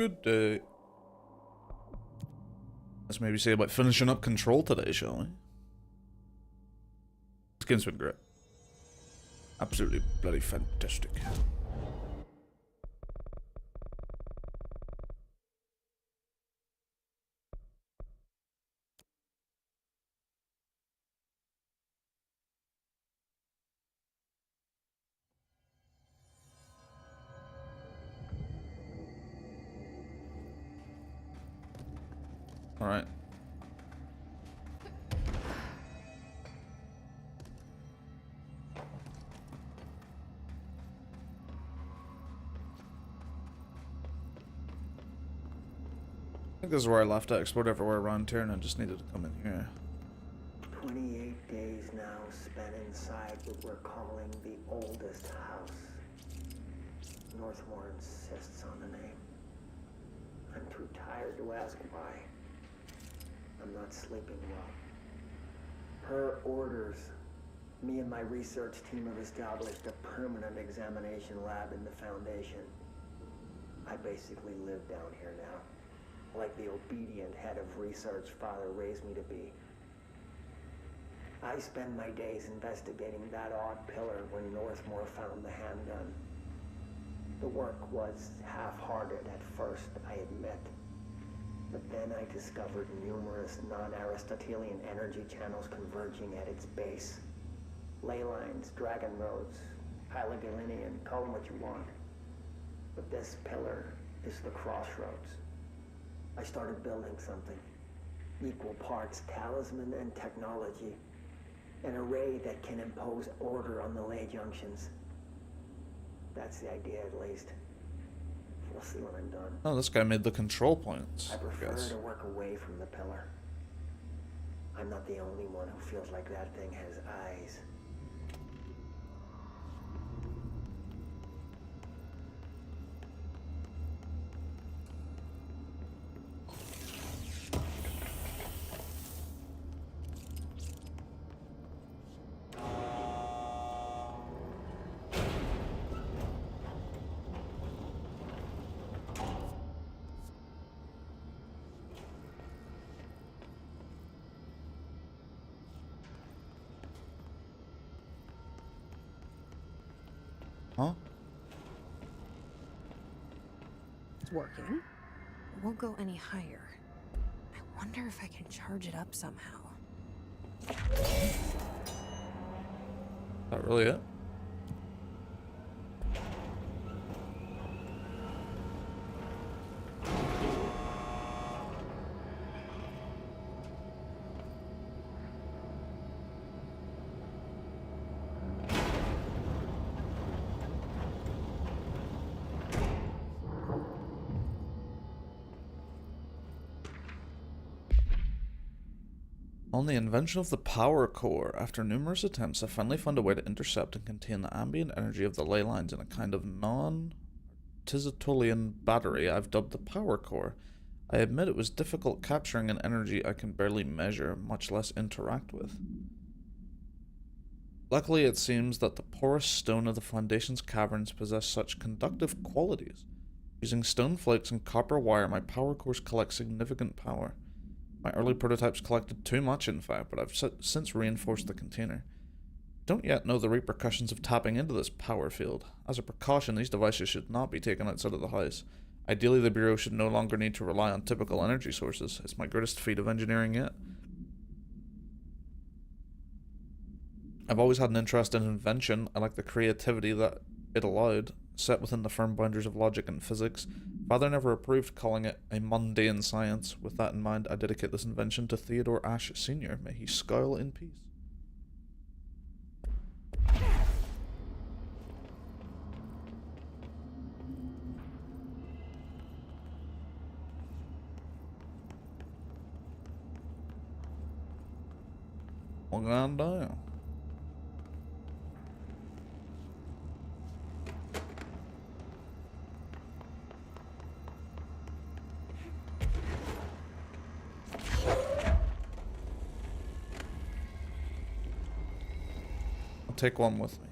Good day. Let's maybe say about finishing up Control today, shall we? This game's been great. Absolutely bloody fantastic. Alright. I think this is where I left. I explored everywhere around here and I just needed to come in here. 28 days now spent inside what we're calling the oldest house. Northmore insists on the name. I'm too tired to ask why. I'm not sleeping well. Per orders, me and my research team have established a permanent examination lab in the Foundation. I basically live down here now, like the obedient head of research Father raised me to be. I spend my days investigating that odd pillar when Northmore found the handgun. The work was half-hearted at first, I admit. But then I discovered numerous non-Aristotelian energy channels converging at its base. Ley lines, dragon roads, Hyligalinian, call them what you want. But this pillar is the crossroads. I started building something. Equal parts talisman and technology. An array that can impose order on the ley junctions. That's the idea, at least. We'll see when I'm done. Oh, this guy made the control points. I prefer to work away from the pillar. I'm not the only one who feels like that thing has eyes. Huh? It's working. It won't go any higher. I wonder if I can charge it up somehow. Not really it. On the invention of the power core, after numerous attempts, I finally found a way to intercept and contain the ambient energy of the ley lines in a kind of non-Aristotelian battery I've dubbed the power core. I admit it was difficult capturing an energy I can barely measure, much less interact with. Luckily, it seems that the porous stone of the Foundation's caverns possess such conductive qualities. Using stone flakes and copper wire, my power cores collect significant power. My early prototypes collected too much, in fact, but I've since reinforced the container. Don't yet know the repercussions of tapping into this power field. As a precaution, these devices should not be taken outside of the house. Ideally, the Bureau should no longer need to rely on typical energy sources. It's my greatest feat of engineering yet. I've always had an interest in invention. I like the creativity that it allowed, set within the firm boundaries of logic and physics. Father never approved calling it a mundane science. With that in mind, I dedicate this invention to Theodore Ashe Sr. May he scowl in peace. Well, god damn. Take one with me.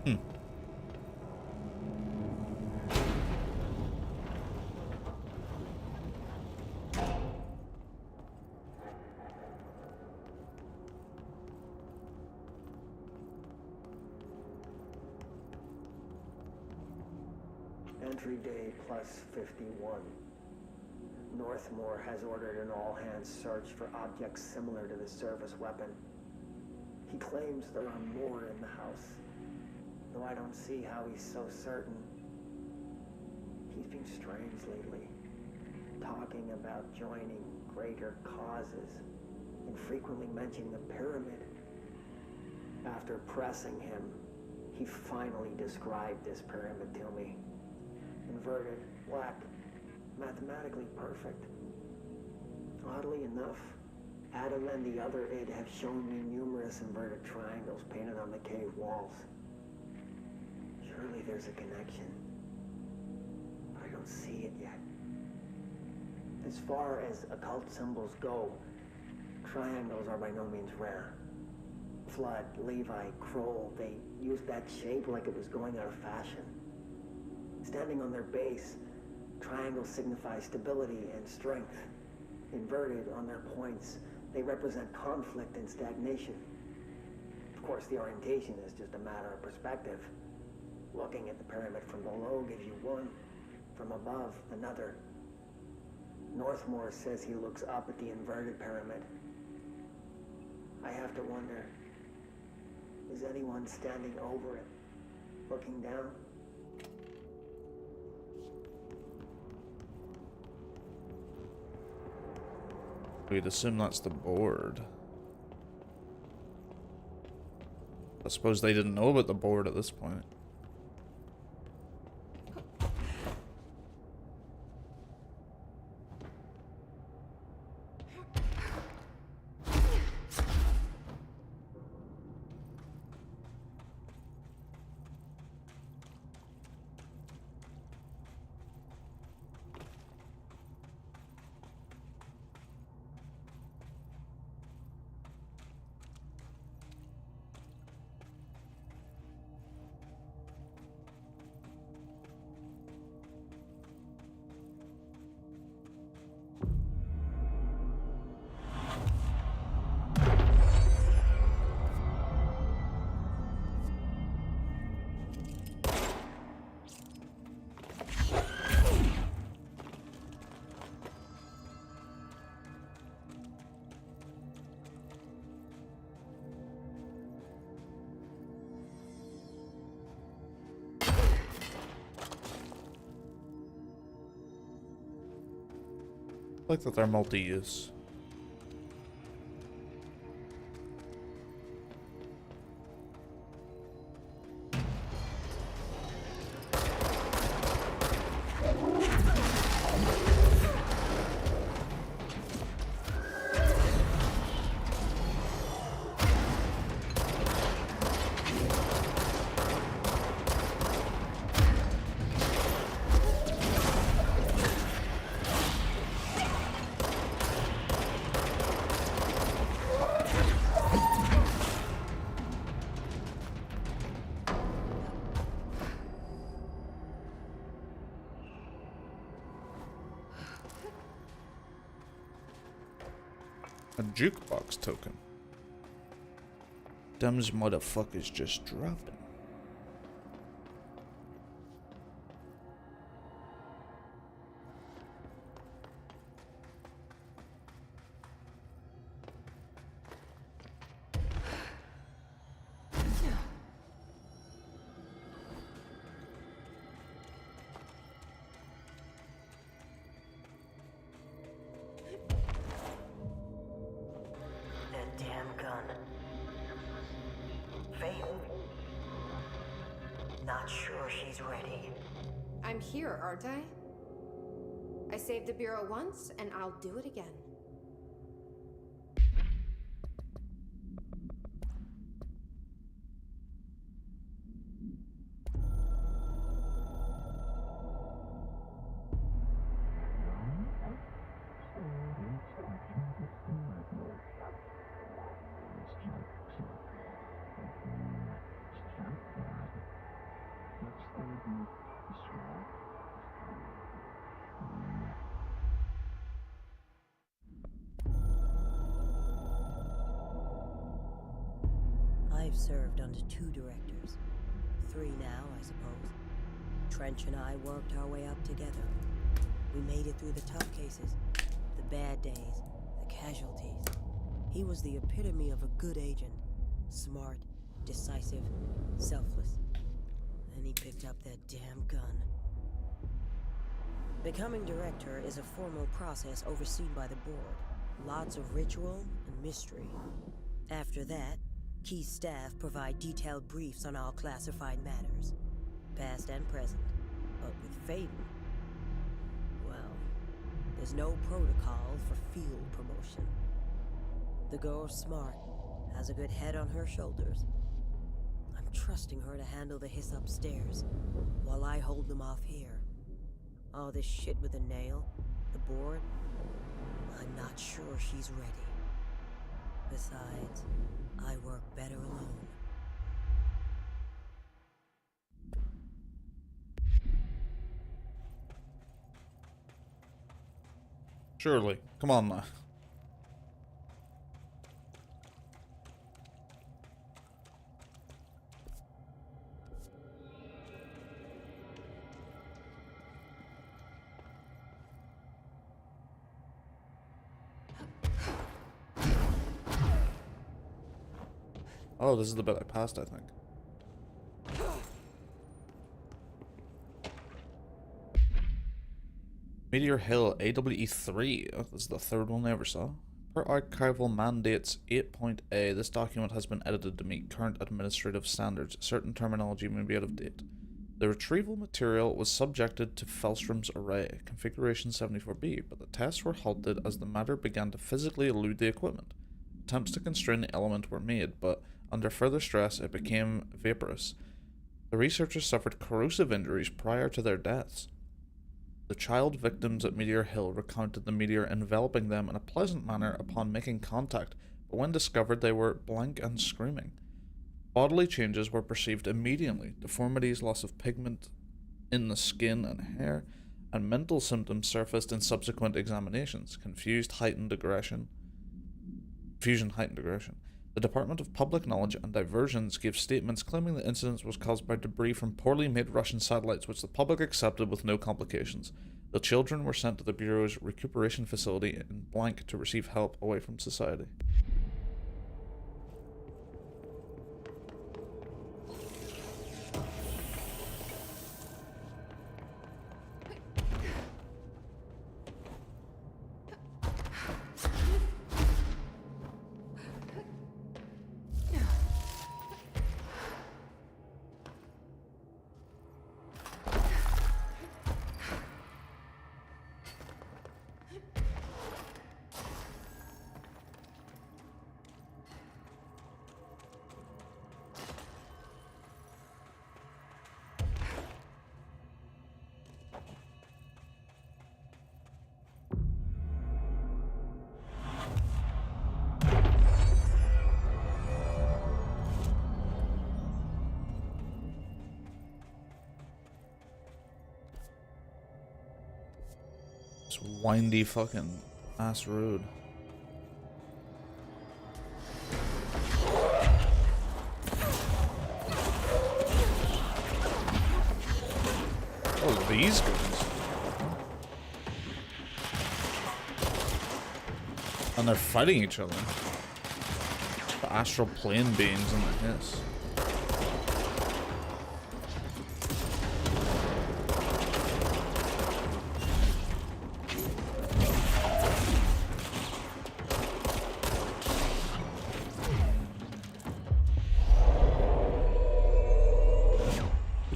Hmm. Entry day plus 51. Northmore has ordered an all-hands search for objects similar to the service weapon. He claims there are more in the house, though I don't see how he's so certain. He's been strange lately, talking about joining greater causes, and frequently mentioning the pyramid. After pressing him, he finally described this pyramid to me. Inverted, black, mathematically perfect. Oddly enough, Adam and the other id have shown me numerous inverted triangles painted on the cave walls. Surely there's a connection, but I don't see it yet. As far as occult symbols go, triangles are by no means rare. Flood, Levi, Kroll, they used that shape like it was going out of fashion. Standing on their base, triangles signify stability and strength. Inverted on their points, they represent conflict and stagnation. Of course, the orientation is just a matter of perspective. Looking at the pyramid from below gives you one, from above another. Northmore says he looks up at the inverted pyramid. I have to wonder, is anyone standing over it, looking down? We'd assume that's the board. I suppose they didn't know about the board at this point. I like that they're multi-use. A jukebox token. Them's motherfuckers just dropping. Not sure she's ready. I'm here, aren't I? I saved the Bureau once, and I'll do it again. I've served under 2 directors. 3 now, I suppose. Trench and I worked our way up together. We made it through the tough cases, the bad days, the casualties. He was the epitome of a good agent. Smart, decisive, selfless. Then he picked up that damn gun. Becoming director is a formal process overseen by the board. Lots of ritual and mystery. After that, key staff provide detailed briefs on all classified matters, past and present. But with Faden, well, there's no protocol for field promotion. The girl's smart, has a good head on her shoulders. I'm trusting her to handle the hiss upstairs, while I hold them off here. All this shit with the nail, the board, I'm not sure she's ready. Besides, I work better alone. Surely. Come on now. Oh, this is the bit I passed, I think. Meteor Hill AWE3. Oh, this is the 3rd one I ever saw. Per archival mandates 8.A, this document has been edited to meet current administrative standards. Certain terminology may be out of date. The retrieval material was subjected to Fellstrom's array, configuration 74B, but the tests were halted as the matter began to physically elude the equipment. Attempts to constrain the element were made, but under further stress it became vaporous. The researchers suffered corrosive injuries prior to their deaths. The child victims at Meteor Hill recounted the meteor enveloping them in a pleasant manner upon making contact, but when discovered they were blank and screaming. Bodily changes were perceived immediately: deformities, loss of pigment in the skin and hair, and mental symptoms surfaced in subsequent examinations. Confusion, heightened aggression. The Department of Public Knowledge and Diversions gave statements claiming the incident was caused by debris from poorly made Russian satellites, which the public accepted with no complications. The children were sent to the Bureau's recuperation facility in Blank to receive help away from society. This windy fucking ass road. Oh, these guys. And they're fighting each other. The astral plane beings and the hiss.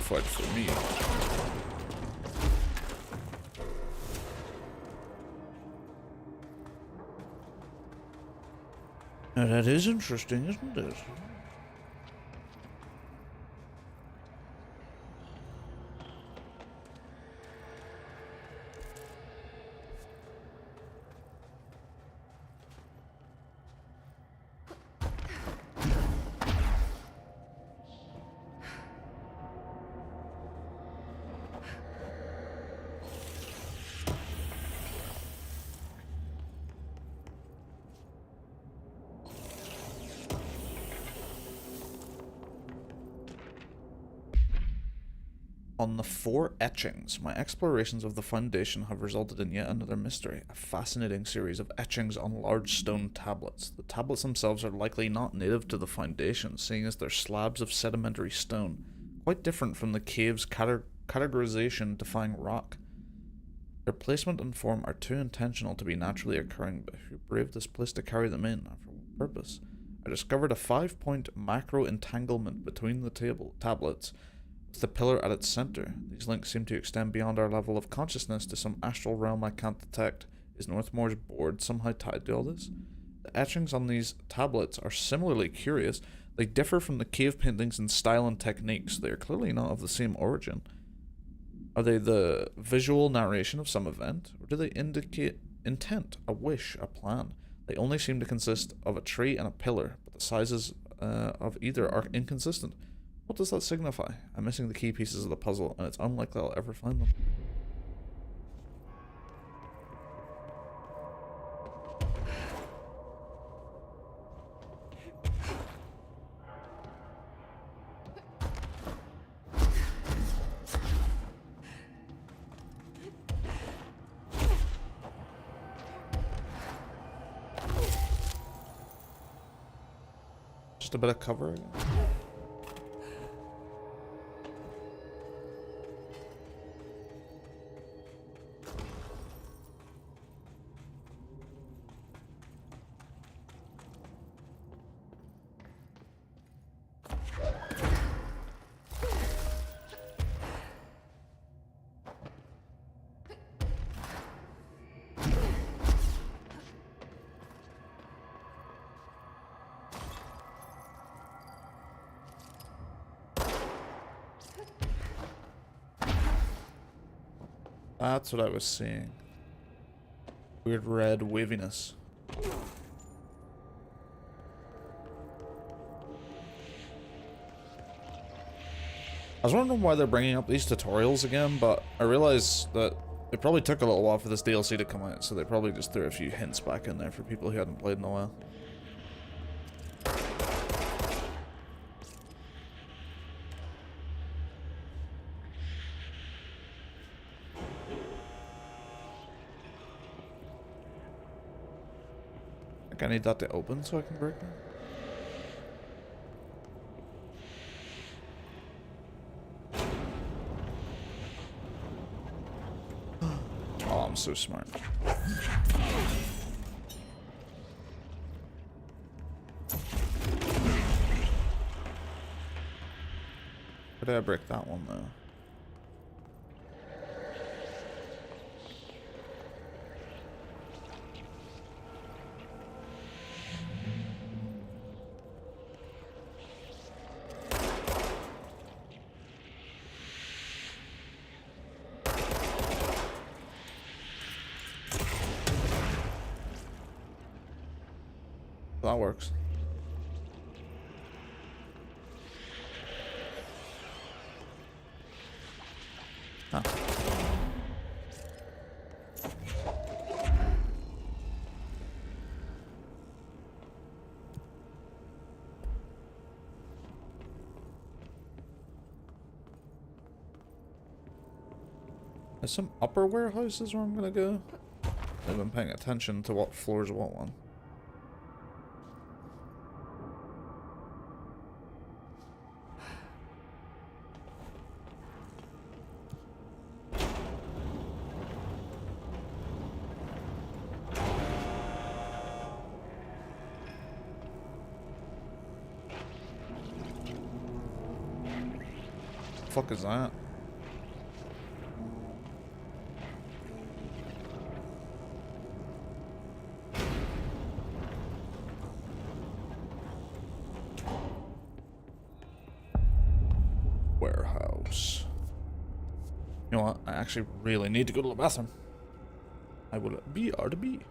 Fight for me. Now that is interesting, isn't it? On the 4 etchings, my explorations of the Foundation have resulted in yet another mystery, a fascinating series of etchings on large stone tablets. The tablets themselves are likely not native to the Foundation, seeing as they're slabs of sedimentary stone, quite different from the cave's categorization defying rock. Their placement and form are too intentional to be naturally occurring, but who braved this place to carry them in, and for what purpose? I discovered a 5-point macro entanglement between the tablets, with the pillar at its center. These links seem to extend beyond our level of consciousness to some astral realm I can't detect. Is Northmore's board somehow tied to all this? The etchings on these tablets are similarly curious. They differ from the cave paintings in style and techniques. They are clearly not of the same origin. Are they the visual narration of some event, or do they indicate intent, a wish, a plan? They only seem to consist of a tree and a pillar, but the sizes of either are inconsistent. What does that signify? I'm missing the key pieces of the puzzle, and it's unlikely I'll ever find them. Just a bit of cover. That's what I was seeing. Weird red waviness. I was wondering why they're bringing up these tutorials again, but I realized that it probably took a little while for this DLC to come out, so they probably just threw a few hints back in there for people who hadn't played in a while. I need that to open so I can break it. Oh, I'm so smart. How did I break that one though? That works. Huh. There's some upper warehouses where I'm gonna go. I've been paying attention to what floors what one. The fuck is that? Warehouse. You know what? I actually really need to go to the bathroom. I will be RB.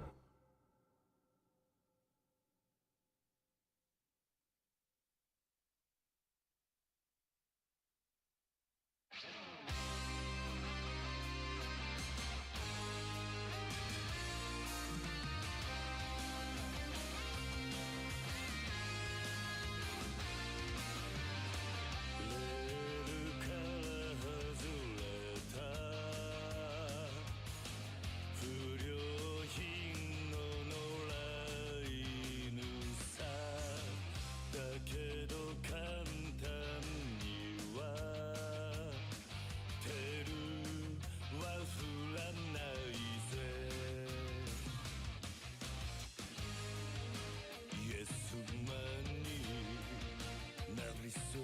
そび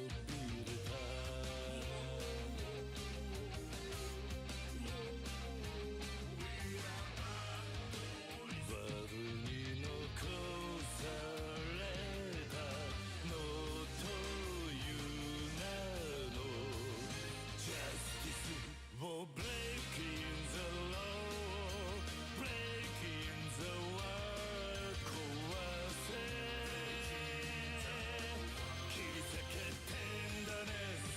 れた悪に残されたのという名の Justice を Breaking the law Breaking the world 壊せ切り裂けてんだね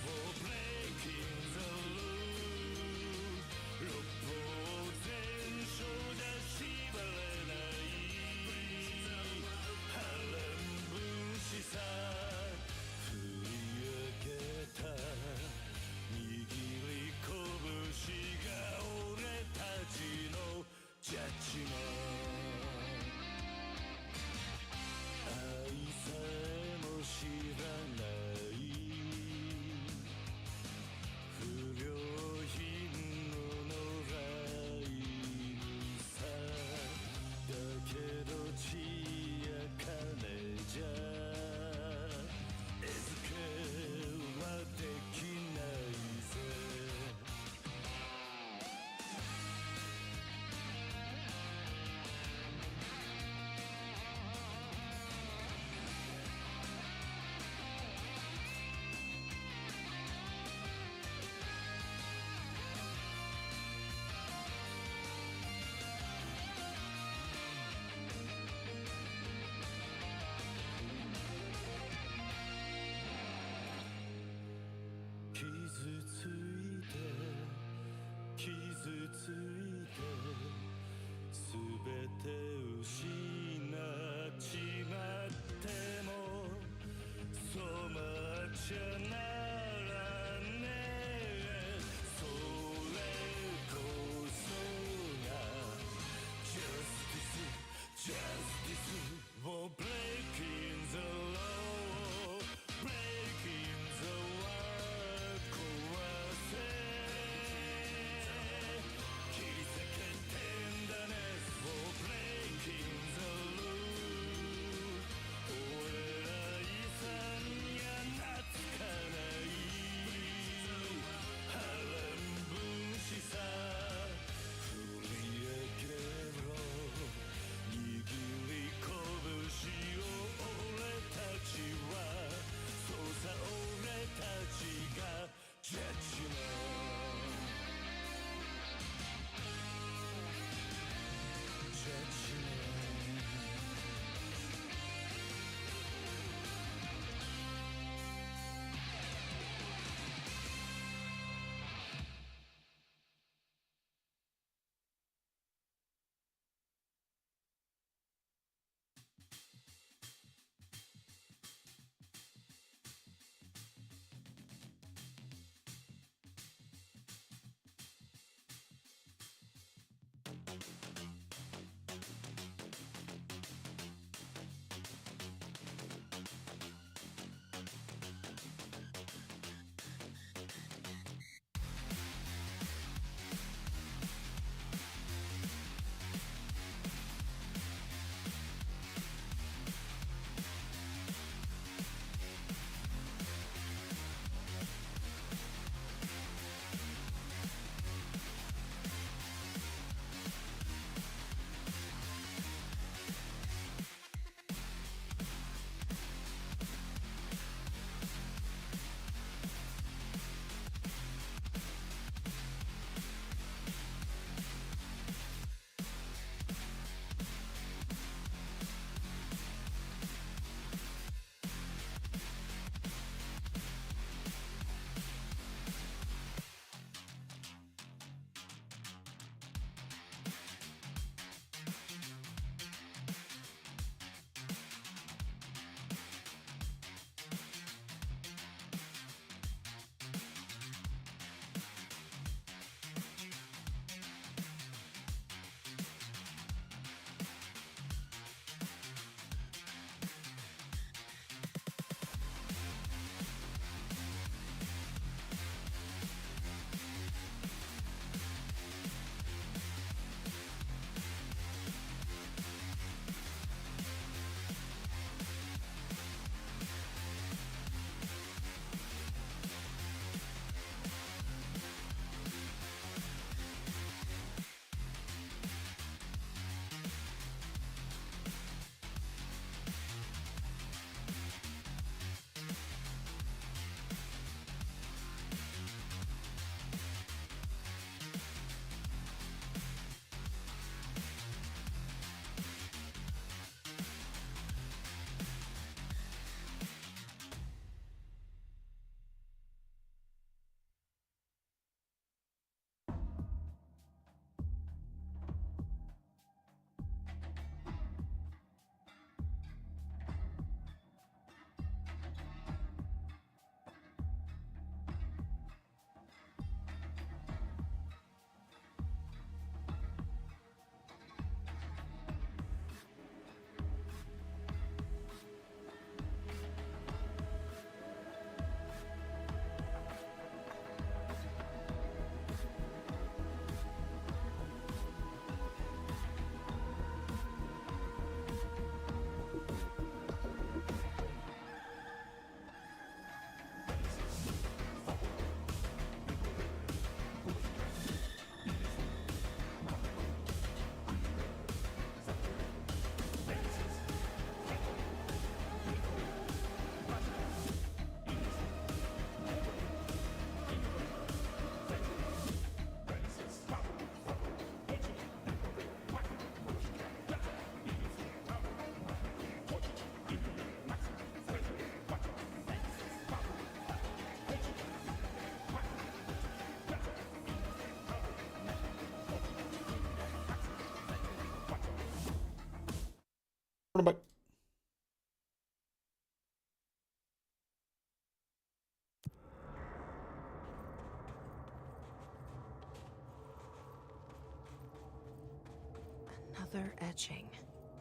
Another etching,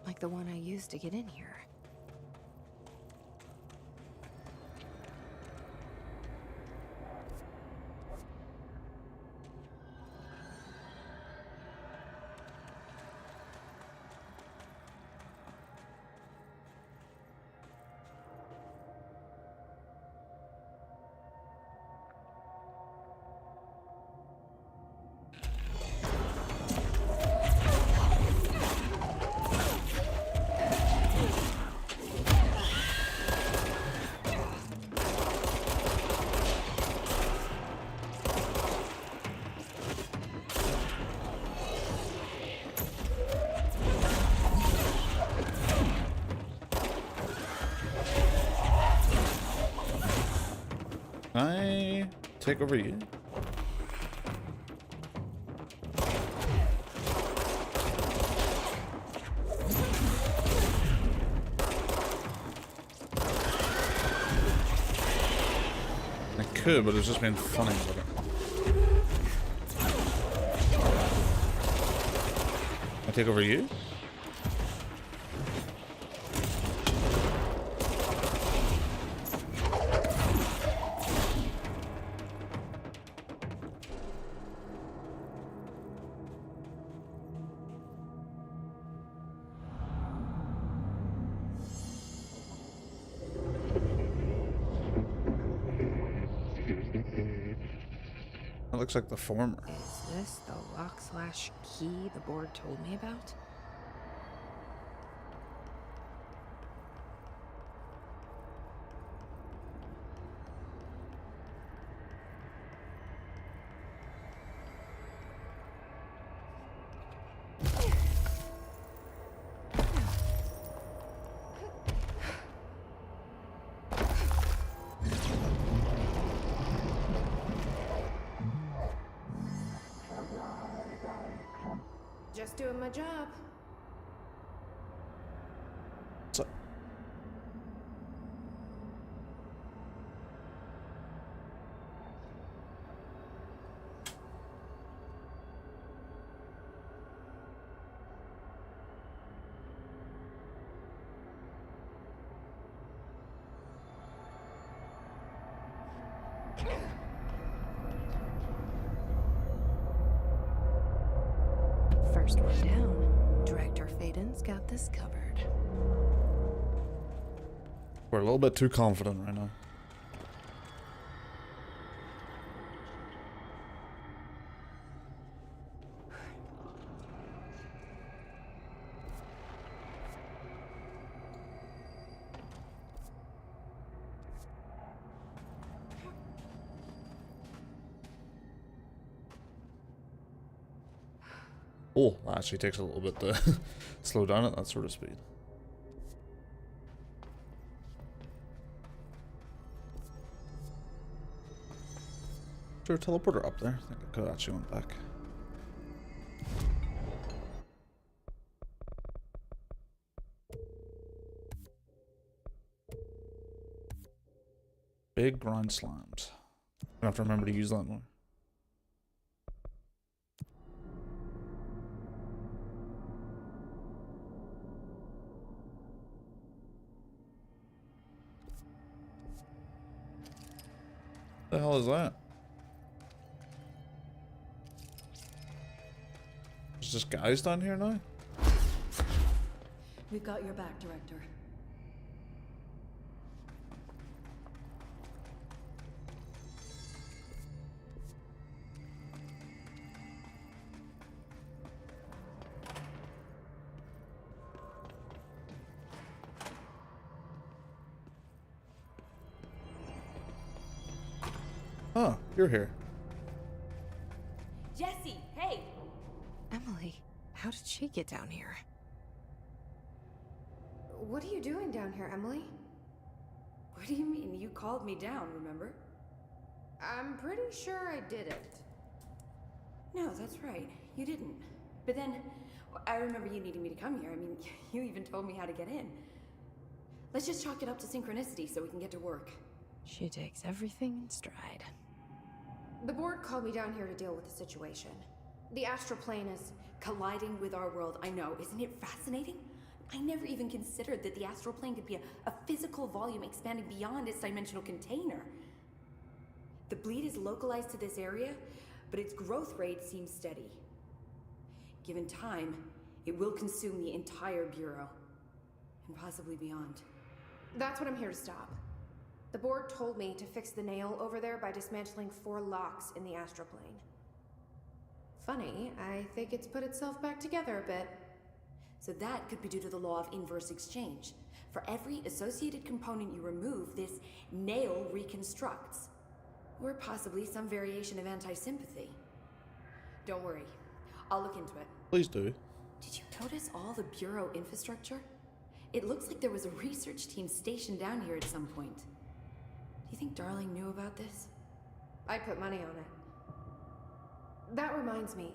like the one I used to get in here. Can I take over you? I could, but it's just being funny with it. Can I take over you? That looks like the former. Is this the lock/key the board told me about? Just doing my job. So, First one down. Director Faden's got this covered. we're a little bit too confident right now. Oh, that actually takes a little bit to slow down at that sort of speed. Is there a teleporter up there? I think I could have actually went back. Big grind slimes. I have to remember to use that more. The hell is that? There's just guys down here now? We've got your back, Director. Oh, you're here. Jesse, hey! Emily, how did she get down here? What are you doing down here, Emily? What do you mean? You called me down, remember? I'm pretty sure I didn't. No, that's right. You didn't. But then, I remember you needing me to come here. I mean, you even told me how to get in. Let's just chalk it up to synchronicity so we can get to work. She takes everything in stride. The board called me down here to deal with the situation. The astral plane is... Colliding with our world, I know. Isn't it fascinating? I never even considered that the astral plane could be a physical volume expanding beyond its dimensional container. The bleed is localized to this area, but its growth rate seems steady. Given time, it will consume the entire Bureau, and possibly beyond. That's what I'm here to stop. The board told me to fix the nail over there by dismantling 4 locks in the astral plane. Funny, I think it's put itself back together a bit. So that could be due to the law of inverse exchange. For every associated component you remove, this nail reconstructs. Or possibly some variation of anti-sympathy. Don't worry, I'll look into it. Please do. Did you notice all the Bureau infrastructure? It looks like there was a research team stationed down here at some point. Do you think Darling knew about this? I put money on it. That reminds me,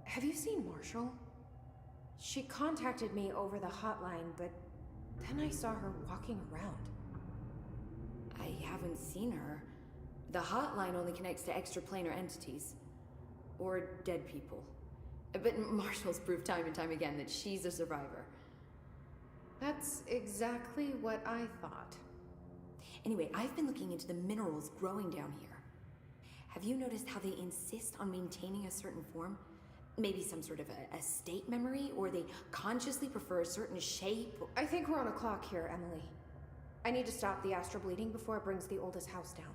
have you seen Marshall? She contacted me over the hotline, but then I saw her walking around. I haven't seen her. The hotline only connects to extraplanar entities. Or dead people. But Marshall's proved time and time again that she's a survivor. That's exactly what I thought. Anyway, I've been looking into the minerals growing down here. Have you noticed how they insist on maintaining a certain form? Maybe some sort of a state memory, or they consciously prefer a certain shape? I think we're on a clock here, Emily. I need to stop the astral bleeding before it brings the oldest house down.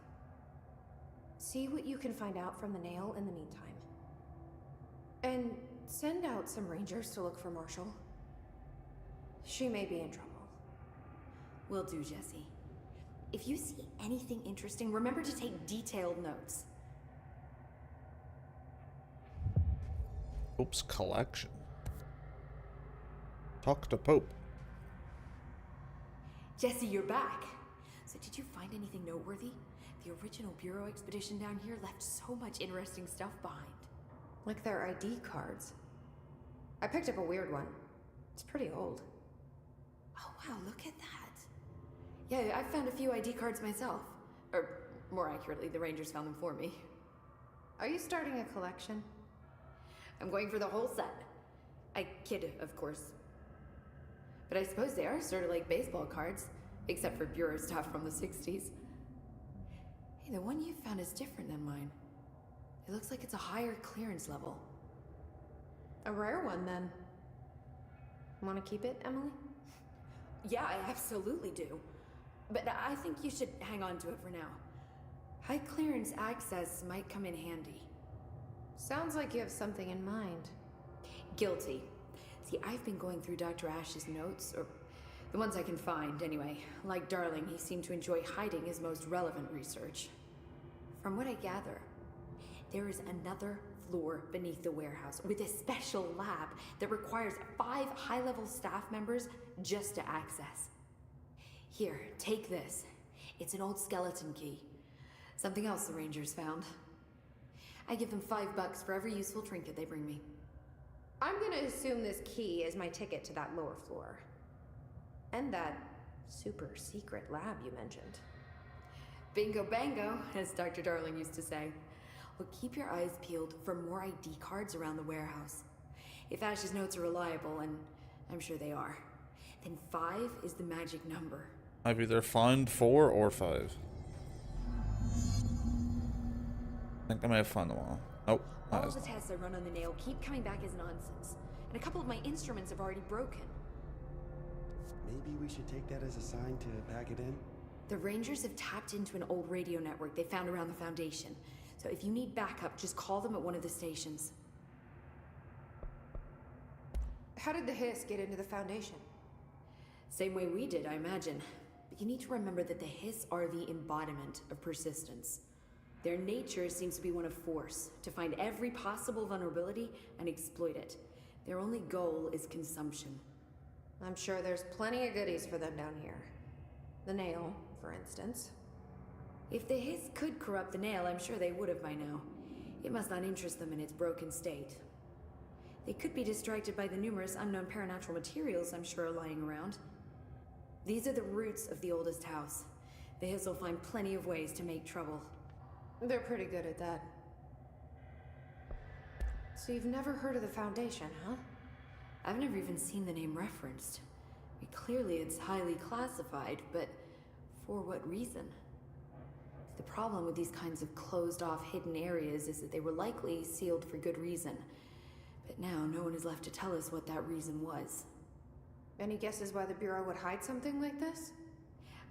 See what you can find out from the nail in the meantime. And send out some rangers to look for Marshall. She may be in trouble. Will do, Jesse. If you see anything interesting, remember to take detailed notes. Pope's collection. Talk to Pope. Jesse, you're back. So did you find anything noteworthy? The original Bureau expedition down here left so much interesting stuff behind. Like their ID cards. I picked up a weird one. It's pretty old. Oh wow, look at that. Yeah, I found a few ID cards myself. Or, more accurately, the Rangers found them for me. Are you starting a collection? I'm going for the whole set. I kid, of course. But I suppose they are sort of like baseball cards, except for Bureau stuff from the 60s. Hey, the one you found is different than mine. It looks like it's a higher clearance level. A rare one, then. Want to keep it, Emily? Yeah, I absolutely do. But I think you should hang on to it for now. High clearance access might come in handy. Sounds like you have something in mind. Guilty. See, I've been going through Dr. Ash's notes, or the ones I can find, anyway. Like Darling, he seemed to enjoy hiding his most relevant research. From what I gather, there is another floor beneath the warehouse with a special lab that requires 5 high-level staff members just to access. Here, take this. It's an old skeleton key. Something else the Rangers found. I give them $5 for every useful trinket they bring me. I'm gonna assume this key is my ticket to that lower floor. And that super secret lab you mentioned. Bingo bango, as Dr. Darling used to say. Well, keep your eyes peeled for more ID cards around the warehouse. If Ash's notes are reliable, and I'm sure they are, then 5 is the magic number. I've either found 4 or 5. I think I may have found them all. Nope. that All isn't. the tests I run on the nail keep coming back as nonsense, and a couple of my instruments have already broken. Maybe we should take that as a sign to pack it in? The Rangers have tapped into an old radio network they found around the Foundation. So if you need backup, just call them at one of the stations. How did the Hiss get into the Foundation? Same way we did, I imagine. But you need to remember that the Hiss are the embodiment of persistence. Their nature seems to be one of force, to find every possible vulnerability and exploit it. Their only goal is consumption. I'm sure there's plenty of goodies for them down here. The nail, for instance. If the Hiss could corrupt the nail, I'm sure they would have by now. It must not interest them in its broken state. They could be distracted by the numerous unknown paranatural materials I'm sure are lying around. These are the roots of the oldest house. The Hiss will find plenty of ways to make trouble. They're pretty good at that. So you've never heard of the Foundation, huh? I've never even seen the name referenced. Clearly it's highly classified, but for what reason? The problem with these kinds of closed-off hidden areas is that they were likely sealed for good reason. But now no one is left to tell us what that reason was. Any guesses why the Bureau would hide something like this?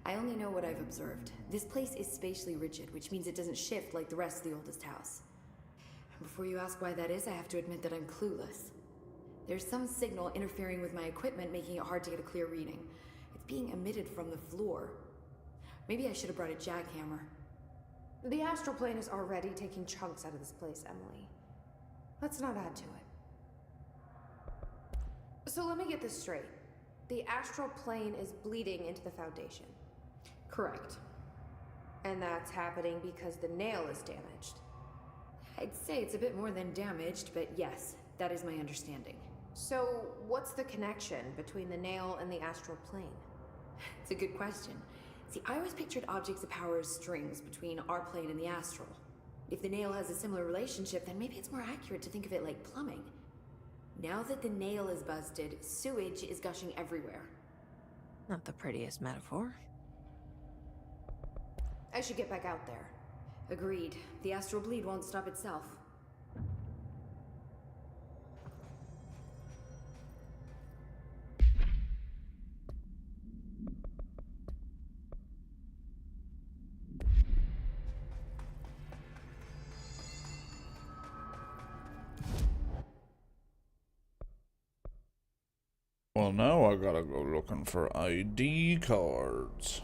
I only know what I've observed. This place is spatially rigid, which means it doesn't shift like the rest of the oldest house. And before you ask why that is, I have to admit that I'm clueless. There's some signal interfering with my equipment, making it hard to get a clear reading. It's being emitted from the floor. Maybe I should have brought a jackhammer. The astral plane is already taking chunks out of this place, Emily. Let's not add to it. So let me get this straight. The astral plane is bleeding into the Foundation. Correct. And that's happening because the nail is damaged. I'd say it's a bit more than damaged, but yes, that is my understanding. So what's the connection between the nail and the astral plane? It's a good question. See, I always pictured objects of power as strings between our plane and the astral. If the nail has a similar relationship, then maybe it's more accurate to think of it like plumbing. Now that the nail is busted, sewage is gushing everywhere. Not the prettiest metaphor. I should get back out there. Agreed. The astral bleed won't stop itself. Well, now I gotta go looking for ID cards.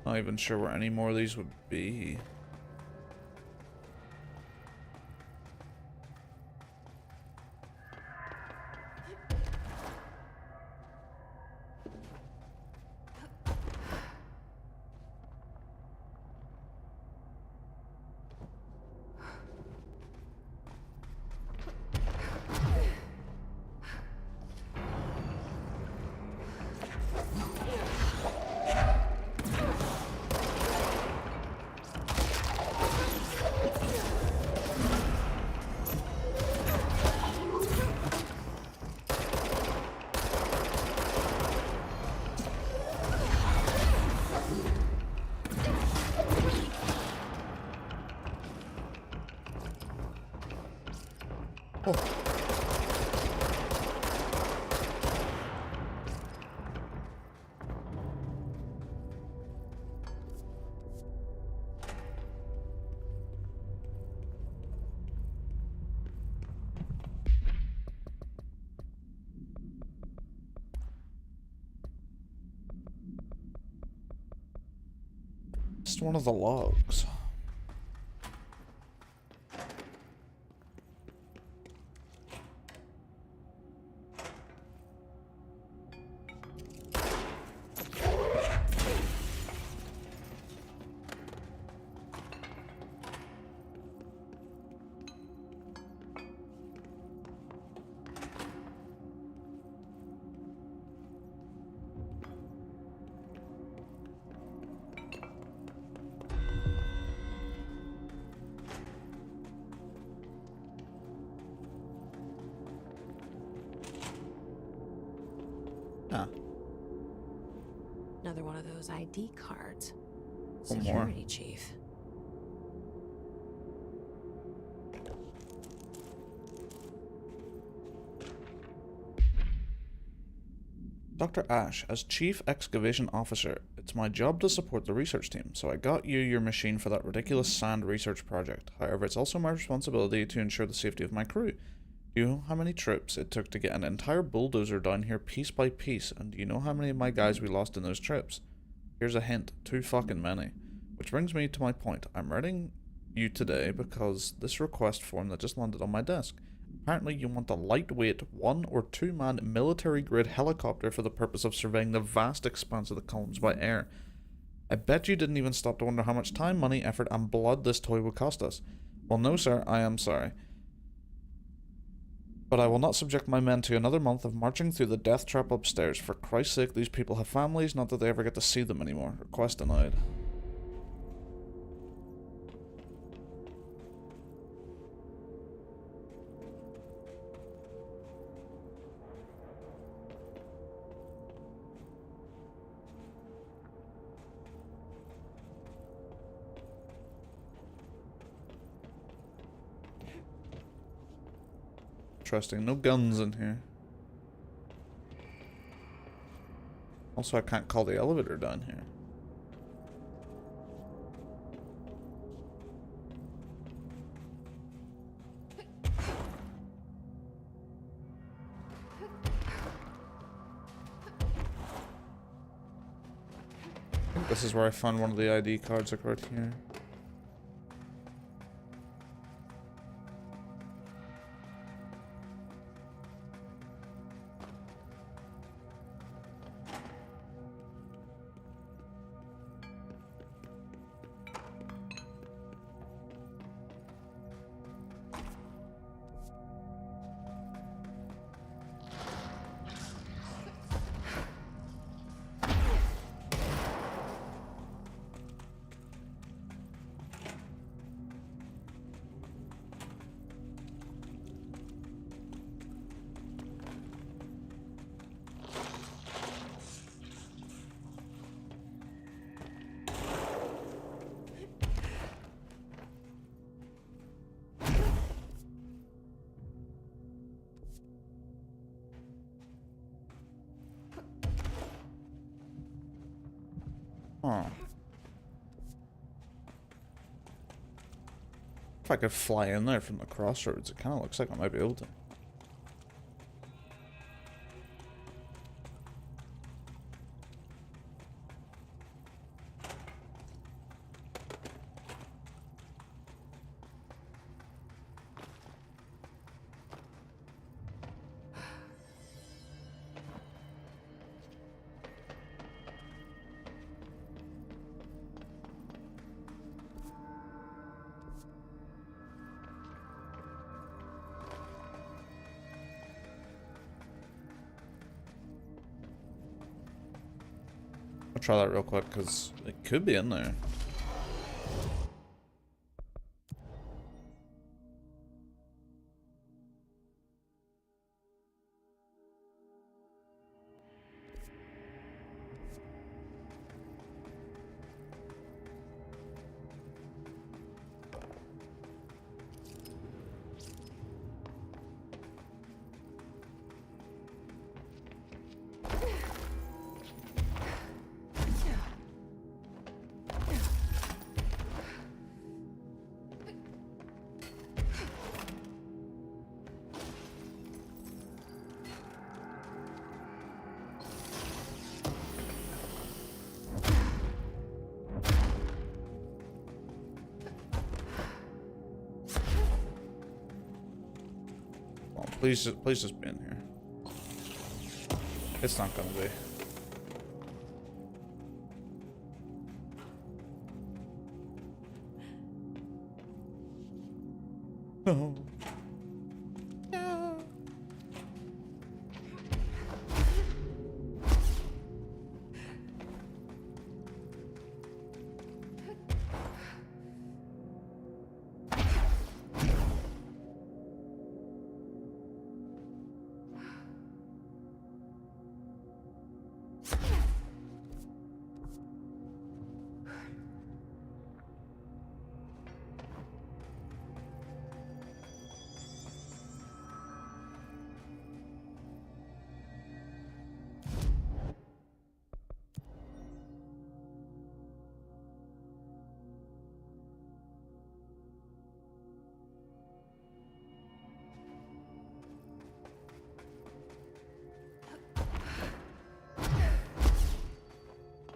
Not even sure where any more of these would be. Just one of the logs. Another one of those ID cards. One more. Security chief. Dr. Ash, as Chief Excavation Officer, it's my job to support the research team, so I got you your machine for that ridiculous sand research project. However, it's also my responsibility to ensure the safety of my crew. Do you know how many trips it took to get an entire bulldozer down here piece by piece, and do you know how many of my guys we lost in those trips? Here's a hint, too fucking many. Which brings me to my point. I'm writing you today because this request form that just landed on my desk. Apparently you want a lightweight 1 or 2 man military grade helicopter for the purpose of surveying the vast expanse of the columns by air. I bet you didn't even stop to wonder how much time, money, effort and blood this toy would cost us. Well no sir, I am sorry. But I will not subject my men to another month of marching through the death trap upstairs. For Christ's sake, these people have families, not that they ever get to see them anymore. Request denied. Interesting. No guns in here. Also, I can't call the elevator down here. I think this is where I found one of the ID cards, like right here. Huh. If I could fly in there from the crossroads, it kind of looks like I might be able to. I'll try that real quick, because it could be in there. Please just be in here. It's not gonna be. No. No.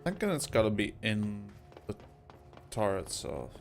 Thinking it's gotta be in the tower itself.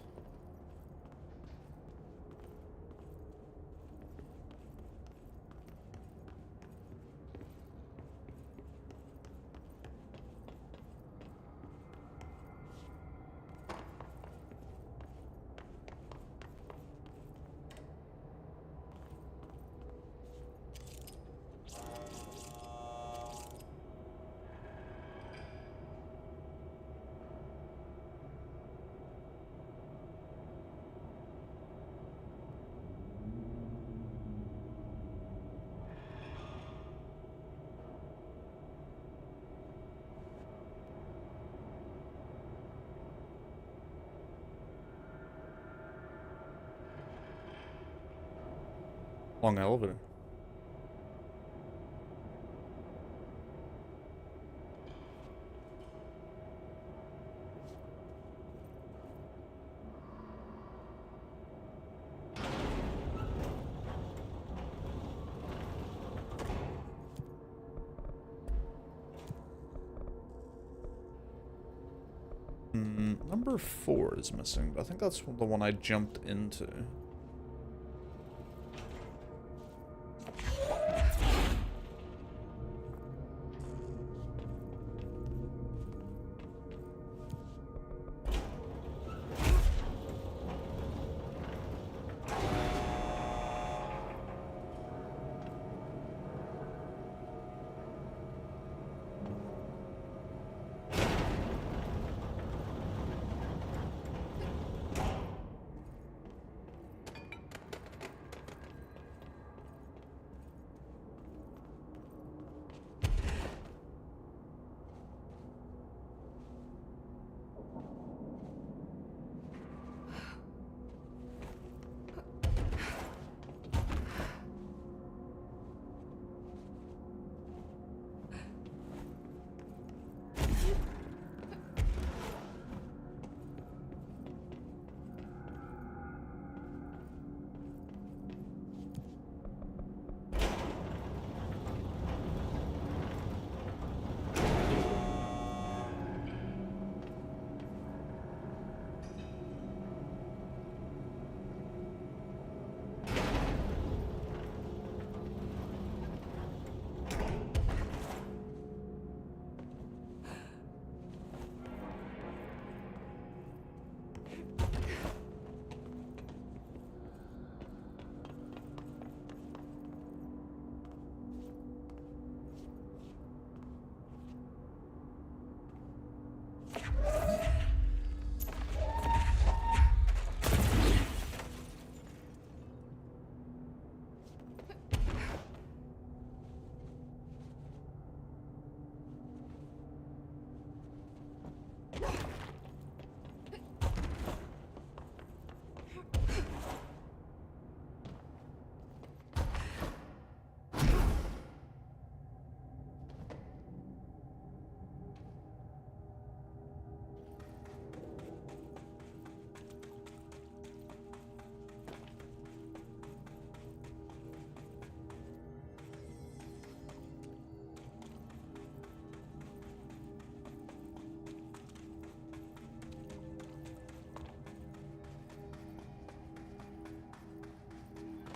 Long elevator. Number 4 is missing, but I think that's the one I jumped into.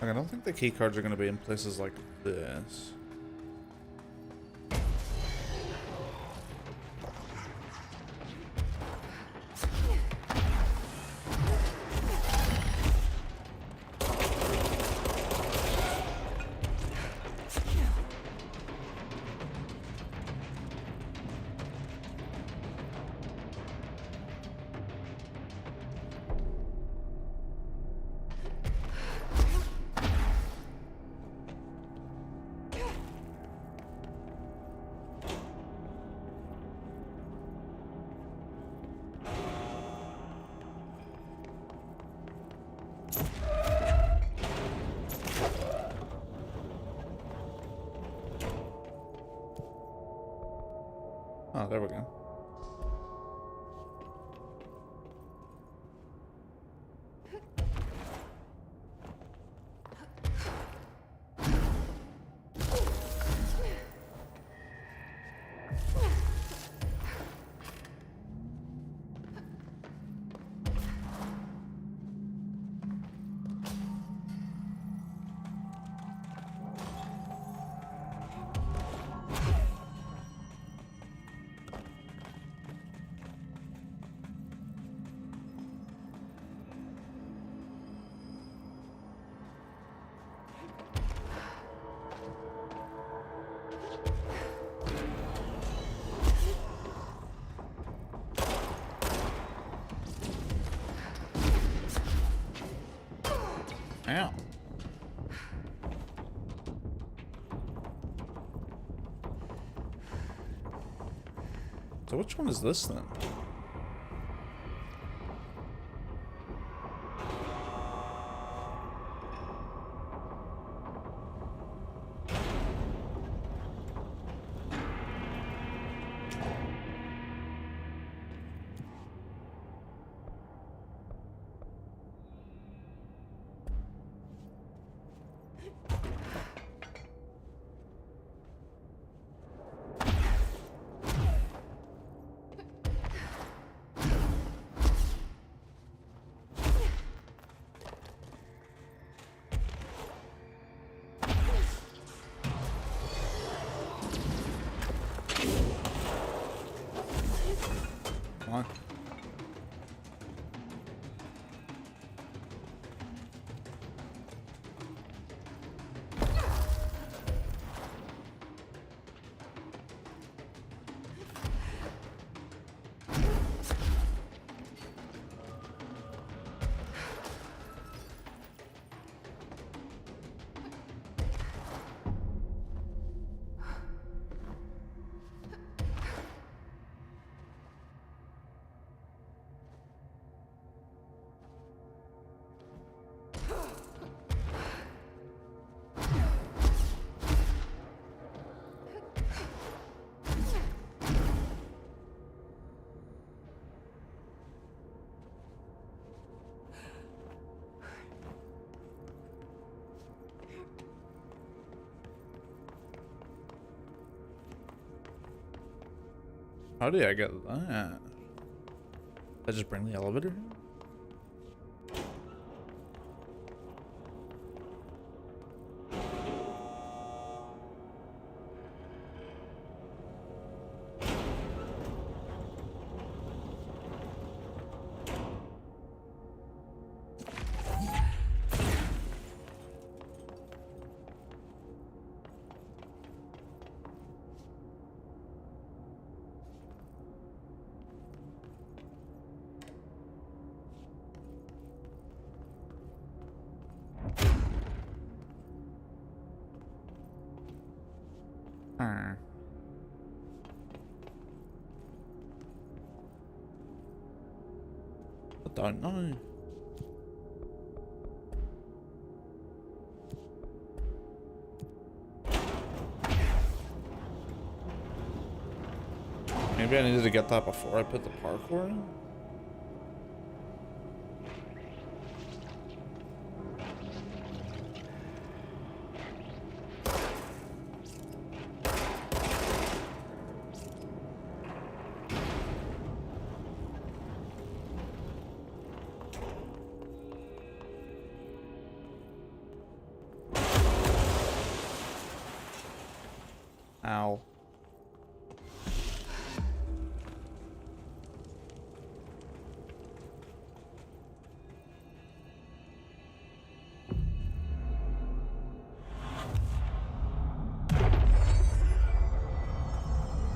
Like, I don't think the key cards are going to be in places like this. Oh, there we go. Ow. So which one is this then? now. How did I get that? Did I just bring the elevator? I don't know. Maybe I needed to get that before I put the parkour in? Ow.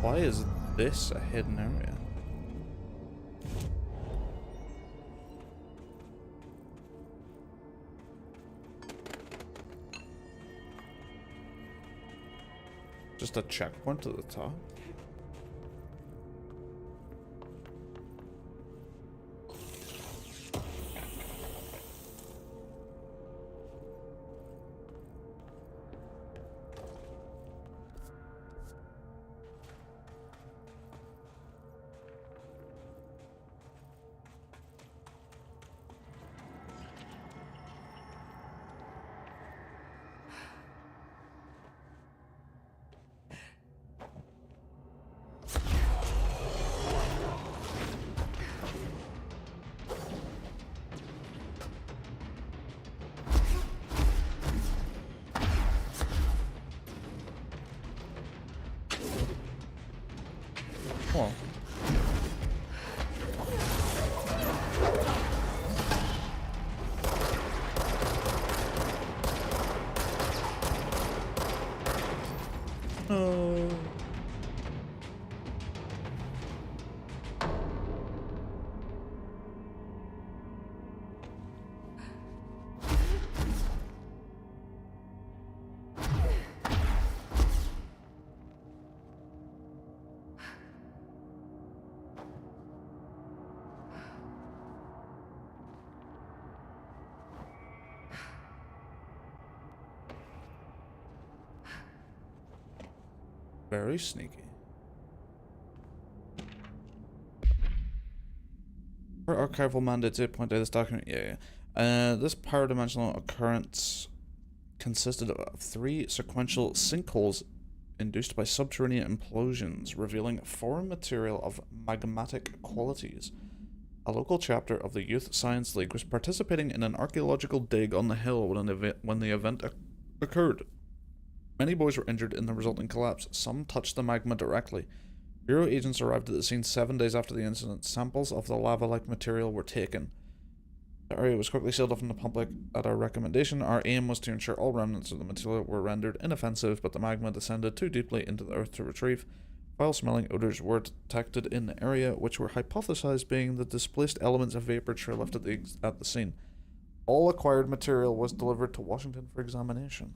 Why is this a hidden area? Just a checkpoint at the top? Well. Oh. Very sneaky. For archival mandates 8.8, this document, yeah. This paradimensional occurrence consisted of 3 sequential sinkholes induced by subterranean implosions, revealing foreign material of magmatic qualities. A local chapter of the Youth Science League was participating in an archaeological dig on the hill when the event occurred. Many boys were injured in the resulting collapse. Some touched the magma directly. Bureau agents arrived at the scene 7 days after the incident. Samples of the lava-like material were taken. The area was quickly sealed off from the public at our recommendation. Our aim was to ensure all remnants of the material were rendered inoffensive, but the magma descended too deeply into the earth to retrieve. Foul-smelling odors were detected in the area, which were hypothesized being the displaced elements of vapor trail left at the scene. All acquired material was delivered to Washington for examination.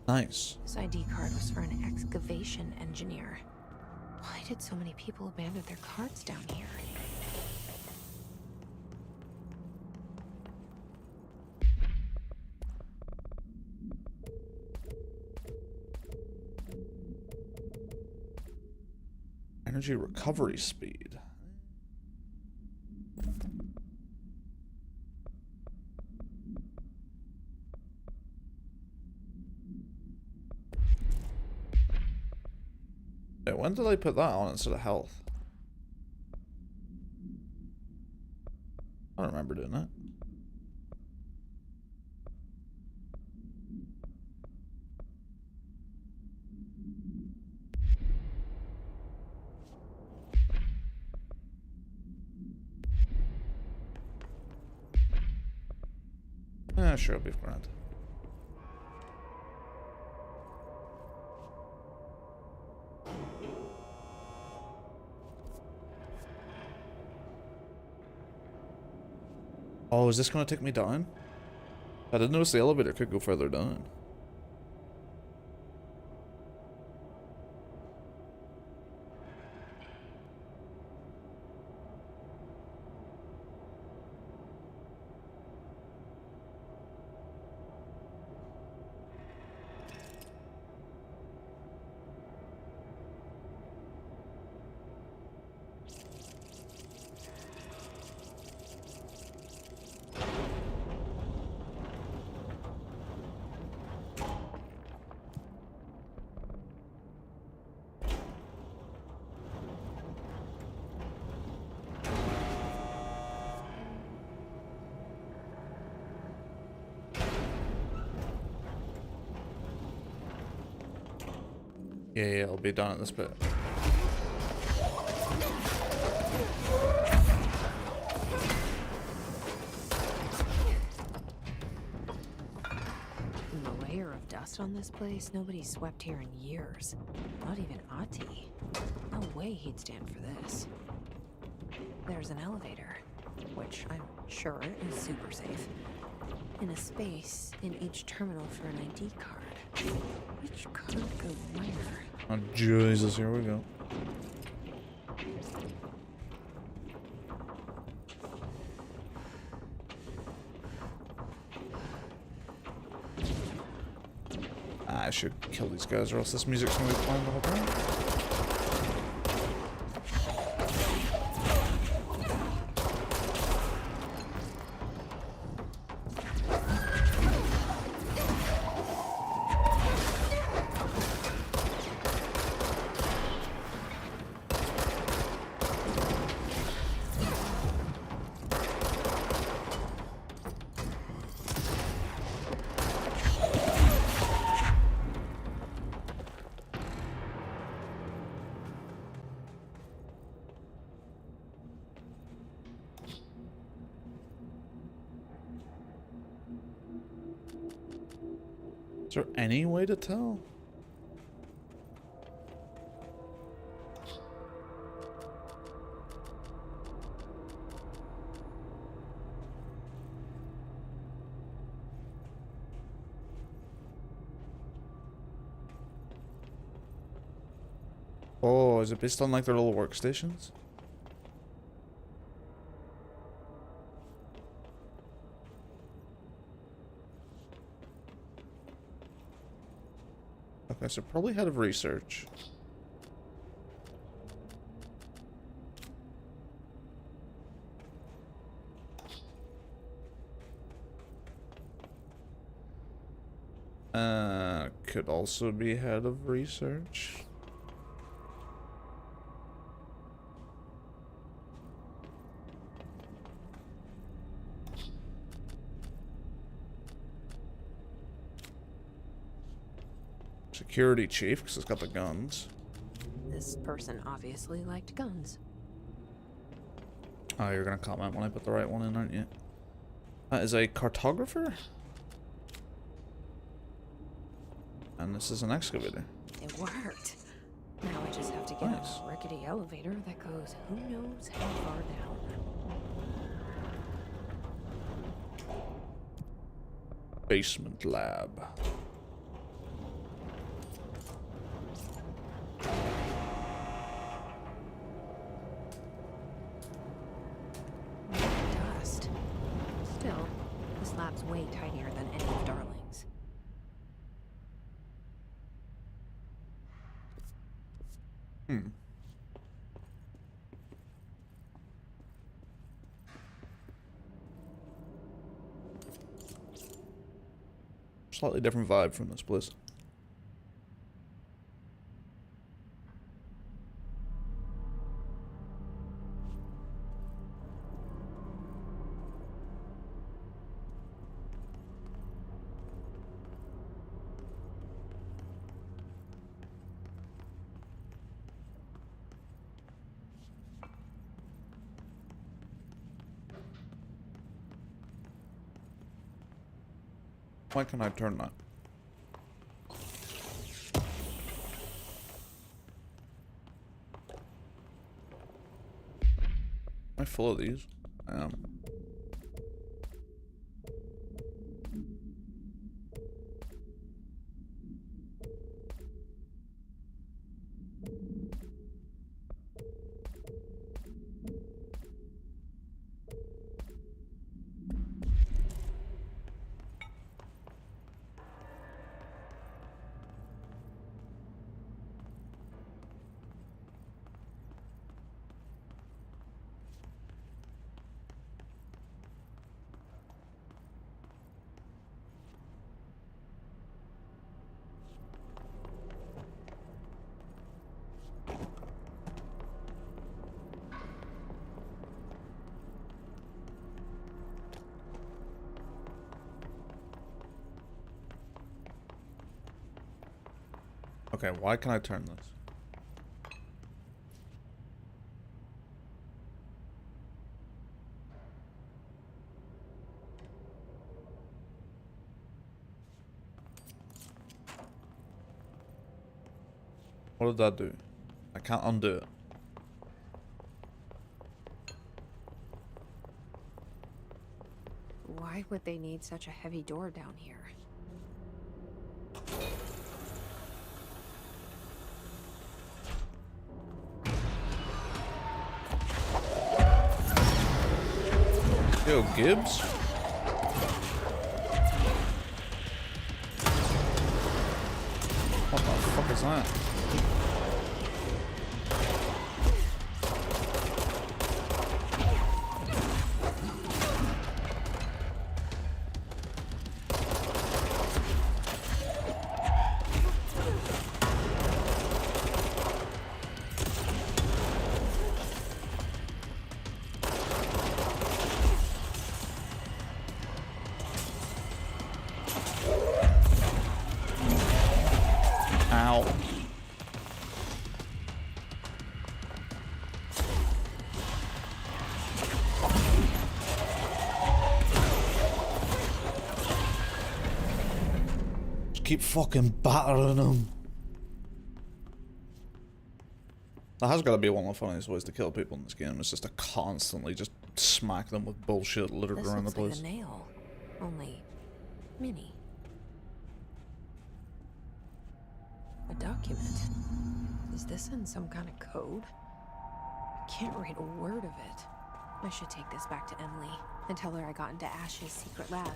Nice. This ID card was for an excavation engineer. Why did so many people abandon their cards down here? Energy recovery speed. Wait, when did I put that on instead of health? I don't remember doing that. Sure, it'll be grand. Oh, is this going to take me down? I didn't notice the elevator could go further down. Yeah, I'll be done at this bit. The layer of dust on this place, nobody's swept here in years. Not even Ahti. No way he'd stand for this. There's an elevator, which I'm sure is super safe. And a space in each terminal for an ID card. Which card go where? Oh, Jesus, here we go. I should kill these guys or else this music's gonna be playing the whole time. Is there any way to tell? Oh, is it based on like their little workstations? Okay, so probably head of research. Could also be head of research. Security chief, because it's got the guns. This person obviously liked guns. Oh, you're gonna comment when I put the right one in, aren't you? That is a cartographer. And this is an excavator. It worked. Now I just have to get Nice. on a rickety elevator that goes who knows how far down. Basement lab. Dust. Still, this lab's way tinier than any of Darling's. Slightly different vibe from this place. Why can I turn that? Am I full of these? I am. Okay, why can I turn this? What did that do? I can't undo it. Why would they need such a heavy door down here? Yo, Gibbs? What the fuck is that? Ow. Just keep fucking battering them. That has got to be one of the funniest ways to kill people in this game. It's just to constantly just smack them with bullshit littered This around the looks like place. a nail, only mini. A document. Is this in some kind of code? I can't read a word of it. I should take this back to Emily and tell her I got into Ash's secret lab.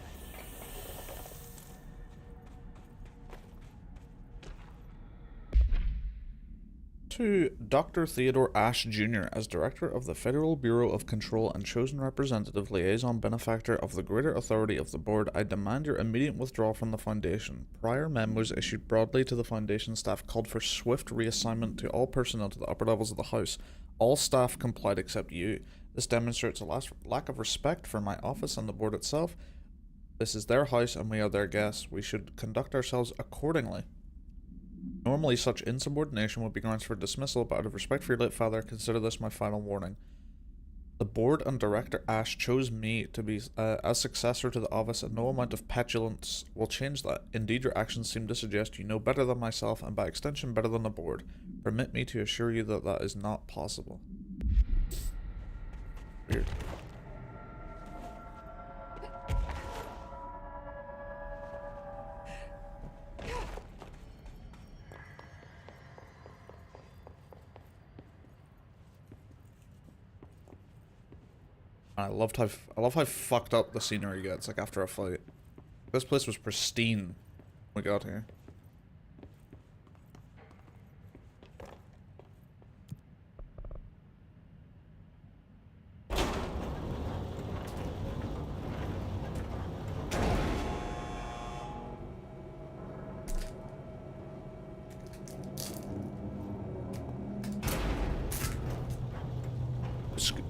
To Dr. Theodore Ash Jr. as Director of the Federal Bureau of Control and chosen representative liaison benefactor of the greater authority of the board, I demand your immediate withdrawal from the Foundation. Prior memos issued broadly to the Foundation staff called for swift reassignment to all personnel to the upper levels of the House. All staff complied except you. This demonstrates a lack of respect for my office and the board itself. This is their house and we are their guests. We should conduct ourselves accordingly. Normally, such insubordination would be grounds for dismissal, but out of respect for your late father, consider this my final warning. The board and Director Ash chose me to be as successor to the office, and no amount of petulance will change that. Indeed, your actions seem to suggest you know better than myself, and by extension better than the board. Permit me to assure you that that is not possible. Weird. I love how fucked up the scenery gets, like, after a fight. This place was pristine when we got here. Scoot.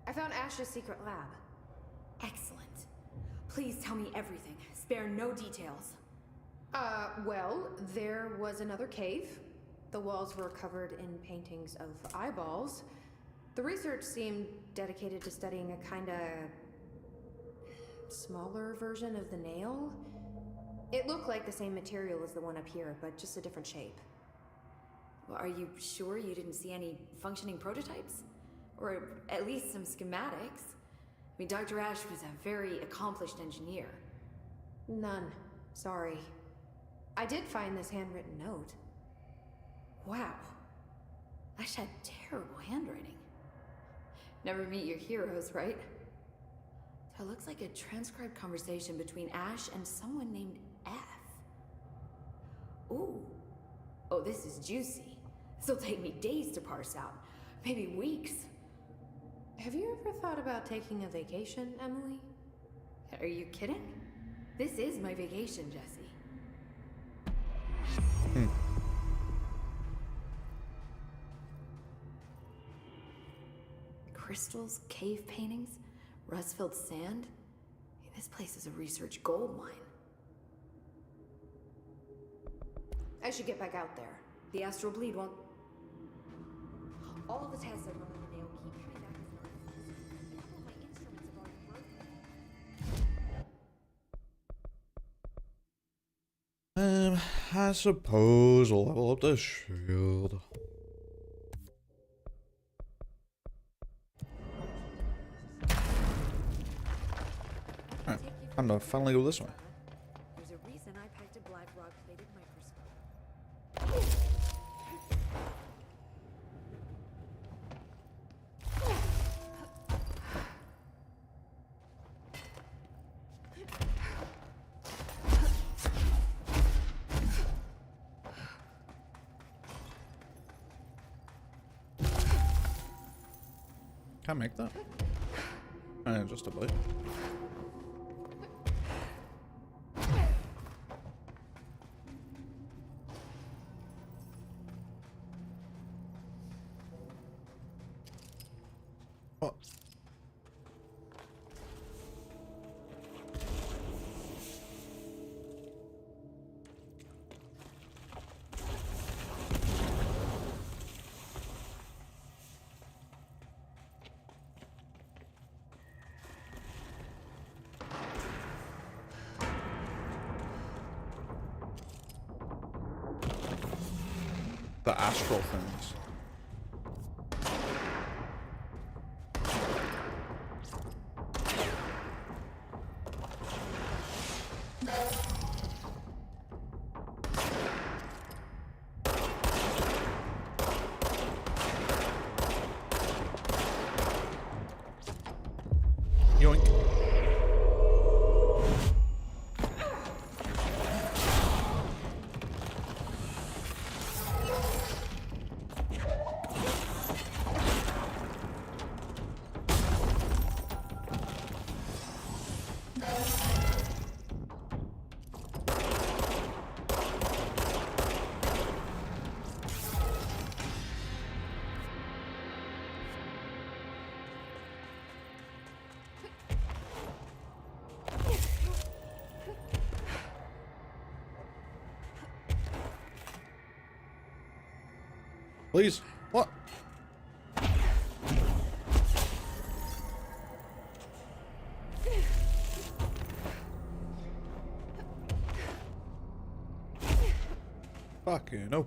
I found Ash's secret lab. Excellent. Please tell me everything. Spare no details. Well, there was another cave. The walls were covered in paintings of eyeballs. The research seemed dedicated to studying a kinda smaller version of the nail. It looked like the same material as the one up here, but just a different shape. Well, are you sure you didn't see any functioning prototypes? Or at least some schematics? I mean, Dr. Ash was a very accomplished engineer. None. Sorry. I did find this handwritten note. Wow. Ash had terrible handwriting. Never meet your heroes, right? So it looks like a transcribed conversation between Ash and someone named F. Ooh. Oh, this is juicy. This'll take me days to parse out. Maybe weeks. Have you ever thought about taking a vacation, Emily? Are you kidding? This is my vacation, Jesse. Crystals, cave paintings, rust-filled sand. This place is a research gold mine. I should get back out there. The astral bleed won't... All of the tests I've run on the nail keep coming back as non-existent. All my instruments have already broken. I suppose we'll level up the shield. Alright, time to finally go this way. There's a reason I packed a black rod-plated microscope. Can't make that. Just a blade. What? The astral things. Yoink. Please. What? Fuck you, no.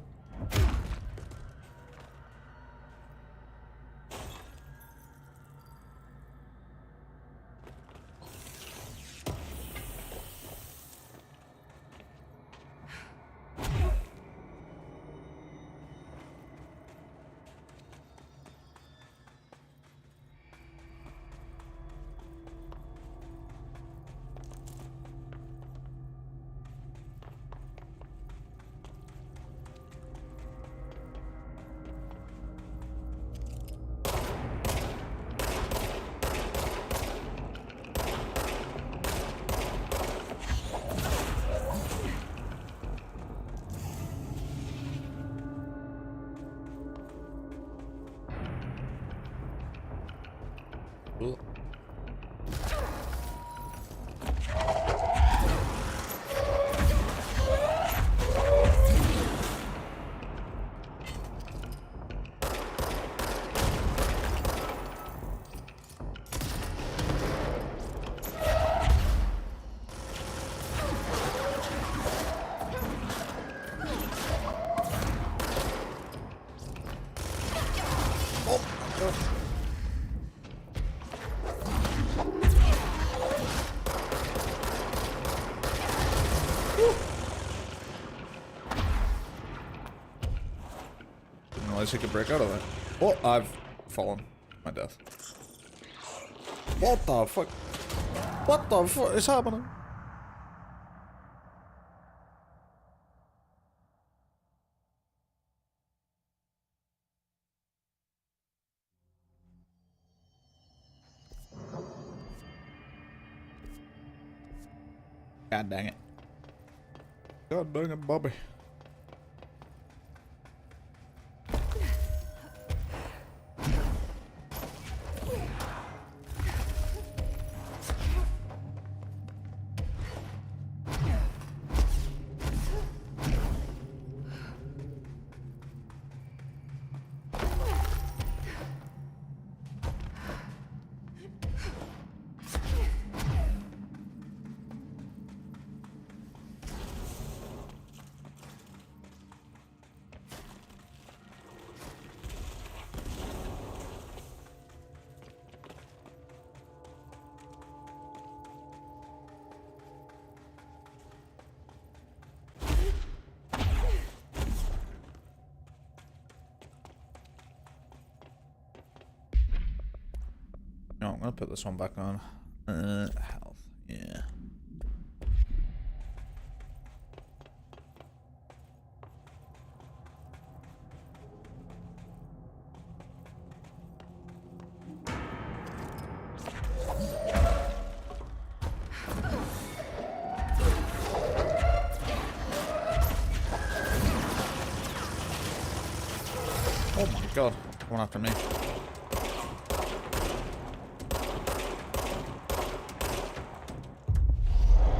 Cool. Didn't realize he could break out of that. Oh, I've fallen. My death. What the fuck? What the fuck is happening? God dang it. God dang it, Bobby. No, I'm gonna put this one back on. Health. Yeah. Oh my god, one after me.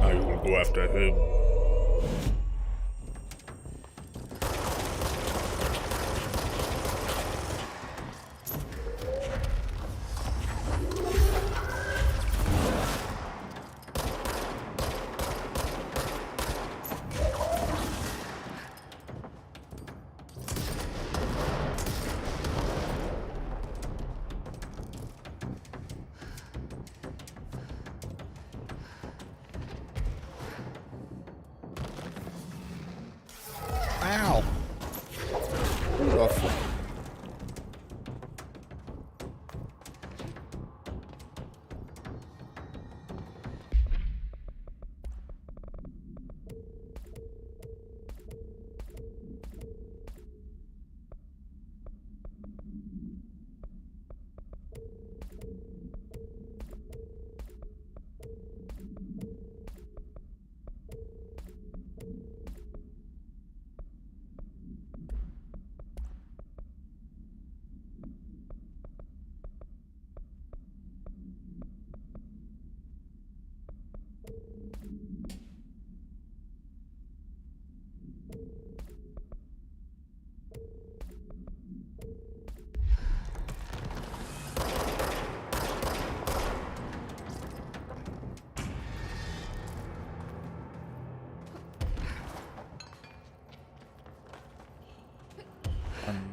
I will go after him.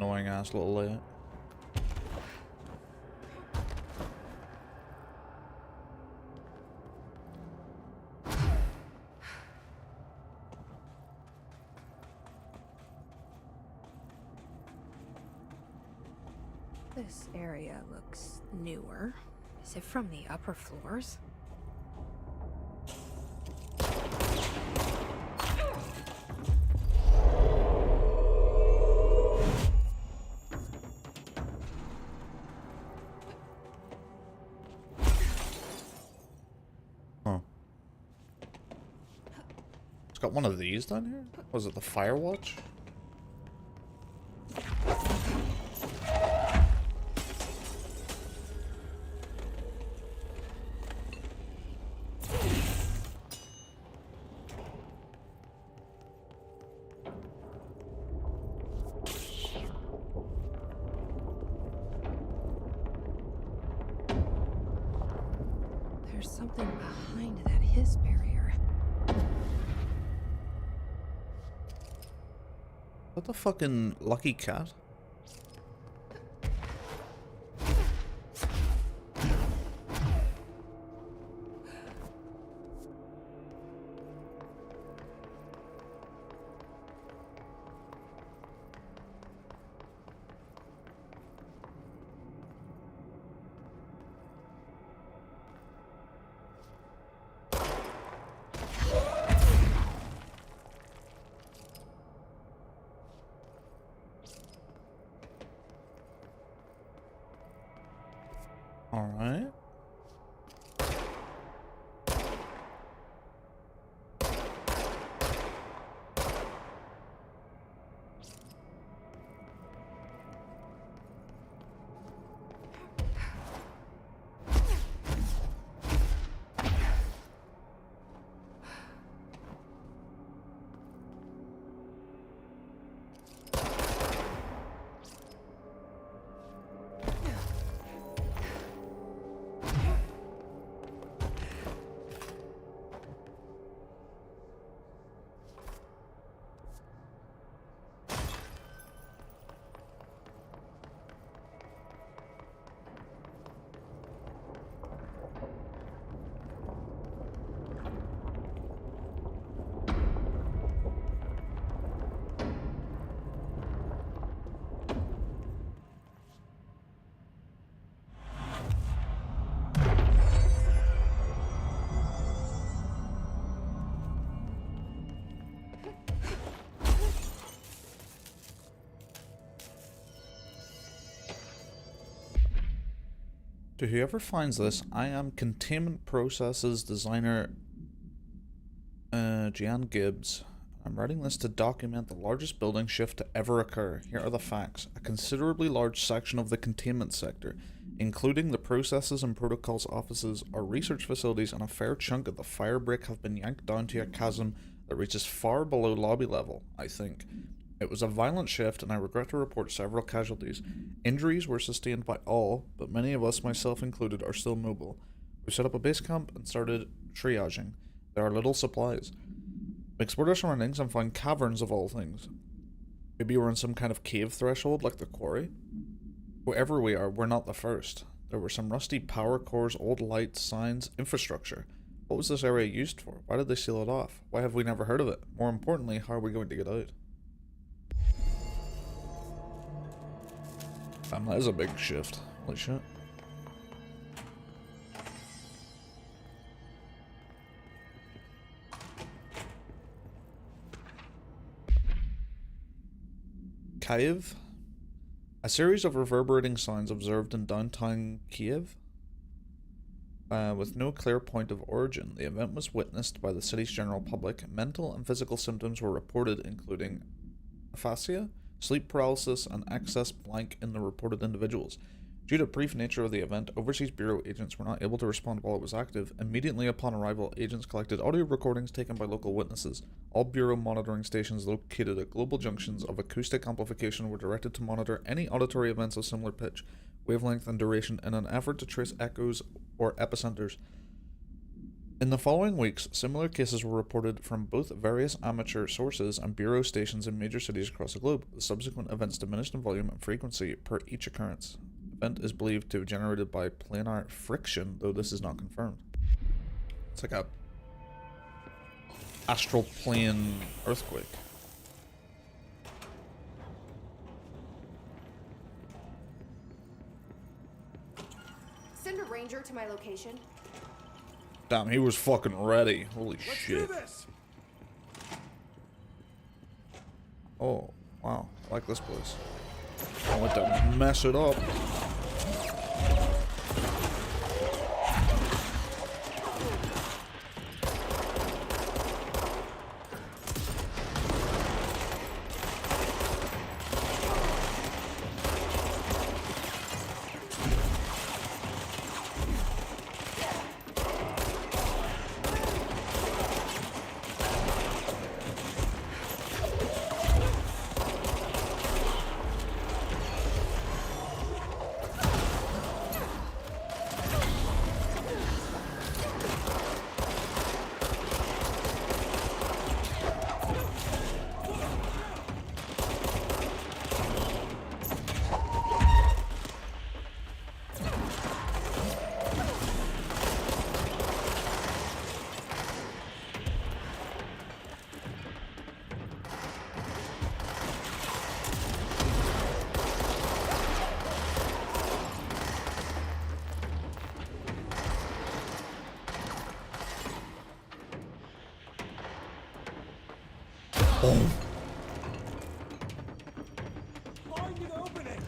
annoying ass little layout. This area looks newer. Is it from the upper floors? Huh. It's got one of these down here? Was it the Firewatch? There's something behind that his barrier. What the fucking lucky cat? Alright. To whoever finds this, I am Containment Processes designer Gian Gibbs. I'm writing this to document the largest building shift to ever occur. Here are the facts. A considerably large section of the containment sector, including the processes and protocols offices, our research facilities, and a fair chunk of the firebreak have been yanked down to a chasm that reaches far below lobby level, I think. It was a violent shift, and I regret to report several casualties. Injuries were sustained by all, but many of us, myself included, are still mobile. We set up a base camp and started triaging. There are little supplies. We explored our surroundings and found caverns of all things. Maybe we're in some kind of cave threshold like the quarry? Wherever we are, we're not the first. There were some rusty power cores, old lights, signs, infrastructure. What was this area used for? Why did they seal it off? Why have we never heard of it? More importantly, how are we going to get out? Damn, that is a big shift. Holy shit. Kiev? A series of reverberating sounds observed in downtown Kiev. With no clear point of origin, the event was witnessed by the city's general public. Mental and physical symptoms were reported, including aphasia, sleep paralysis, and excess blank in the reported individuals. Due to the brief nature of the event, Overseas Bureau agents were not able to respond while it was active. Immediately upon arrival, agents collected audio recordings taken by local witnesses. All Bureau monitoring stations located at global junctions of acoustic amplification were directed to monitor any auditory events of similar pitch, wavelength, and duration in an effort to trace echoes or epicenters. In the following weeks, similar cases were reported from both various amateur sources and bureau stations in major cities across the globe. The subsequent events diminished in volume and frequency per each occurrence. The event is believed to have generated by planar friction, though this is not confirmed. It's like a astral plane earthquake. Send a ranger to my location. Damn, he was fucking ready. Holy shit. Oh, wow. I like this place. I want to mess it up. Boom. Find an opening.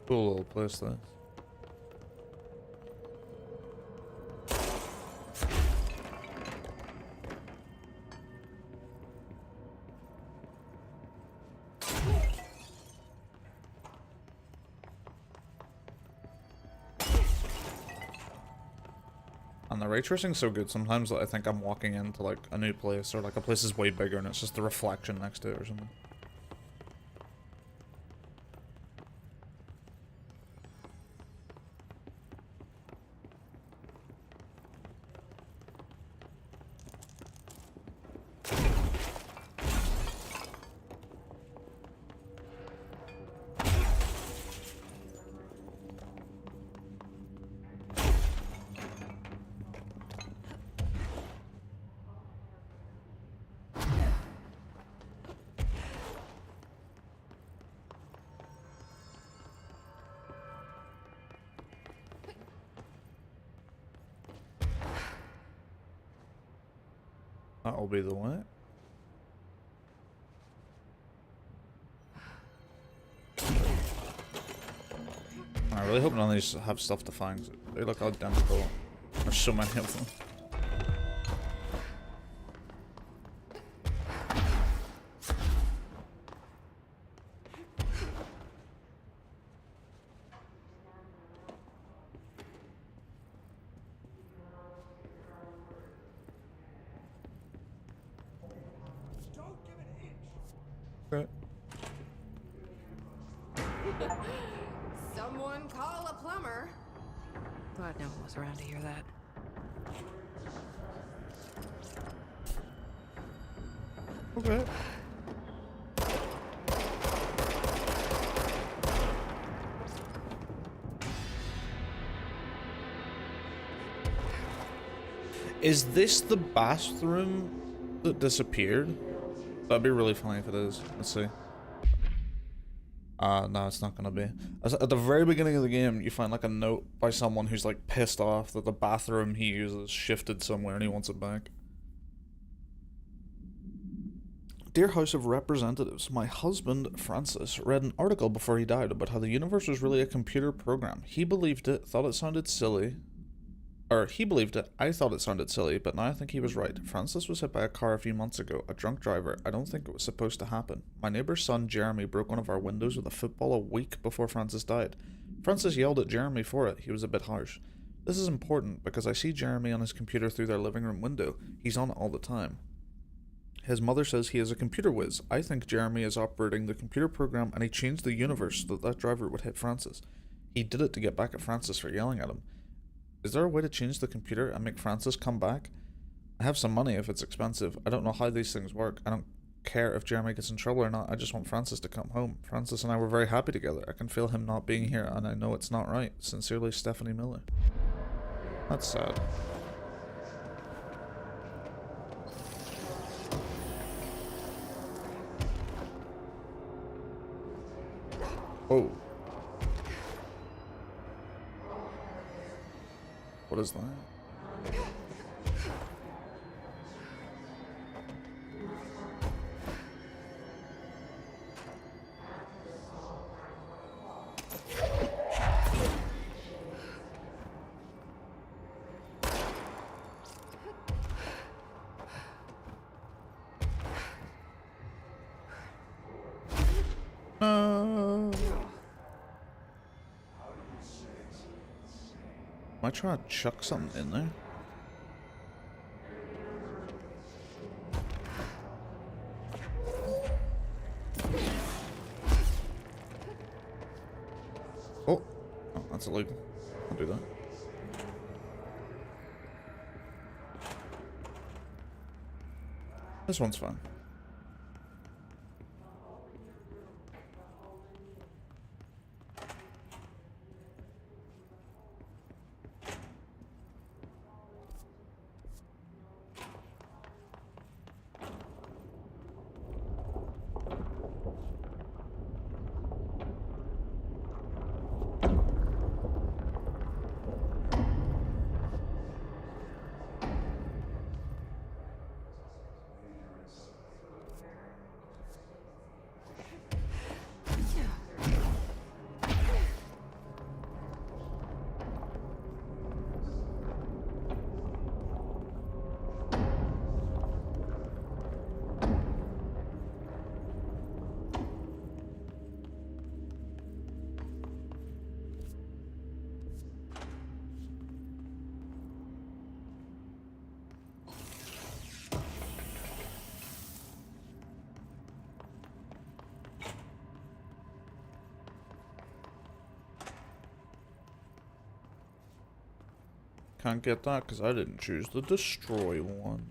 Cool little place there. And the ray tracing's so good sometimes that I think I'm walking into like a new place, or like a place is way bigger and it's just the reflection next to it or something. That'll be the way. I really hope none of these have stuff to find. They look identical. There's so many of them. Okay. Someone call a plumber. Glad no one was around to hear that. Okay. Is this the bathroom that disappeared? That'd be really funny if it is. Let's see. No, it's not gonna be. At the very beginning of the game, you find like a note by someone who's like pissed off that the bathroom he uses shifted somewhere and he wants it back. Dear House of Representatives, my husband, Francis, read an article before he died about how the universe was really a computer program. He believed it, thought it sounded silly, Or he believed it. I thought it sounded silly, but now I think he was right. Francis was hit by a car a few months ago. A drunk driver. I don't think it was supposed to happen. My neighbor's son, Jeremy, broke one of our windows with a football a week before Francis died. Francis yelled at Jeremy for it. He was a bit harsh. This is important because I see Jeremy on his computer through their living room window. He's on it all the time. His mother says he is a computer whiz. I think Jeremy is operating the computer program and he changed the universe so that that driver would hit Francis. He did it to get back at Francis for yelling at him. Is there a way to change the computer and make Francis come back? I have some money if it's expensive. I don't know how these things work. I don't care if Jeremy gets in trouble or not. I just want Francis to come home. Francis and I were very happy together. I can feel him not being here and I know it's not right. Sincerely, Stephanie Miller. That's sad. Oh. What is that? No. Am I trying to chuck something in there? Oh, that's illegal. I'll do that. This one's fine. Can't get that because I didn't choose the destroy one.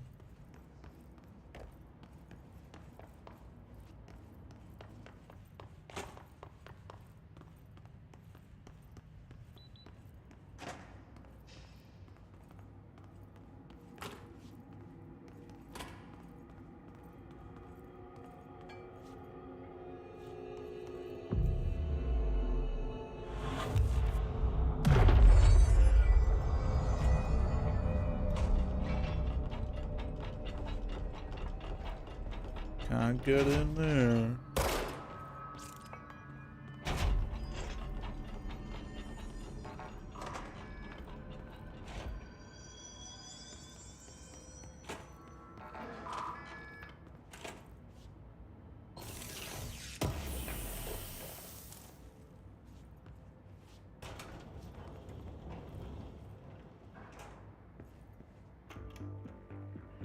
Can't get in there.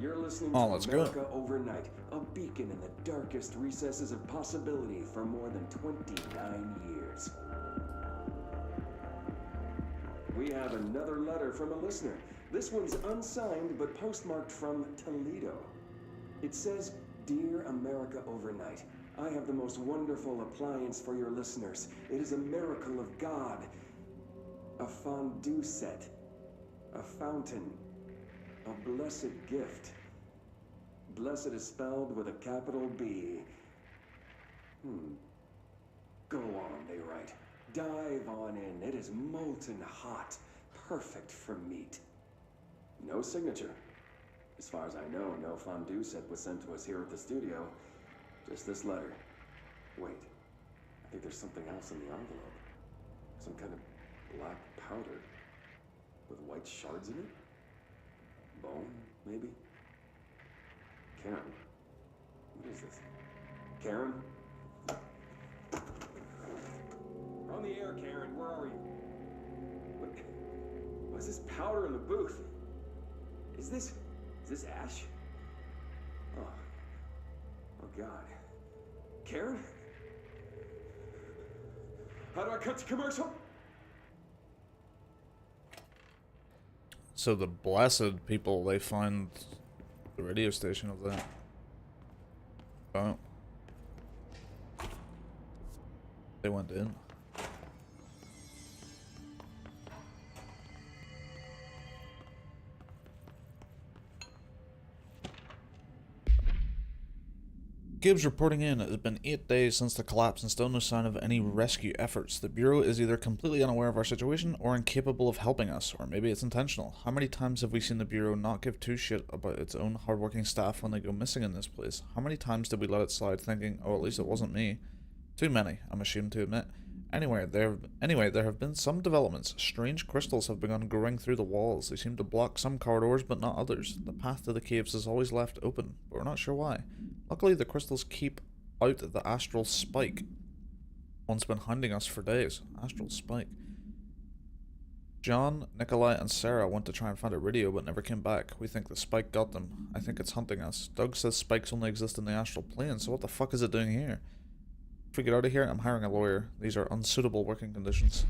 You're listening Oh, to let's go. America Overnight, a beacon in the darkest recesses of possibility for more than 29 years. We have another letter from a listener. This one's unsigned but postmarked from Toledo. It says, "Dear America Overnight, I have the most wonderful appliance for your listeners. It is a miracle of God. A fondue set. A fountain. A blessed gift. Blessed is spelled with a capital B. Go on, they write. Dive on in. It is molten hot. Perfect for meat." No signature. As far as I know, no fondue set was sent to us here at the studio. Just this letter. Wait. I think there's something else in the envelope. Some kind of black powder. with white shards in it? Bone, maybe? Karen. What is this? Karen? We're on the air, Karen. Where are you? What's this powder in the booth? Is this ash? Oh. Oh, God. Karen? How do I cut to commercial? So the Blessed people, they find the radio station of that. Oh. They went in. Gibbs reporting in. It has been 8 days since the collapse and still no sign of any rescue efforts. The Bureau is either completely unaware of our situation or incapable of helping us, or maybe it's intentional. How many times have we seen the Bureau not give two shit about its own hardworking staff when they go missing in this place? How many times did we let it slide thinking, oh, at least it wasn't me? Too many, I'm ashamed to admit. Anyway, there have been some developments. Strange crystals have begun growing through the walls. They seem to block some corridors, but not others. The path to the caves is always left open, but we're not sure why. Luckily, the crystals keep out the astral spike. One's been hunting us for days. Astral spike. John, Nikolai, and Sarah went to try and find a radio, but never came back. We think the spike got them. I think it's hunting us. Doug says spikes only exist in the astral plane, so what the fuck is it doing here? If we get out of here, I'm hiring a lawyer. These are unsuitable working conditions.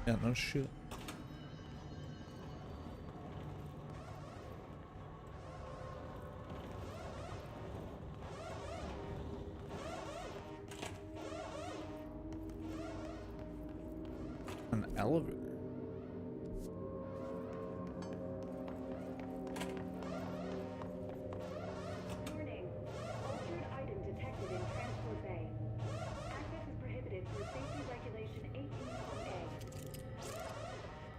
Yeah, no shit. An elevator. Warning. Altered item detected in Transport Bay. Access is prohibited for safety regulation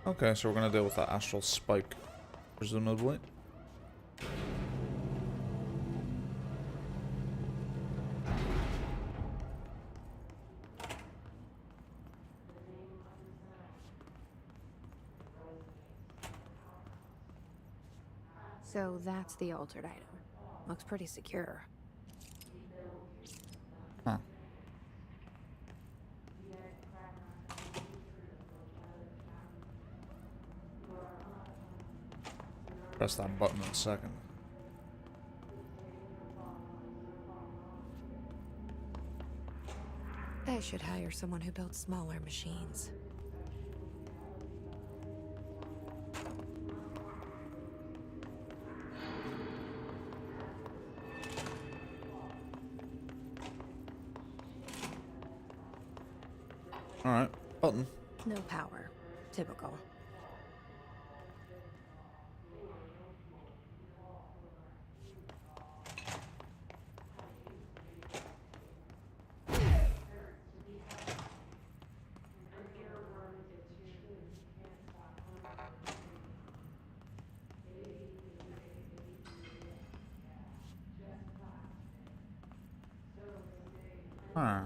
18.A. Okay, so we're gonna deal with the astral spike, presumably. So that's the altered item. Looks pretty secure. Huh. Press that button in a second. I should hire someone who builds smaller machines. Alright, button. No power. Typical. Huh.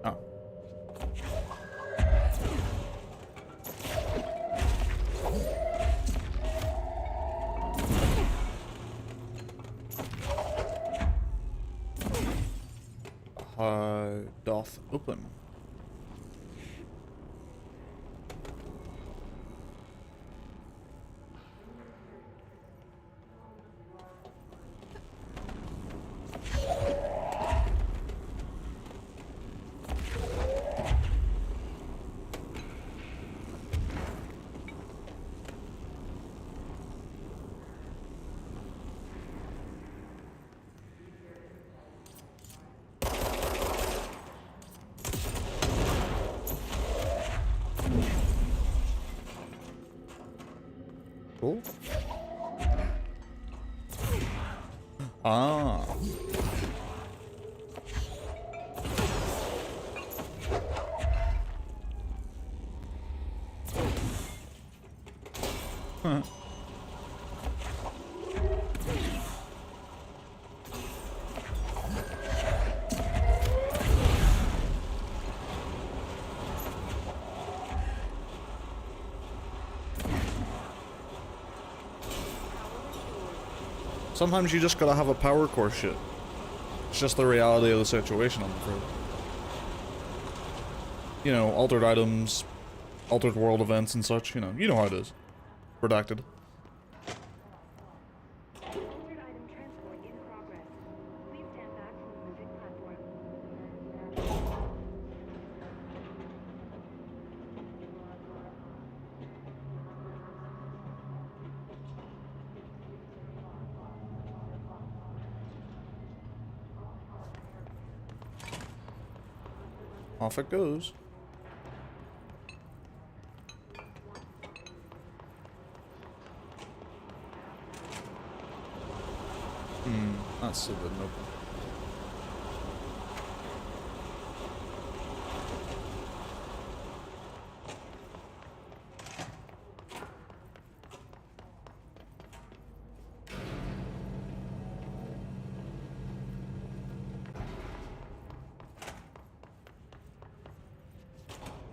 Oh. Doth open. Cool. Ah. Huh. Sometimes you just gotta have a power core shit. It's just the reality of the situation, I'm afraid. You know, altered items, altered world events and such, you know how it is. Redacted. Altered item transport in progress. Please stand back from the moving platform. Off it goes. That's still didn't open.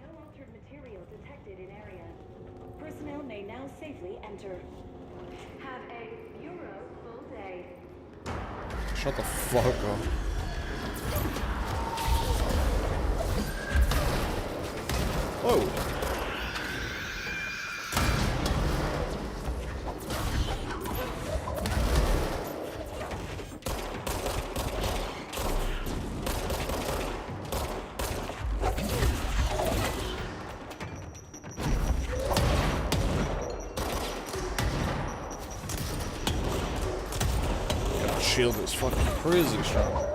No altered material detected in area. Personnel may now safely enter. Have a Euro full day. Shut the fuck up. Whoa. Shield is fucking crazy strong.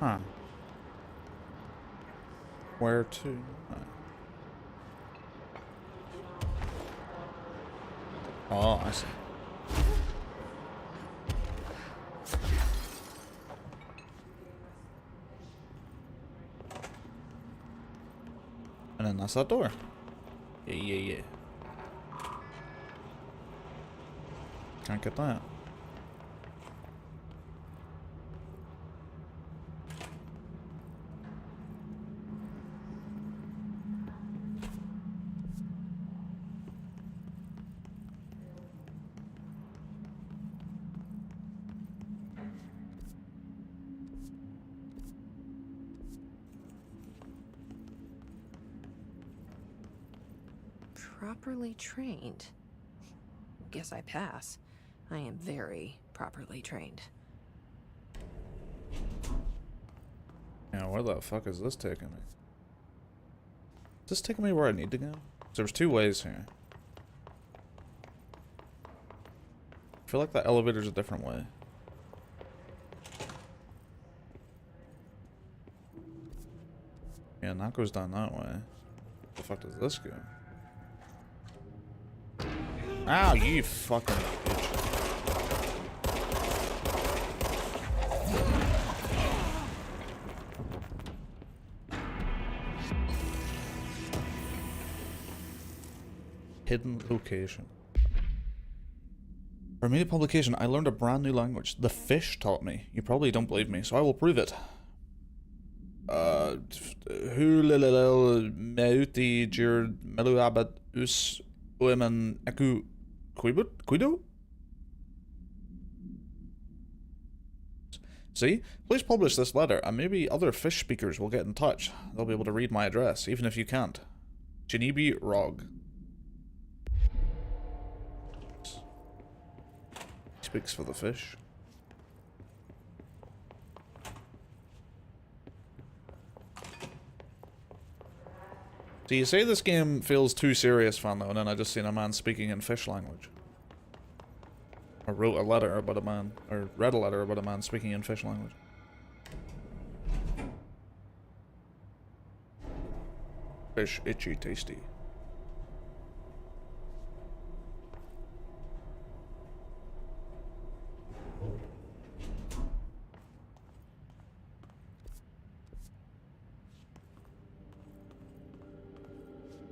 Huh. Where to? Oh, I see. And then that's that door. Yeah. Can't get that. Properly trained. Guess I pass. I am very properly trained. Yeah, where the fuck is this taking me? Is this taking me where I need to go? There's two ways here. I feel like the elevator's a different way. Yeah, and that goes down that way. Where the fuck does this go? Ow, you fucking bitch. Hidden location. For a media publication, I learned a brand new language. The fish taught me. You probably don't believe me, so I will prove it. Hulelel meuti jir meluabat us uemen aku Quido? See? Please publish this letter, and maybe other fish speakers will get in touch. They'll be able to read my address, even if you can't. Janibi Rog. Speaks for the fish. So you say this game feels too serious, fan, though, and then I just seen a man speaking in fish language. I wrote a letter about a man, or read a letter about a man speaking in fish language. Fish, itchy, tasty.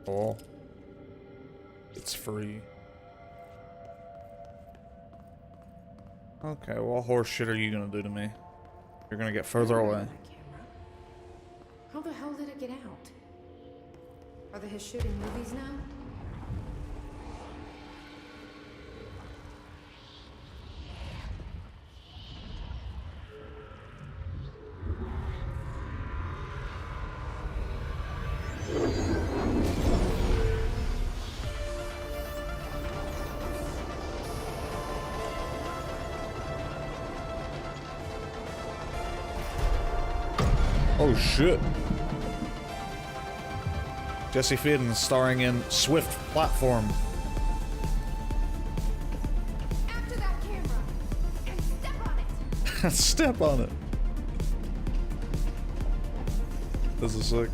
Oh. It's free. Okay, what horse shit are you gonna do to me? You're gonna get further away. That camera. How the hell did it get out? Are they shooting movies now? Oh shit. Jesse Faden starring in Swift Platform. After that camera! And step on it! Step on it. This is sick.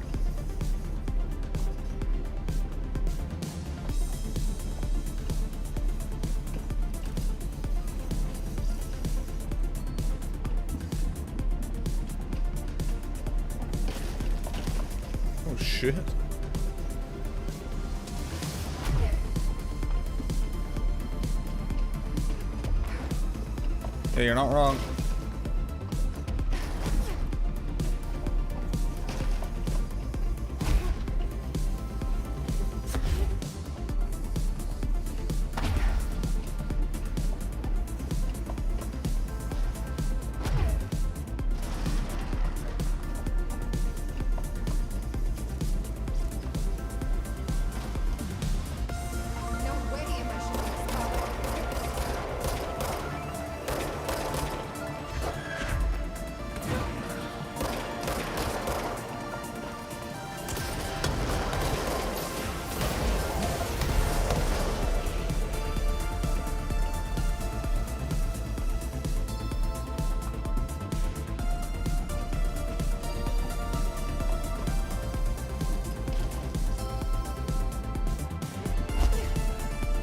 Oh shit. Yeah, you're not wrong. No way am I shooting this car.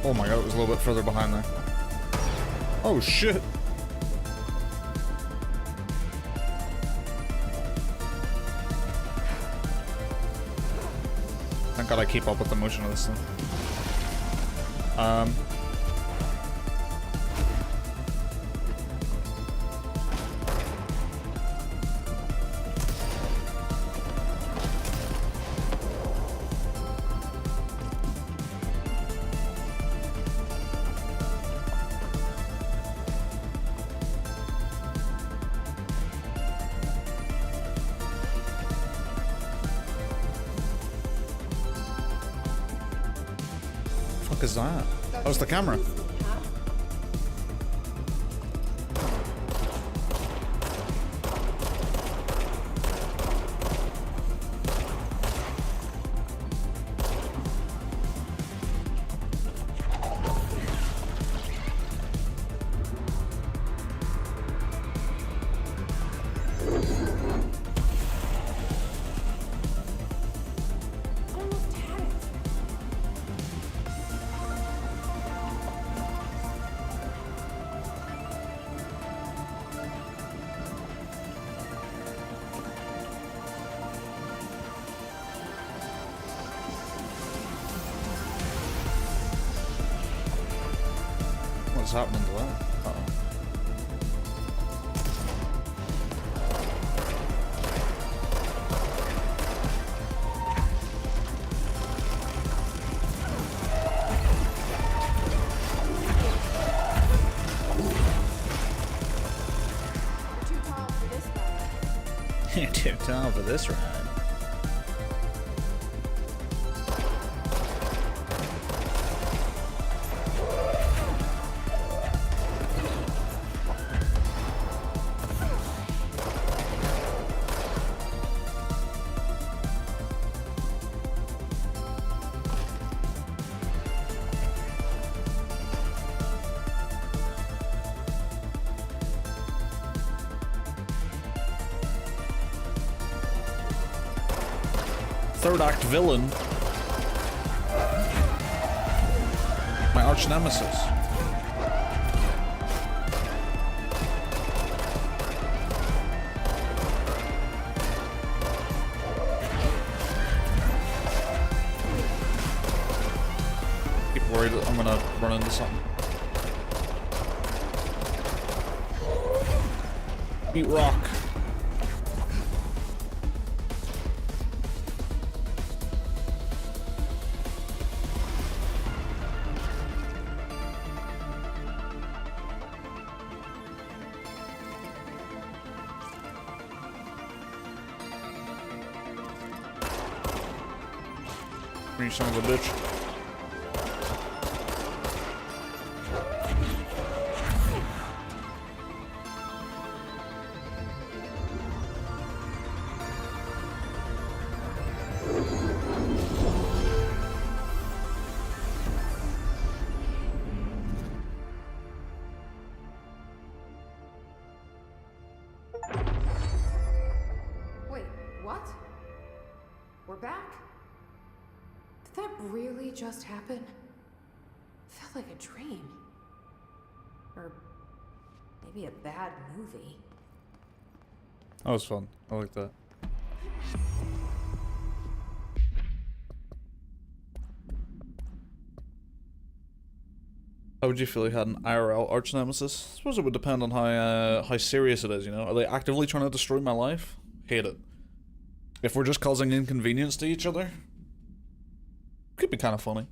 Oh my god, it was a little bit further behind there. Oh shit. Thank god I keep up with the motion of this thing. Fuck is that? That was the camera. Almost had it. What's happening to that? Uh-oh. You're too tall for this ride. You're too tall for this ride. third act villain. My arch nemesis. Keep worried that I'm gonna run into something. Beat rock. You son of a bitch. Wait, what? We're back? Did that really just happen? Felt like a dream. Or maybe a bad movie. That was fun. I like that. How would you feel you had an IRL arch nemesis? I suppose it would depend on how serious it is, you know? Are they actively trying to destroy my life? Hate it. If we're just causing inconvenience to each other, could be kind of funny.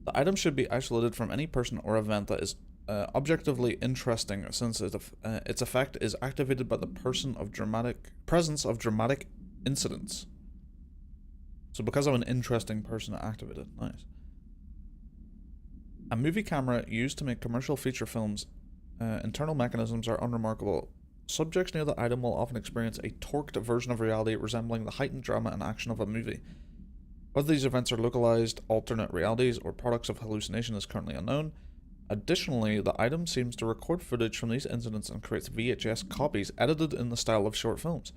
The item should be isolated from any person or event that is objectively interesting, since its effect is activated by the presence of dramatic incidents. So because I'm an interesting person, I activate it. Nice. A movie camera used to make commercial feature films. Internal mechanisms are unremarkable. Subjects near the item will often experience a torqued version of reality resembling the heightened drama and action of a movie. Whether these events are localized, alternate realities, or products of hallucination is currently unknown. Additionally, the item seems to record footage from these incidents and creates VHS copies edited in the style of short films.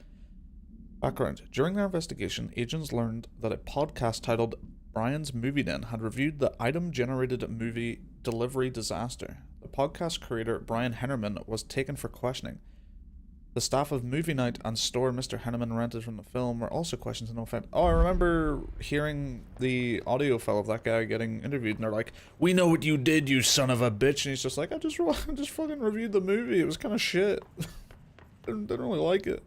Background. During their investigation, agents learned that a podcast titled Brian's Movie Den had reviewed the item-generated movie Delivery Disaster. The podcast creator, Brian Hennerman, was taken for questioning. The staff of Movie Night and store Mr. Henneman rented from the film were also questioned to no effect. Oh, I remember hearing the audio file of that guy getting interviewed, and they're like, "We know what you did, you son of a bitch," and he's just like, I just fucking reviewed the movie, it was kind of shit. Didn't really like it.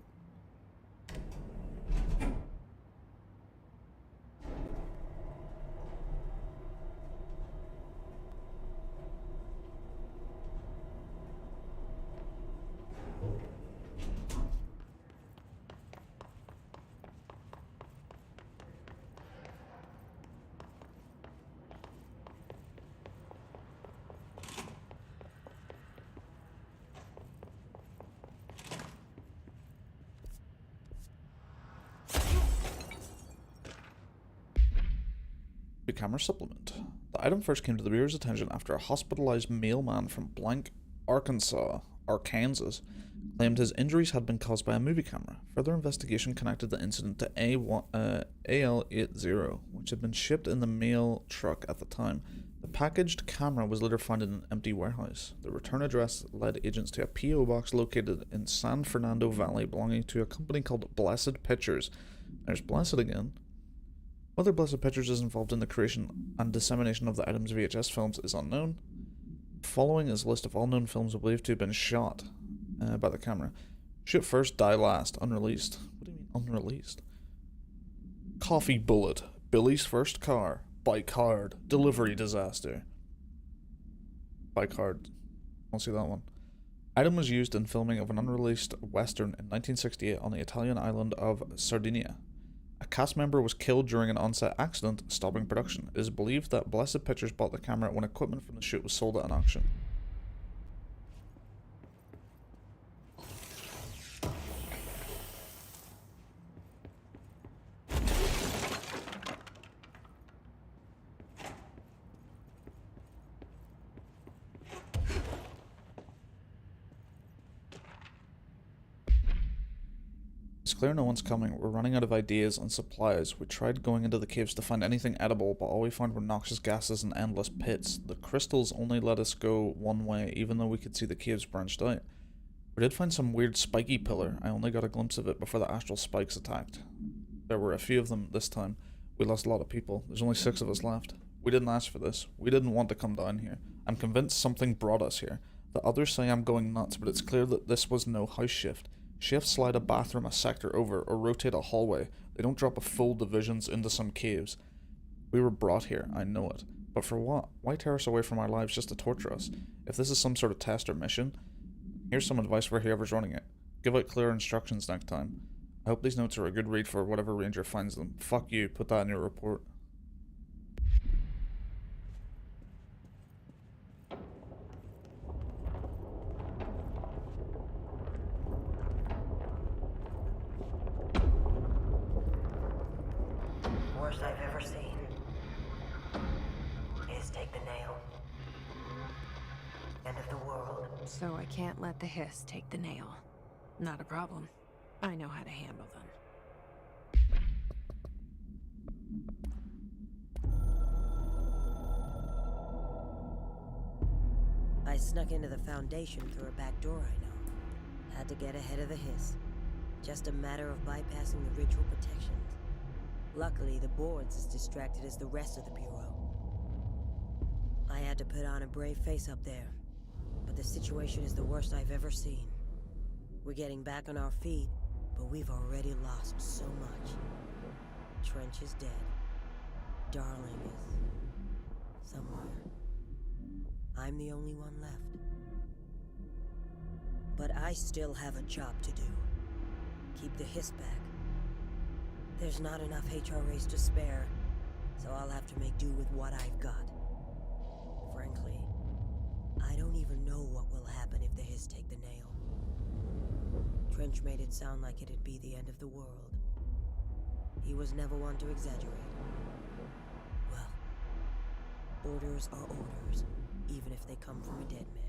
Camera supplement. The item first came to the viewer's attention after a hospitalized mailman from Blank, Arkansas, claimed his injuries had been caused by a movie camera. Further investigation connected the incident to AL80, which had been shipped in the mail truck at the time. The packaged camera was later found in an empty warehouse. The return address led agents to a P.O. box located in San Fernando Valley belonging to a company called Blessed Pictures. There's Blessed again. Whether Blessed Pictures is involved in the creation and dissemination of the item's VHS films is unknown. Following is a list of all known films believed to have been shot by the camera. Shoot first, die last. Unreleased. What do you mean unreleased? Coffee Bullet. Billy's First Car. Bike Hard. Delivery Disaster. Bike Hard. I'll see that one. Item was used in filming of an unreleased western in 1968 on the Italian island of Sardinia. A cast member was killed during an on-set accident, stopping production. It is believed that Blessed Pictures bought the camera when equipment from the shoot was sold at an auction. It's clear no one's coming. We're running out of ideas and supplies. We tried going into the caves to find anything edible, but all we found were noxious gases and endless pits. The crystals only let us go one way, even though we could see the caves branched out. We did find some weird spiky pillar. I only got a glimpse of it before the astral spikes attacked. There were a few of them this time. We lost a lot of people. There's only 6 of us left. We didn't ask for this. We didn't want to come down here. I'm convinced something brought us here. The others say I'm going nuts, but it's clear that this was no house shift. Shifts slide a bathroom a sector over, or rotate a hallway. They don't drop a full divisions into some caves. We were brought here, I know it. But for what? Why tear us away from our lives just to torture us? If this is some sort of test or mission, here's some advice for whoever's running it. Give out clear instructions next time. I hope these notes are a good read for whatever ranger finds them. Fuck you, put that in your report. Worst I've ever seen is take the nail. End of the world. So I can't let the hiss take the nail. Not a problem. I know how to handle them. I snuck into the Foundation through a back door I know. Had to get ahead of the hiss. Just a matter of bypassing the ritual protections. Luckily, the board's as distracted as the rest of the Bureau. I had to put on a brave face up there, but the situation is the worst I've ever seen. We're getting back on our feet, but we've already lost so much. Trench is dead. Darling is somewhere. I'm the only one left. But I still have a job to do. Keep the hiss back. There's not enough HRAs to spare, so I'll have to make do with what I've got. Frankly, I don't even know what will happen if the hiss take the nail. Trench made it sound like it'd be the end of the world. He was never one to exaggerate. Well, orders are orders, even if they come from a dead man.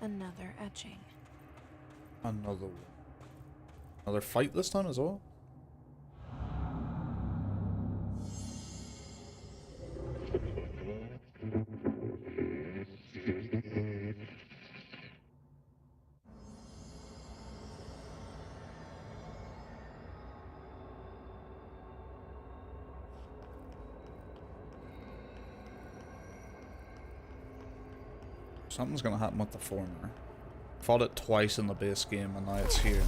Another etching. Another one. Another fight this time as well? Something's gonna happen with the Former. Fought it twice in the base game and now it's here.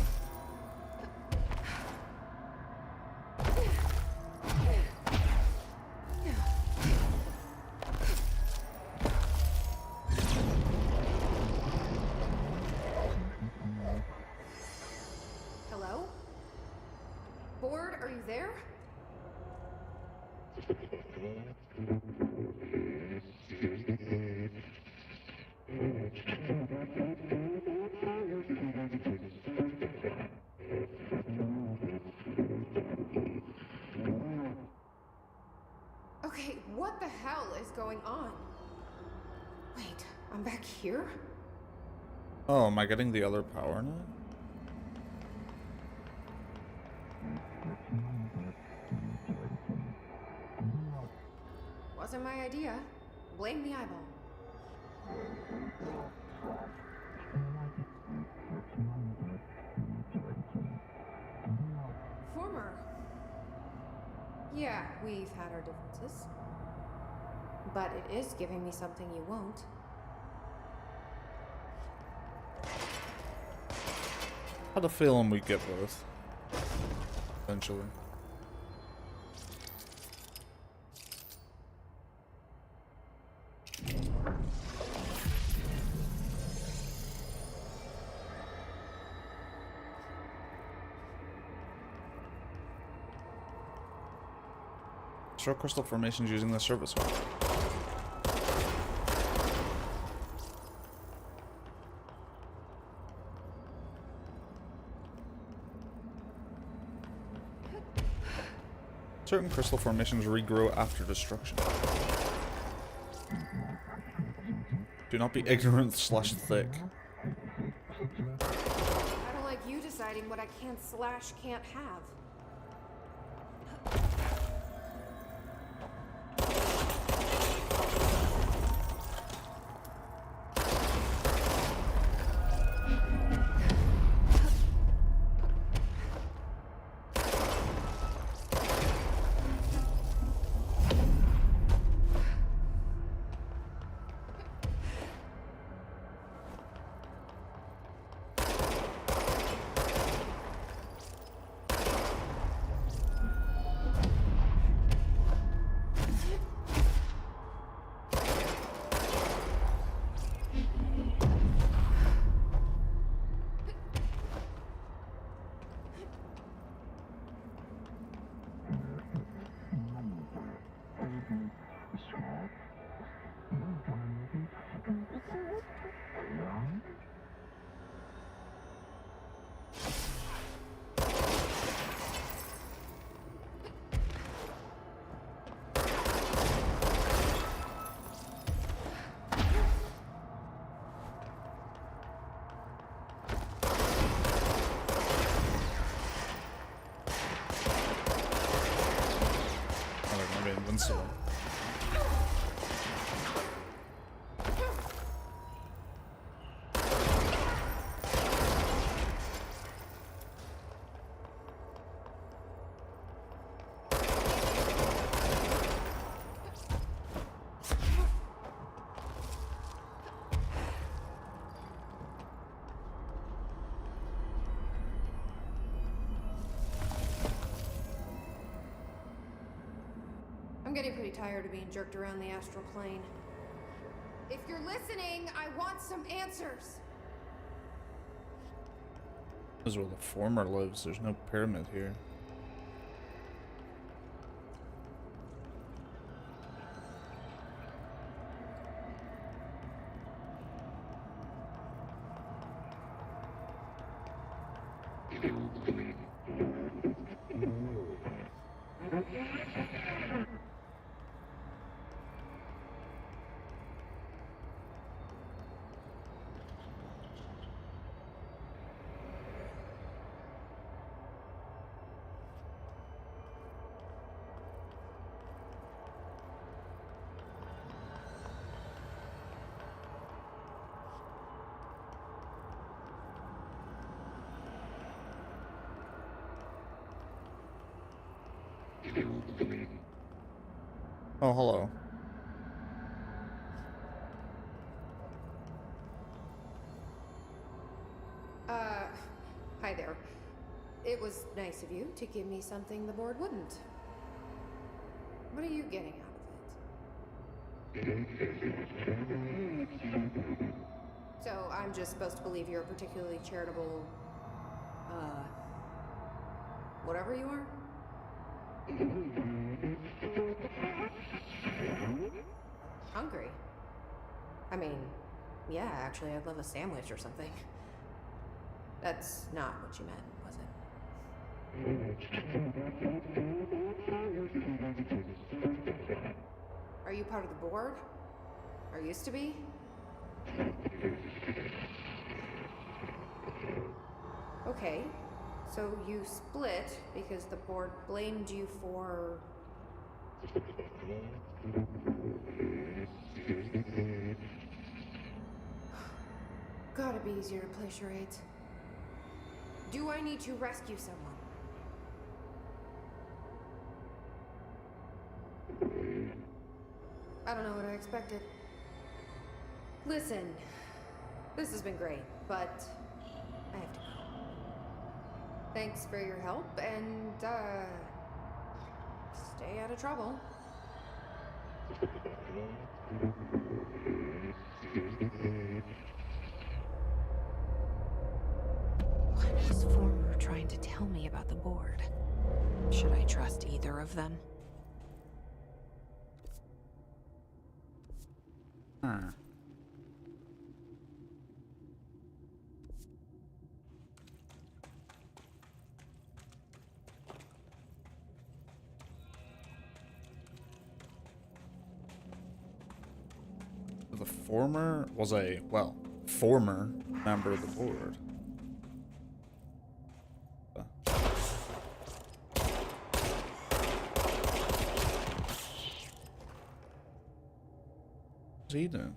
Hello? Board, are you there? Okay, what the hell is going on? Wait, I'm back here? Oh, am I getting the other power now? Wasn't my idea. Blame the eyeball. Former. Yeah, we've had our differences. But it is giving me something you won't. Had a feeling we'd get both. Eventually. Destroy crystal formations using the service hole. Certain crystal formations regrow after destruction. Do not be ignorant / thick. I don't like you deciding what I can / can't have. Invincible. I'm getting pretty tired of being jerked around the astral plane. If you're listening, I want some answers. This is where the former lives. There's no pyramid here. Oh, hello. Hi there. It was nice of you to give me something the board wouldn't. What are you getting out of it? So I'm just supposed to believe you're a particularly charitable, whatever you are? Hungry? I mean, yeah, actually, I'd love a sandwich or something. That's not what you meant, was it? Are you part of the board? Or used to be? Okay, so you split because the board blamed you for... Gotta be easier to play charades. Do I need to rescue someone? I don't know what I expected. Listen, this has been great, but I have to go. Thanks for your help, and, stay out of trouble. What is Former trying to tell me about the board? Should I trust either of them? Ah. The former was a, well, former member of the board. What's he doing?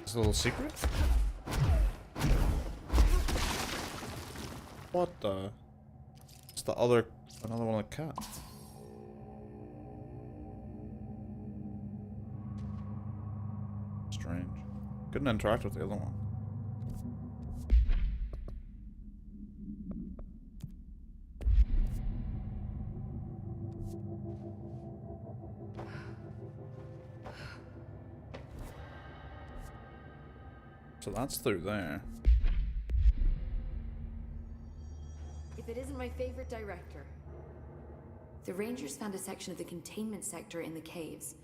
It's a little secret? What the? It's the other, another one of the cat. Strange. Couldn't interact with the other one. So that's through there. If it isn't my favorite director. The Rangers found a section of the containment sector in the caves,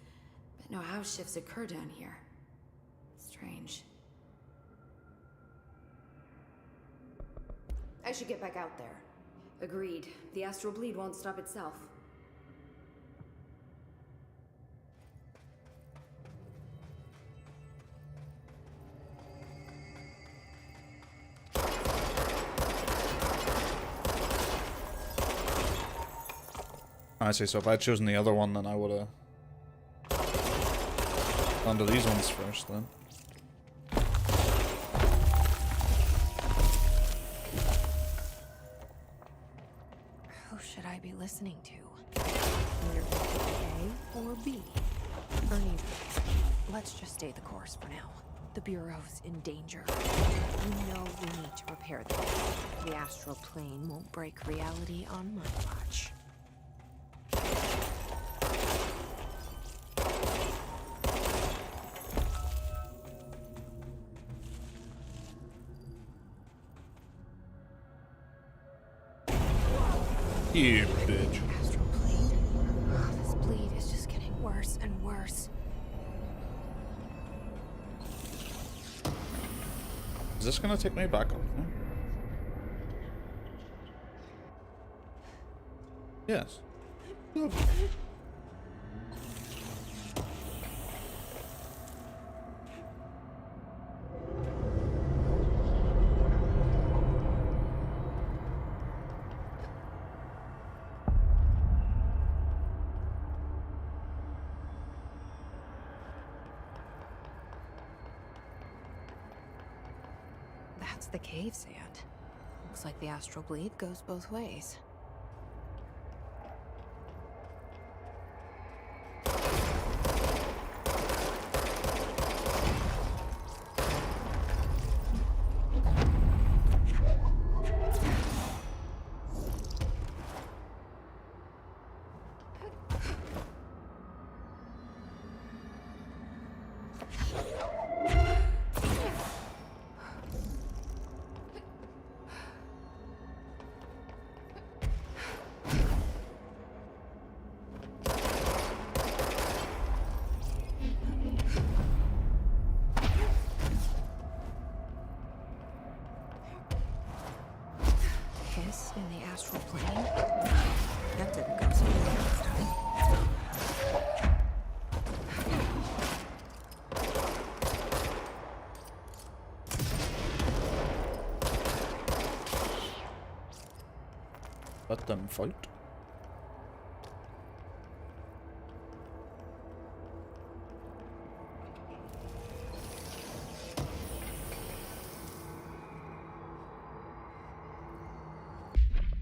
but no house shifts occur down here. Strange. I should get back out there. Agreed. The astral bleed won't stop itself. I see, so if I'd chosen the other one, then I would have gone to these ones first, then. Who should I be listening to? Either A or B? Or neither. Let's just stay the course for now. The Bureau's in danger. We know we need to repair them. The astral plane won't break reality on my watch. You bitch. Astral plane. Oh, this bleed is just getting worse and worse. Is this gonna take me back up? Huh? Yes. That's the cave sand. Looks like the astral bleed goes both ways. Kiss in the astral plane? That didn't go so well last time. Let them fight.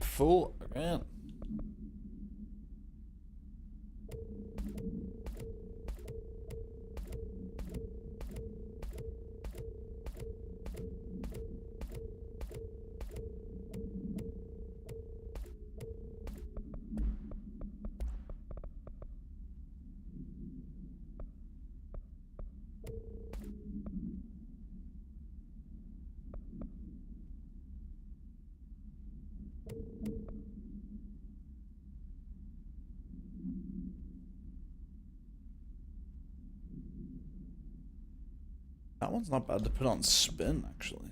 Full again. That one's not bad to put on spin, actually.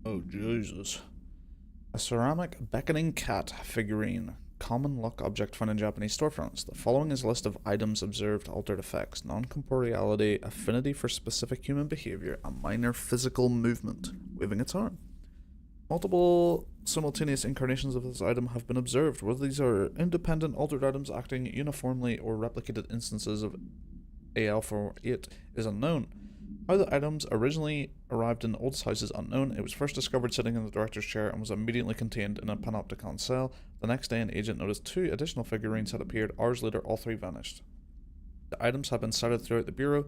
Oh, Jesus. A ceramic beckoning cat figurine. Common luck object found in Japanese storefronts. The following is a list of items observed altered effects. Non-corporeality, affinity for specific human behavior, a minor physical movement. Waving its arm. Multiple simultaneous incarnations of this item have been observed. Whether these are independent altered items acting uniformly or replicated instances of AL-48 is unknown. How the items originally arrived in the oldest house is unknown. It was first discovered sitting in the director's chair and was immediately contained in a panopticon cell. The next day, an agent noticed 2 additional figurines had appeared. Hours later, all 3 vanished. The items have been sighted throughout the Bureau,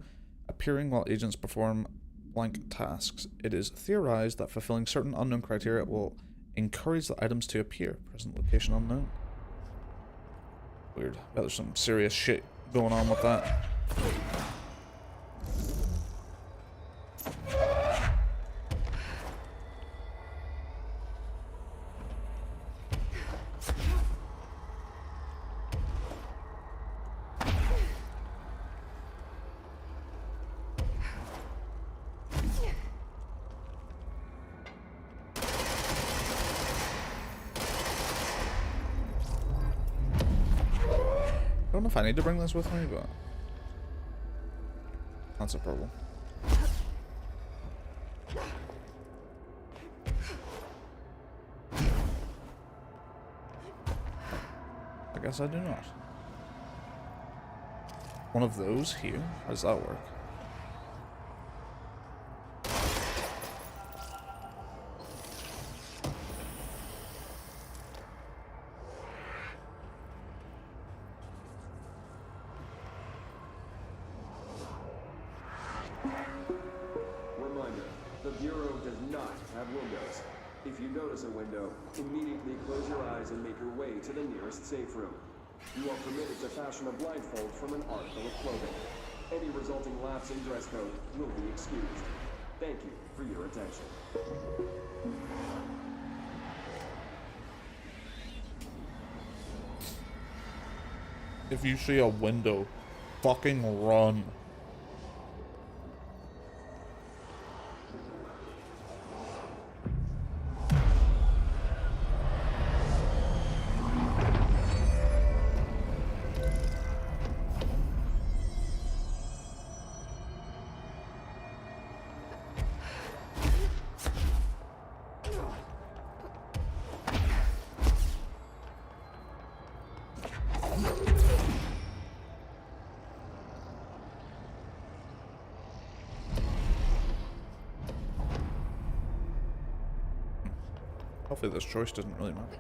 appearing while agents perform blank tasks. It is theorized that fulfilling certain unknown criteria will encourage the items to appear. Present location unknown. Weird. Yeah, there's some serious shit going on with that. I don't know if I need to bring this with me, but that's a problem. I guess I do not. One of those here? How does that work? Safe room. You are permitted to fashion a blindfold from an article of clothing. Any resulting lapse in dress code will be excused. Thank you for your attention. If you see a window, fucking run. Hopefully this choice doesn't really matter.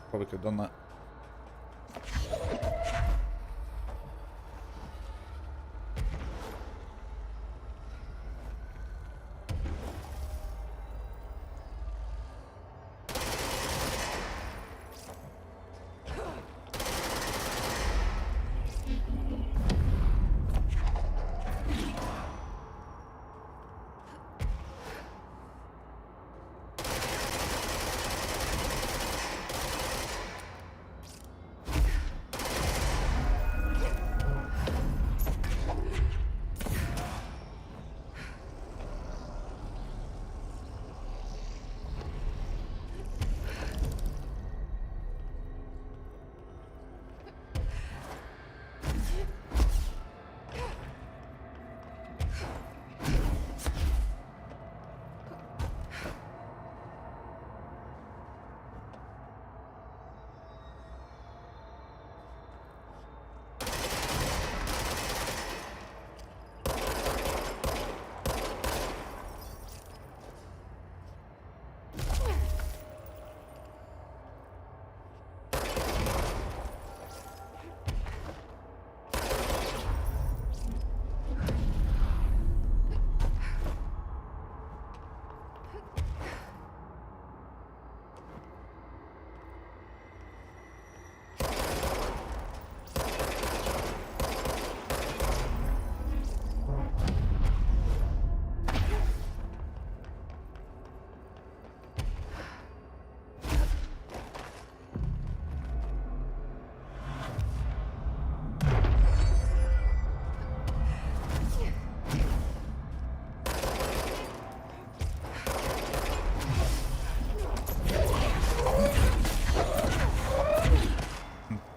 Probably could have done that.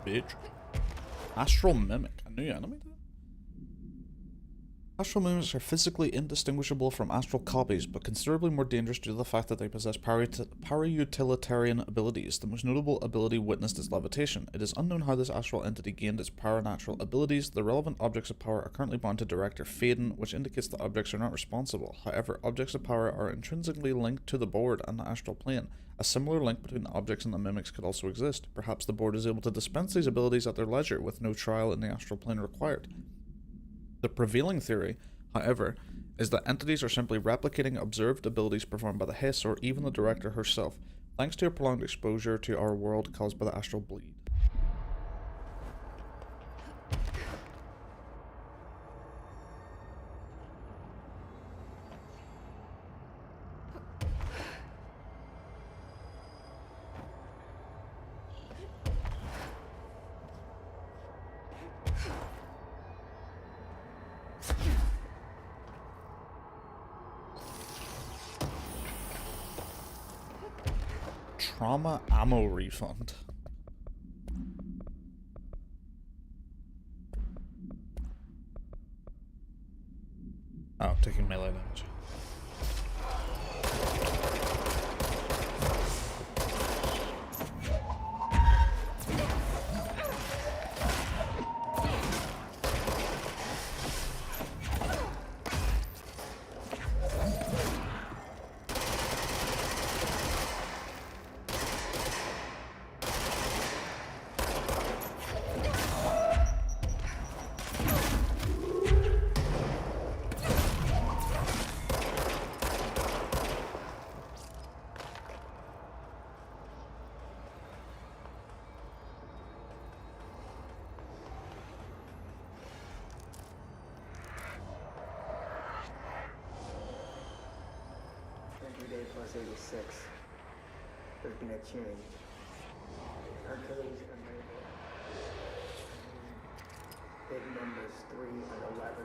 Bitch. Astral Mimic. A new enemy? Astral mimics are physically indistinguishable from astral copies, but considerably more dangerous due to the fact that they possess para-utilitarian abilities. The most notable ability witnessed is levitation. It is unknown how this astral entity gained its paranatural abilities. The relevant objects of power are currently bound to Director Faden, which indicates that objects are not responsible. However, objects of power are intrinsically linked to the board and the astral plane. A similar link between the objects and the mimics could also exist. Perhaps the board is able to dispense these abilities at their leisure, with no trial in the astral plane required. The prevailing theory, however, is that entities are simply replicating observed abilities performed by the Hiss or even the Director herself, thanks to a prolonged exposure to our world caused by the astral bleed. Trauma ammo refund. Oh, taking melee damage. Plus 86. There's been a change. Hercules and Mabel. Big numbers 3 and 11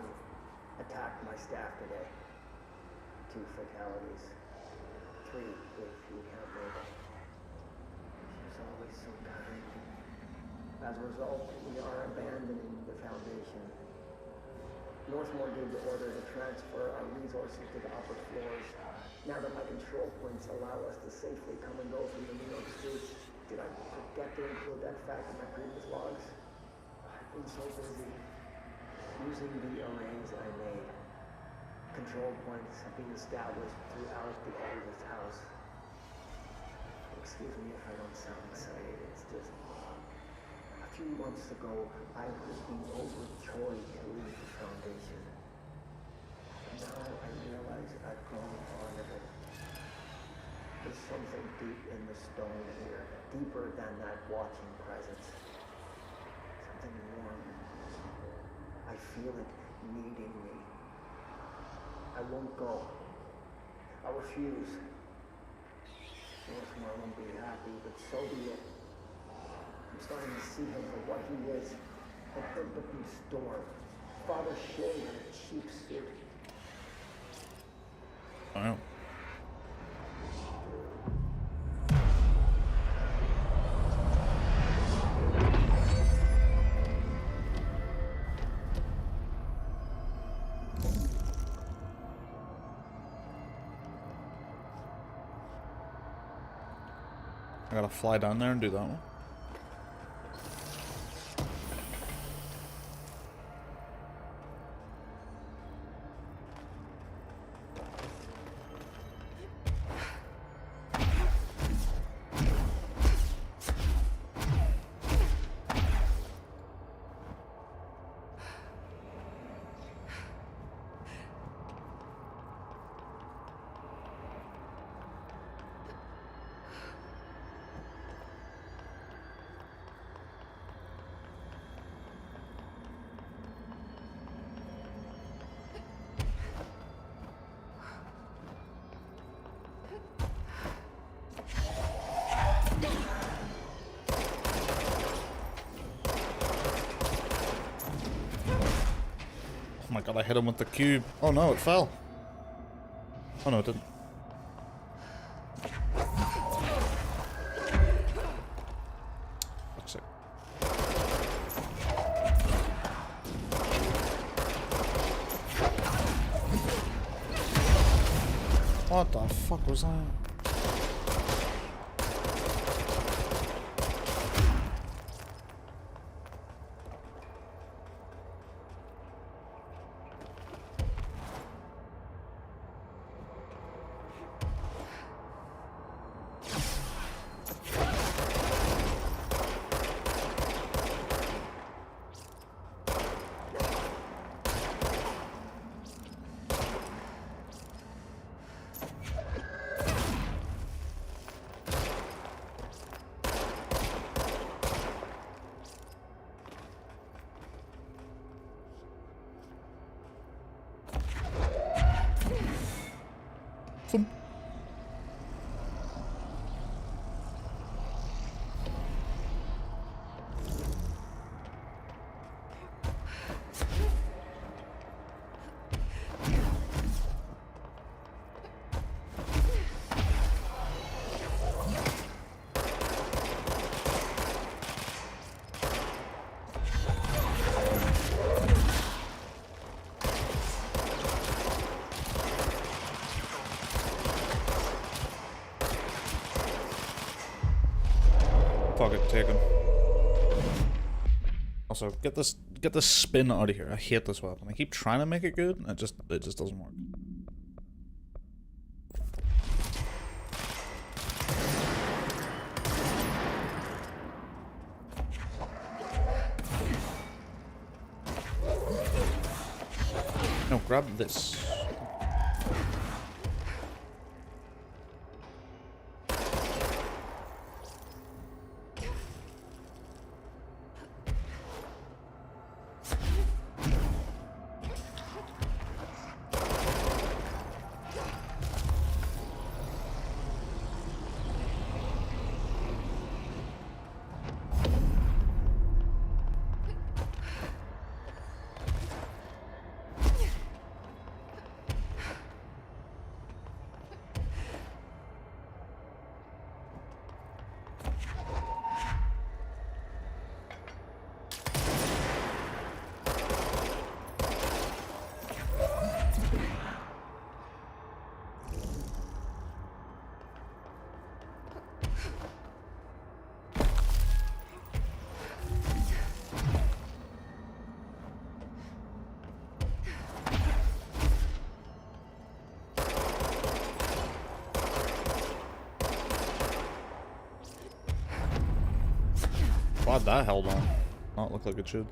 attacked my staff today. 2 fatalities. 3 if you count Mabel. She was always so kind. As a result, we are abandoning the Foundation. Northmore gave the order to transfer our resources to the upper floors. Now that my control points allow us to safely come and go from the New York streets, did I forget to include that fact in my previous logs? I've been so busy using the arrays I made. Control points have been established throughout the oldest house. Excuse me if I don't sound excited. It's just a few months ago I was being overjoyed to leave the Foundation. And now I realize I've grown fond of it. There's something deep in the stone here, deeper than that watching presence. Something warm. I feel it needing me. I won't go. I'll refuse. Northmore won't be happy, but so be it. I'm starting to see him for what he is. An empathy storm. Father Shea in a cheap suit. Wow. I gotta fly down there and do that one. Oh my god, I hit him with the cube. Oh no, it fell. Oh no, it didn't. Fuck's sake. What the fuck was that? Thump. Fuck it, take him. Also, get this spin out of here. I hate this weapon. I keep trying to make it good, and it just doesn't work. No, grab this. Glad that held on. Not look like it should.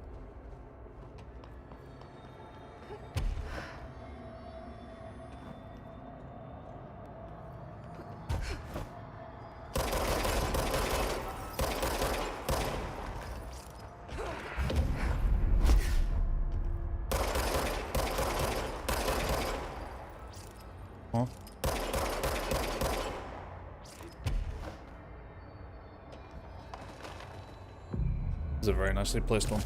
Huh? This is a very nicely placed one.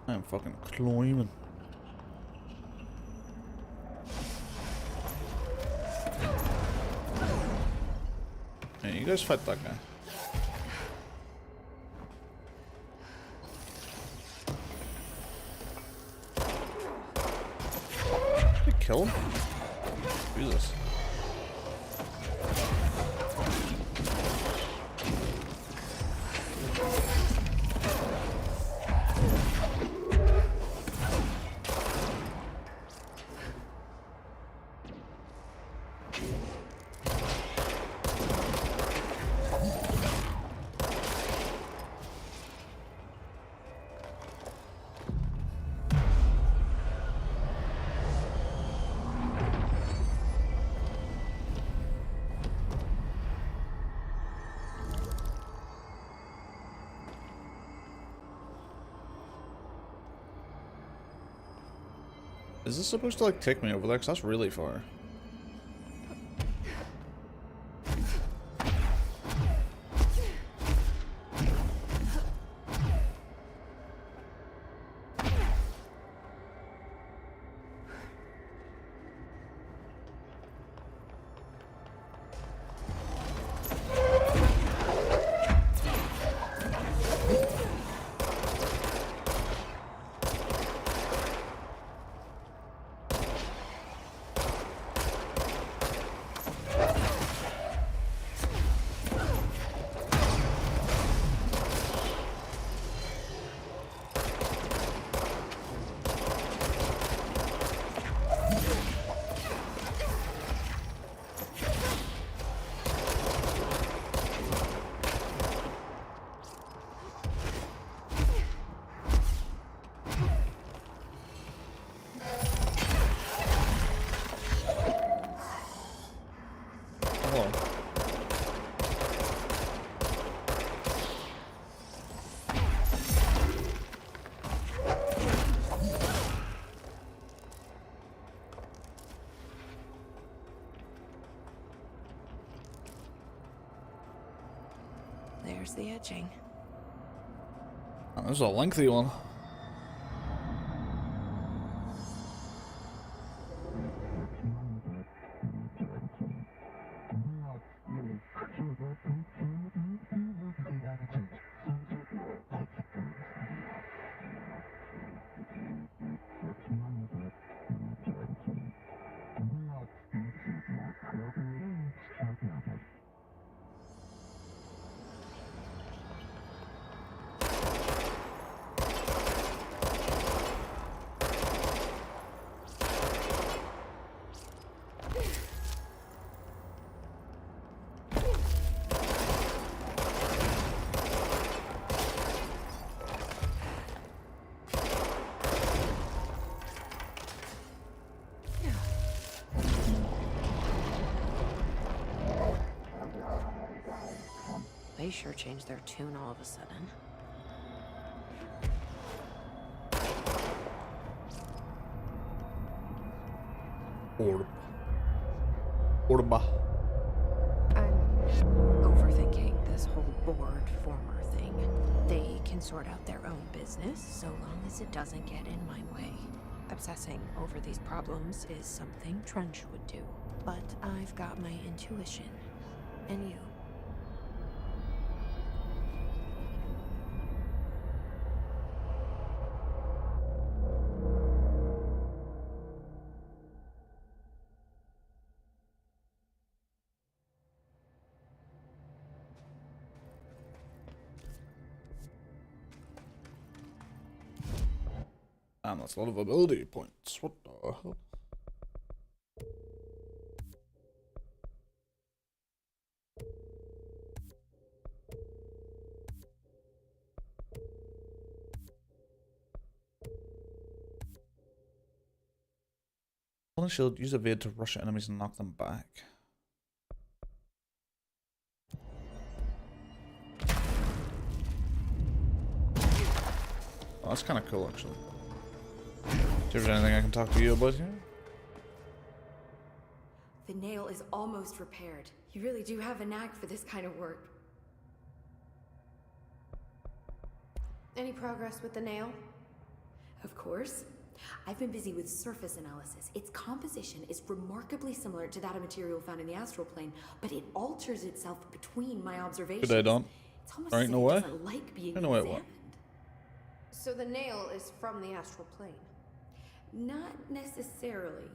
I am fucking climbing. Hey, you guys fight that guy. Did you kill him? Jesus. Is this supposed to like take me over there? Cause that's really far. There's the etching. Oh, this is a lengthy one. They sure changed their tune all of a sudden. Orba. I'm overthinking this whole board former thing. They can sort out their own business so long as it doesn't get in my way. Obsessing over these problems is something Trench would do. But I've got my intuition. And you. Damn, that's a lot of ability points. What the hell? Golden Shield, use evade to rush at enemies and knock them back. Oh, that's kind of cool, actually. See if there's anything I can talk to you about here? The nail is almost repaired. You really do have a knack for this kind of work. Any progress with the nail? Of course. I've been busy with surface analysis. Its composition is remarkably similar to that of material found in the astral plane, but it alters itself between my observations. Good day, Don. It's almost There as ain't if no it way. doesn't like being Ain't no way it examined. So the nail is from the astral plane. Not necessarily.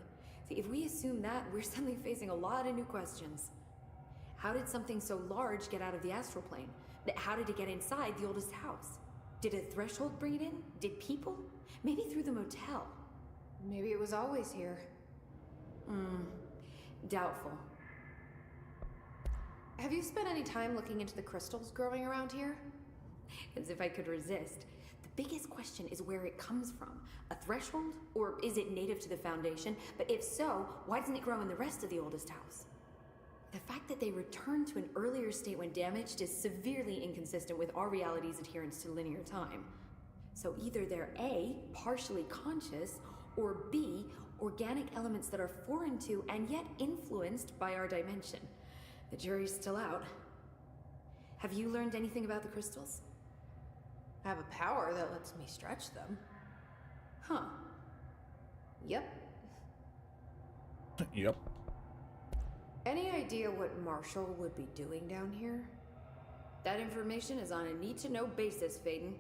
See, if we assume that, we're suddenly facing a lot of new questions. How did something so large get out of the astral plane? How did it get inside the oldest house? Did a threshold bring it in? Did people? Maybe through the motel. Maybe it was always here. Doubtful. Have you spent any time looking into the crystals growing around here? As if I could resist. The biggest question is where it comes from. A threshold? Or is it native to the Foundation? But if so, why doesn't it grow in the rest of the oldest house? The fact that they returned to an earlier state when damaged is severely inconsistent with our reality's adherence to linear time. So either they're A, partially conscious, or B, organic elements that are foreign to and yet influenced by our dimension. The jury's still out. Have you learned anything about the crystals? I have a power that lets me stretch them. Huh. Yep. Yep. Any idea what Marshall would be doing down here? That information is on a need-to-know basis, Faden.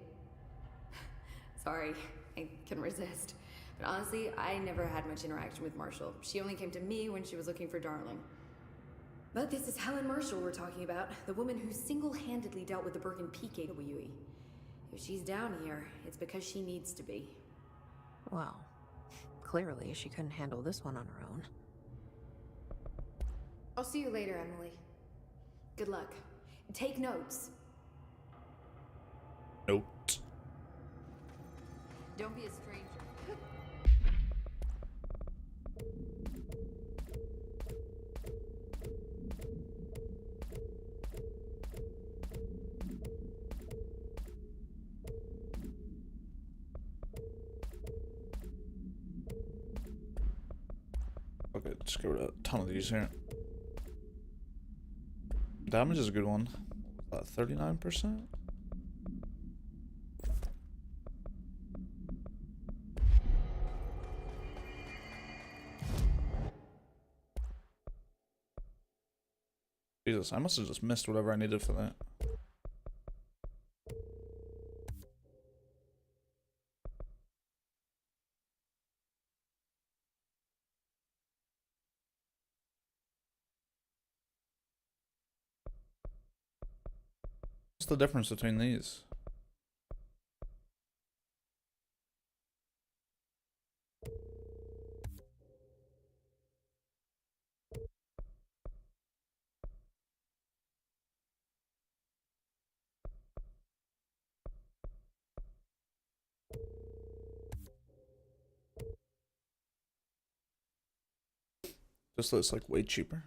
Sorry, I couldn't resist. But honestly, I never had much interaction with Marshall. She only came to me when she was looking for Darling. But this is Helen Marshall we're talking about, the woman who single-handedly dealt with the Birkin Peak AWE. If she's down here, it's because she needs to be. Well, clearly she couldn't handle this one on her own. I'll see you later, Emily. Good luck. Take notes. Note. Don't be a stranger. Okay, just get rid of a ton of these here. Damage is a good one. 39%? Jesus, I must have just missed whatever I needed for that. What's the difference between these? Just looks like way cheaper.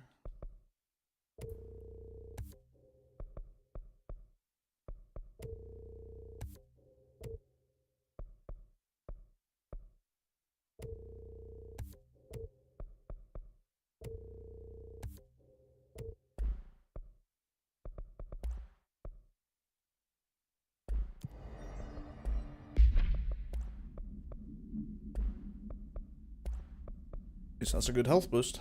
At least that's a good health boost.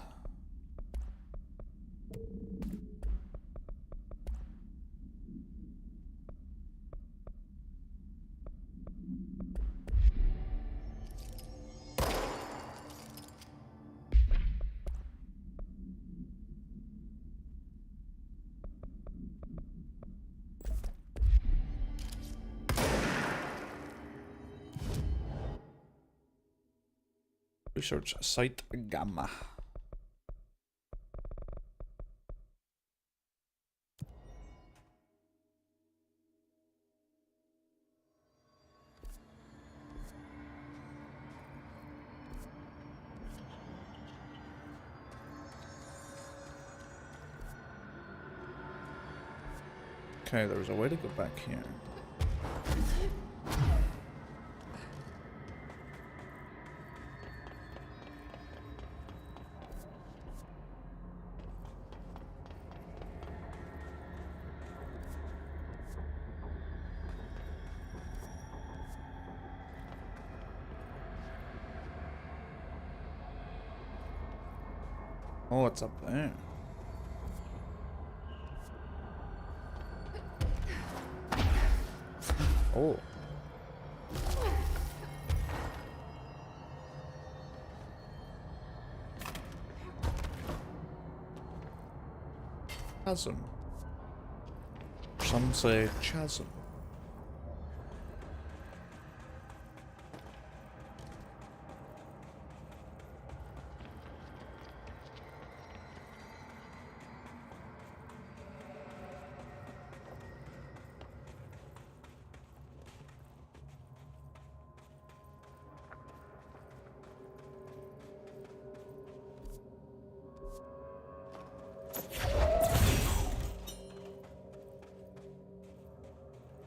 Research Site Gamma. Okay, there's a way to go back here. Oh, it's up there. Oh. Chasm. Some say chasm.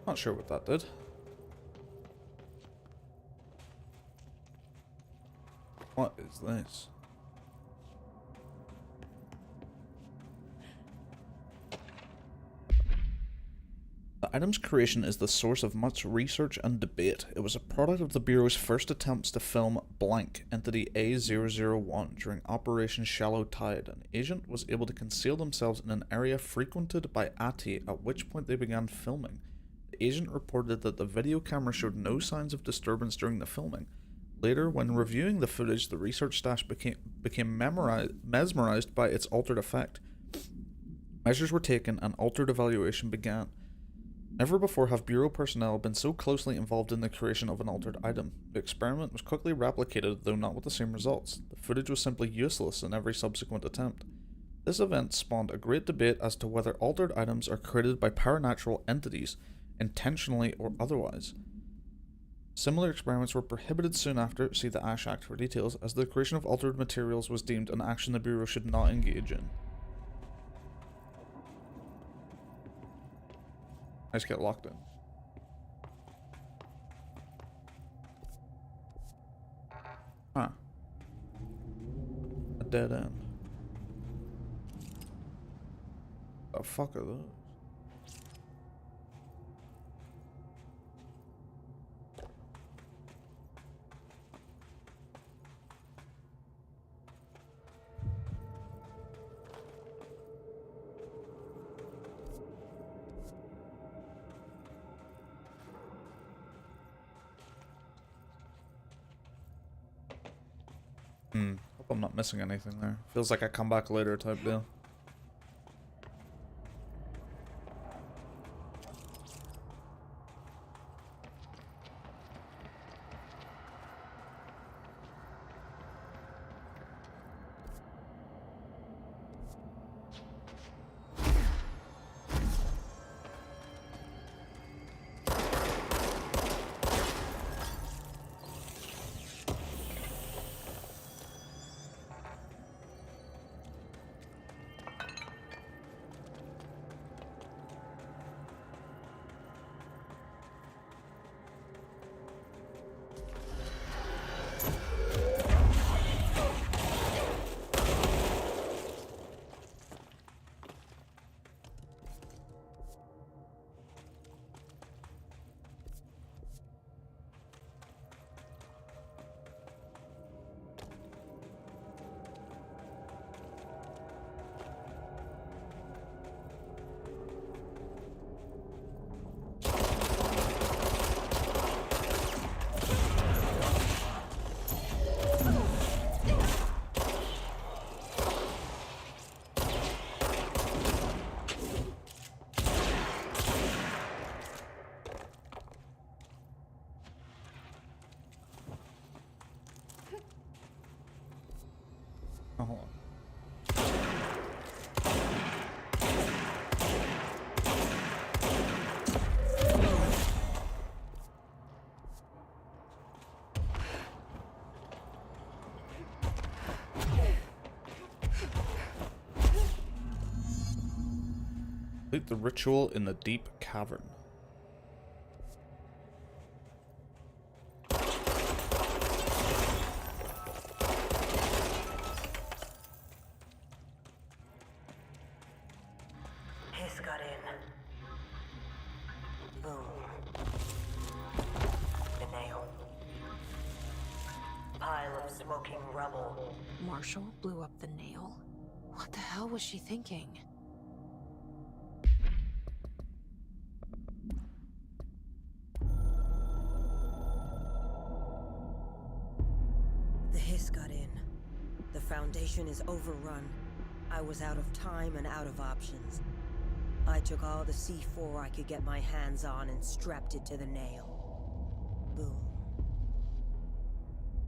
Not sure what that did. What is this? The item's creation is the source of much research and debate. It was a product of the Bureau's first attempts to film blank Entity A001 during Operation Shallow Tide. An agent was able to conceal themselves in an area frequented by ATI, at which point they began filming. The agent reported that the video camera showed no signs of disturbance during the filming. Later, when reviewing the footage, the research staff became mesmerized by its altered effect. Measures were taken and altered evaluation began. Never before have Bureau personnel been so closely involved in the creation of an altered item. The experiment was quickly replicated, though not with the same results. The footage was simply useless in every subsequent attempt. This event spawned a great debate as to whether altered items are created by paranatural entities, intentionally or otherwise. Similar experiments were prohibited soon after, see the Ash Act for details, as the creation of altered materials was deemed an action the Bureau should not engage in. I just get locked in. Huh. A dead end. The fuck are those? Hope I'm not missing anything there. Feels like a come back later type deal. Oh, hold on. Complete the ritual in the deep cavern. Hiss got in. Boom. The nail. Pile of smoking rubble. Marshall blew up the nail? What the hell was she thinking? The hiss got in. The Foundation is overrun. I was out of time and out of options. I took all the C4 I could get my hands on and strapped it to the nail. Boom.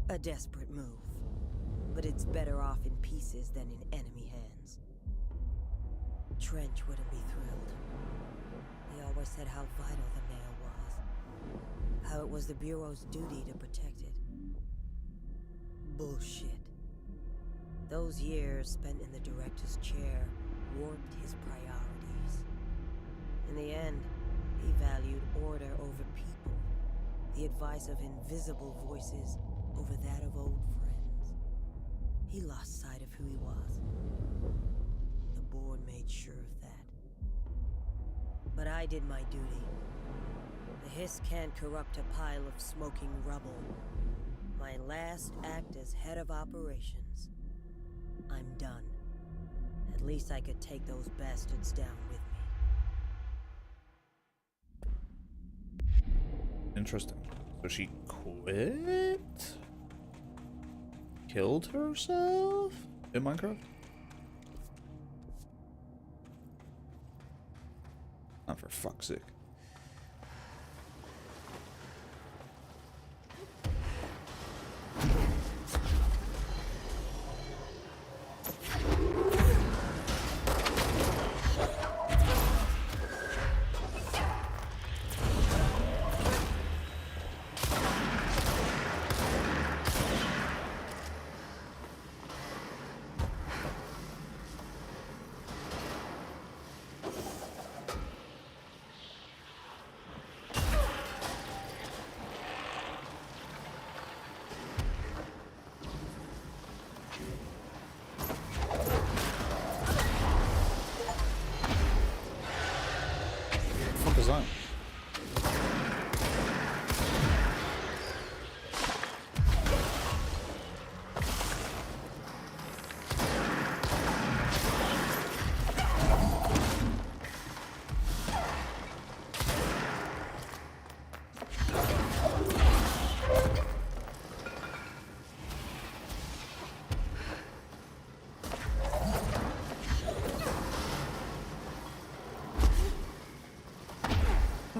A desperate move. But it's better off in pieces than in enemy hands. Trench wouldn't be thrilled. He always said how vital the nail was. How it was the Bureau's duty to protect it. Bullshit. Those years spent in the director's chair warped his priorities. In the end, he valued order over people, the advice of invisible voices over that of old friends. He lost sight of who he was. The board made sure of that. But I did my duty. The hiss can't corrupt a pile of smoking rubble. My last act as head of operations. I'm done. At least I could take those bastards down with me. Interesting. So she quit? Killed herself? In Minecraft? Not for fuck's sake. Design.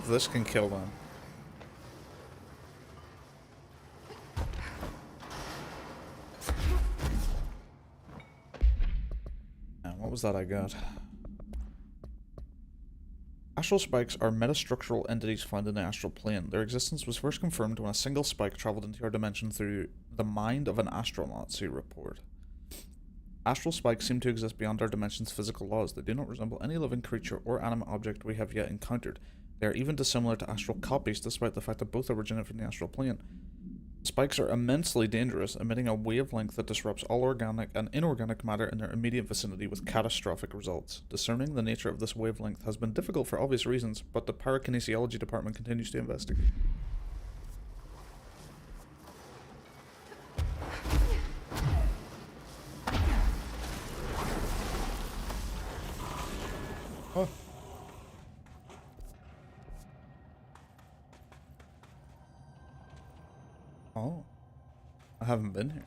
This can kill them. Now, what was that I got? Astral spikes are metastructural entities found in the astral plane. Their existence was first confirmed when a single spike traveled into our dimension through the mind of an astronaut, see report. Astral spikes seem to exist beyond our dimension's physical laws. They do not resemble any living creature or animate object we have yet encountered. They are even dissimilar to astral copies, despite the fact that both originate from the astral plane. Spikes are immensely dangerous, emitting a wavelength that disrupts all organic and inorganic matter in their immediate vicinity with catastrophic results. Discerning the nature of this wavelength has been difficult for obvious reasons, but the parakinesiology department continues to investigate. Oh. Oh. I haven't been here.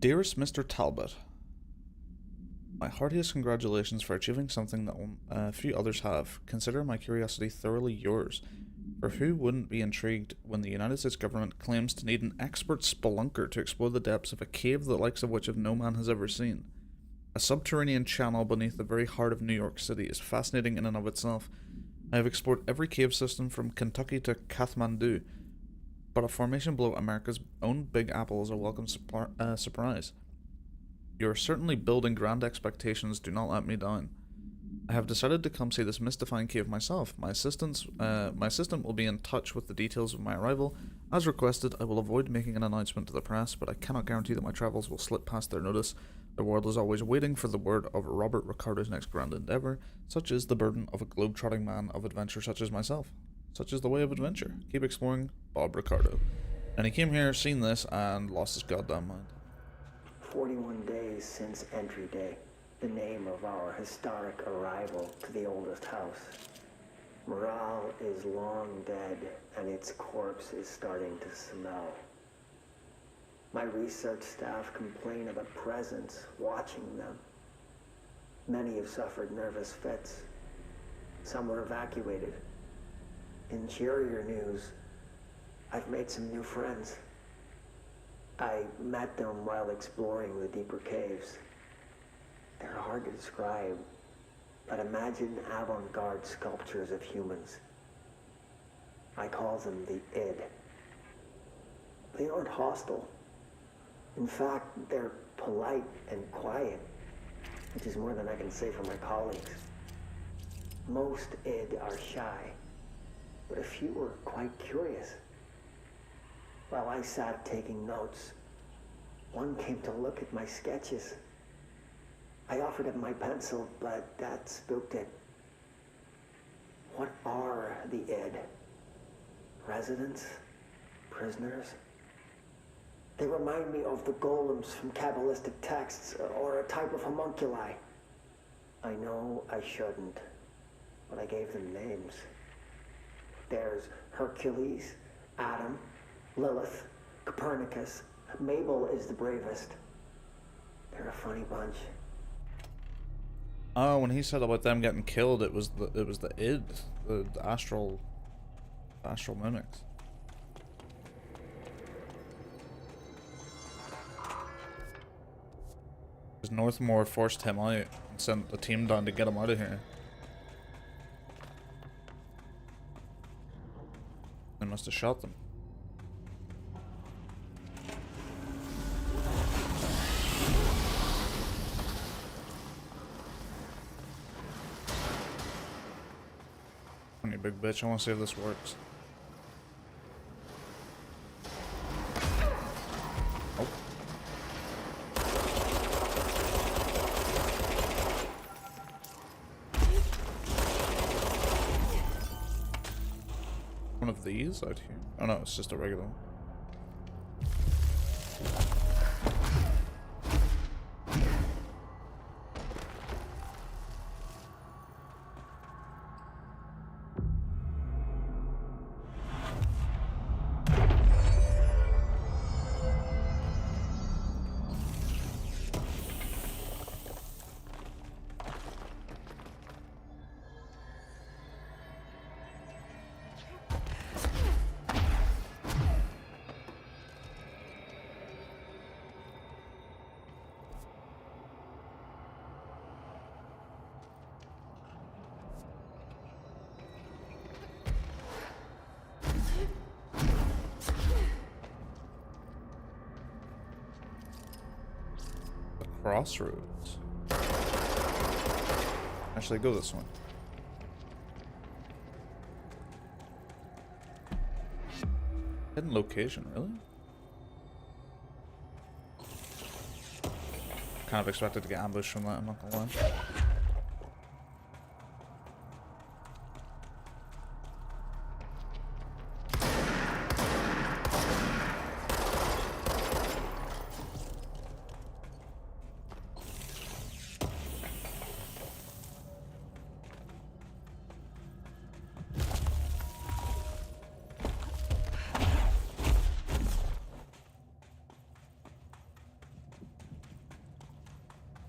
Dearest Mr. Talbot, my heartiest congratulations for achieving something that few others have. Consider my curiosity thoroughly yours. For who wouldn't be intrigued when the United States government claims to need an expert spelunker to explore the depths of a cave the likes of which no man has ever seen? A subterranean channel beneath the very heart of New York City is fascinating in and of itself. I have explored every cave system from Kentucky to Kathmandu, but a formation below America's own Big Apple is a welcome surprise. You are certainly building grand expectations, do not let me down. I have decided to come see this mystifying cave myself. My assistant will be in touch with the details of my arrival. As requested, I will avoid making an announcement to the press, but I cannot guarantee that my travels will slip past their notice. The world is always waiting for the word of Robert Ricardo's next grand endeavour. Such is the burden of a globe-trotting man of adventure such as myself. Such is the way of adventure. Keep exploring, Bob Ricardo. And he came here, seen this, and lost his goddamn mind. 41 days since entry day. The name of our historic arrival to the oldest house. Morale is long dead, and its corpse is starting to smell. My research staff complain of a presence watching them. Many have suffered nervous fits. Some were evacuated. In cheerier news, I've made some new friends. I met them while exploring the deeper caves. They're hard to describe, but imagine avant-garde sculptures of humans. I call them the id. They aren't hostile. In fact, they're polite and quiet, which is more than I can say for my colleagues. Most id are shy, but a few are quite curious. While I sat taking notes, one came to look at my sketches. I offered him my pencil, but that spooked it. What are the id? Residents? Prisoners? They remind me of the golems from Kabbalistic texts, or a type of homunculi. I know I shouldn't, but I gave them names. There's Hercules, Adam, Lilith, Copernicus. Mabel is the bravest. They're a funny bunch. Oh, when he said about them getting killed, it was the id, the astral mimics. Because Northmore forced him out and sent a team down to get him out of here. They must have shot them. Come here, big bitch. I want to see if this works. Oh. One of these out here. Oh no, it's just a regular one. Crossroads. Actually, go this one. Hidden location, really? Kind of expected to get ambushed from that, I'm not gonna lie.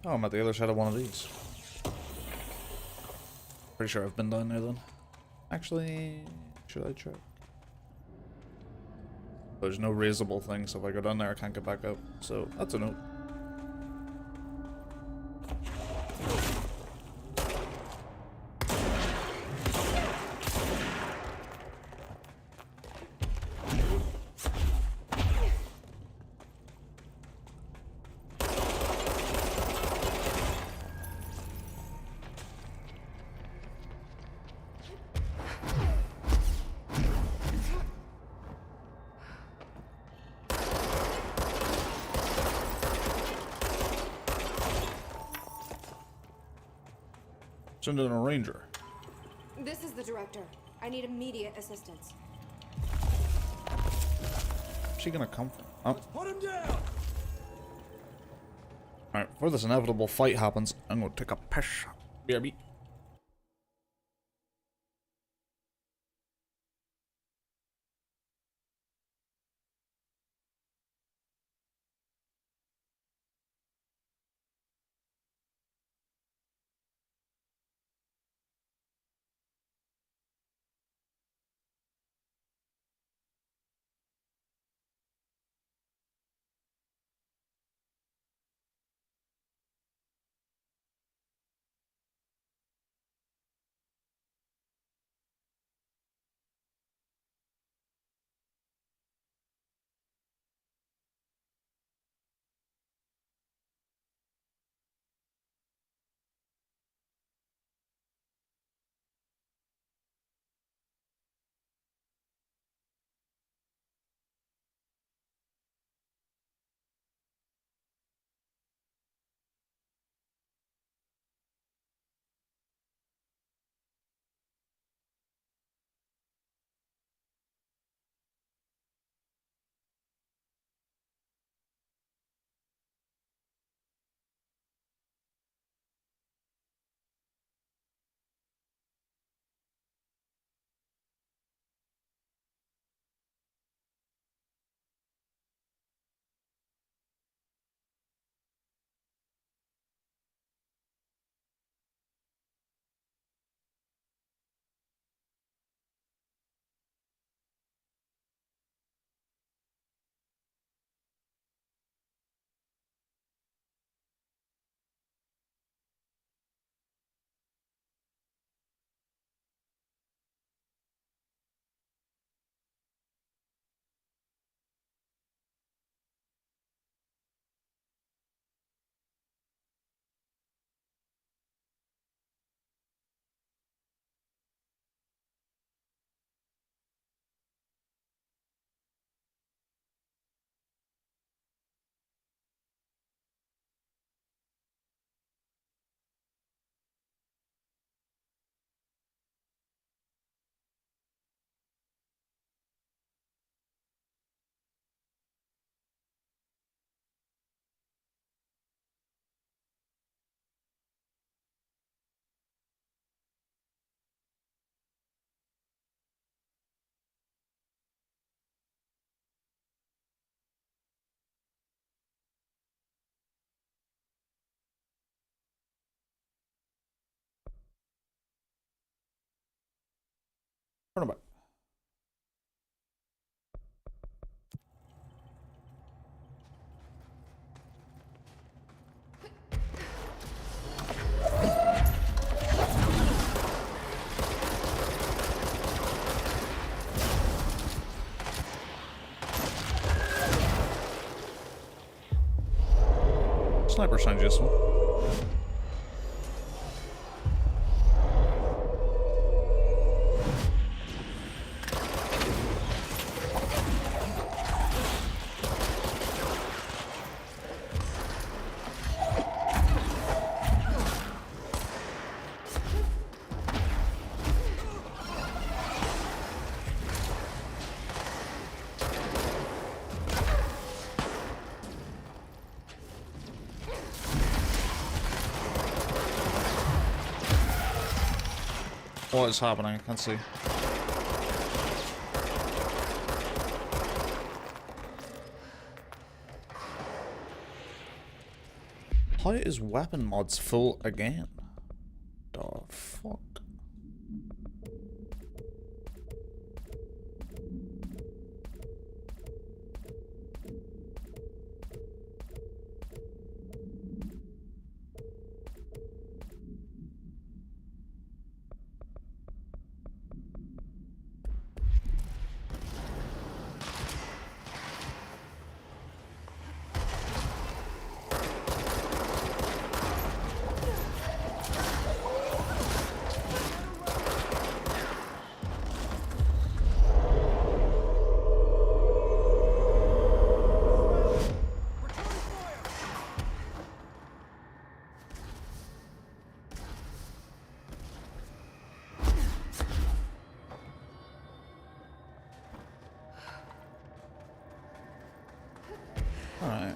Oh, I'm at the other side of one of these. Pretty sure I've been down there then. Actually, should I check? There's no raisable thing, so if I go down there I can't get back up. So, that's a note. Send in a ranger. This is the director. I need immediate assistance. Where's she gonna come from? Oh. Put him down! Alright, before this inevitable fight happens, I'm gonna take a piss. BRB. Turnabout. Sniper sounds useful. What is happening? I can't see. How is weapon mods full again? The fuck? Alright.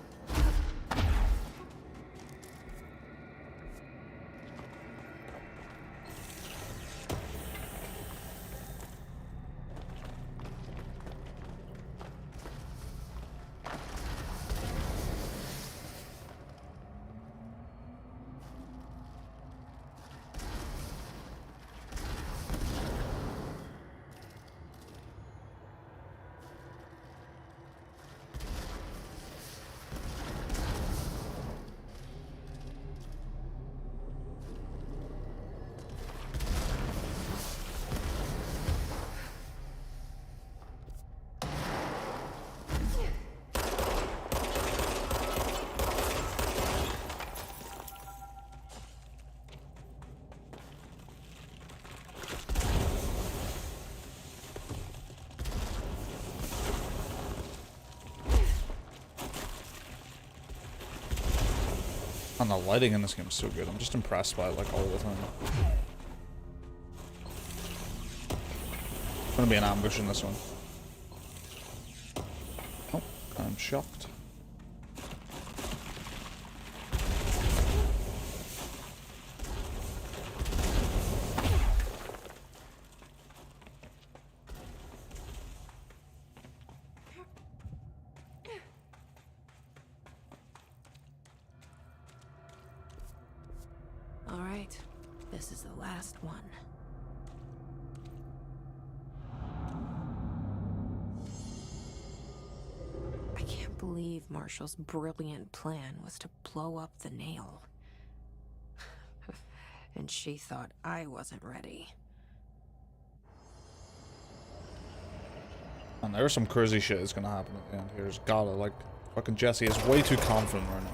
And the lighting in this game is so good. I'm just impressed by it like all the time. There's gonna be an ambush in this one. Oh, I'm shocked. All right, this is the last one. I can't believe Marshall's brilliant plan was to blow up the nail. And she thought I wasn't ready. And there's some crazy shit that's gonna happen at the end here. There's gotta, like, fucking Jesse is way too confident right now.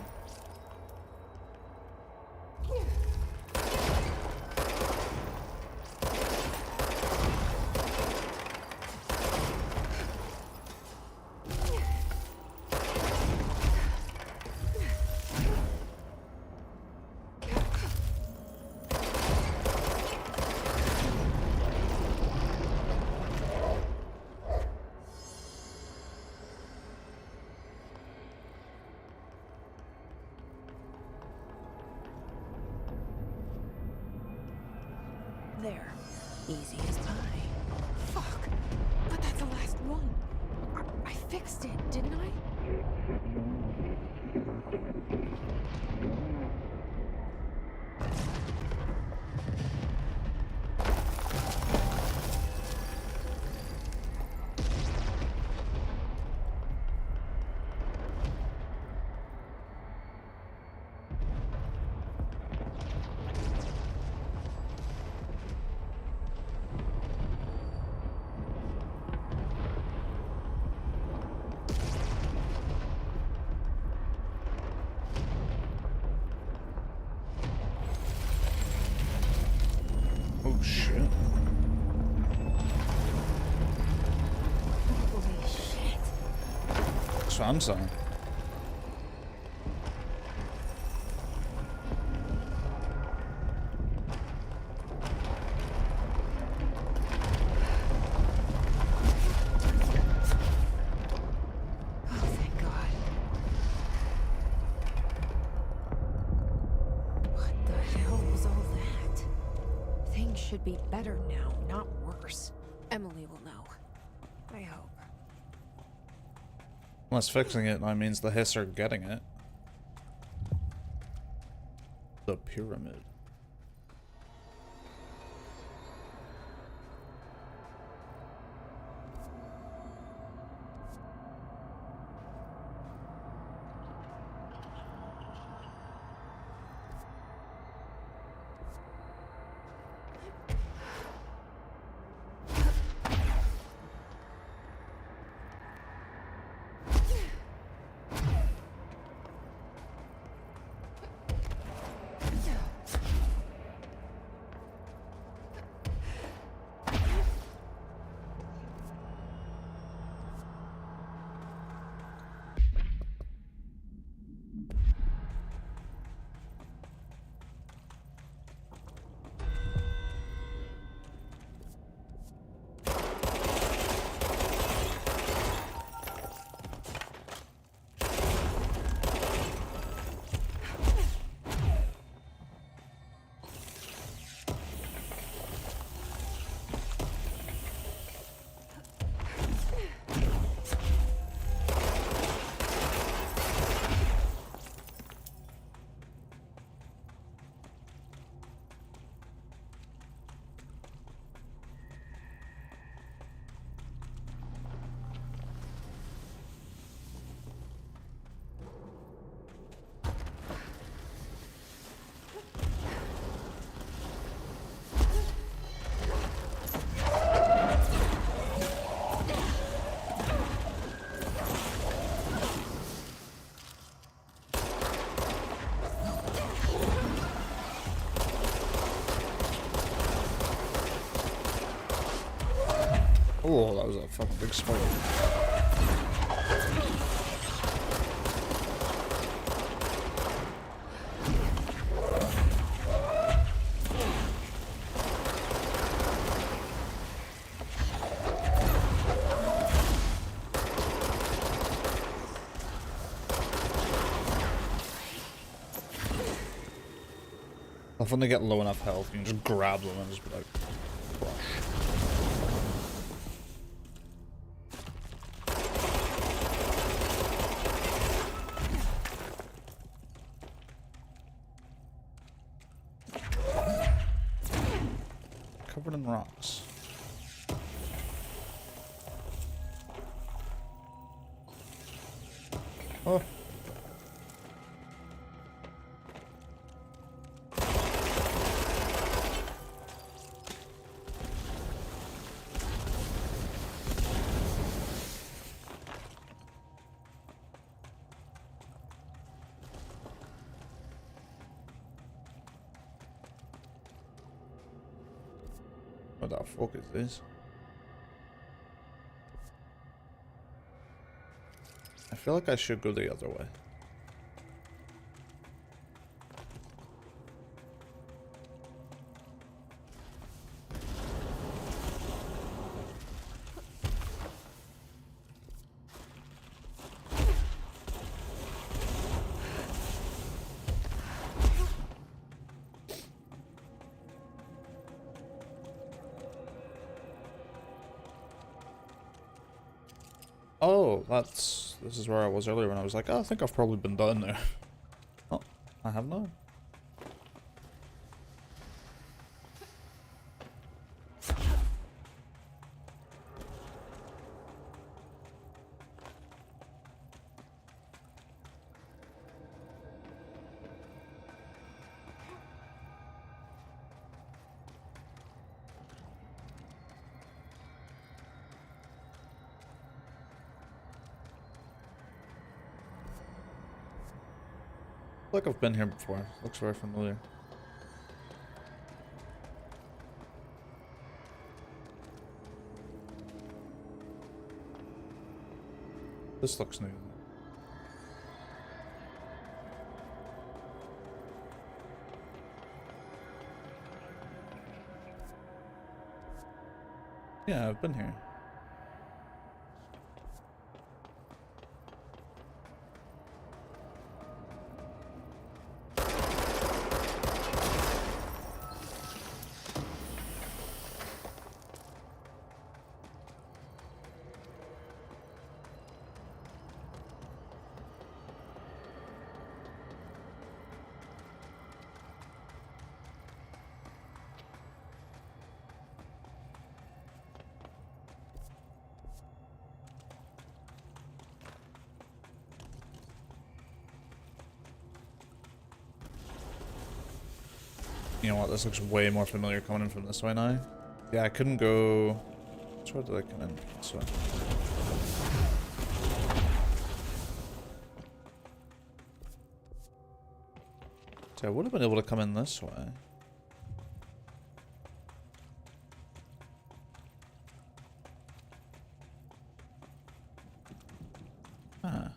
There. Easy as pie. Fuck. But that's the last one. I fixed it, didn't I? Oh shit. Holy shit. That's what I'm saying. Oh, thank God. What the hell was all that? Things should be better now, not worse. Emily will know. I hope. Unless fixing it now means the hiss are getting it. The pyramid. Oh, that was a fucking big spider. If when they get low enough health, you can just grab them and just be like, crush. Covered in rocks. Oh. What the fuck is this? I feel like I should go the other way. Oh, this is where I was earlier when I was like, oh, I think I've probably been down there. Oh, I have not. Like I've been here before. Looks very familiar. This looks new. Yeah, I've been here. You know what? This looks way more familiar coming in from this way now. Yeah, I couldn't go. Which way did I come in? This way. So I would have been able to come in this way. Ah,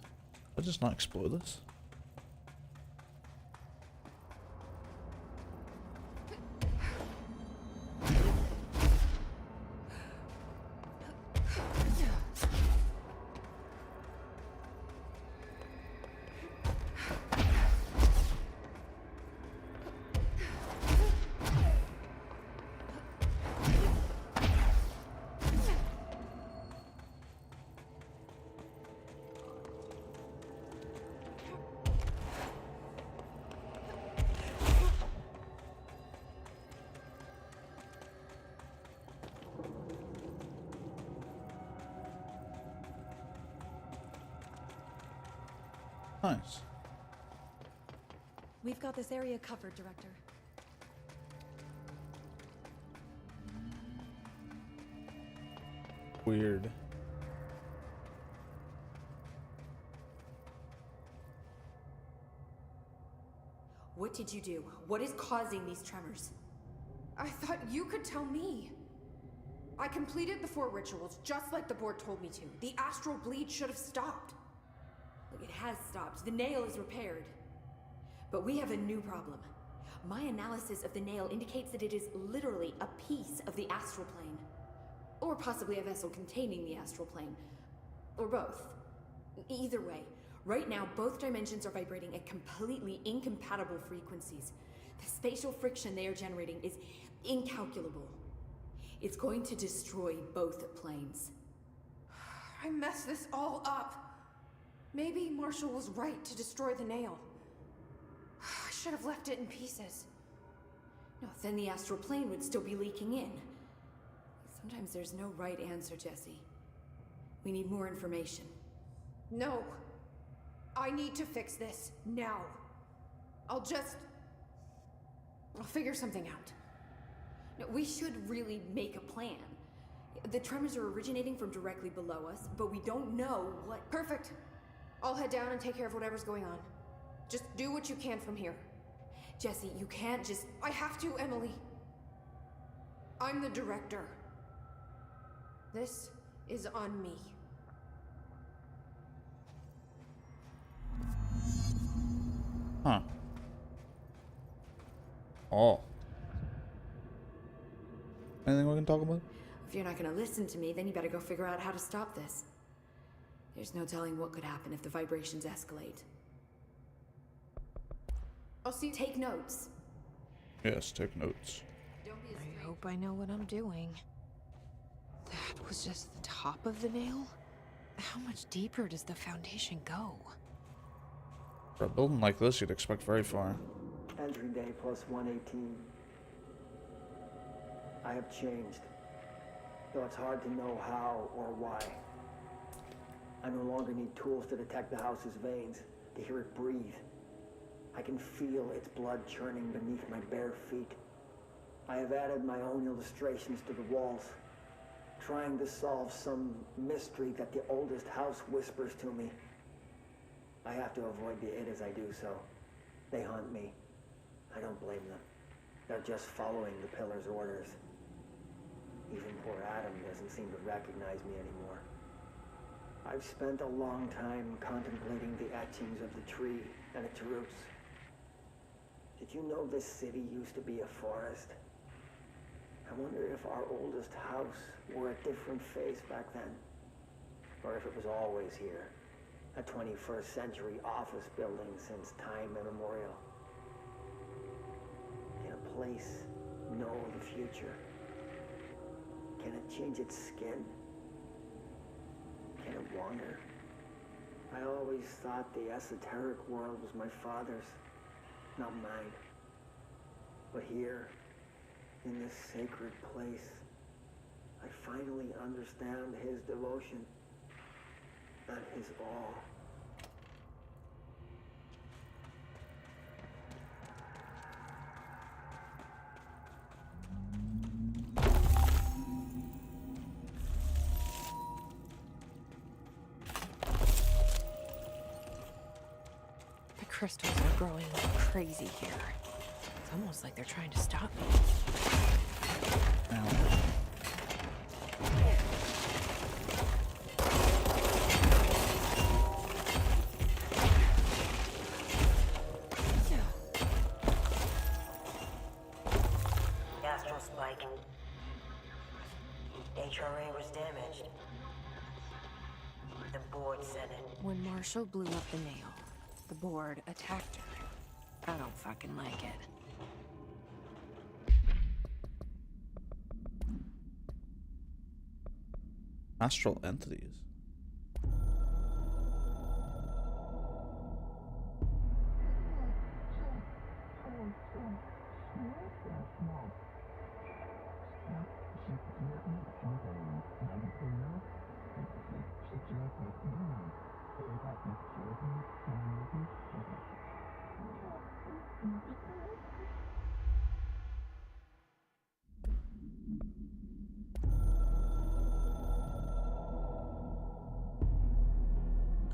I'll just not explore this. Nice. We've got this area covered, Director. Weird. What did you do? What is causing these tremors? I thought you could tell me. I completed the 4 rituals just like the board told me to. The astral bleed should have stopped. Look, it has stopped. The nail is repaired. But we have a new problem. My analysis of the nail indicates that it is literally a piece of the astral plane. Or possibly a vessel containing the astral plane. Or both. Either way, right now both dimensions are vibrating at completely incompatible frequencies. The spatial friction they are generating is incalculable. It's going to destroy both planes. I messed this all up. Maybe Marshall was right to destroy the nail. I should have left it in pieces. No, then the astral plane would still be leaking in. Sometimes there's no right answer, Jesse. We need more information. No. I need to fix this now. I'll figure something out. No, we should really make a plan. The tremors are originating from directly below us, but we don't know what... Perfect. I'll head down and take care of whatever's going on. Just do what you can from here. Jesse, you can't just... I have to, Emily. I'm the director. This is on me. Huh. Oh. Anything we can talk about? If you're not gonna listen to me, then you better go figure out how to stop this. There's no telling what could happen if the vibrations escalate. I'll see. Take notes. Yes, take notes. Don't be I hope I know what I'm doing. That was just the top of the nail? How much deeper does the foundation go? For a building like this, you'd expect very far. Entry day plus 118. I have changed, though it's hard to know how or why. I no longer need tools to detect the house's veins, to hear it breathe. I can feel its blood churning beneath my bare feet. I have added my own illustrations to the walls, trying to solve some mystery that the oldest house whispers to me. I have to avoid the it as I do so. They hunt me. I don't blame them. They're just following the Pillar's orders. Even poor Adam doesn't seem to recognize me anymore. I've spent a long time contemplating the etchings of the tree and its roots. Did you know this city used to be a forest? I wonder if our oldest house wore a different face back then. Or if it was always here. A 21st century office building since time immemorial. Can a place know the future? Can it change its skin? Can it wander? I always thought the esoteric world was my father's, not mine. But here, in this sacred place, I finally understand his devotion and his awe. crystals are growing like crazy here. It's almost like they're trying to stop me. Ow. Astral spike. HRA was damaged. The board said it. When Marshall blew up the nail, the board attacked her. I don't fucking like it. Astral entities.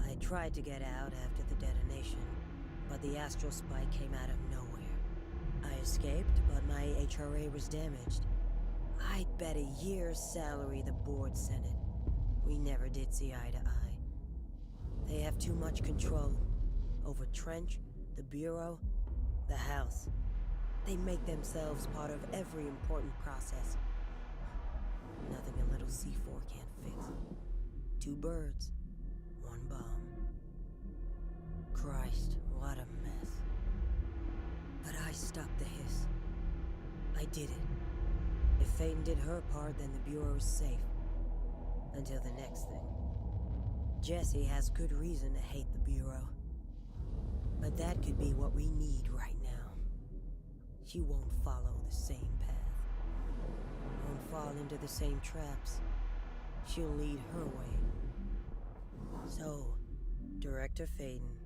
I tried to get out after the detonation, but the astral spike came out of nowhere. I escaped, but my HRA was damaged. I'd bet a year's salary the board sent it. We never did see eye to eye. They have too much control over Trench, the Bureau, the House. They make themselves part of every important process. Nothing a little C4 can't fix. 2 birds, 1 bomb. Christ, what a mess. But I stopped the hiss. I did it. If Phaeton did her part, then the Bureau is safe. Until the next thing. Jessie has good reason to hate the Bureau. But that could be what we need right now. She won't follow the same path. Won't fall into the same traps. She'll lead her way. So, Director Phaeton,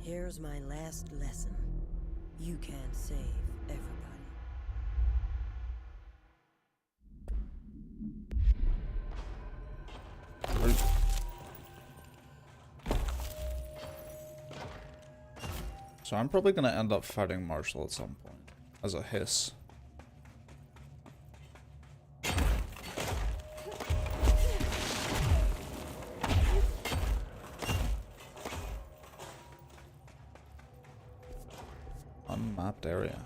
here's my last lesson. You can't save everybody. So I'm probably gonna end up fighting Marshall at some point as a hiss. Unmapped area.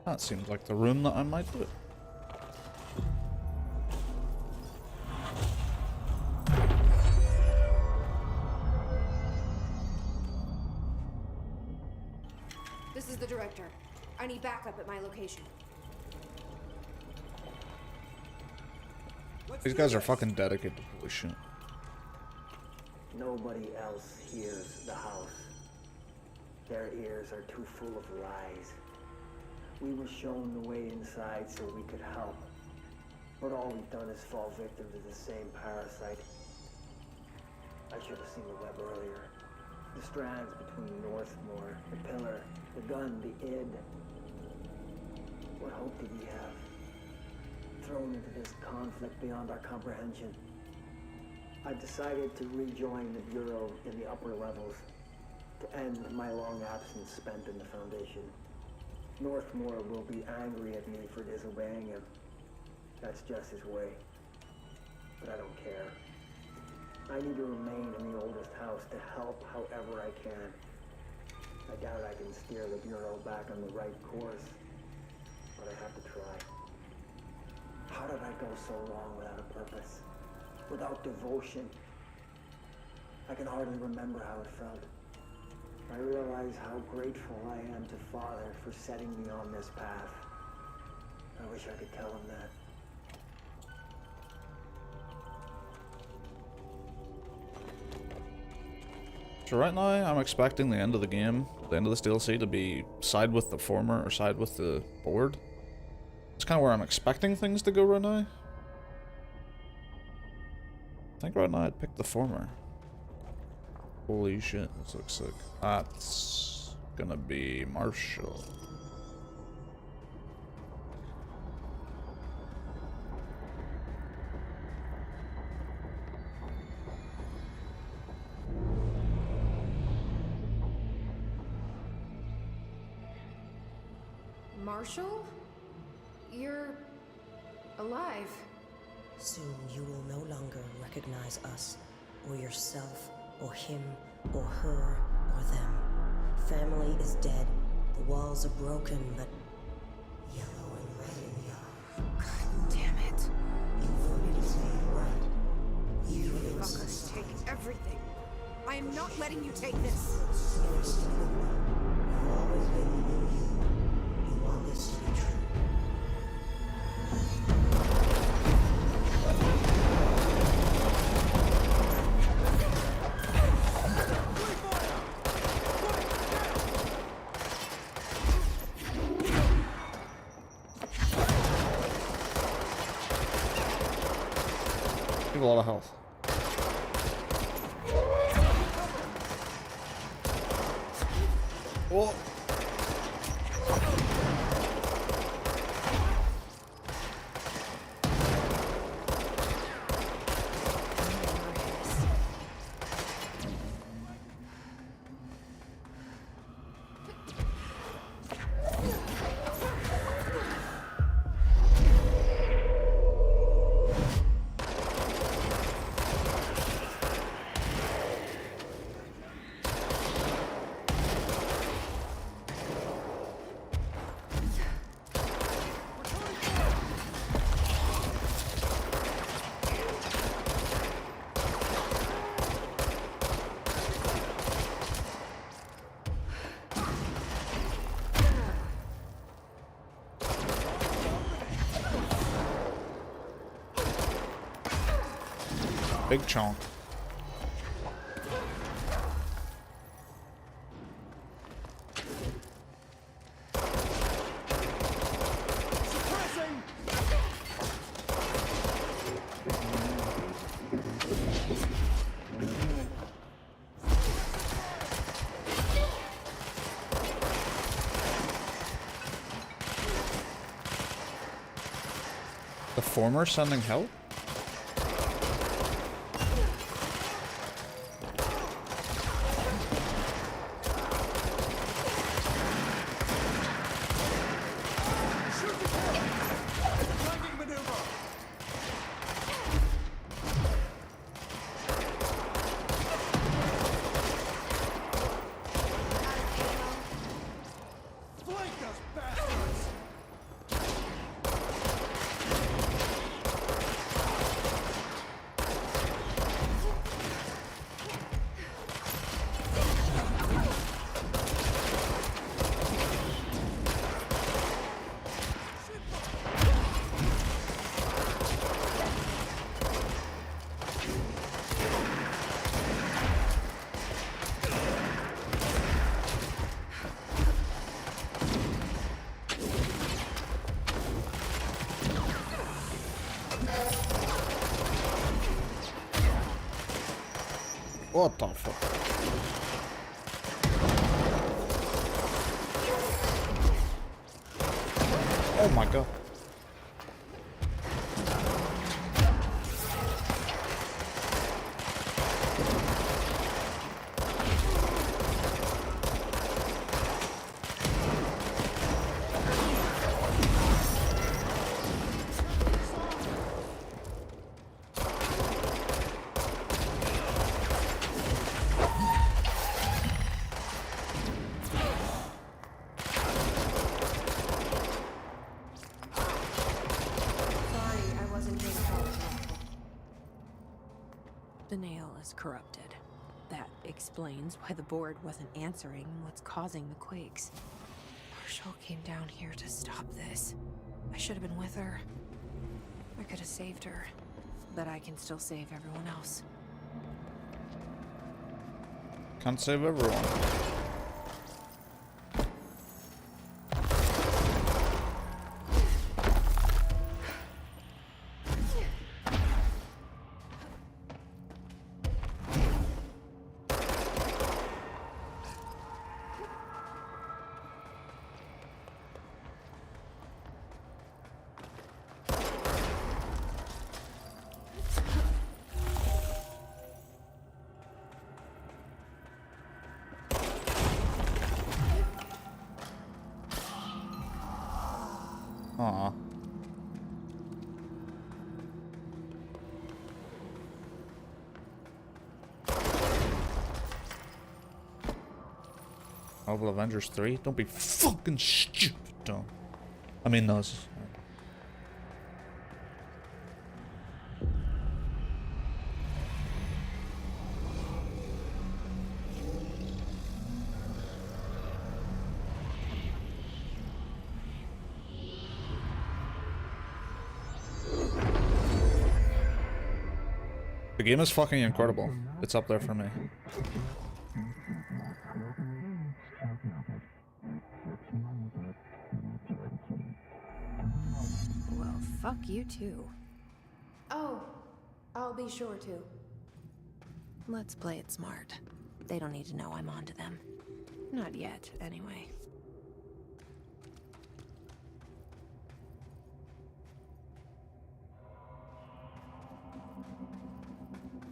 That seems like the room that I might do it. This is the director. I need backup at my location. These guys are fucking dedicated. Holy shit. Nobody else hears the house. Their ears are too full of lies. We were shown the way inside so we could help. But all we've done is fall victim to the same parasite. I should have seen the web earlier. The strands between Northmore, the pillar, the gun, the id. What hope did we have? Thrown into this conflict beyond our comprehension. I've decided to rejoin the Bureau in the upper levels, to end my long absence spent in the Foundation. Northmore will be angry at me for disobeying him. That's just his way. But I don't care. I need to remain in the oldest house to help however I can. I doubt I can steer the Bureau back on the right course, but I have to try. How did I go so long without a purpose? Without devotion? I can hardly remember how it felt. I realize how grateful I am to Father for setting me on this path. I wish I could tell him that. So right now, I'm expecting the end of the game, the end of this DLC, to be side with the former or side with the board. It's kind of where I'm expecting things to go right now. I think right now I'd pick the former. Holy shit, this looks sick. That's Gonna be Marshall. Marshall? You're alive. Soon you will no longer recognize us, or yourself, or him, or her, or them. Family is dead. The walls are broken, but yellow and red in the eye. God damn it. You want me to say it right. You fuckers take everything. I am not letting you take this. You've always been you. You want this to be true. You have a lot of health. Oh. Big chunk. The former sending help? What the fuck? Oh my god. The nail is corrupted. That explains why the board wasn't answering what's causing the quakes. Marshall came down here to stop this. I should have been with her. I could have saved her. But I can still save everyone else. Can't save everyone. Aw. Marvel Avengers 3? Don't be fucking stupid, don't. I mean, no, it's... The game is fucking incredible. It's up there for me. Well, fuck you too. Oh, I'll be sure to. Let's play it smart. They don't need to know I'm onto them. Not yet, anyway.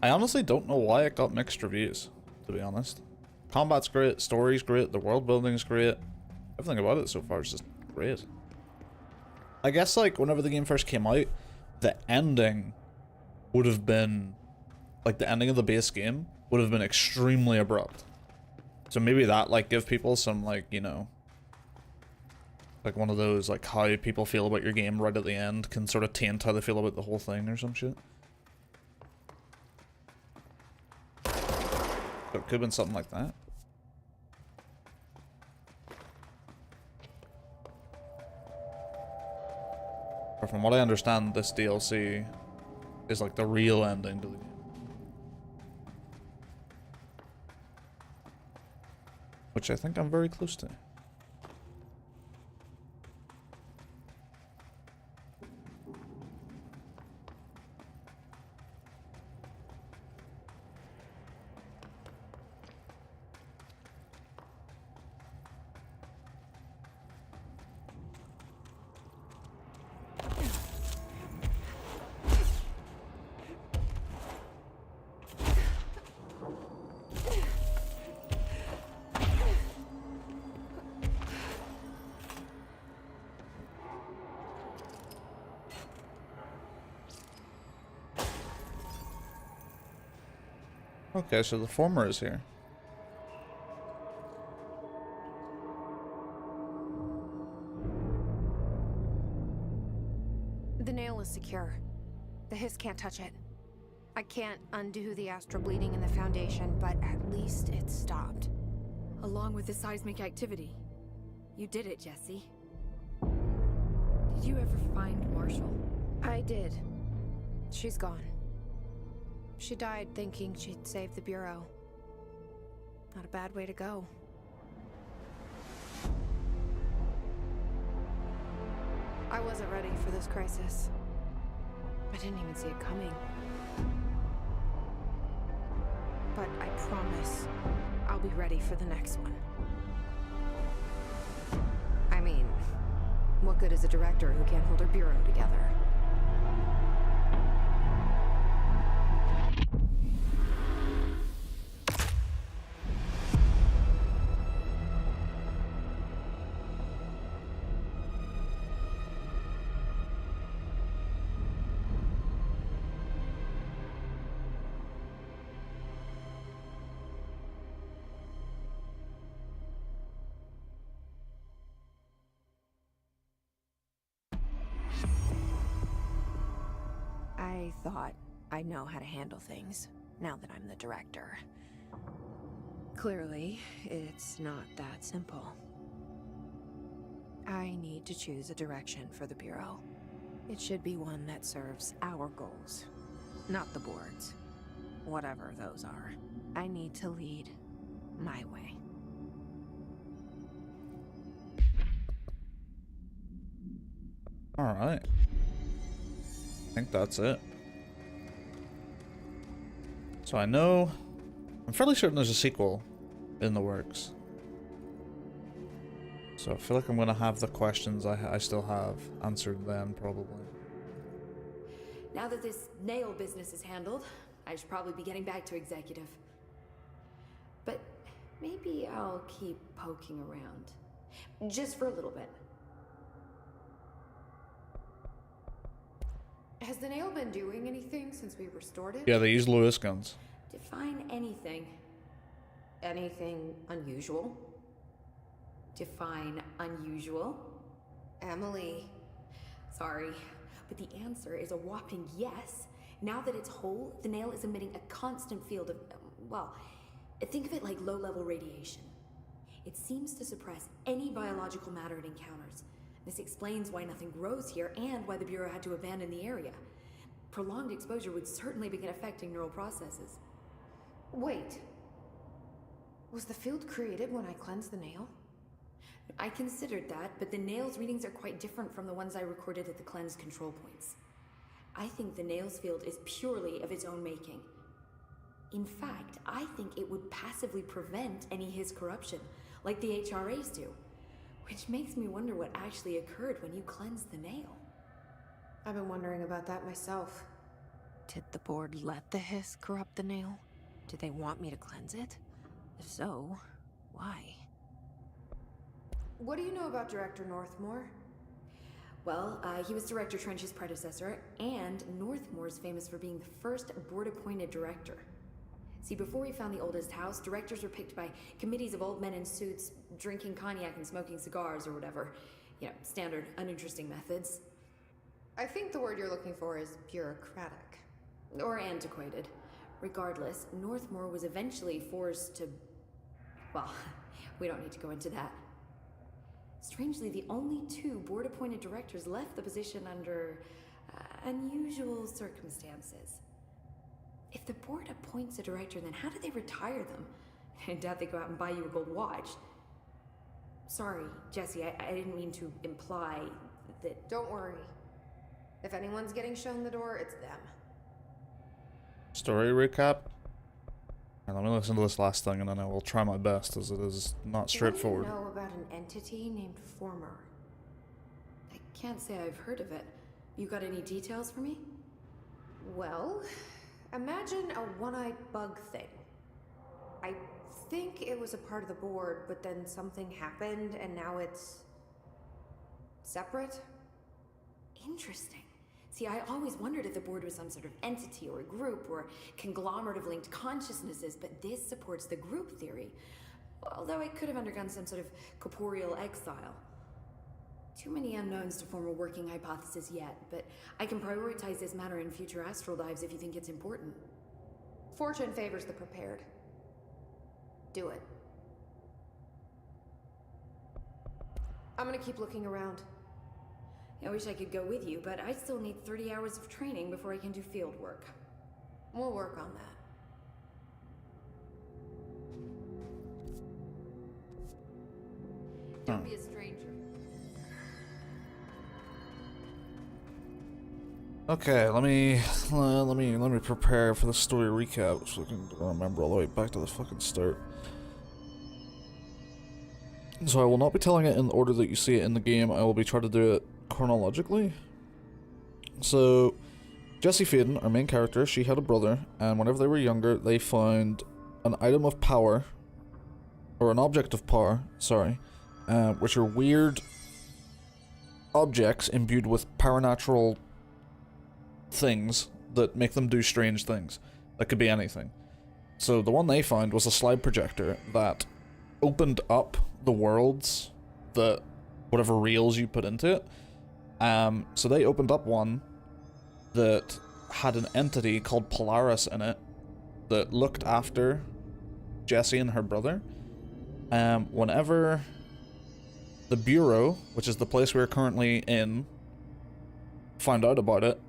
I honestly don't know why it got mixed reviews, to be honest. Combat's great, story's great, the world building's great. Everything about it so far is just great. I guess, like, whenever the game first came out, the ending would have been... Like, the ending of the base game would have been extremely abrupt. So maybe that, like, give people some, like, you know... Like, one of those, like, how people feel about your game right at the end can sort of taint how they feel about the whole thing or some shit. So it could have been something like that. But from what I understand, this DLC is like the real ending to the game. Which I think I'm very close to. Okay, so the former is here. The nail is secure. The hiss can't touch it. I can't undo the astral bleeding in the Foundation, but at least it's stopped. Along with the seismic activity. You did it, Jesse. Did you ever find Marshall? I did. She's gone. She died thinking she'd save the Bureau. Not a bad way to go. I wasn't ready for this crisis. I didn't even see it coming. But I promise I'll be ready for the next one. I mean, what good is a director who can't hold her Bureau together? I thought I know how to handle things, now that I'm the director. Clearly, it's not that simple. I need to choose a direction for the Bureau. It should be one that serves our goals, not the board's. Whatever those are. I need to lead my way. Alright. I think that's it. So I know... I'm fairly certain there's a sequel in the works. So I feel like I'm going to have the questions I still have answered then, probably. Now that this nail business is handled, I should probably be getting back to executive. But maybe I'll keep poking around. Just for a little bit. Has the nail been doing anything since we restored it? Yeah, they use Lewis guns. Define anything. Anything unusual? Define unusual. Emily. Sorry, but the answer is a whopping yes. Now that it's whole, the nail is emitting a constant field of, well, think of it like low-level radiation. It seems to suppress any biological matter it encounters. This explains why nothing grows here and why the Bureau had to abandon the area. Prolonged exposure would certainly begin affecting neural processes. Wait. Was the field created when I cleansed the nail? I considered that, but the nail's readings are quite different from the ones I recorded at the cleanse control points. I think the nail's field is purely of its own making. In fact, I think it would passively prevent any His corruption, like the HRAs do. Which makes me wonder what actually occurred when you cleansed the nail. I've been wondering about that myself. Did the board let the hiss corrupt the nail? Did they want me to cleanse it? If so, why? What do you know about Director Northmore? Well, he was Director Trench's predecessor, and Northmore's famous for being the first board-appointed director. See, before we found the oldest house, directors were picked by committees of old men in suits, drinking cognac and smoking cigars or whatever. You know, standard, uninteresting methods. I think the word you're looking for is bureaucratic. Or antiquated. Regardless, Northmore was eventually forced to... Well, we don't need to go into that. Strangely, the only two board-appointed directors left the position under unusual circumstances. If the board appoints a director, then how do they retire them? I doubt they go out and buy you a gold watch. Sorry, Jesse, I didn't mean to imply that... Don't worry. If anyone's getting shown the door, it's them. Story recap. And let me listen to this last thing and then I will try my best, as it is not straightforward. What do you know about an entity named Former? I can't say I've heard of it. You got any details for me? Well, imagine a one-eyed bug thing. I think it was a part of the board, but then something happened and now it's... separate? Interesting. See, I always wondered if the board was some sort of entity or a group or conglomerate of linked consciousnesses, but this supports the group theory. Although it could have undergone some sort of corporeal exile. Too many unknowns to form a working hypothesis yet, but I can prioritize this matter in future astral dives if you think it's important. Fortune favors the prepared. Do it. I'm gonna keep looking around. I wish I could go with you, but I still need 30 hours of training before I can do field work. We'll work on that. Don't be a stranger. Okay, let me prepare for the story recap so I can remember all the way back to the fucking start. So I will not be telling it in the order that you see it in the game. I will be trying to do it chronologically. So Jessie Faden, our main character, she had a brother, and whenever they were younger, they found an item of power, or an object of power, sorry, which are weird objects imbued with paranatural things that make them do strange things. That could be anything. So the one they found was a slide projector that opened up the worlds that whatever reels you put into it. So they opened up one that had an entity called Polaris in it that looked after Jessie and her brother. Whenever the Bureau, which is the place we're currently in, find out about it,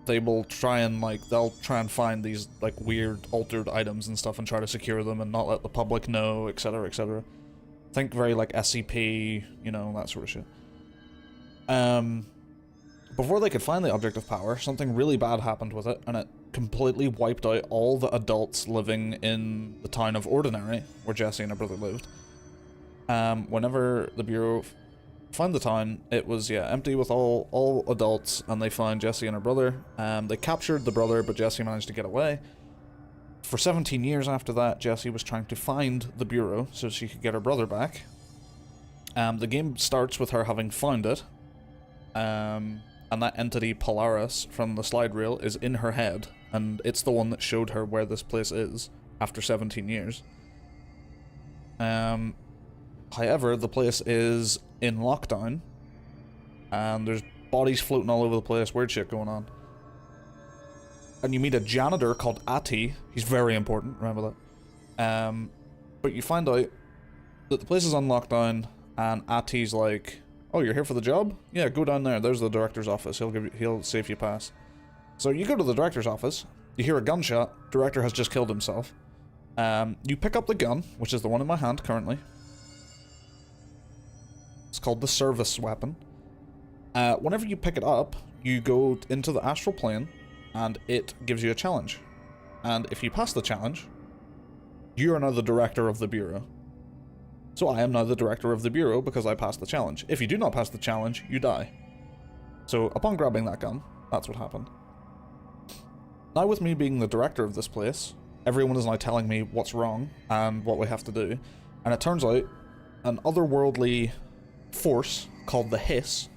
they'll try and find these like weird altered items and stuff and try to secure them and not let the public know, etc, etc. Think very like SCP, you know, that sort of shit. Before they could find the object of power, something really bad happened with it, and it completely wiped out all the adults living in the town of Ordinary, where Jessie and her brother lived. Whenever the Bureau found the town, it was, empty with all adults, and they found Jessie and her brother. They captured the brother, but Jessie managed to get away. For 17 years after that, Jessie was trying to find the Bureau so she could get her brother back. The game starts with her having found it. and that entity Polaris from the slide reel is in her head, and it's the one that showed her where this place is after 17 years. However, the place is in lockdown, and there's bodies floating all over the place, weird shit going on. And you meet a janitor called Ati. He's very important, remember that. But you find out that the place is on lockdown, and Ati's like, "Oh, you're here for the job? Yeah, go down there. There's the director's office. He'll save you pass." So you go to the director's office. You hear a gunshot. Director has just killed himself. You pick up the gun, which is the one in my hand currently. It's called the service weapon. Whenever you pick it up, you go into the astral plane, and it gives you a challenge. And if you pass the challenge, you are now the director of the bureau. So I am now the director of the bureau because I passed the challenge. If you do not pass the challenge, you die. So upon grabbing that gun, that's what happened. Now with me being the director of this place, everyone is now telling me what's wrong and what we have to do. And it turns out an otherworldly force called the Hiss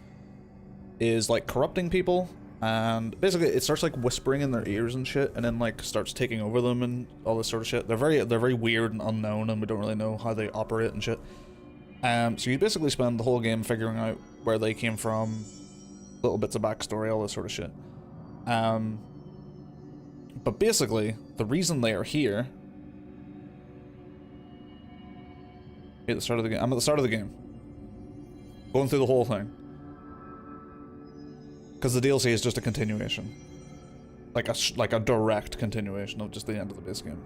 is like corrupting people, and basically it starts like whispering in their ears and shit, and then like starts taking over them and all this sort of shit. They're very weird and unknown, and we don't really know how they operate and shit. So you basically spend the whole game figuring out where they came from, little bits of backstory, all this sort of shit. But basically, the reason they are here... At the start of the game. I'm at the start of the game. Going through the whole thing. Because the DLC is just a continuation. Like a direct continuation of just the end of the base game.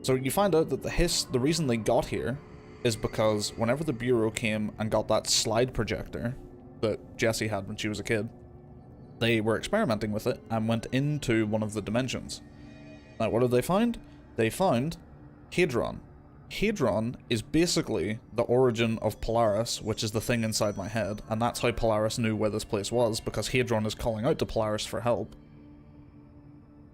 So you find out that the Hiss, the reason they got here, is because whenever the Bureau came and got that slide projector that Jessie had when she was a kid, they were experimenting with it and went into one of the dimensions. Now, what did they find? They found Hadron. Hadron is basically the origin of Polaris, which is the thing inside my head, and that's how Polaris knew where this place was, because Hadron is calling out to Polaris for help.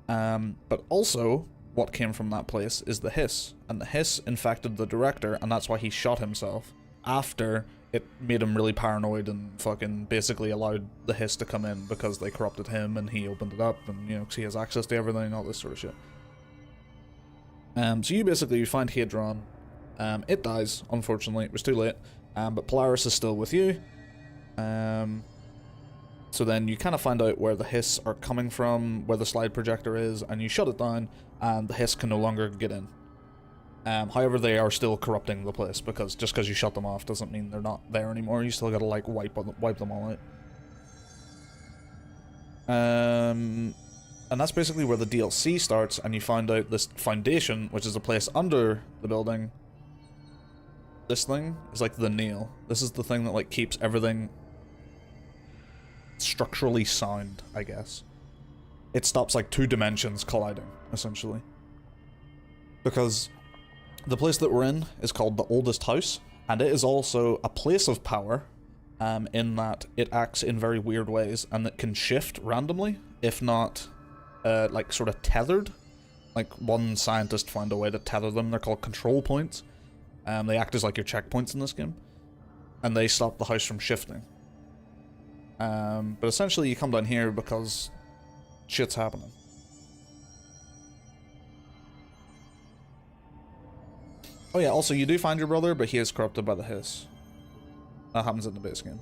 But also, what came from that place is the Hiss, and the Hiss infected the director, and that's why he shot himself, after it made him really paranoid and fucking basically allowed the Hiss to come in because they corrupted him and he opened it up, and, you know, because he has access to everything and all this sort of shit. So you find Hadron. It dies, unfortunately. It was too late. But Polaris is still with you. So then you kind of find out where the Hiss are coming from, where the slide projector is, and you shut it down, and the Hiss can no longer get in. However, they are still corrupting the place, because just because you shut them off doesn't mean they're not there anymore. You still gotta, like, wipe them all out. And that's basically where the DLC starts, and you find out this foundation, which is a place under the building. This thing is like the nail. This is the thing that like keeps everything structurally sound, I guess. It stops like two dimensions colliding, essentially. Because the place that we're in is called the Oldest House, and it is also a place of power, in that it acts in very weird ways, and it can shift randomly, if not... like sort of tethered. Like one scientist found a way to tether them. They're called control points. They act as like your checkpoints in this game, and they stop the house from shifting. But essentially you come down here because shit's happening. Oh yeah, also you do find your brother, but he is corrupted by the Hiss. That happens in the base game.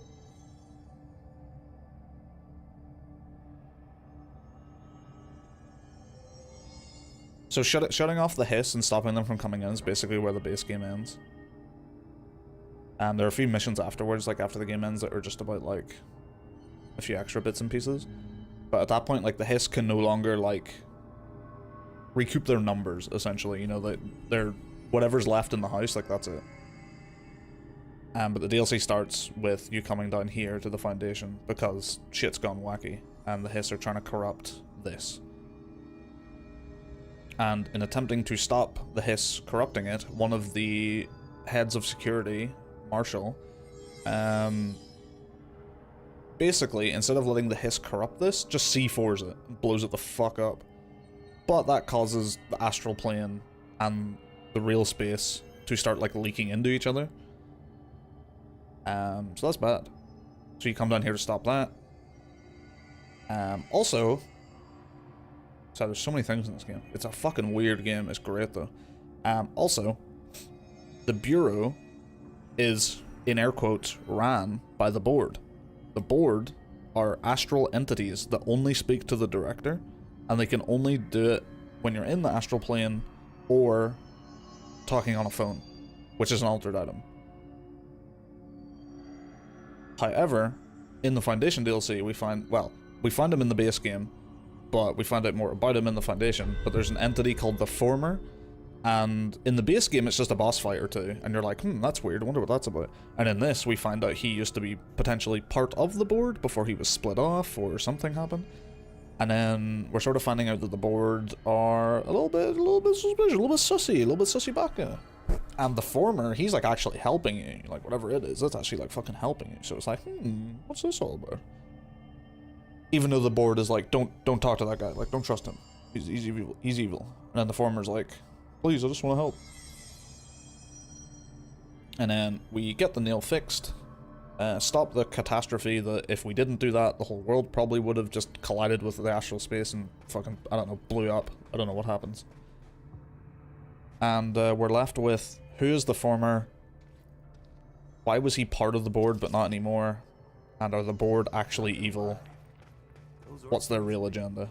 So shutting off the Hiss and stopping them from coming in is basically where the base game ends. And there are a few missions afterwards, like after the game ends, that are just about like a few extra bits and pieces. But at that point, like the Hiss can no longer like recoup their numbers, essentially. You know, they're whatever's left in the house, like that's it. But the DLC starts with you coming down here to the Foundation because shit's gone wacky, and the Hiss are trying to corrupt this. And in attempting to stop the Hiss corrupting it, one of the heads of security, Marshall, basically, instead of letting the Hiss corrupt this, just C4s it and blows it the fuck up. But that causes the astral plane and the real space to start like leaking into each other. So that's bad. So you come down here to stop that. Also, so there's so many things in this game. It's a fucking weird game. It's great though. Also, the Bureau is, in air quotes, ran by the board. The board are astral entities that only speak to the director, and they can only do it when you're in the astral plane or talking on a phone, which is an altered item. However, in the Foundation DLC, we find him in the base game, but we find out more about him in the Foundation. But there's an entity called the Former, and in the base game it's just a boss fight or two, and you're like, that's weird, I wonder what that's about. And in this, we find out he used to be potentially part of the board before he was split off, or something happened. And then we're sort of finding out that the board are a little bit suspicious, a little bit sussy baka. And the Former, he's like actually helping you, like whatever it is, that's actually like fucking helping you. So it's like, what's this all about? Even though the board is like, don't talk to that guy, like don't trust him. He's evil. He's evil. And then the Former's like, please, I just want to help. And then we get the nail fixed. Stop the catastrophe that if we didn't do that, the whole world probably would have just collided with the astral space and fucking, I don't know, blew up. I don't know what happens. And we're left with, who is the Former? Why was he part of the board but not anymore? And are the board actually evil? What's their real agenda?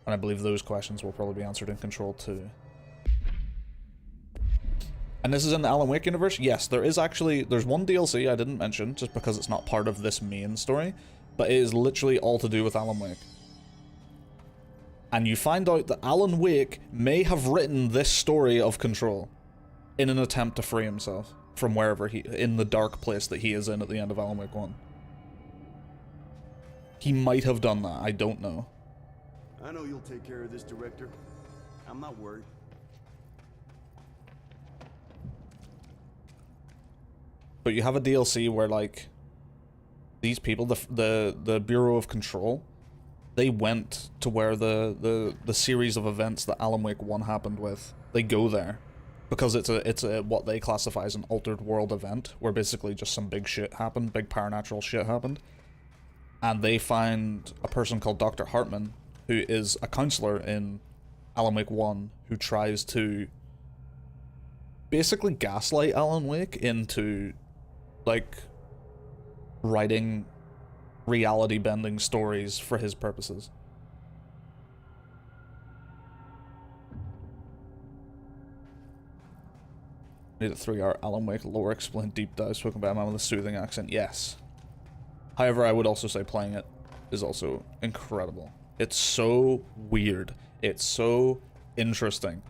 And I believe those questions will probably be answered in Control 2. And this is in the Alan Wake universe? Yes, there's one DLC I didn't mention, just because it's not part of this main story, but it is literally all to do with Alan Wake. And you find out that Alan Wake may have written this story of Control in an attempt to free himself from wherever in the dark place that he is in at the end of Alan Wake 1. He might have done that, I don't know. I know you'll take care of this, Director. I'm not worried. But you have a DLC where, like, these people, the Bureau of Control, they went to where the series of events that Alan Wake 1 happened with. They go there because it's a what they classify as an altered world event, where basically just some big shit happened, big paranatural shit happened. And they find a person called Dr. Hartman, who is a counselor in Alan Wake 1, who tries to basically gaslight Alan Wake into, like, writing reality-bending stories for his purposes. Need a 3-hour Alan Wake lore explained deep dive spoken by a man with a soothing accent. Yes. However, I would also say playing it is also incredible. It's so weird. It's so interesting.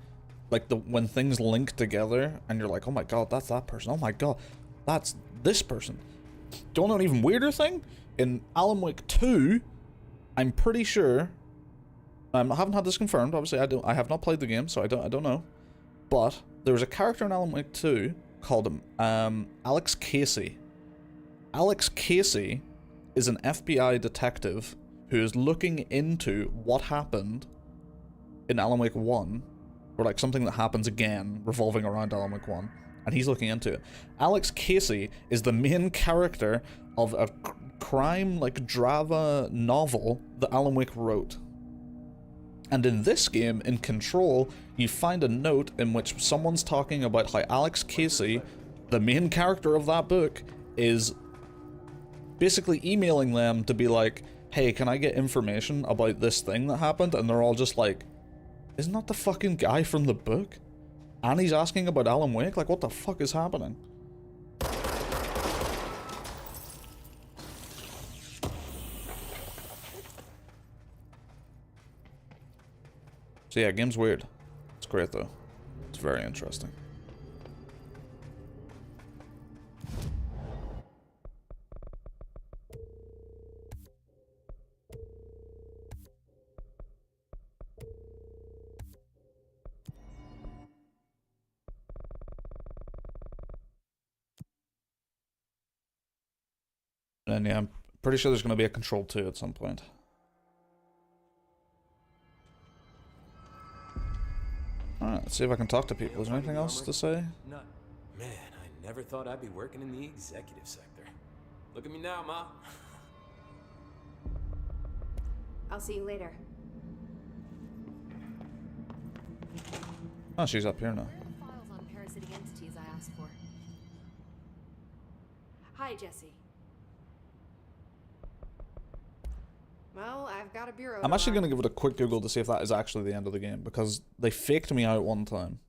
Like, when things link together and you're like, oh my god, that's that person. Oh my god, that's this person. Do you want an even weirder thing? In Alan Wake 2, I'm pretty sure, I haven't had this confirmed, obviously I have not played the game, so I don't know. But there was a character in Alan Wake 2 called Alex Casey. Alex Casey is an FBI detective who is looking into what happened in Alan Wake 1, or like something that happens again revolving around Alan Wake 1, and he's looking into it. Alex Casey is the main character of a crime, like, drama novel that Alan Wake wrote. And in this game, in Control, you find a note in which someone's talking about how Alex Casey, the main character of that book, is basically emailing them to be like, hey, can I get information about this thing that happened? And they're all just like, isn't that the fucking guy from the book? And he's asking about Alan Wake? Like, what the fuck is happening? So yeah, game's weird. It's great though. It's very interesting. And yeah, I'm pretty sure there's going to be a Control 2 at some point. Alright, let's see if I can talk to people. Is there anything else to say? None. Man, I never thought I'd be working in the executive sector. Look at me now, Ma. I'll see you later. Oh, she's up here now. Where are the files on parasitic entities I asked for? Hi, Jesse. Well, I've got a bureau. I'm actually going to give it a quick Google to see if that is actually the end of the game, because they faked me out one time.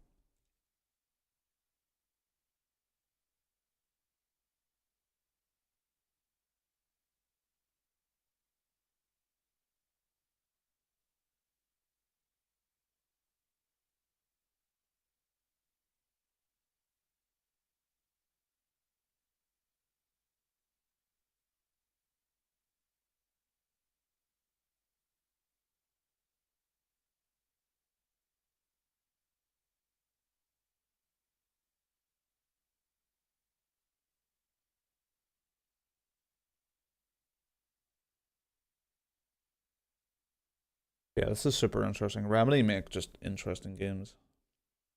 Yeah, this is super interesting. Remedy make just interesting games.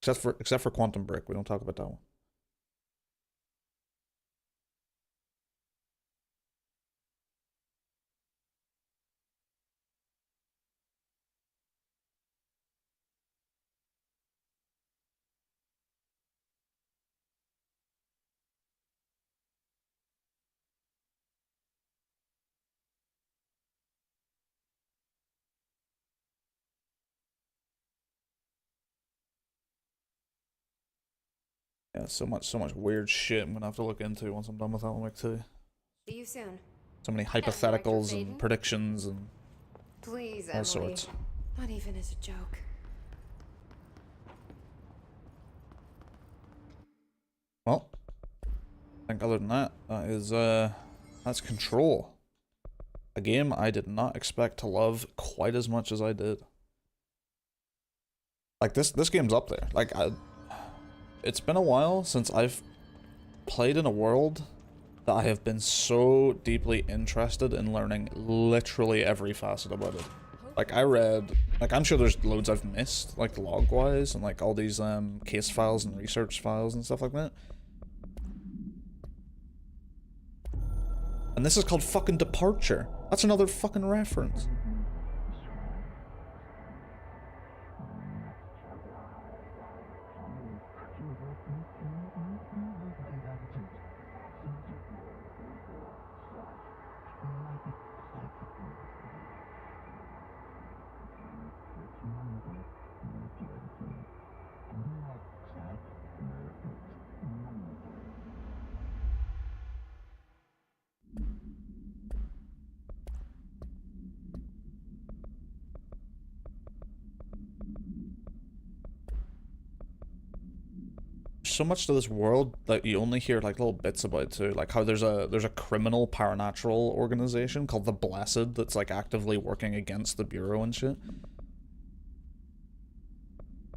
Except for Quantum Break, we don't talk about that one. Yeah, so much weird shit I'm gonna have to look into once I'm done with Alan Wake 2. See you soon. So many hypotheticals and predictions and Please, all Emily. sorts. Not even as a joke. Well, I think other than that, that's Control. A game I did not expect to love quite as much as I did. Like this game's up there. Like it's been a while since I've played in a world that I have been so deeply interested in learning literally every facet about it. Like I read, like I'm sure there's loads I've missed, like log-wise, and like all these case files and research files and stuff like that. And this is called fucking Departure. That's another fucking reference. So much to this world that you only hear like little bits about too, like how there's a criminal paranatural organization called the Blessed that's like actively working against the Bureau and shit.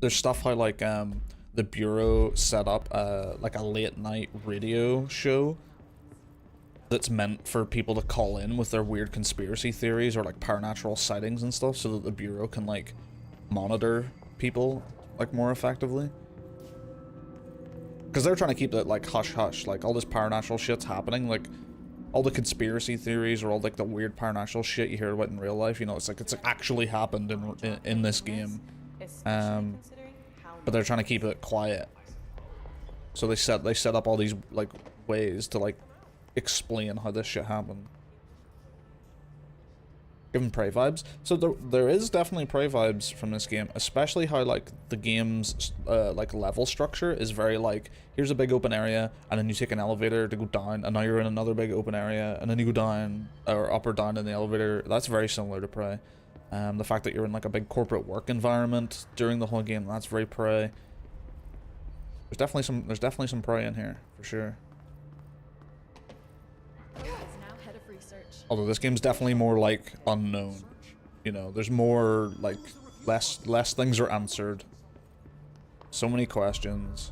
There's stuff how like the Bureau set up like a late night radio show that's meant for people to call in with their weird conspiracy theories or like paranatural sightings and stuff, so that the Bureau can like monitor people like more effectively. Because they're trying to keep it like hush hush, like all this paranatural shit's happening, like all the conspiracy theories or all like the weird paranatural shit you hear about in real life, you know, it's like it's actually happened in this game. But they're trying to keep it quiet. So they set up all these like ways to like explain how this shit happened. Giving Prey vibes. So there is definitely Prey vibes from this game, especially how like the game's like level structure is very like, here's a big open area and then you take an elevator to go down and now you're in another big open area and then you go down or up or down in the elevator. That's very similar to Prey. The fact that you're in like a big corporate work environment during the whole game, that's very Prey. There's definitely some Prey in here for sure. Although this game's definitely more like unknown, you know, there's more like less things are answered. So many questions.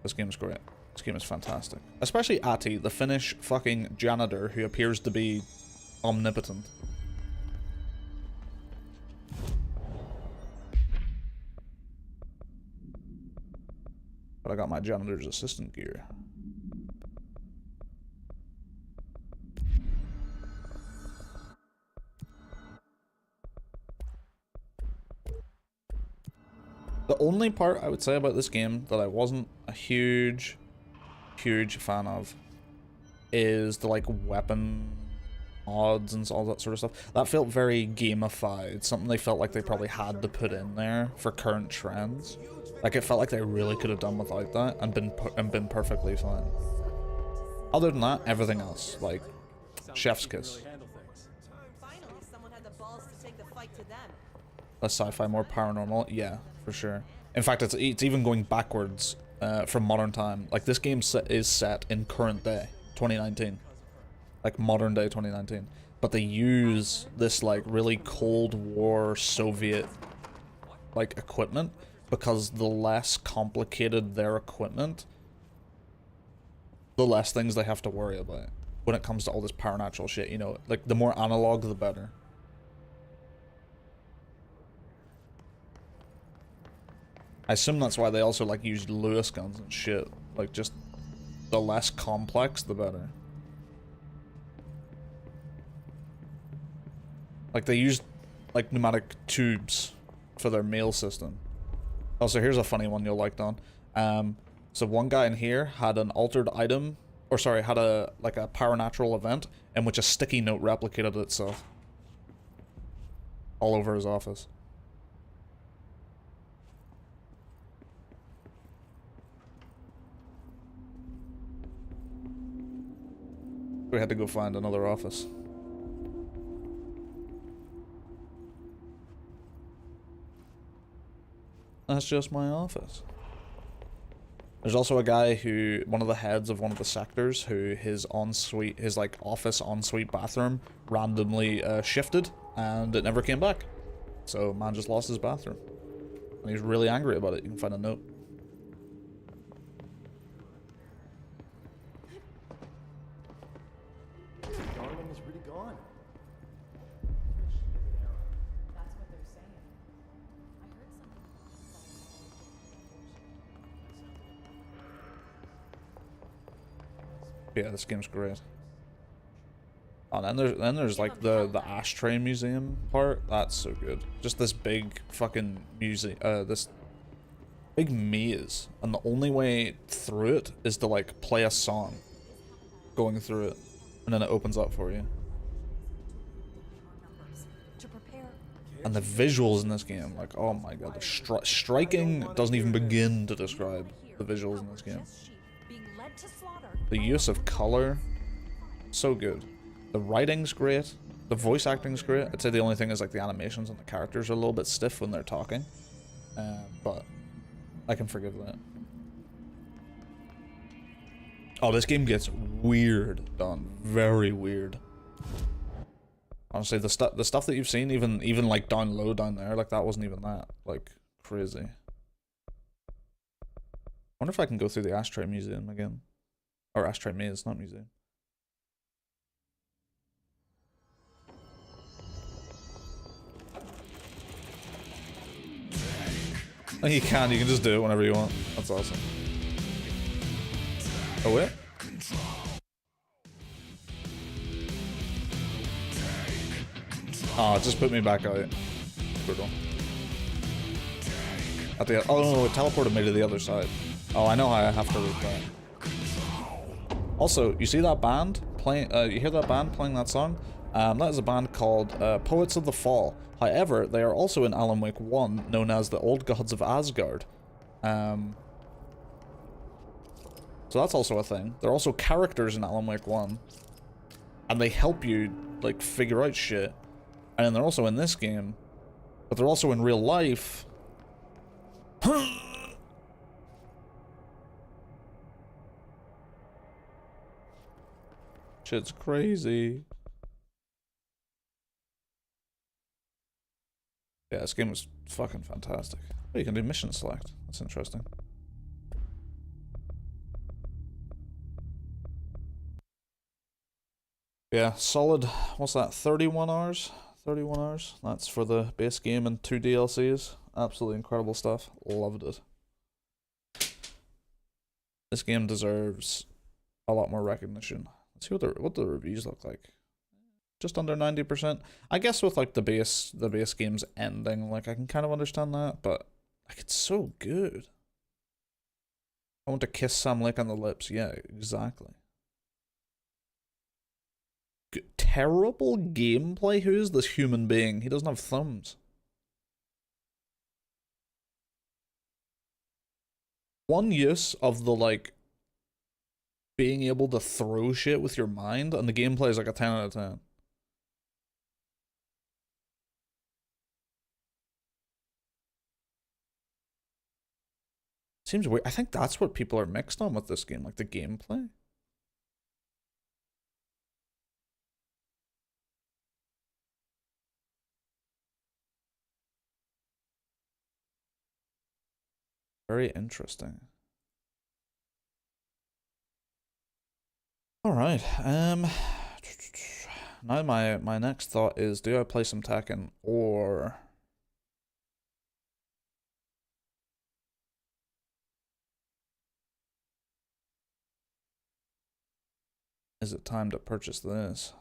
This game's great. This game is fantastic. Especially Ahti, the Finnish fucking janitor who appears to be omnipotent. But I got my janitor's assistant gear. The only part I would say about this game that I wasn't a huge fan of is the like weapon mods and all that sort of stuff. That felt very gamified. Something they felt like they probably had to put in there for current trends. Like it felt like they really could have done without that and been perfectly fine. Other than that, everything else, like chef's kiss. Less sci-fi, more paranormal. Yeah, for sure. In fact, it's even going backwards from modern time. Like this game is set in current day, 2019. Like modern day 2019. But they use this like really Cold War Soviet like equipment because the less complicated their equipment, the less things they have to worry about when it comes to all this paranormal shit, you know, like the more analog the better. I assume that's why they also like used Lewis guns and shit. Like just the less complex the better. Like they used like pneumatic tubes for their mail system. Also, here's a funny one you'll like, Don. So one guy in here had an altered item, or sorry, had a like a paranatural event in which a sticky note replicated itself all over his office. We had to go find another office. That's just my office. There's also a guy who, one of the heads of one of the sectors, who his ensuite, his like office ensuite bathroom randomly shifted and it never came back. So man just lost his bathroom. And he's really angry about it. You can find a note. Darling is really gone. That's what they're saying. I heard something. Yeah, this game's great. Oh, and then there's like the ashtray museum part. That's so good. Just this big fucking museum, this big maze, and the only way through it is to like play a song going through it, and then it opens up for you. And the visuals in this game, like, oh my god, the striking doesn't even begin to describe the visuals in this game. The use of color, so good. The writing's great. The voice acting's great. I'd say the only thing is like the animations and the characters are a little bit stiff when they're talking. But I can forgive that. Oh, this game gets weird, Don. Very weird. Honestly, the stuff that you've seen, even like down low down there, like that wasn't even that like crazy. I wonder if I can go through the ashtray museum again. Or ashtray maze, not museum. Oh, you can just do it whenever you want. That's awesome. Oh wait. Oh, it just put me back out. Brutal. At the oh no, it teleported me to the other side. Oh, I know how I have to loop that. Also, you see that band playing? You hear that band playing that song? That is a band called Poets of the Fall. However, they are also in Alan Wake 1, known as the Old Gods of Asgard. So that's also a thing. They're also characters in Alan Wake 1. And they help you, like, figure out shit. And then they're also in this game. But they're also in real life. Shit's crazy. Yeah, this game was fucking fantastic. Oh, you can do mission select. That's interesting. Yeah, solid, what's that, 31 hours? 31 hours. That's for the base game and 2 DLCs. Absolutely incredible stuff. Loved it. This game deserves a lot more recognition. Let's see what the reviews look like. Just under 90%. I guess with like the base game's ending, like I can kind of understand that, but Like, it's so good. I want to kiss Sam Lake on the lips. Yeah, exactly. Terrible gameplay? Who is this human being? He doesn't have thumbs. One use of the, like, being able to throw shit with your mind, and the gameplay is like a 10 out of 10. Seems weird. I think that's what people are mixed on with this game, like the gameplay. Very interesting. All right. Now my next thought is, do I play some Tekken, or is it time to purchase this?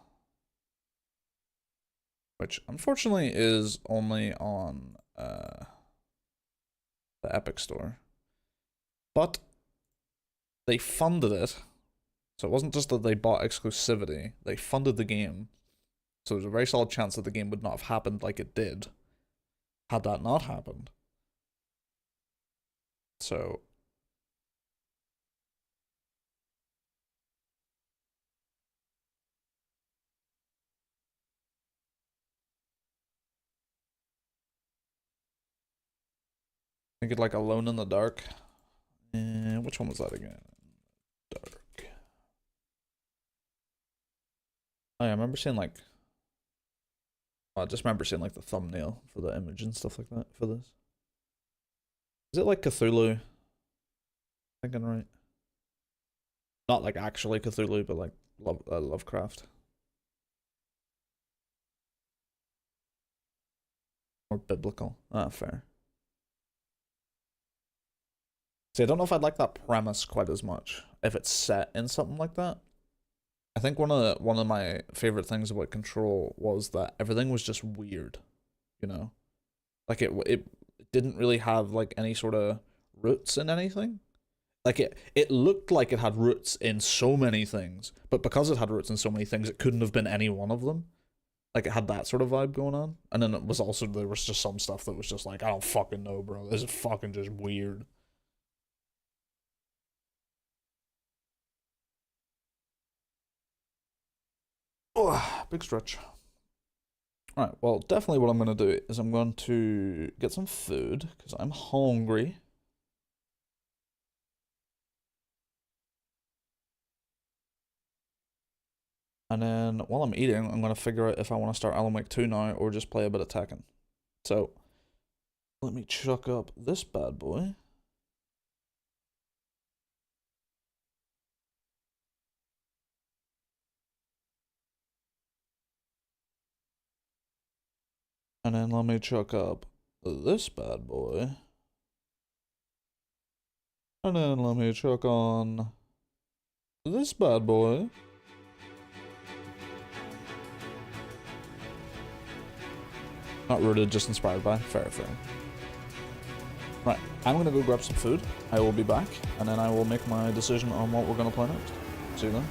Which unfortunately is only on the Epic Store. But they funded it. So it wasn't just that they bought exclusivity, they funded the game. So there's a very solid chance that the game would not have happened like it did had that not happened. So I think it like Alone in the Dark. Which one was that again? Dark. Oh, yeah, I remember seeing like, I just remember seeing like the thumbnail for the image and stuff like that for this. Is it like Cthulhu? Thinking right? Not like actually Cthulhu, but like Lovecraft. Or biblical. Ah, fair. See, I don't know if I'd like that premise quite as much if it's set in something like that. I think one of my favorite things about Control was that everything was just weird, you know, like it didn't really have like any sort of roots in anything. Like it looked like it had roots in so many things, but because it had roots in so many things, it couldn't have been any one of them. Like it had that sort of vibe going on, and then it was also, there was just some stuff that was just like, I don't fucking know, bro. This is fucking just weird. Oh, big stretch. Alright, well, definitely what I'm going to do is I'm going to get some food, because I'm hungry. And then, while I'm eating, I'm going to figure out if I want to start Alan Wake 2 now, or just play a bit of Tekken. So, let me chuck up this bad boy. And then let me chuck up this bad boy. And then let me chuck on this bad boy. Not rooted, just inspired by. Fair. Right, I'm gonna go grab some food. I will be back, and then I will make my decision on what we're gonna play next. See you then.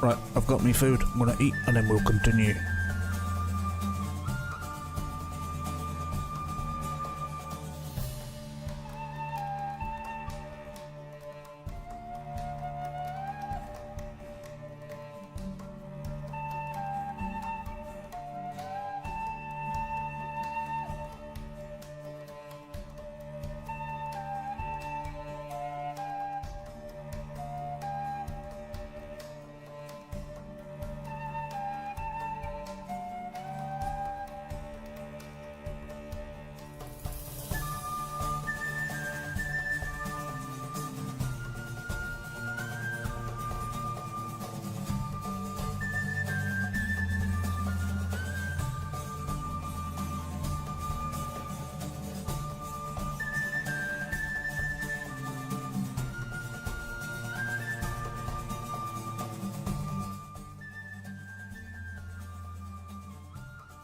Right, I've got me food. I'm gonna eat and then we'll continue.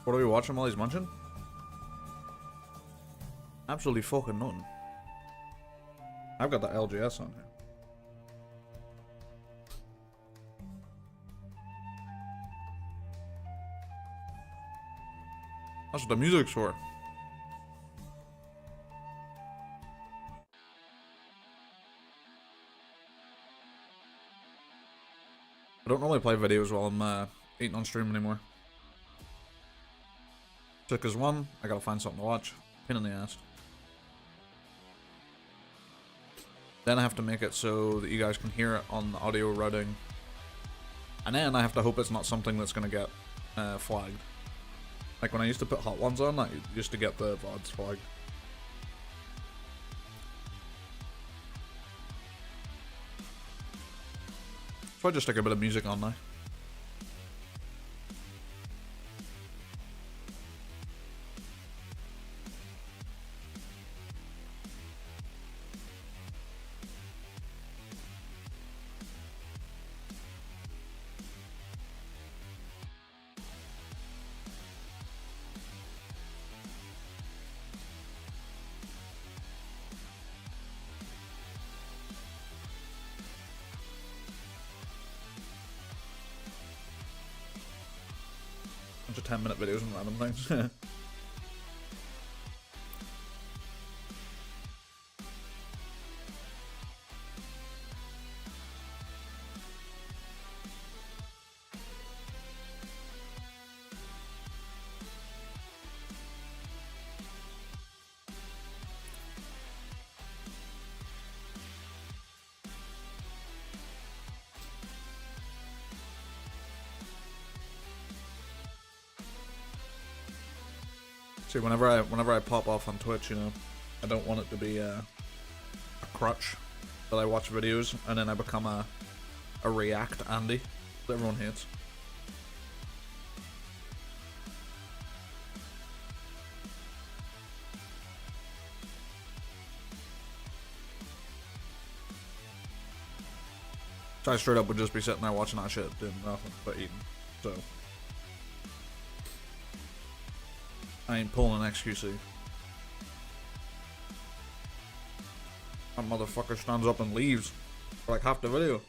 What are we watching while he's munching? Absolutely fucking nothing. I've got the LGS on here. That's what the music's for. I don't normally play videos while I'm eating on stream anymore. Because one, I gotta find something to watch. Pain in the ass. Then I have to make it so that you guys can hear it on the audio routing. And then I have to hope it's not something that's going to get flagged. Like when I used to put hot ones on, I used to get the VODs flagged. So I just stick a bit of music on now. Bunch of 10-minute videos and random things. See, whenever I pop off on Twitch, you know, I don't want it to be a crutch that I watch videos and then I become a React Andy that everyone hates. So I straight up would just be sitting there watching that shit, doing nothing but eating. So I ain't pulling an XQC. That motherfucker stands up and leaves for like half the video.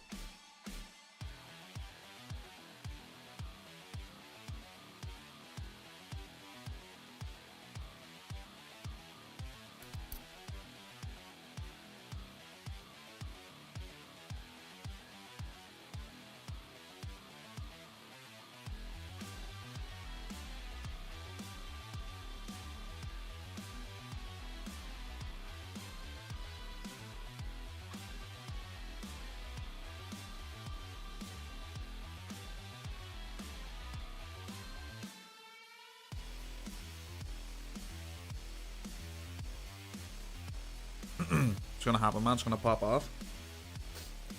It's gonna happen, man. It's gonna pop off.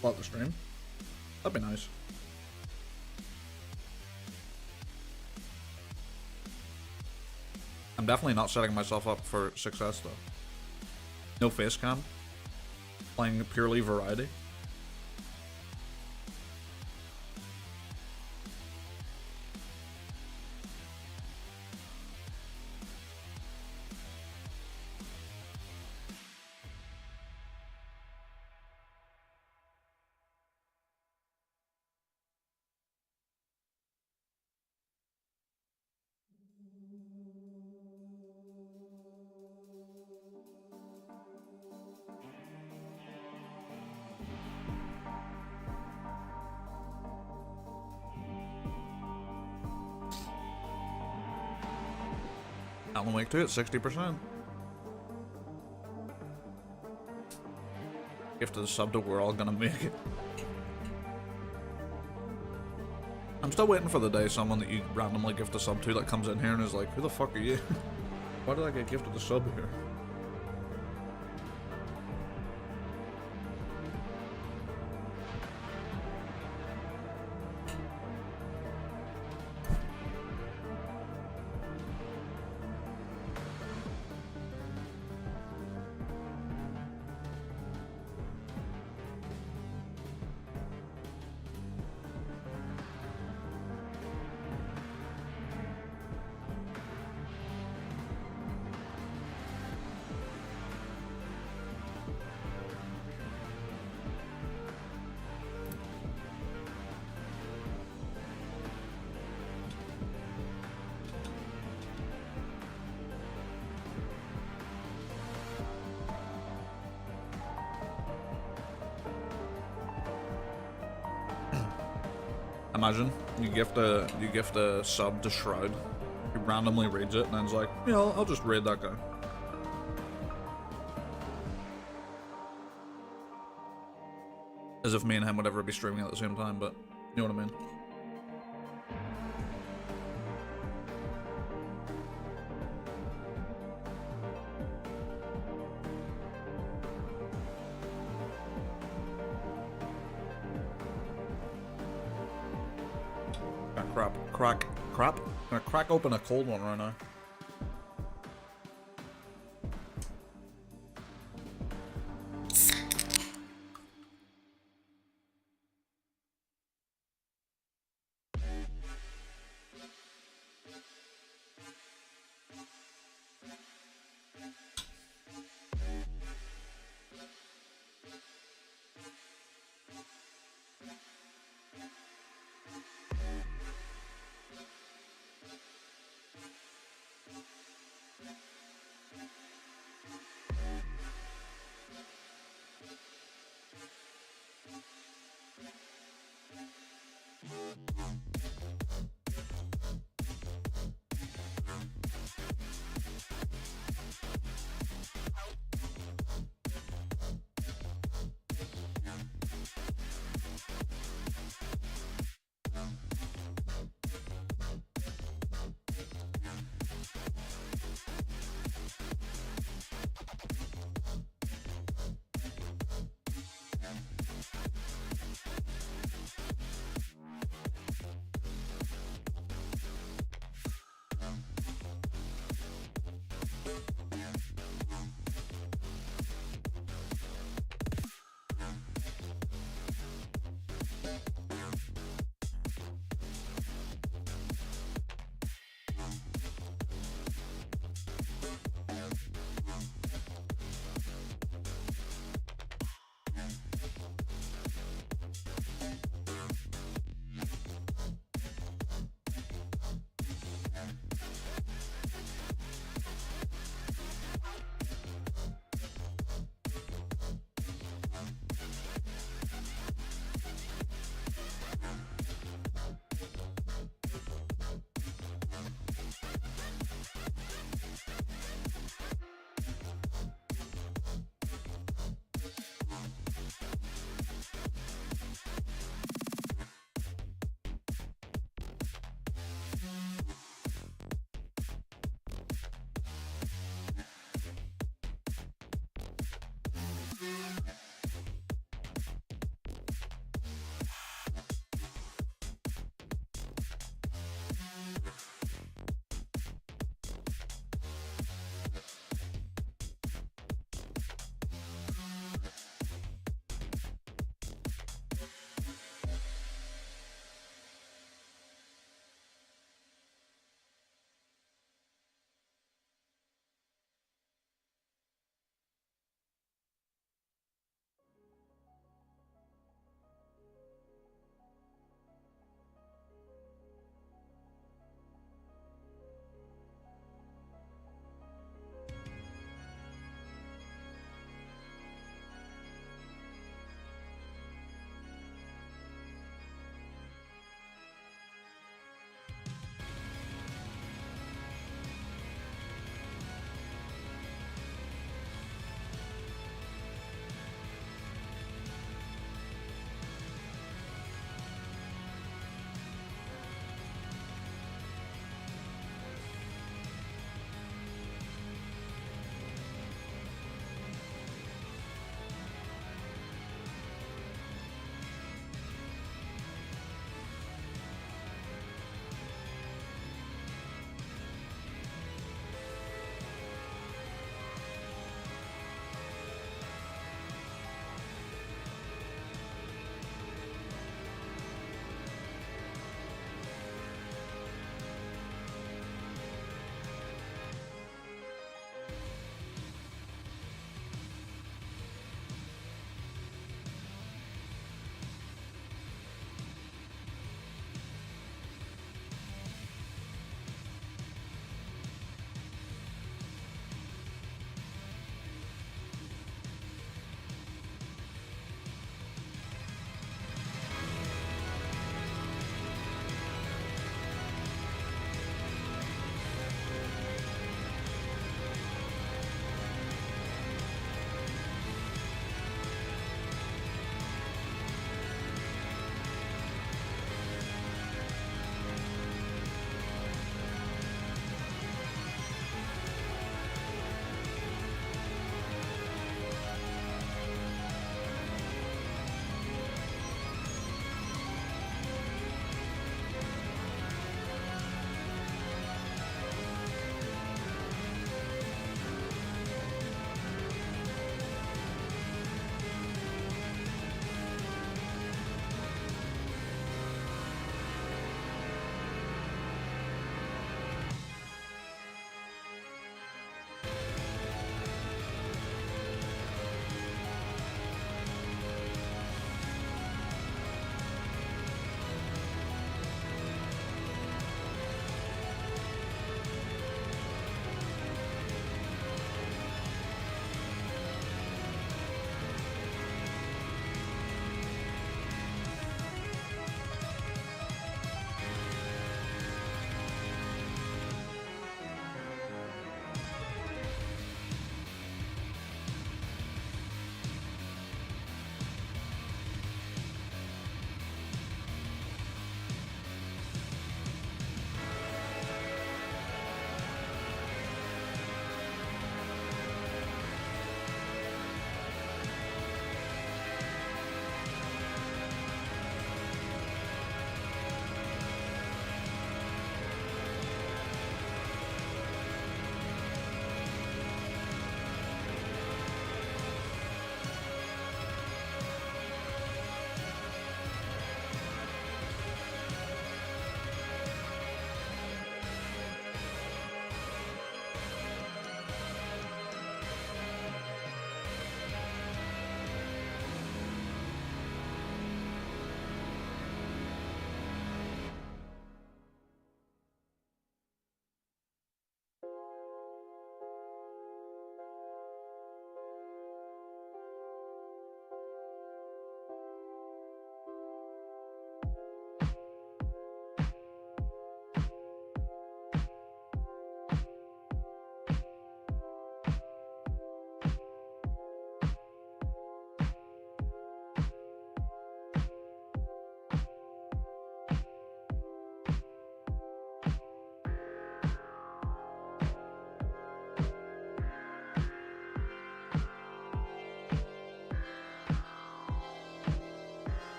Block the stream. That'd be nice. I'm definitely not setting myself up for success though. No face cam. Playing purely variety. Alan Wake 2 at 60%. Gift of the sub to We're All Gonna Make It. I'm still waiting for the day someone that you randomly gift a sub to that comes in here and is like, who the fuck are you? Why did I get gifted a sub here? Imagine you gift a sub to Shroud. He randomly raids it and then it's like, yeah, I'll just raid that guy. As if me and him would ever be streaming at the same time, but you know what I mean. Crap. I'm gonna crack open a cold one right now.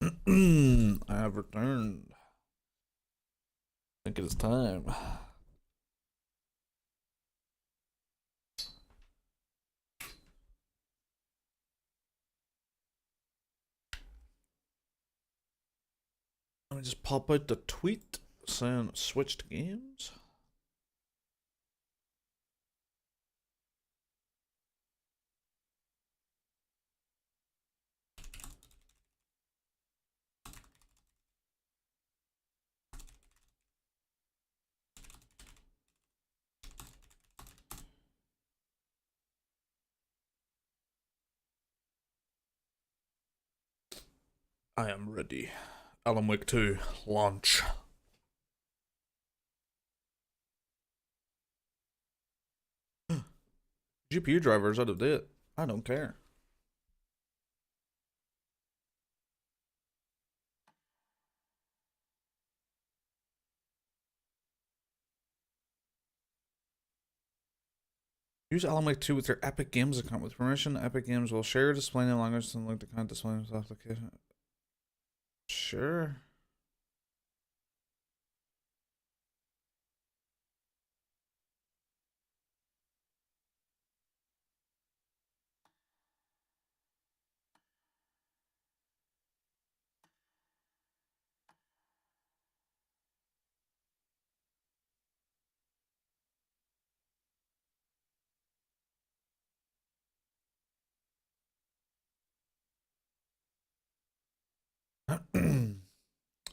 I have returned. I think it is time. Let me just pop out the tweet saying switched games. I am ready. Alan Wake 2, launch. GPU drivers out of date. I don't care. Use Alan Wake 2 with your Epic Games account. With permission, Epic Games will share your display name language and link the account display name application. Sure.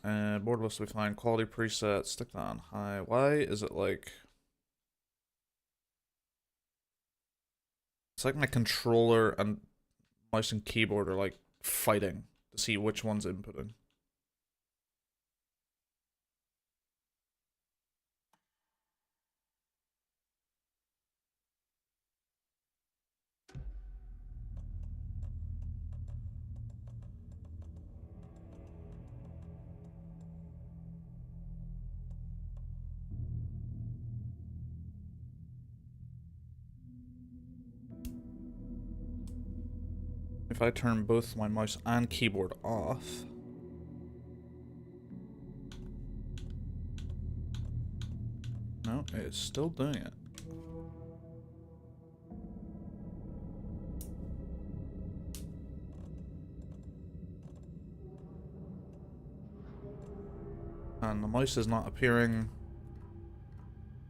And board list will be fine. Quality presets, stick that on high. Why is it like... It's like my controller and mouse and keyboard are like fighting to see which one's inputting. If I turn both my mouse and keyboard off... No, it's still doing it. And the mouse is not appearing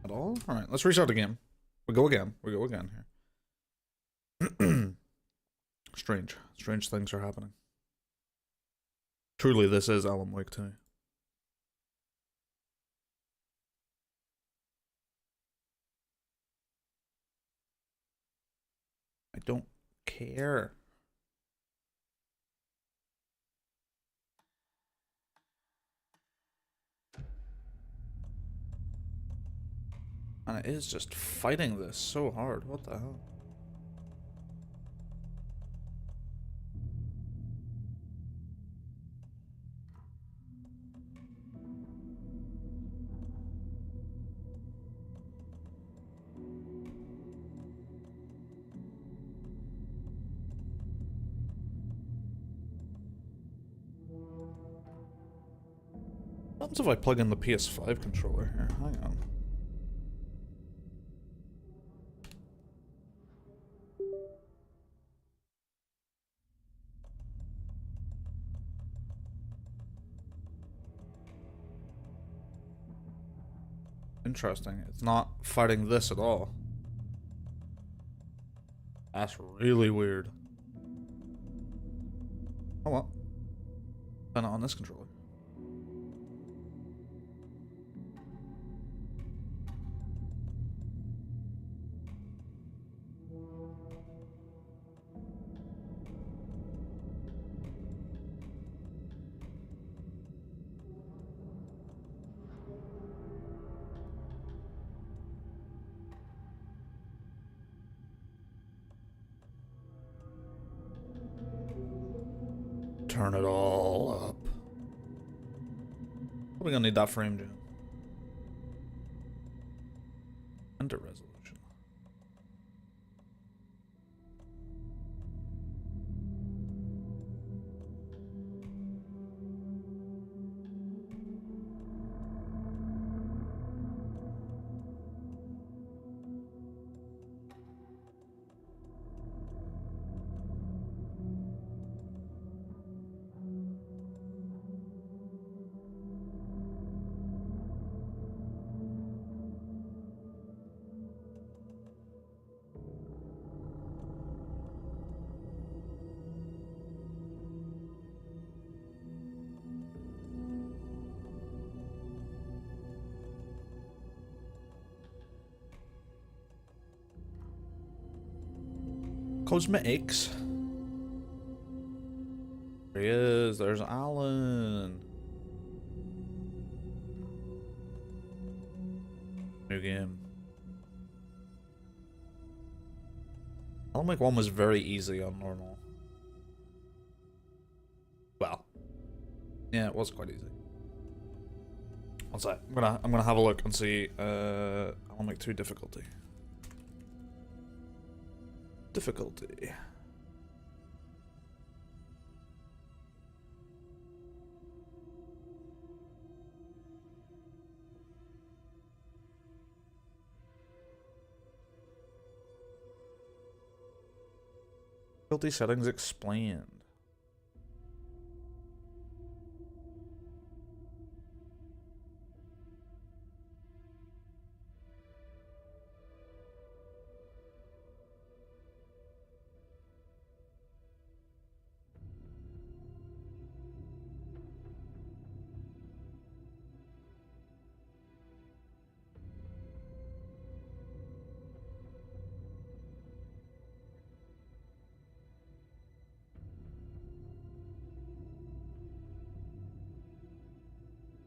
at all? Alright, let's restart the game. We go again. We go again here. Strange. Strange things are happening. Truly, this is Alan Wake 2. I don't care. And it is just fighting this so hard. What the hell? What happens if I plug in the PS5 controller here? Hang on. Interesting. It's not fighting this at all. That's really weird. Oh well. Then on this controller. Turn it all up. Probably gonna need that frame, June. Enter resolution. Cosmetics. There he is. There's Alan. New game. Alan Wake 1 was very easy on normal. Well, yeah, it was quite easy. One sec. I'm gonna have a look and see. Alan Wake 2 difficulty. Difficulty. Difficulty settings explained.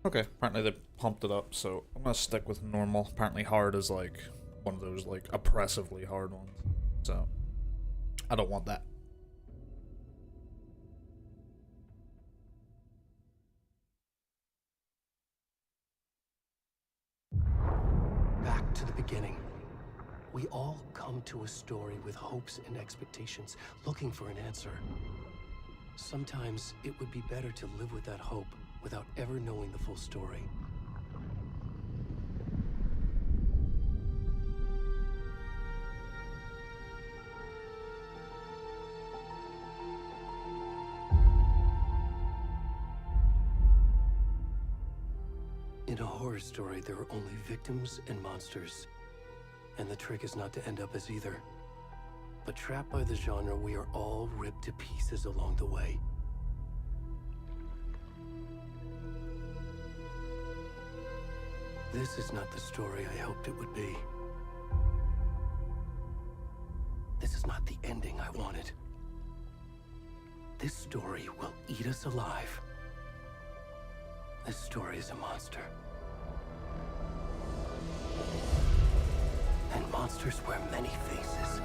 Okay, apparently they pumped it up, so I'm gonna stick with normal. Apparently hard is like one of those like oppressively hard ones. So I don't want that. Back to the beginning. We all come to a story with hopes and expectations, looking for an answer. Sometimes it would be better to live with that hope without ever knowing the full story. In a horror story, there are only victims and monsters. And the trick is not to end up as either. But trapped by the genre, we are all ripped to pieces along the way. This is not the story I hoped it would be. This is not the ending I wanted. This story will eat us alive. This story is a monster. And monsters wear many faces.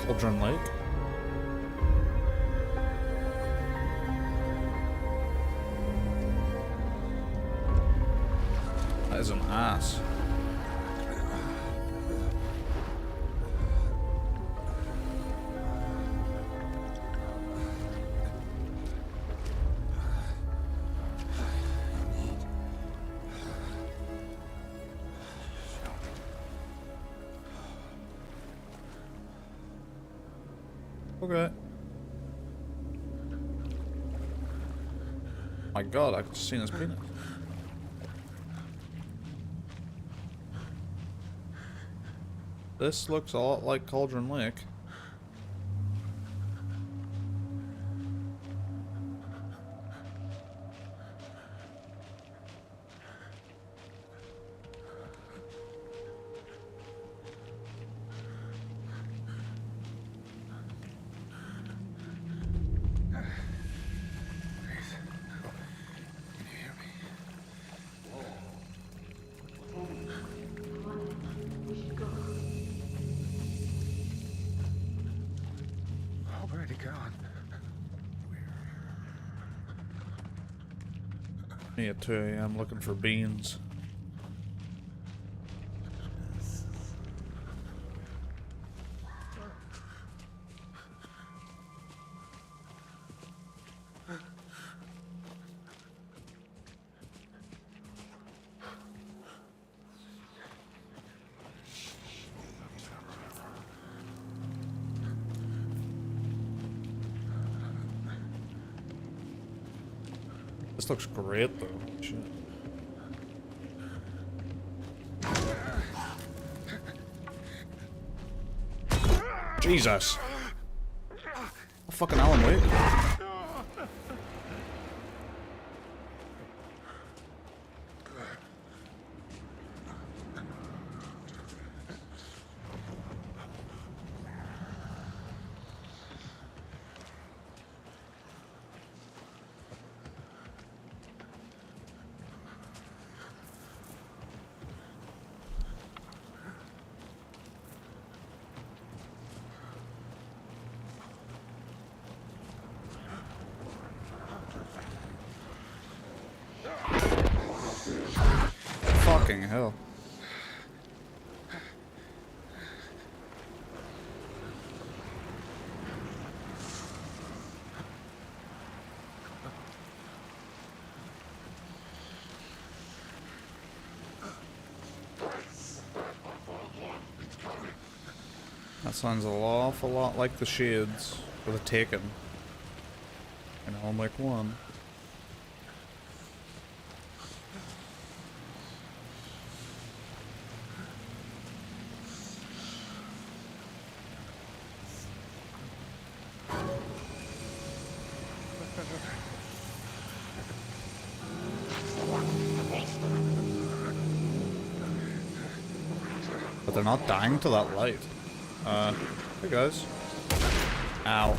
Cauldron Lake. That is an ass. Okay. My god, I could see his penis. This looks a lot like Cauldron Lake. Me at 2 AM looking for beans. This looks great though. Shit. Jesus. Oh, fucking Alan Wake. Fucking hell. That sounds an awful lot like the Shades for the Taken in Alan Wake 1. But they're not dying to that light. Hey guys. Ow.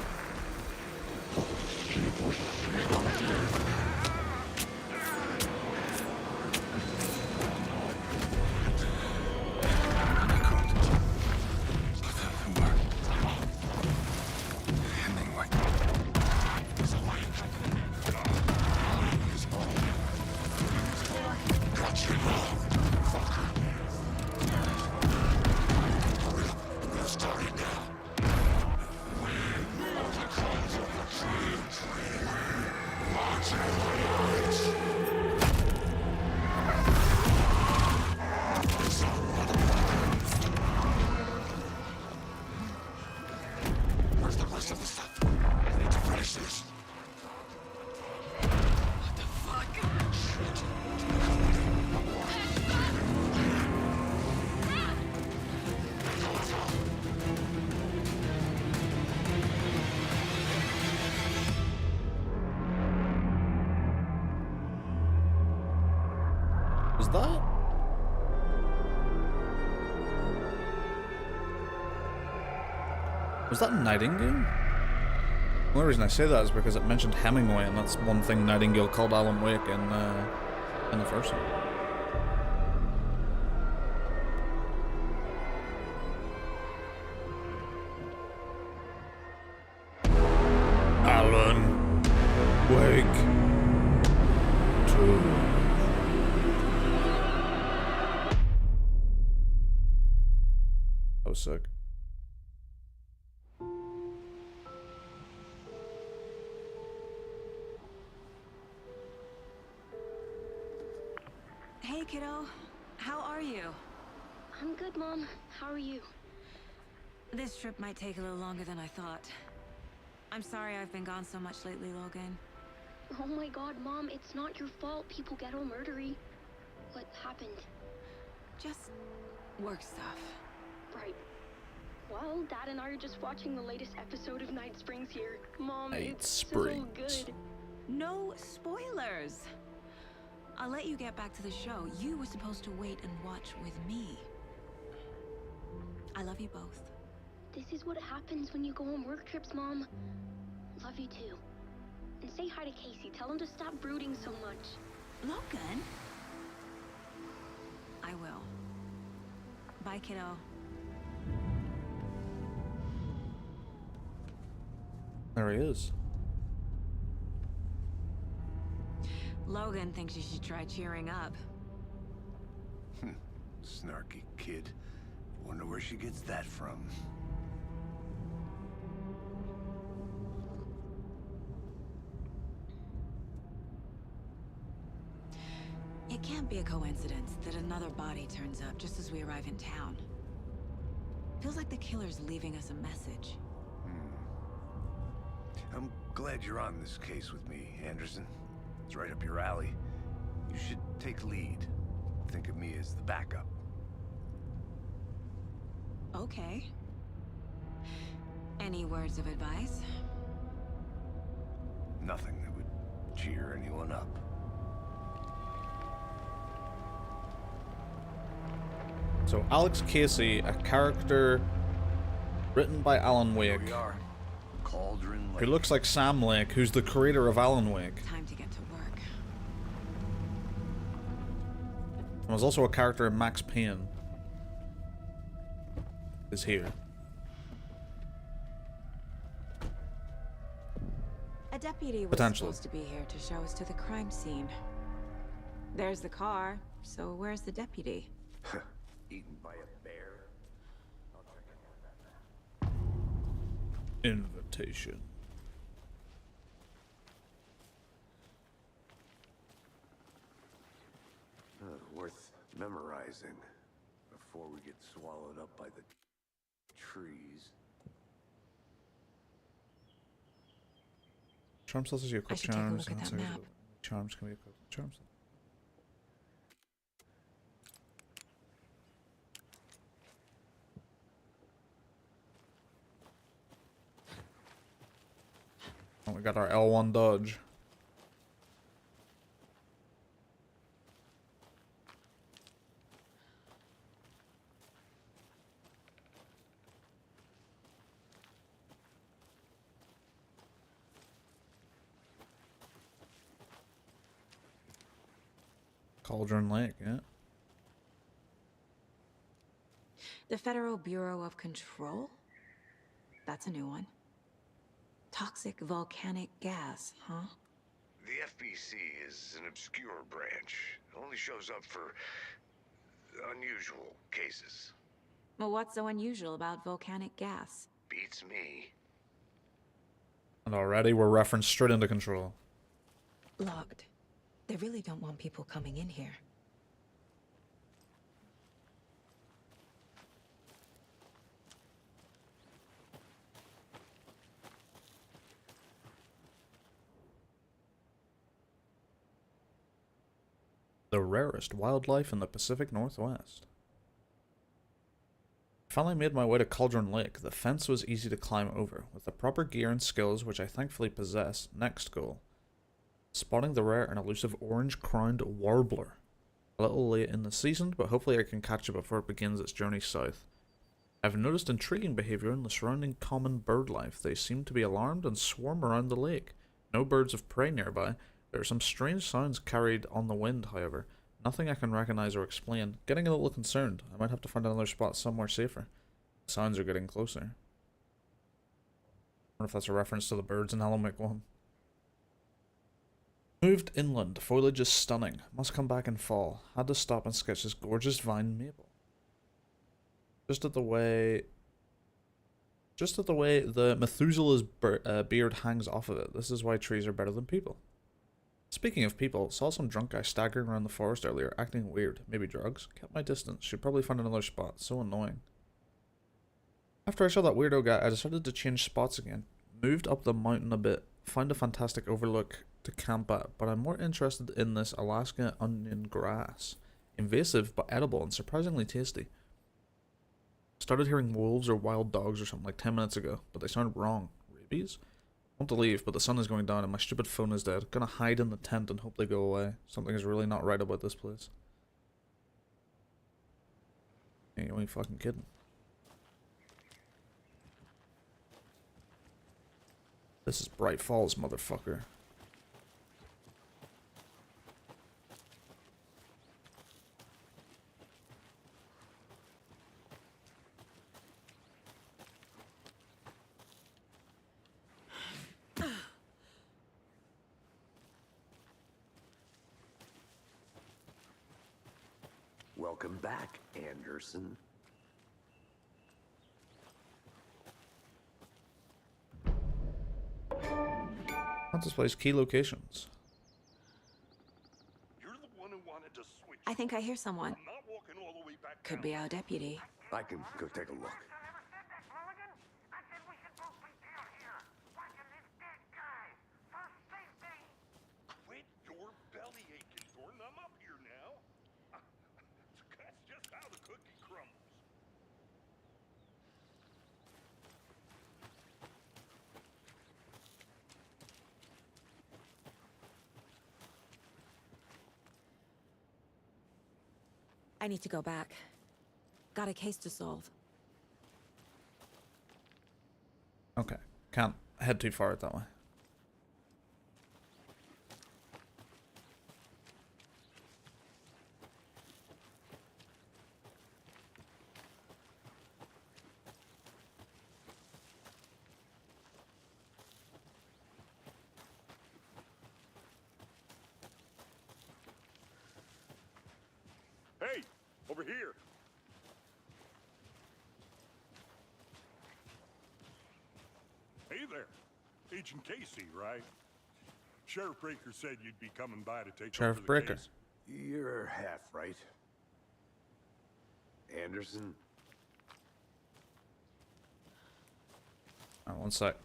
Was that? Was that Nightingale? The only reason I say that is because it mentioned Hemingway, and that's one thing Nightingale called Alan Wake in the first one. Alan Wake 2. That was sick. Hey, kiddo. How are you? I'm good, Mom. How are you? This trip might take a little longer than I thought. I'm sorry I've been gone so much lately, Logan. Oh my god, Mom, it's not your fault people get all murdery. What happened? Just work stuff. Right. Well, Dad and I are just watching the latest episode of Night Springs here. Mom, Night it's Springs. so good. No spoilers. I'll let you get back to the show. You were supposed to wait and watch with me. I love you both. This is what happens when you go on work trips, Mom. Love you too. And say hi to Casey. Tell him to stop brooding so much. Logan? I will. Bye, kiddo. There he is. Logan thinks you should try cheering up. Snarky kid. Wonder where she gets that from. It can't be a coincidence that another body turns up just as we arrive in town. Feels like the killer's leaving us a message. I'm glad you're on this case with me, Anderson. It's right up your alley. You should take lead. Think of me as the backup. Okay. Any words of advice? Nothing that would cheer anyone up. So Alex Casey, a character written by Alan Wake, Here we are. Cauldron Lake. who looks like Sam Lake, who's the creator of Alan Wake. Time to get to work. And was also a character in Max Payne. Is here. A deputy was Potentially. supposed to be here to show us to the crime scene. There's the car. So where's the deputy? Eaten by a bear? I'll check in on that. Invitation. Worth memorizing before we get swallowed up by the trees. Charm cells is your equipped should take a charms. look at and that so map. Charms can be equipped with charm cells. Oh, we got our L1 dodge. Cauldron Lake, yeah. The Federal Bureau of Control? That's a new one. Toxic volcanic gas, huh? The FBC is an obscure branch. It only shows up for unusual cases. Well, what's so unusual about volcanic gas? Beats me. And already we're referenced straight into Control. Locked. They really don't want people coming in here. The rarest wildlife in the Pacific Northwest. Finally made my way to Cauldron Lake. The fence was easy to climb over. With the proper gear and skills, which I thankfully possess, next goal. Spotting the rare and elusive orange-crowned warbler. A little late in the season, but hopefully I can catch it before it begins its journey south. I've noticed intriguing behavior in the surrounding common bird life. They seem to be alarmed and swarm around the lake. No birds of prey nearby. There are some strange sounds carried on the wind, however. Nothing I can recognize or explain. Getting a little concerned. I might have to find another spot somewhere safer. The sounds are getting closer. I wonder if that's a reference to the birds in Alamic 1. Moved inland. Foliage is stunning. Must come back in fall. Had to stop and sketch this gorgeous vine maple. Just at the way the Methuselah's beard hangs off of it. This is why trees are better than people. Speaking of people, saw some drunk guy staggering around the forest earlier, acting weird. Maybe drugs? Kept my distance. Should probably find another spot. So annoying. After I saw that weirdo guy, I decided to change spots again. Moved up the mountain a bit. Found a fantastic overlook to camp at, but I'm more interested in this Alaska onion grass. Invasive, but edible and surprisingly tasty. Started hearing wolves or wild dogs or something like 10 minutes ago, but they sound wrong. Rabies? Want to leave, but the sun is going down and my stupid phone is dead. Gonna hide in the tent and hope they go away. Something is really not right about this place. Hey, you ain't fucking kidding. This is Bright Falls, motherfucker. Welcome back, Anderson. Not displays key locations. You're the one who wanted to switch. I think I hear someone. I'm not walking all the way back Could down. be our deputy. I can go take a look. Quit your belly aching, Gordon. I'm up here now. That's just how the cookie crumbles. I need to go back. Got a case to solve. Okay. Can't head too far that way. Over here. Hey there. Agent Casey, right? Sheriff Breaker said you'd be coming by to take Sheriff over the Breaker. case. You're half right. Anderson? Alright, one sec.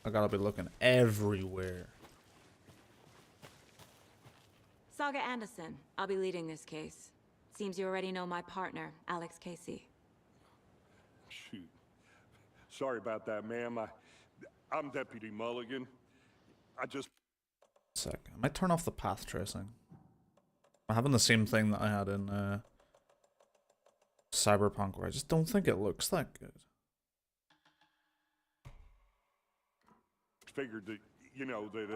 I gotta be looking everywhere. Saga Anderson. I'll be leading this case. Seems you already know my partner, Alex Casey. Shoot. Sorry about that, ma'am. I'm Deputy Mulligan. I just... Sec. I might turn off the path tracing. I'm having the same thing that I had in Cyberpunk, where I just don't think it looks that good. figured that, you know, that,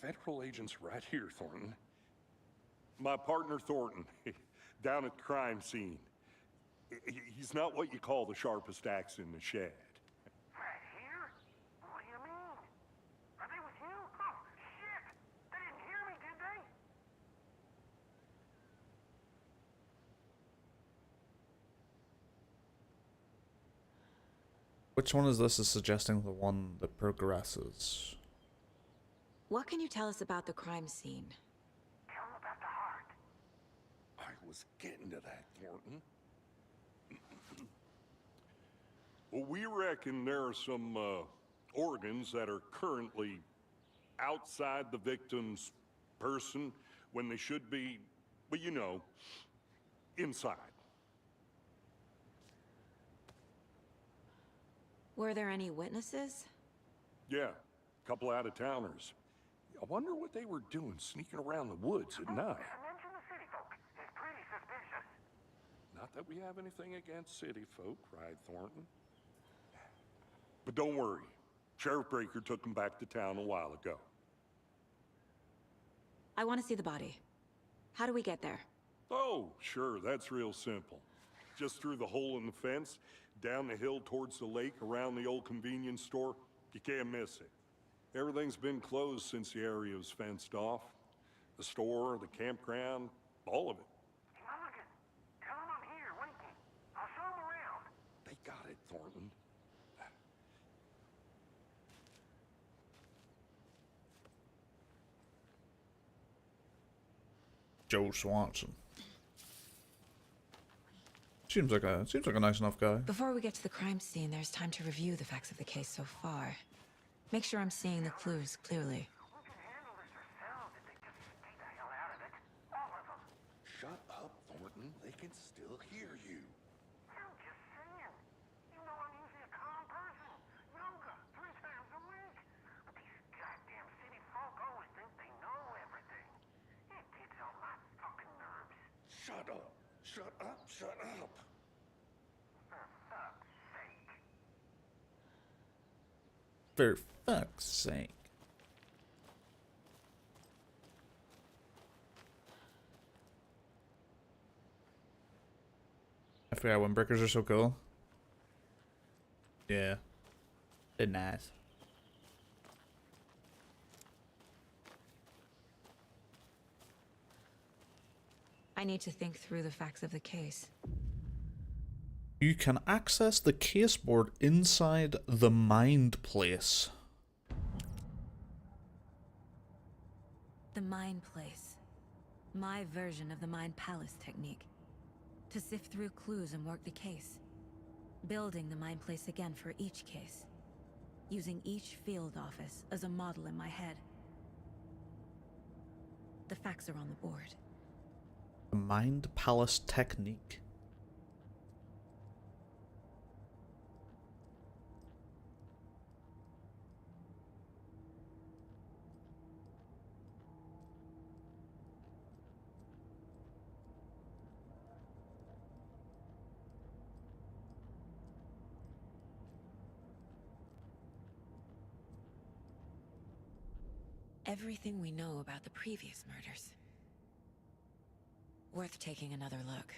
Federal agents right here, Thornton. My partner, Thornton, down at the crime scene. He's not what you call the sharpest axe in the shed. Right here? What do you mean? Are they with you? Oh, shit! They didn't hear me, did they? Which one is this is suggesting the one that progresses? What can you tell us about the crime scene? Tell them about the heart. I was getting to that, Thornton. Well, we reckon there are some organs that are currently outside the victim's person when they should be, well, you know, inside. Were there any witnesses? Yeah, a couple out-of-towners. I wonder what they were doing sneaking around the woods at night. Mention the city folk. It's pretty suspicious. Not that we have anything against city folk, right, Thornton? But don't worry. Sheriff Breaker took them back to town a while ago. I want to see the body. How do we get there? Oh, sure, that's real simple. Just through the hole in the fence, down the hill towards the lake, around the old convenience store. You can't miss it. Everything's been closed since the area was fenced off. The store, the campground, all of it. Mulligan, tell them I'm here, waiting. I'll show them around. They got it, Thornton. Joe Swanson. Seems like a nice enough guy. Before we get to the crime scene, there's time to review the facts of the case so far. Make sure I'm seeing the clues clearly. We can handle this ourselves if they just stay the hell out of it. All of them. Shut up, Thornton. They can still hear you. I'm just saying. You know I'm usually a calm person. Yoga 3 times a week. But these goddamn city folk always think they know everything. It gets on my fucking nerves. Shut up. Shut up. Shut up. For fuck's sake. For fuck's sake. I forgot windbreakers are so cool. Yeah. They're nice. I need to think through the facts of the case. You can access the caseboard inside the Mind Place. The Mind Place. My version of the Mind Palace technique. To sift through clues and work the case. Building the Mind Place again for each case. Using each field office as a model in my head. The facts are on the board. The Mind Palace technique. Everything we know about the previous murders. Worth taking another look.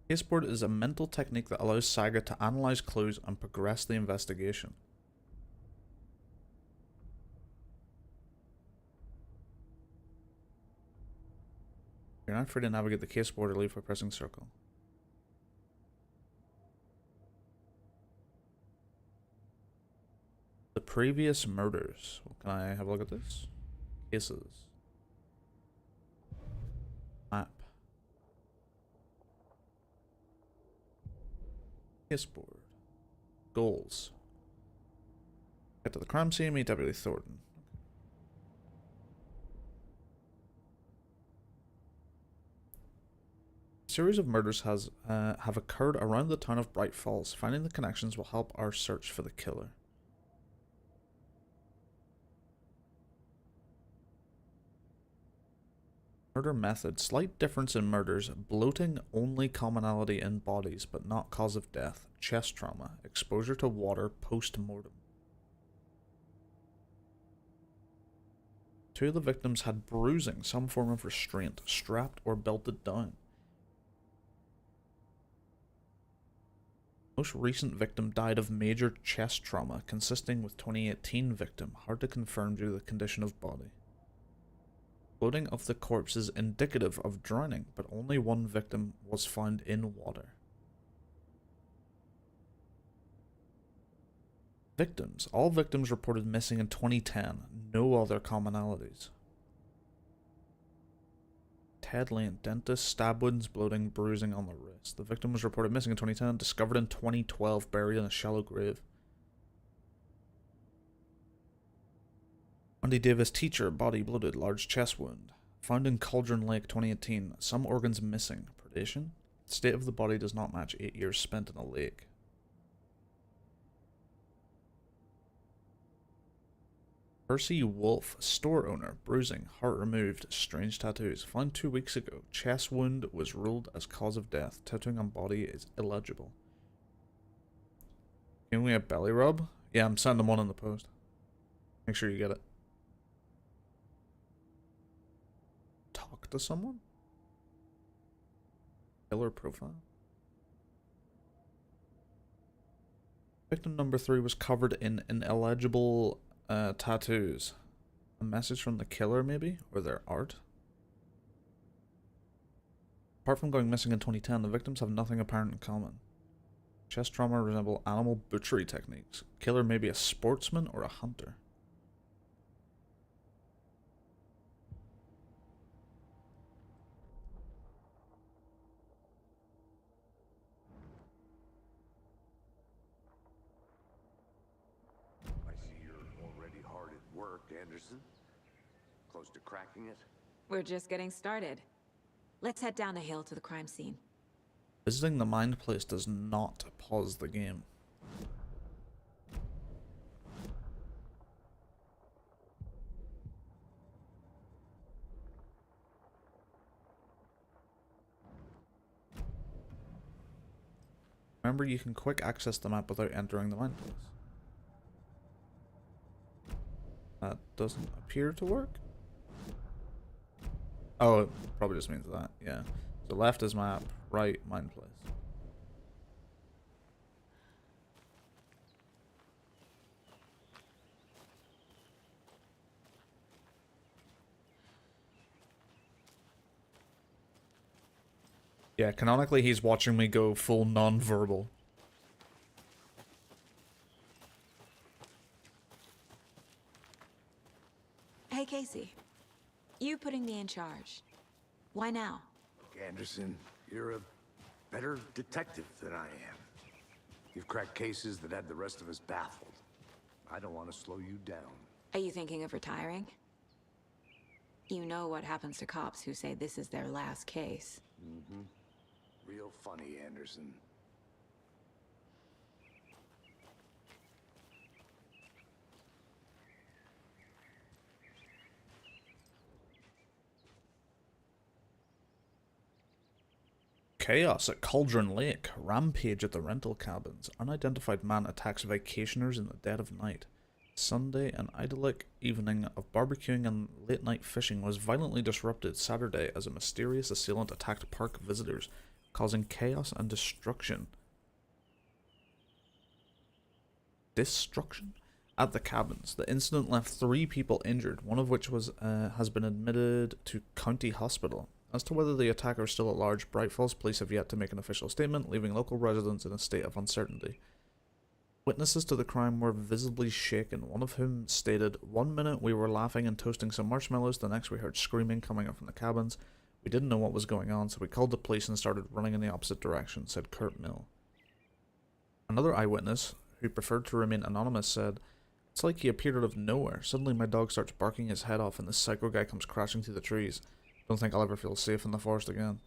Caseboard is a mental technique that allows Saga to analyze clues and progress the investigation. You're not free to navigate the caseboard or leave by pressing circle. The previous murders. Well, can I have a look at this? Cases. Map. Caseboard. Goals. Get to the crime scene, meet Deputy Thornton. A series of murders have occurred around the town of Bright Falls. Finding the connections will help our search for the killer. Murder method. Slight difference in murders. Bloating only commonality in bodies, but not cause of death. Chest trauma. Exposure to water post-mortem. 2 of the victims had bruising, some form of restraint, strapped or belted down. Most recent victim died of major chest trauma, consisting with 2018 victim. Hard to confirm due to the condition of body. Bloating of the corpse is indicative of drowning, but only 1 victim was found in water. Victims. All victims reported missing in 2010. No other commonalities. Ted Lane, dentist, stab wounds, bloating, bruising on the wrist. The victim was reported missing in 2010, discovered in 2012, buried in a shallow grave. Andy Davis, teacher, body bloated, large chest wound. Found in Cauldron Lake, 2018. Some organs missing. Predation. State of the body does not match 8 years spent in a lake. Percy Wolf, store owner, bruising, heart removed, strange tattoos. Found 2 weeks ago. Chest wound was ruled as cause of death. Tattooing on body is illegible. Give me a belly rub? Yeah, I'm sending them one in the post. Make sure you get it. Talk to someone? Killer profile? Victim number 3 was covered in illegible tattoos. A message from the killer, maybe? Or their art? Apart from going missing in 2010, the victims have nothing apparent in common. Chest trauma resemble animal butchery techniques. Killer may be a sportsman or a hunter. Anderson? Close to cracking it? We're just getting started. Let's head down a hill to the crime scene. Visiting the Mind Place does not pause the game. Remember, you can quick access the map without entering the Mind Place. That doesn't appear to work. Oh, it probably just means that, yeah. So left is map, right, Mind Place. Yeah, canonically he's watching me go full non-verbal. Hey, Casey. You putting me in charge. Why now? Look, Anderson, you're a better detective than I am. You've cracked cases that had the rest of us baffled. I don't want to slow you down. Are you thinking of retiring? You know what happens to cops who say this is their last case. Mm-hmm. Real funny, Anderson. Chaos at Cauldron Lake. Rampage at the rental cabins. Unidentified man attacks vacationers in the dead of night. Sunday, an idyllic evening of barbecuing and late-night fishing was violently disrupted Saturday as a mysterious assailant attacked park visitors. causing chaos and destruction. Destruction? At the cabins. The incident left 3 people injured, one of which has been admitted to county hospital. As to whether the attacker is still at large, Bright Falls police have yet to make an official statement, leaving local residents in a state of uncertainty. Witnesses to the crime were visibly shaken, one of whom stated, "One minute we were laughing and toasting some marshmallows, the next we heard screaming coming up from the cabins. We didn't know what was going on, so we called the police and started running in the opposite direction," said Kurt Mill. Another eyewitness, who preferred to remain anonymous, said, "It's like he appeared out of nowhere. Suddenly my dog starts barking his head off and this psycho guy comes crashing through the trees. Don't think I'll ever feel safe in the forest again."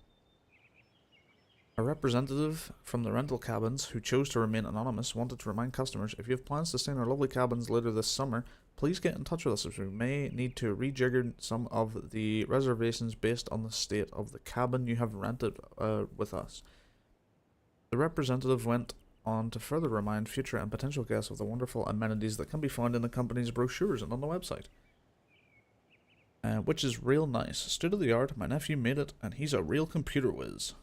A representative from the rental cabins, who chose to remain anonymous, wanted to remind customers, "If you have plans to stay in our lovely cabins later this summer, please get in touch with us as we may need to rejigger some of the reservations based on the state of the cabin you have rented with us." The representative went on to further remind future and potential guests of the wonderful amenities that can be found in the company's brochures and on the website. Which is real nice. State of the art, my nephew made it, and he's a real computer whiz.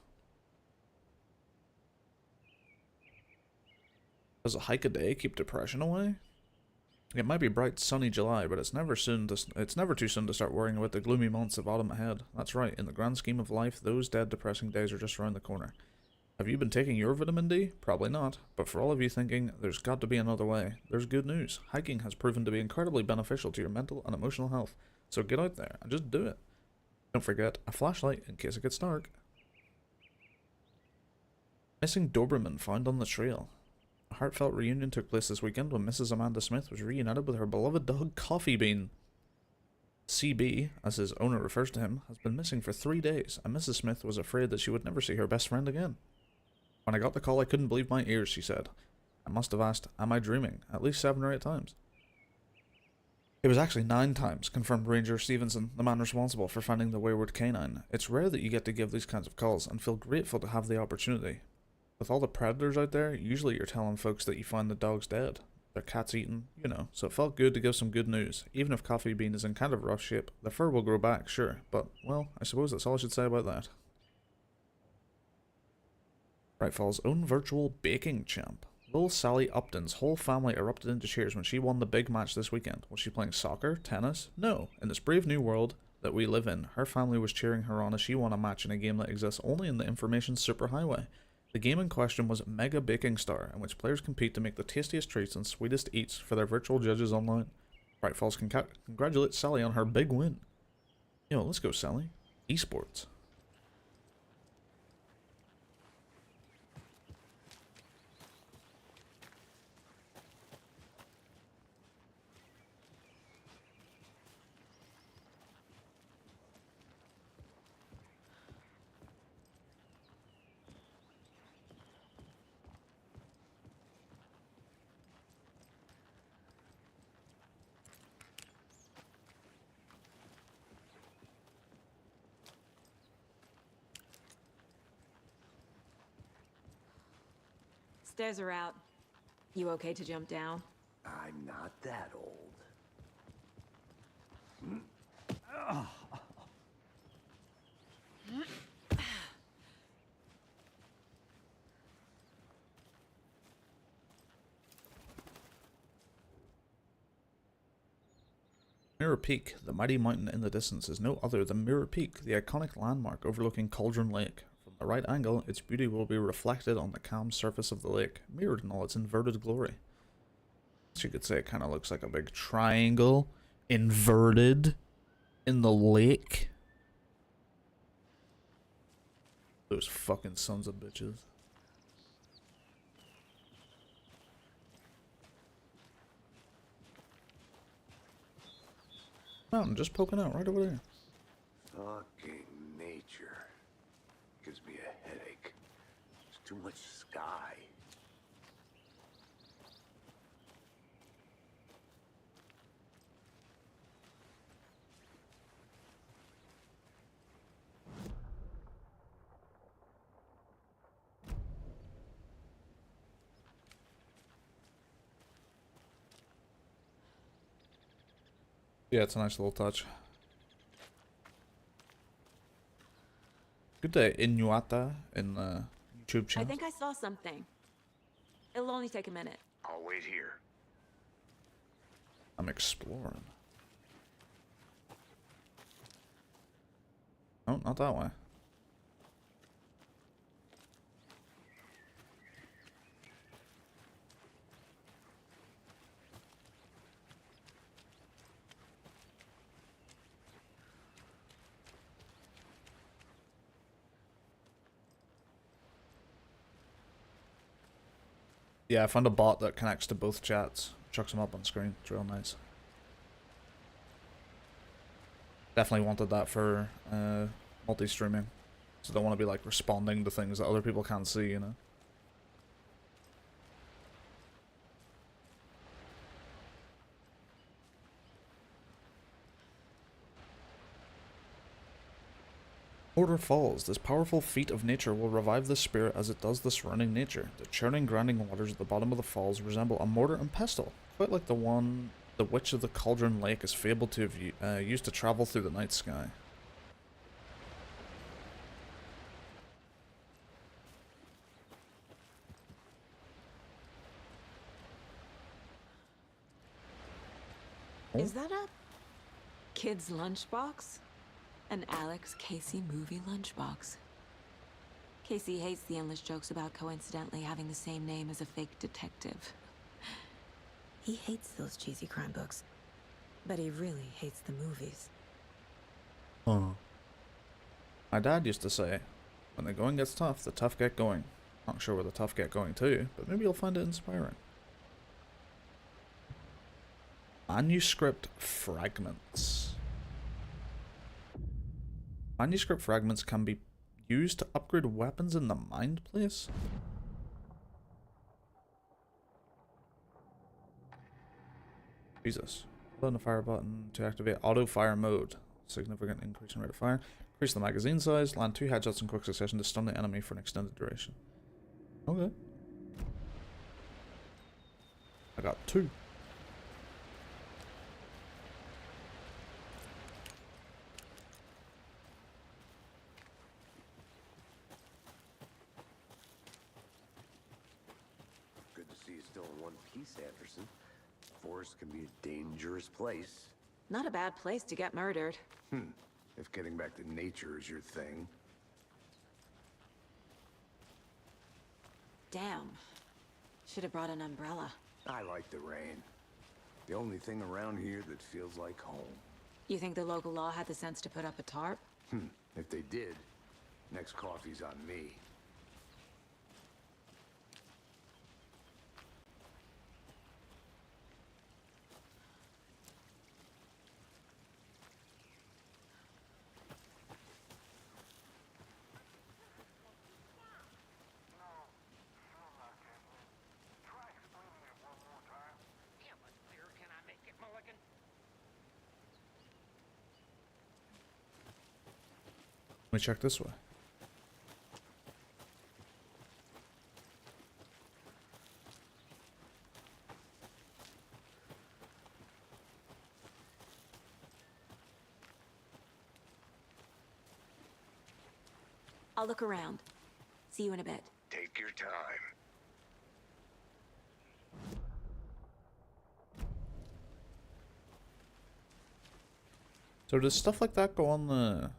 Does a hike a day keep depression away? It might be bright, sunny July, but it's never too soon to start worrying about the gloomy months of autumn ahead. That's right, in the grand scheme of life, those dead, depressing days are just around the corner. Have you been taking your vitamin D? Probably not, but for all of you thinking, there's got to be another way, there's good news. Hiking has proven to be incredibly beneficial to your mental and emotional health, so get out there and just do it. Don't forget, a flashlight in case it gets dark. Missing Doberman found on the trail. A heartfelt reunion took place this weekend when Mrs. Amanda Smith was reunited with her beloved dog Coffee Bean. CB, as his owner refers to him, has been missing for 3 days, and Mrs. Smith was afraid that she would never see her best friend again. "When I got the call, I couldn't believe my ears," she said. "I must have asked, 'Am I dreaming?' at least 7 or 8 times. It was actually 9 times, confirmed Ranger Stevenson, the man responsible for finding the wayward canine. It's rare that you get to give these kinds of calls, and feel grateful to have the opportunity. With all the predators out there, usually you're telling folks that you find the dog's dead. Their cat's eaten, you know, so it felt good to give some good news. Even if Coffee Bean is in kind of rough shape, the fur will grow back, sure, but, well, I suppose that's all I should say about that." Bright Falls' own virtual baking champ. Little Sally Upton's whole family erupted into cheers when she won the big match this weekend. Was she playing soccer? Tennis? No. In this brave new world that we live in, her family was cheering her on as she won a match in a game that exists only in the information superhighway. The game in question was Mega Baking Star, in which players compete to make the tastiest treats and sweetest eats for their virtual judges online. Bright Falls congratulates Sally on her big win. Yo, let's go, Sally. Esports. Stairs are out. You okay to jump down? I'm not that old. Mirror Peak, the mighty mountain in the distance, is no other than Mirror Peak, the iconic landmark overlooking Cauldron Lake. From the right angle, its beauty will be reflected on the calm surface of the lake, mirrored in all its inverted glory. So you could say it kind of looks like a big triangle, inverted, in the lake. Those fucking sons of bitches. Mountain just poking out right over there. Fucking nature. Gives me a headache. There's too much sky. Yeah, it's a nice little touch. Good day, Inuata in the YouTube I channel. think I saw something. It'll only take a minute. I'll wait here. I'm exploring. Oh, not that way. Yeah, I found a bot that connects to both chats. Chucks them up on screen. It's real nice. Definitely wanted that for multi-streaming. So they want to be like responding to things that other people can't see, you know? Order Falls. This powerful feat of nature will revive the spirit as it does the surrounding nature. The churning, grinding waters at the bottom of the falls resemble a mortar and pestle, quite like the one the Witch of the Cauldron Lake is fabled to have used to travel through the night sky. Is that a kid's lunchbox? An Alex Casey movie lunchbox. Casey hates the endless jokes about coincidentally having the same name as a fake detective. He hates those cheesy crime books, but he really hates the movies. Oh. My dad used to say, when the going gets tough, the tough get going. Not sure where the tough get going to, but maybe you'll find it inspiring. Manuscript fragments. Manuscript fragments can be used to upgrade weapons in the Mind Place? Jesus. Hold on the fire button to activate auto fire mode. Significant increase in rate of fire. Increase the magazine size. Land 2 headshots in quick succession to stun the enemy for an extended duration. Okay. I got 2. Good to see you still in one piece, Anderson. Forest can be a dangerous place. Not a bad place to get murdered. If getting back to nature is your thing. Damn. Should have brought an umbrella. I like the rain. The only thing around here that feels like home. You think the local law had the sense to put up a tarp? If they did, next coffee's on me. Let me check this way. I'll look around. See you in a bit. Take your time. So does stuff like that go on the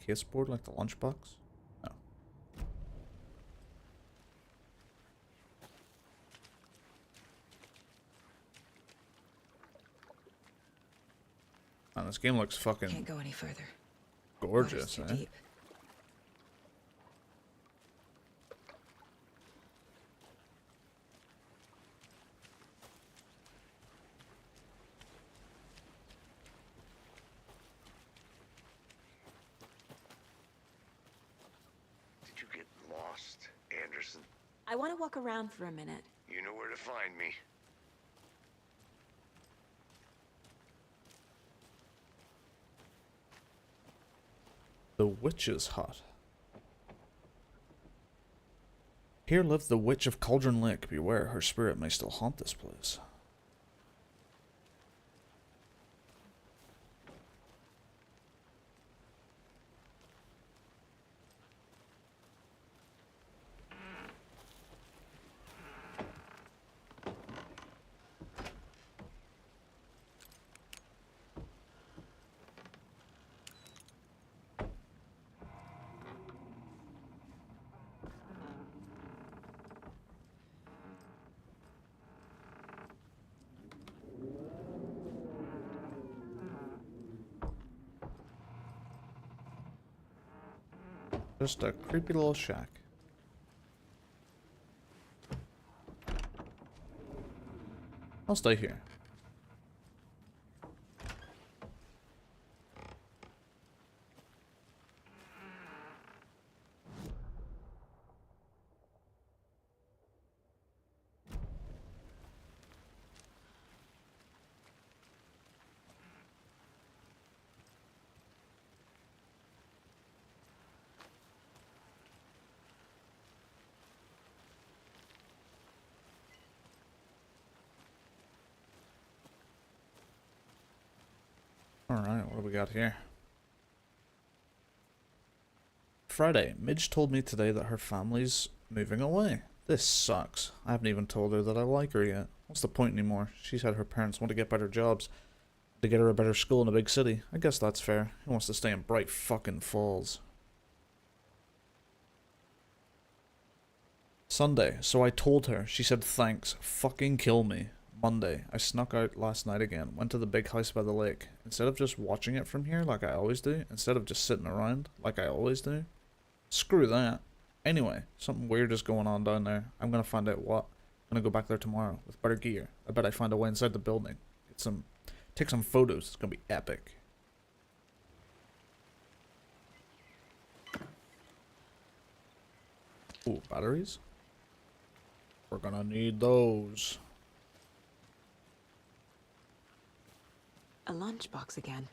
case board, like the lunchbox? No. Man, this game looks fucking Can't go any further. gorgeous, Water's too eh? deep. Did you get lost, Anderson? I want to walk around for a minute. You know where to find me. The Witch's Hut. Here lived the Witch of Cauldron Lake. Beware, her spirit may still haunt this place. Just a creepy little shack. I'll stay here. Alright, what do we got here? Friday. Midge told me today that her family's moving away. This sucks. I haven't even told her that I like her yet. What's the point anymore? She said her parents want to get better jobs. To get her a better school in a big city. I guess that's fair. Who wants to stay in Bright fucking Falls? Sunday. So I told her. She said thanks. Fucking kill me. Monday, I snuck out last night again, went to the big house by the lake. Instead of just watching it from here like I always do, instead of just sitting around like I always do, screw that. Anyway, something weird is going on down there. I'm gonna find out what. I'm gonna go back there tomorrow with better gear. I bet I find a way inside the building. Take some photos. It's gonna be epic. Ooh, batteries? We're gonna need those. A lunchbox again.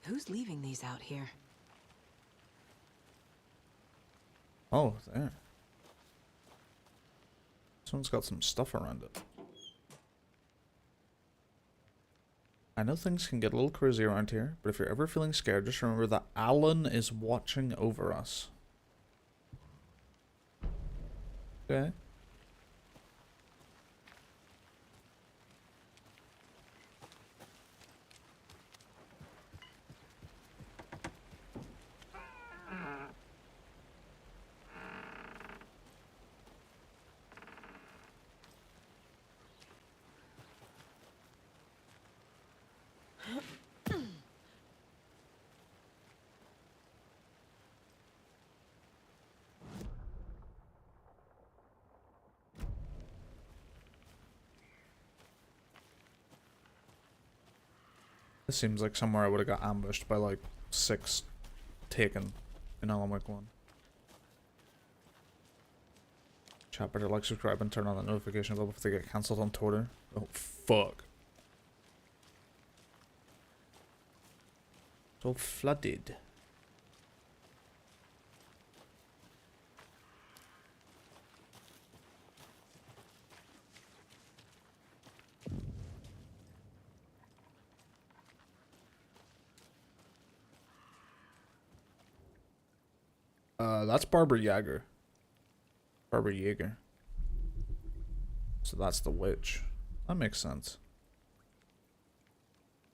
Who's leaving these out here? Oh, there. Someone's got some stuff around it. I know things can get a little crazy around here, but if you're ever feeling scared, just remember that Alan is watching over us. Okay. This seems like somewhere I would have got ambushed by like 6 taken in Alan Wake 1. Chat better like, subscribe, and turn on the notification bell if they get cancelled on Twitter. Oh fuck. So flooded. That's Barbara Yeager. Barbara Yeager. So that's the witch. That makes sense.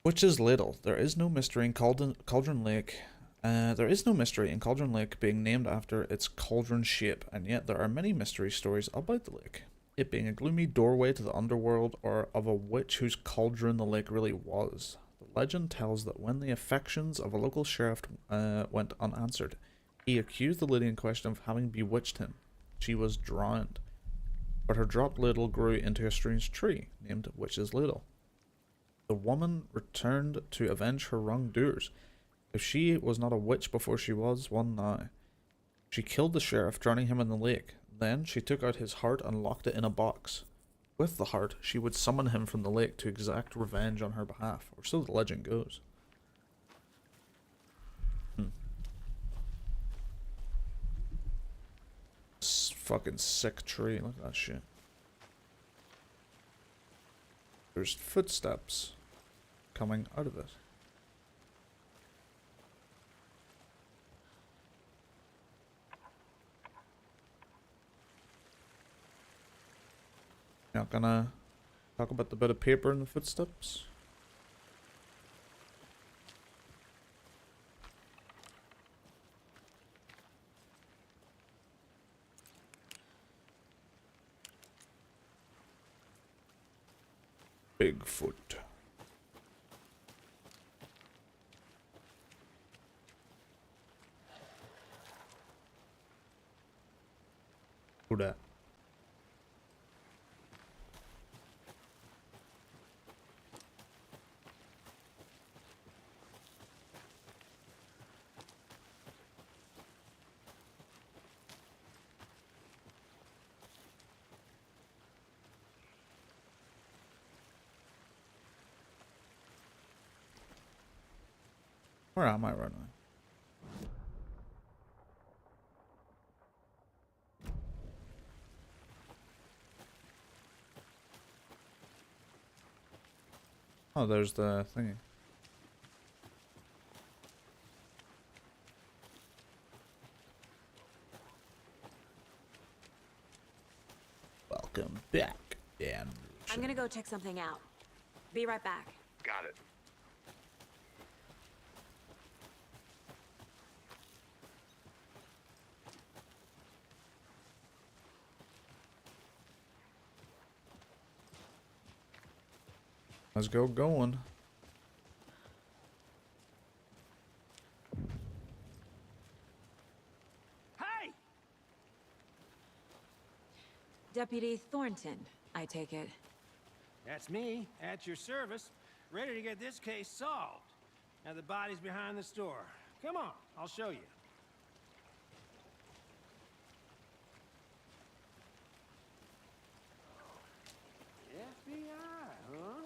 Which is little. There is no mystery in Cauldron Lake. There is no mystery in Cauldron Lake being named after its cauldron shape, and yet there are many mystery stories about the lake. It being a gloomy doorway to the underworld, or of a witch whose cauldron the lake really was. The legend tells that when the affections of a local sheriff went unanswered, he accused the lady in question of having bewitched him. She was drowned, but her dropped ladle grew into a strange tree named Witch's Ladle. The woman returned to avenge her wrongdoers. If she was not a witch before, she was one now. She killed the sheriff, drowning him in the lake. Then she took out his heart and locked it in a box. With the heart, she would summon him from the lake to exact revenge on her behalf, or so the legend goes. Fucking sick tree, look at that shit. There's footsteps coming out of it. Not gonna talk about the bit of paper in the footsteps? Bigfoot. Who that? Where am I right now? Oh, there's the thingy. Welcome back, Dan. I'm gonna go check something out. Be right back. Got it. Let's go going. Hey! Deputy Thornton, I take it. That's me, at your service, ready to get this case solved. Now the body's behind the store. Come on, I'll show you. FBI, huh?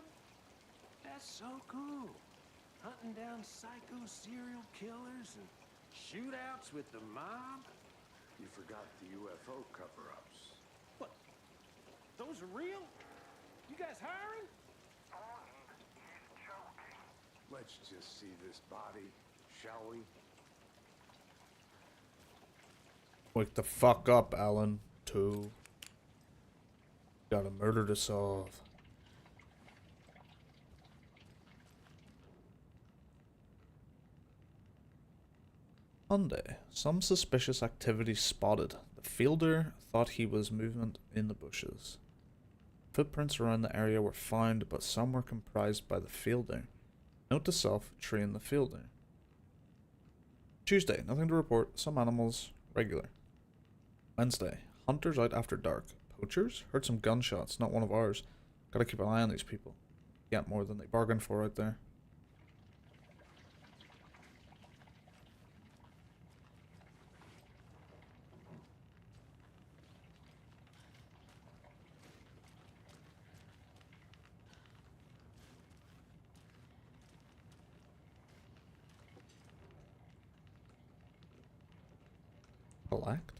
That's so cool. Hunting down psycho serial killers and shootouts with the mob. You forgot the UFO cover-ups. What? Those are real? You guys hiring? Let's just see this body, shall we? Wake the fuck up, Alan. 2. Got a murder to solve. Monday. Some suspicious activity spotted. The fielder thought he was movement in the bushes. Footprints around the area were found, but some were comprised by the fielder. Note to self, tree in the fielder. Tuesday. Nothing to report. Some animals, regular. Wednesday. Hunters out after dark. Poachers? Heard some gunshots, not one of ours. Gotta keep an eye on these people. Get more than they bargained for out there. Collect?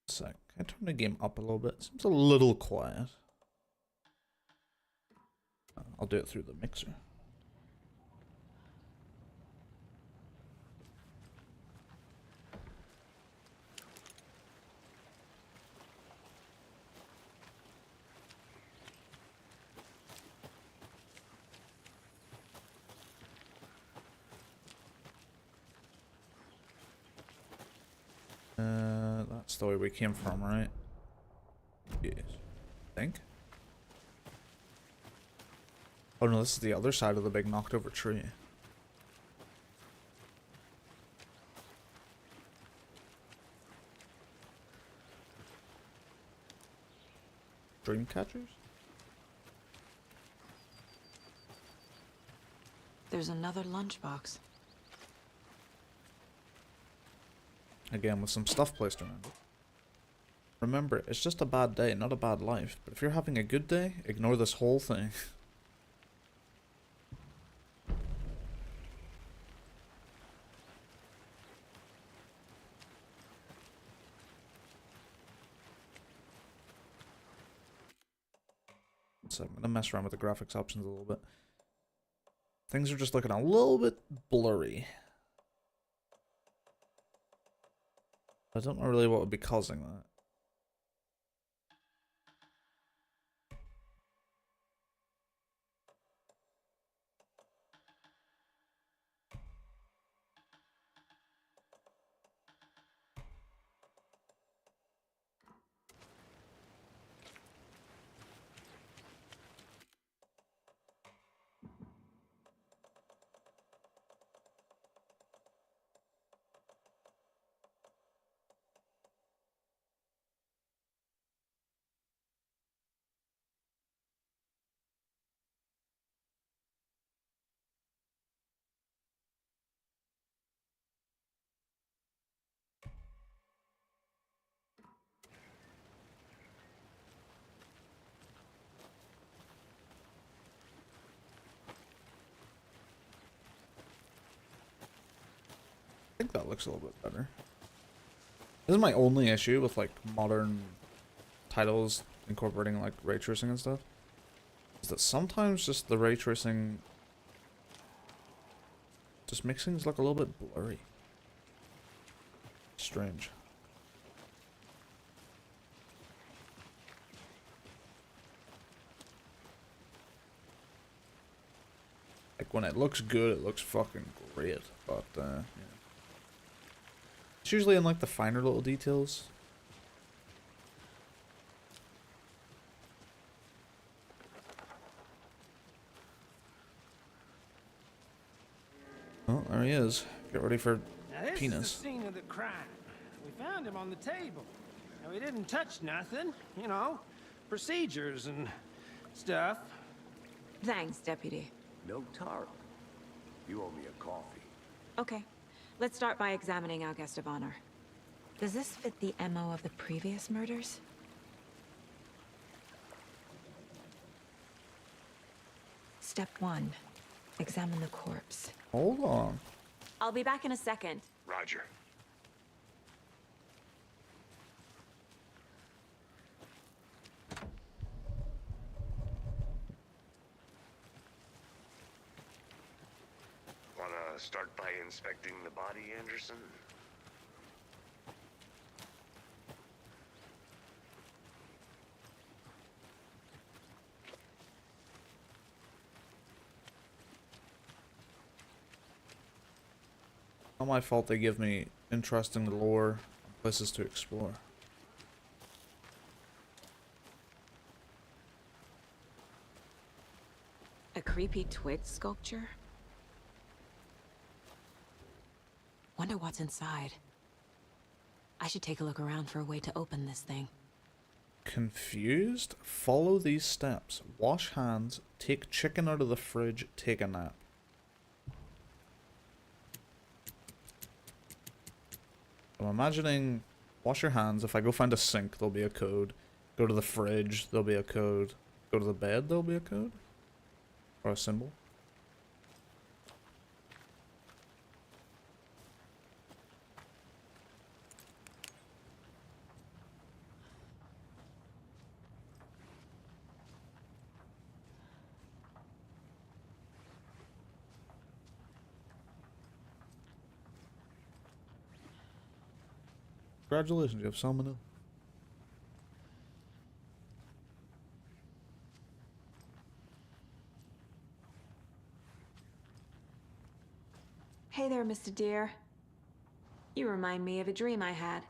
Sec. Can I turn the game up a little bit? Seems a little quiet. I'll do it through the mixer. That's the way we came from, right? Yes. I think. Oh no, this is the other side of the big knocked over tree. Dream catchers? There's another lunchbox. Again, with some stuff placed around it. Remember, it's just a bad day, not a bad life. But if you're having a good day, ignore this whole thing. So I'm gonna mess around with the graphics options a little bit. things are just looking a little bit blurry. I don't know really what would be causing that. I think that looks a little bit better. This is my only issue with like modern titles incorporating like ray tracing and stuff. Is that sometimes just the ray tracing just makes things look a little bit blurry. Strange. Like when it looks good, it looks fucking great, but yeah. It's usually in like the finer little details. Oh, there he is. Get ready for Now, this penis. is the scene of the crime. We found him on the table. Now, he didn't touch nothing, you know, procedures and stuff. Thanks, Deputy. No tar. You owe me a coffee. Okay, let's start by examining our guest of honor. Does this fit the MO of the previous murders? Step 1. Examine the corpse. Hold on. I'll be back in a second. Roger. Wanna start by inspecting the body, Anderson? Not my fault they give me interesting lore and places to explore. A creepy twig sculpture? Wonder what's inside. I should take a look around for a way to open this thing. Confused? Follow these steps. Wash hands, take chicken out of the fridge, take a nap. I'm imagining wash your hands. If I go find a sink, there'll be a code. Go to the fridge, there'll be a code. Go to the bed, there'll be a code. Or a symbol. Congratulations, you have salmonella. Hey there, Mr. Deer. You remind me of a dream I had.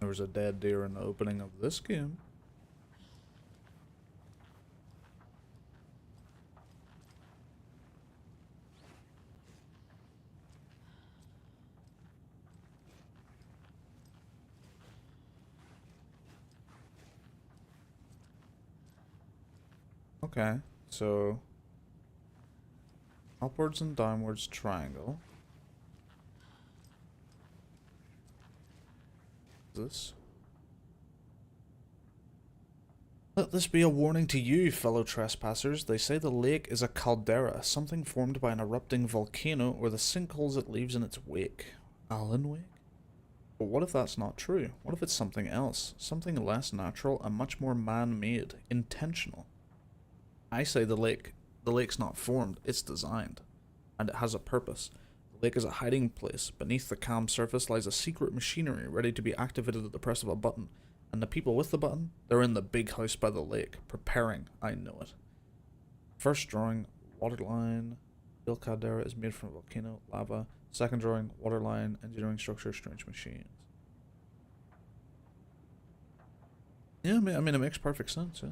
There was a dead deer in the opening of this game. Okay, so upwards and downwards triangle. This. Let this be a warning to you, fellow trespassers. They say the lake is a caldera, something formed by an erupting volcano or the sinkholes it leaves in its wake. Alan Wake? But what if that's not true? What if it's something else? Something less natural and much more man-made, intentional? I say the lake's not formed, it's designed. And it has a purpose. The lake is a hiding place. Beneath the calm surface lies a secret machinery ready to be activated at the press of a button. And the people with the button, they're in the big house by the lake, preparing. I know it. First drawing, waterline. Il Caldera is made from volcano, lava. Second drawing, waterline, engineering structure, strange machines. Yeah, I mean, it makes perfect sense, yeah.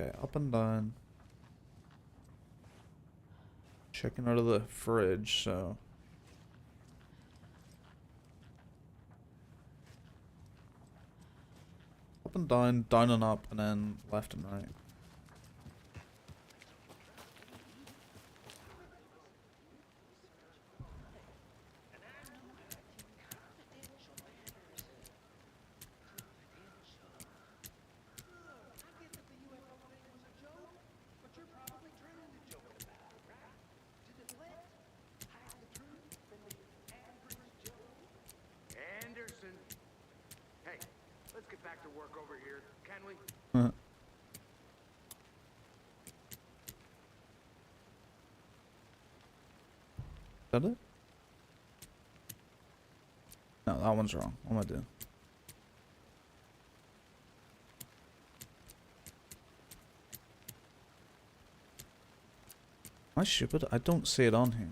Okay, up and down. Checking out of the fridge, so... Up and down, down and up, and then left and right. Anderson! Hey, let's get back to work over here, can we? Is that it? No, that one's wrong. What am I doing? Am I stupid? I don't see it on here.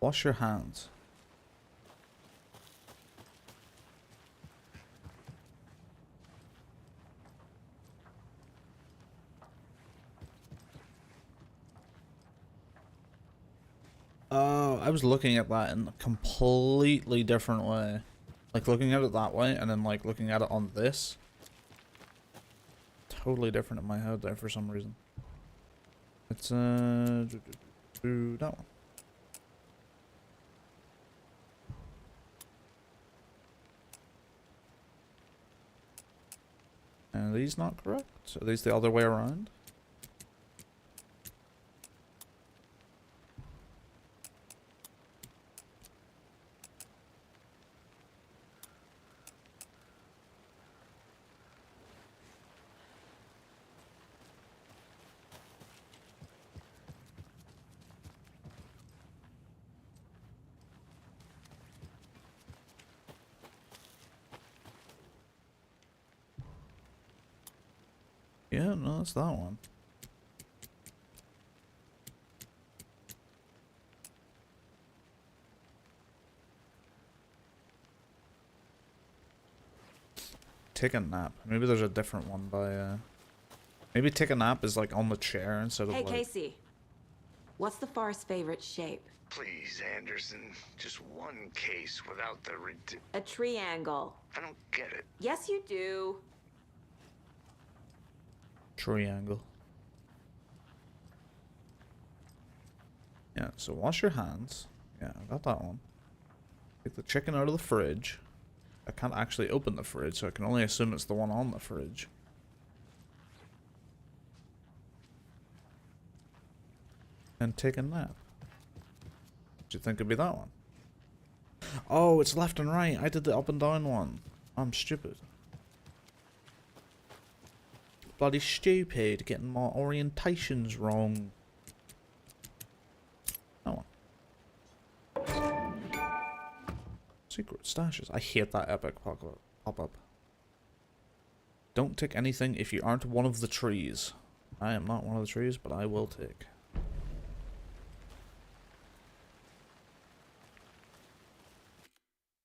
Wash your hands. Oh, I was looking at that in a completely different way. Like looking at it that way and then like looking at it on this. Totally different in my head there for some reason. It's that one. And are these not correct? Are these the other way around? Yeah, no, that's that one. Take a nap. Maybe there's a different one by maybe take a nap is like on the chair instead of Hey, like... Casey. What's the far's favorite shape? Please, Anderson. Just one case without the A triangle. I don't get it. Yes, you do. Triangle. Yeah, so wash your hands. Yeah, I got that one. Take the chicken out of the fridge. I can't actually open the fridge, so I can only assume it's the one on the fridge. And take a nap. Do you think it'd be that one? Oh, it's left and right. I did the up and down one. I'm stupid. Bloody stupid, getting my orientations wrong. That one. Secret stashes. I hate that epic pop-up. Don't take anything if you aren't one of the trees. I am not one of the trees, but I will take.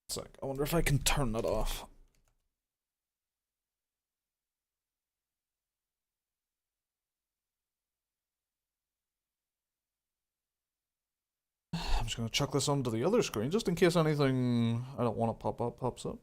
It's like, I wonder if I can turn that off. I'm just gonna chuck this onto the other screen just in case anything I don't want to pop up pops up.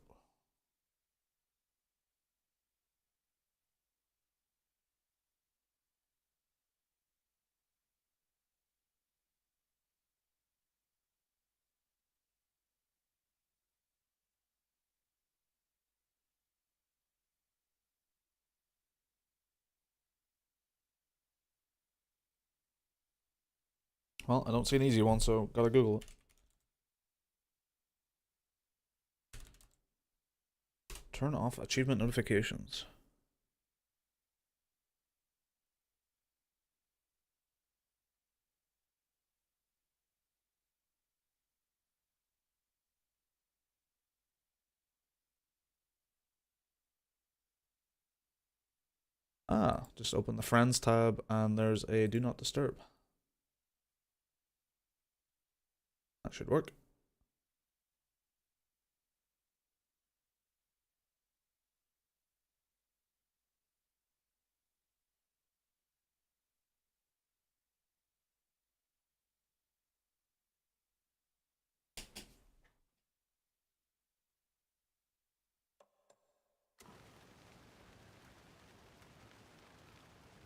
Well, I don't see an easy one, so gotta Google it. Turn off achievement notifications. Ah, just open the Friends tab and there's a Do Not Disturb. That should work.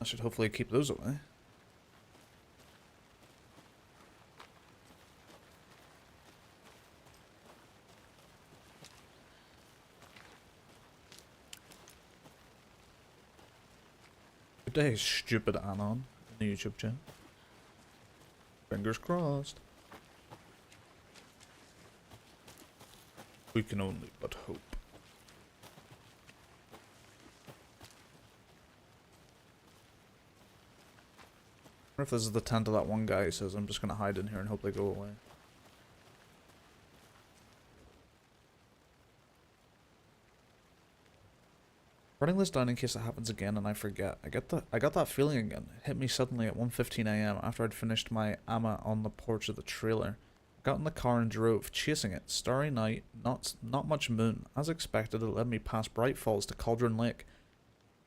I should hopefully keep those away. Good day, stupid Anon in the YouTube chat. Fingers crossed. We can only but hope. I wonder if this is the tent of that one guy who says I'm just gonna hide in here and hope they go away. Writing this down in case it happens again and I forget. I got that feeling again. It hit me suddenly at 1:15 AM after I'd finished my AMA on the porch of the trailer. I got in the car and drove, chasing it. Starry night, not much moon. As expected, it led me past Bright Falls to Cauldron Lake.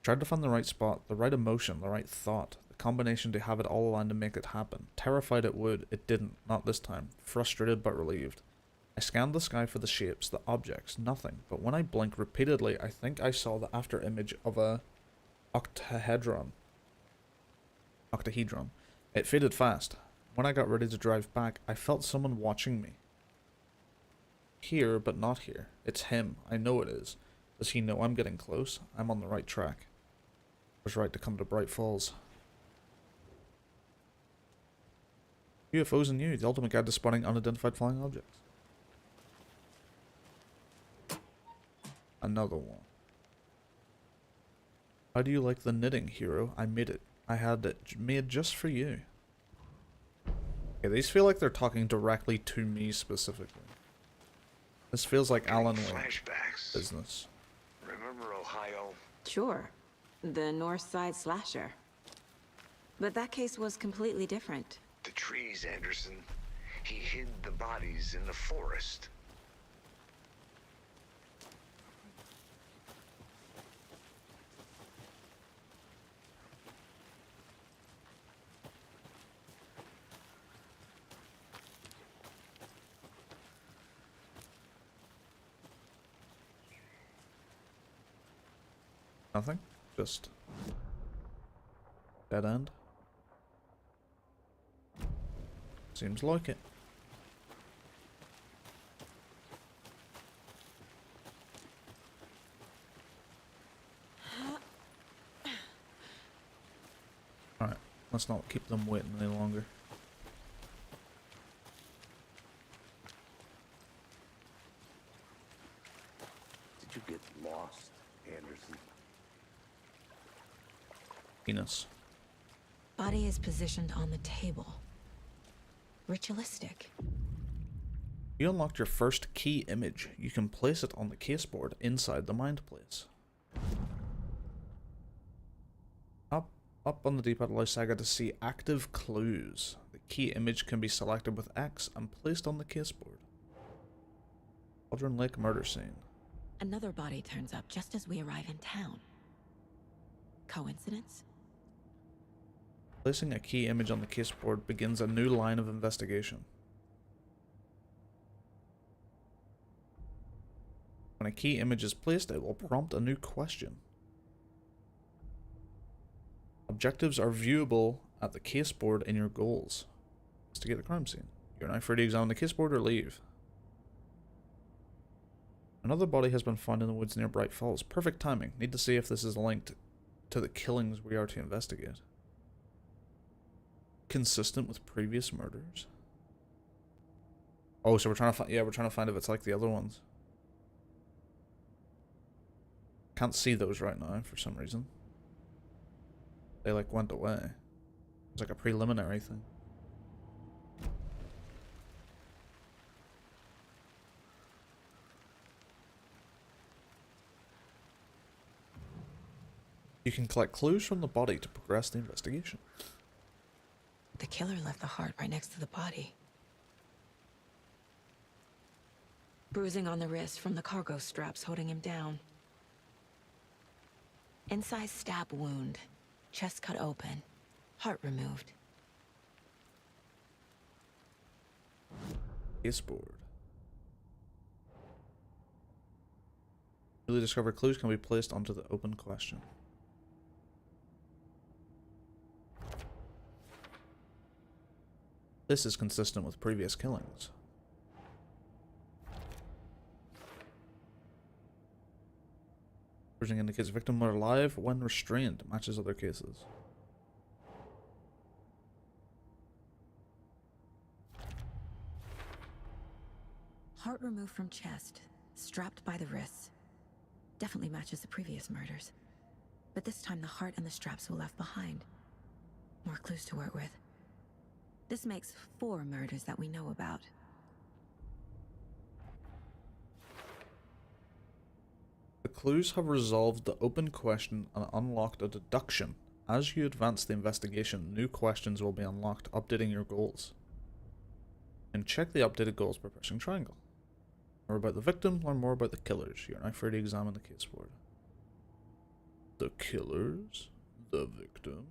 Tried to find the right spot, the right emotion, the right thought. The combination to have it all aligned to make it happen. Terrified it would, it didn't, not this time. Frustrated but relieved. I scanned the sky for the shapes, the objects, nothing. But when I blinked repeatedly, I think I saw the after image of a octahedron. It faded fast. When I got ready to drive back, I felt someone watching me. Here, but not here. It's him. I know it is. Does he know I'm getting close? I'm on the right track. I was right to come to Bright Falls. UFOs and You, the ultimate guide to spotting unidentified flying objects. Another one. How do you like the knitting, hero? I made it. I had it made just for you. Okay, these feel like they're talking directly to me specifically. This feels like Alan Wake business. Remember Ohio? Sure. The North Side slasher. But that case was completely different. The trees, Anderson. He hid the bodies in the forest. Nothing? Just dead end? Seems like it. Alright, let's not keep them waiting any longer. Did you get lost, Anderson? Penis. Body is positioned on the table. Ritualistic. You unlocked your first key image. You can place it on the caseboard inside the mind place. Up on the D-pad allows Saga to see active clues. The key image can be selected with X and placed on the caseboard. Cauldron Lake murder scene. Another body turns up just as we arrive in town. Coincidence? Placing a key image on the caseboard begins a new line of investigation. When a key image is placed, it will prompt a new question. Objectives are viewable at the caseboard in your goals. Investigate the crime scene. You're now free to examine the caseboard or leave. Another body has been found in the woods near Bright Falls. Perfect timing. Need to see if this is linked to the killings we are to investigate. consistent with previous murders? Oh, so we're trying to find, yeah, we're trying to find if it's like the other ones. Can't see those right now for some reason. They like went away. It's like a preliminary thing. You can collect clues from the body to progress the investigation. The killer left the heart right next to the body. Bruising on the wrist from the cargo straps holding him down. Incised stab wound. Chest cut open. Heart removed. Caseboard. Newly discovered clues can be placed onto the open question. This is consistent with previous killings. Bruising indicates victim were alive when restrained. Matches other cases. Heart removed from chest, strapped by the wrists. Definitely matches the previous murders. But this time the heart and the straps were left behind. More clues to work with. This makes 4 murders that we know about. The clues have resolved the open question and unlocked a deduction. As you advance the investigation, new questions will be unlocked, updating your goals. And check the updated goals by pressing triangle. More about the victim, learn more about the killers. You're now free to examine the case board. The killers? The victim?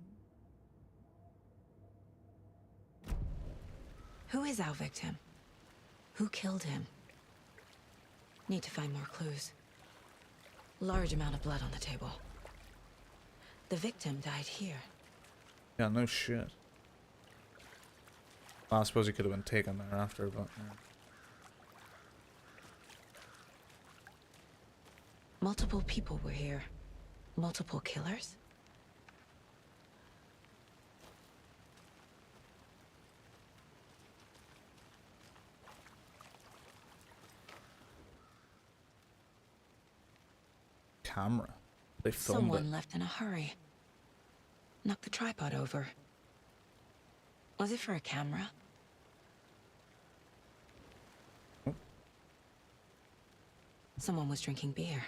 Who is our victim? Who killed him? Need to find more clues. Large amount of blood on the table. The victim died here. Yeah, no shit. Well, I suppose he could have been taken there after, but... Yeah. Multiple people were here. Multiple killers? Camera. They filmed Someone it. left in a hurry. Knocked the tripod over. Was it for a camera? Oh. Someone was drinking beer.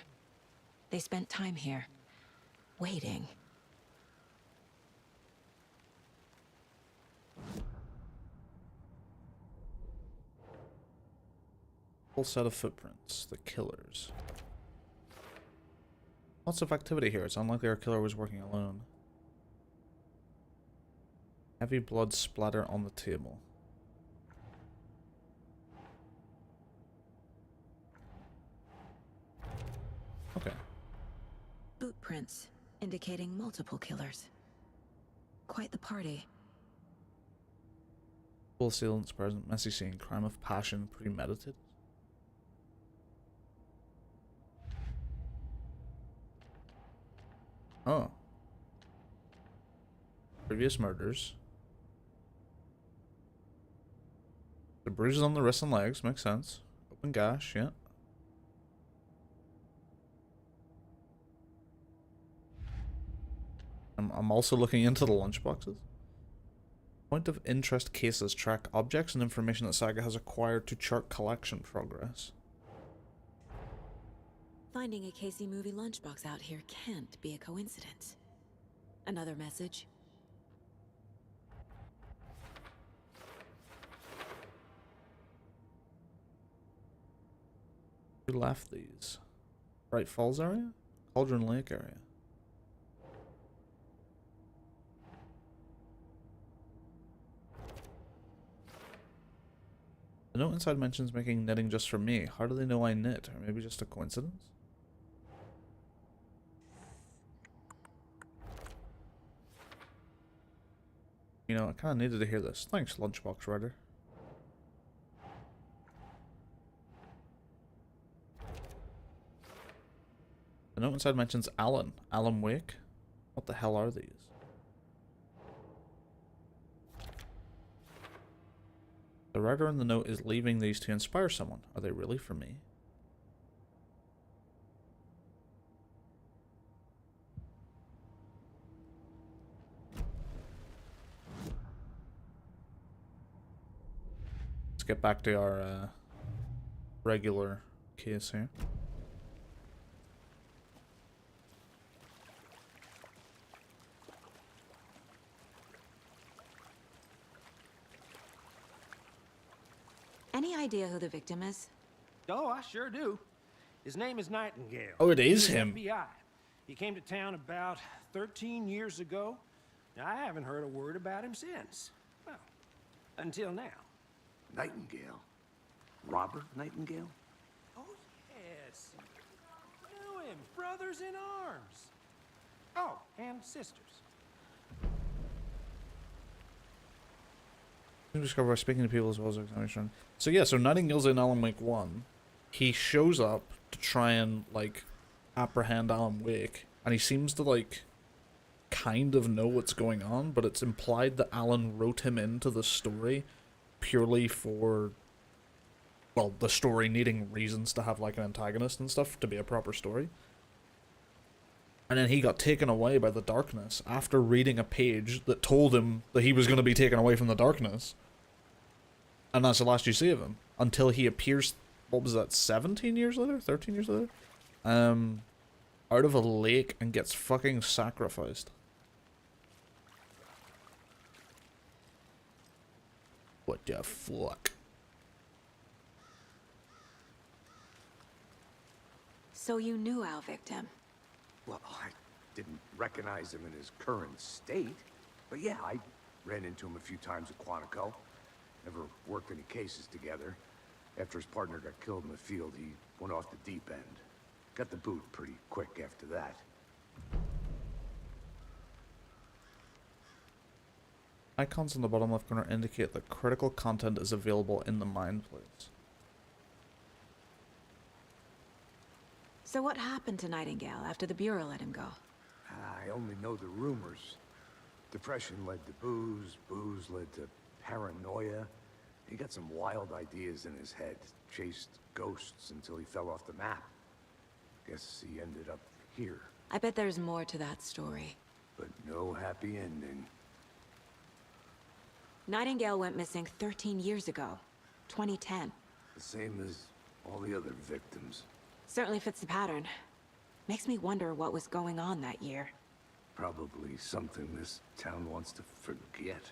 They spent time here, waiting. Full set of footprints. The killers. Lots of activity here. It's unlikely our killer was working alone. Heavy blood splatter on the table. Okay. Boot prints, indicating multiple killers. Quite the party. Full sealants present. Messy scene. Crime of passion. Premeditated. Oh. Previous murders. The bruises on the wrists and legs. Makes sense. Open gash. Yeah. I'm also looking into the lunchboxes. Point of interest cases track objects and information that Saga has acquired to chart collection progress. Finding a Casey movie lunchbox out here can't be a coincidence. Another message. Who left these? Bright Falls area? Cauldron Lake area. The note inside mentions making knitting just for me. How do they know I knit? Or maybe just a coincidence? You know, I kind of needed to hear this. Thanks, Lunchbox Writer. The note inside mentions Alan. Alan Wake? What the hell are these? The writer in the note is leaving these to inspire someone. Are they really for me? Let's get back to our regular case here. Any idea who the victim is? Oh, I sure do. His name is Nightingale. Oh, it is He was him. FBI. He came to town about 13 years ago. Now, I haven't heard a word about him since. Well, until now. Nightingale? Robert Nightingale? Oh, yes. Knew him. Brothers in arms. Oh, and sisters. Discover by speaking to people as well as examination. So yeah, so Nightingale's in Alan Wake 1. He shows up to try and, like, apprehend Alan Wake, and he seems to, like, kind of know what's going on, but it's implied that Alan wrote him into the story purely for, well, the story needing reasons to have, like, an antagonist and stuff to be a proper story. And then he got taken away by the darkness after reading a page that told him that he was going to be taken away from the darkness. And that's the last you see of him. Until he appears, what was that, 17 years later? 13 years later? Out of a lake and gets fucking sacrificed. What the fuck? So you knew our victim? Well, I didn't recognize him in his current state. But yeah, I ran into him a few times at Quantico. Never worked any cases together. After his partner got killed in the field, he went off the deep end. Got the boot pretty quick after that. Icons in the bottom left corner indicate that critical content is available in the Mind Place. So what happened to Nightingale after the Bureau let him go? I only know the rumors. Depression led to booze, booze led to paranoia. He got some wild ideas in his head, chased ghosts until he fell off the map. Guess he ended up here. I bet there's more to that story. But no happy ending. Nightingale went missing 13 years ago, 2010. The same as all the other victims. Certainly fits the pattern. Makes me wonder what was going on that year. Probably something this town wants to forget.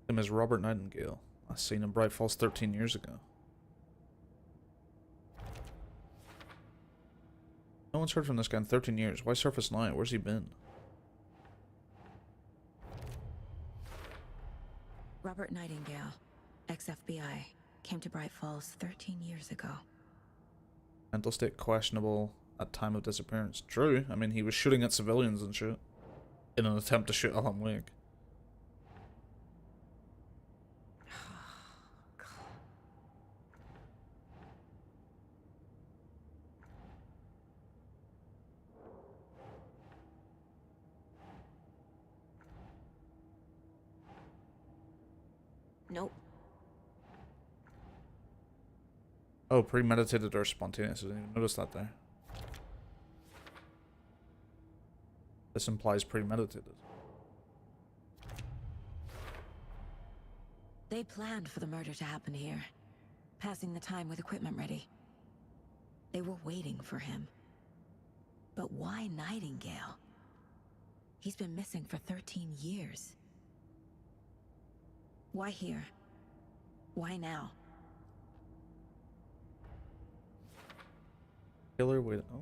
Him as Robert Nightingale. I seen him Bright Falls 13 years ago. No one's heard from this guy in 13 years. Why surface now? Where's he been? Robert Nightingale, ex-FBI, came to Bright Falls 13 years ago. Mental state questionable at time of disappearance. True. I mean, he was shooting at civilians and shit. In an attempt to shoot Alan Wake. Nope. Oh, premeditated or spontaneous. I didn't even notice that there. This implies premeditated. They planned for the murder to happen here, passing the time with equipment ready. They were waiting for him. But why Nightingale? He's been missing for 13 years. Why here? Why now? Killer, wait. Oh.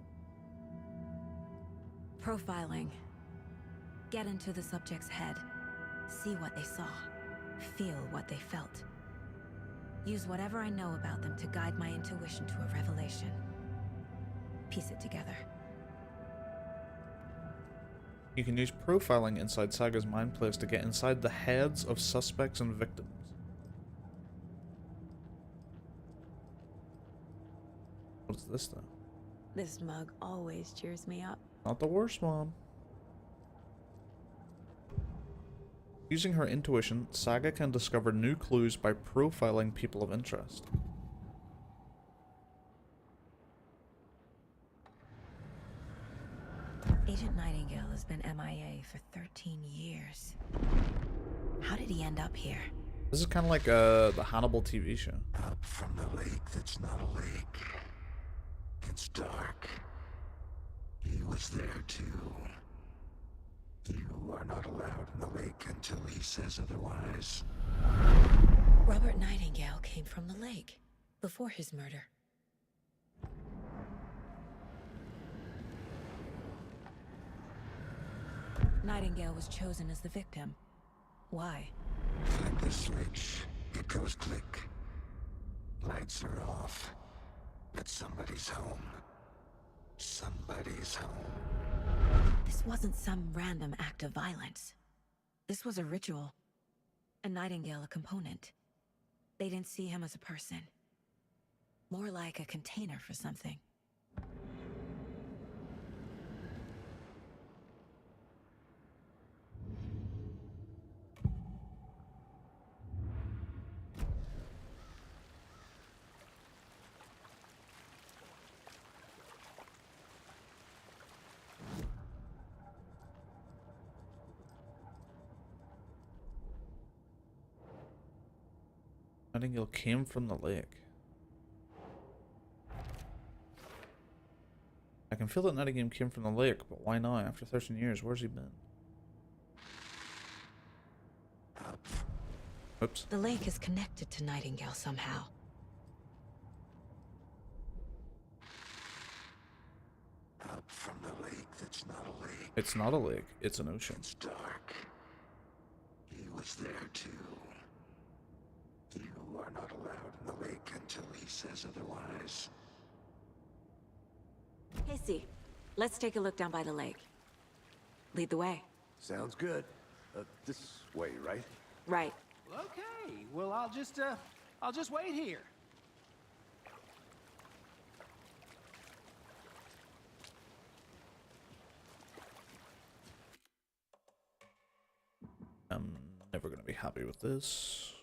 Profiling. Get into the subject's head. See what they saw. Feel what they felt. Use whatever I know about them to guide my intuition to a revelation. Piece it together. You can use profiling inside Saga's Mind Place to get inside the heads of suspects and victims. What's this though? This mug always cheers me up. Not the worst, Mom. Using her intuition, Saga can discover new clues by profiling people of interest. Agent Nightingale has been MIA for 13 years. How did he end up here? This is kind of like the Hannibal TV show. Up from the lake that's not a lake. It's dark. He was there too. You are not allowed in the lake until he says otherwise. Robert Nightingale came from the lake before his murder. Nightingale was chosen as the victim. Why? Flip the switch. It goes click. Lights are off. But somebody's home. Somebody's home. This wasn't some random act of violence. This was a ritual. And Nightingale a component. They didn't see him as a person. More like a container for something. Nightingale came from the lake. I can feel that Nightingale came from the lake, but why not? After 13 years, where's he been? Oops. The lake is connected to Nightingale somehow. Up from the lake that's not a lake. It's not a lake, it's an ocean. It's dark. He was there too. You are not allowed in the lake until he says otherwise. Casey, let's take a look down by the lake. Lead the way. Sounds good. This way, right? Right. Okay, well, I'll just wait here. I'm never gonna be happy with this.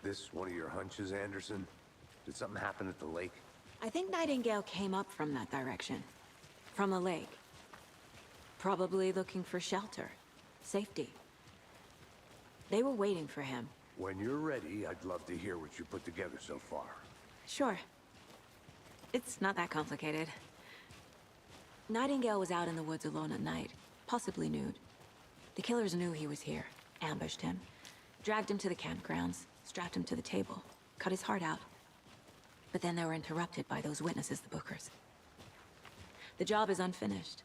This one of your hunches, Anderson? Did something happen at the lake? I think Nightingale came up from that direction. From the lake. Probably looking for shelter. Safety. They were waiting for him. When you're ready, I'd love to hear what you put together so far. Sure. It's not that complicated. Nightingale was out in the woods alone at night, possibly nude. The killers knew he was here, ambushed him, dragged him to the campgrounds, strapped him to the table, cut his heart out. But then they were interrupted by those witnesses, the Bookers. The job is unfinished.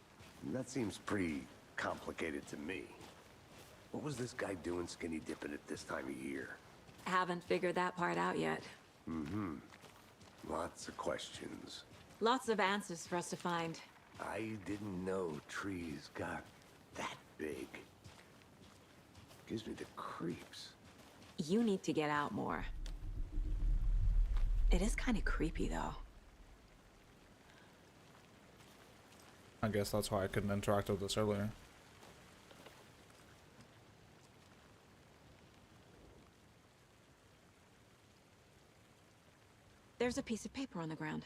That seems pretty complicated to me. What was this guy doing skinny dipping at this time of year? Haven't figured that part out yet. Mm-hmm. Lots of questions. Lots of answers for us to find. I didn't know trees got that big. Gives me the creeps. You need to get out more. It is kind of creepy, though. I guess that's why I couldn't interact with this earlier. There's a piece of paper on the ground.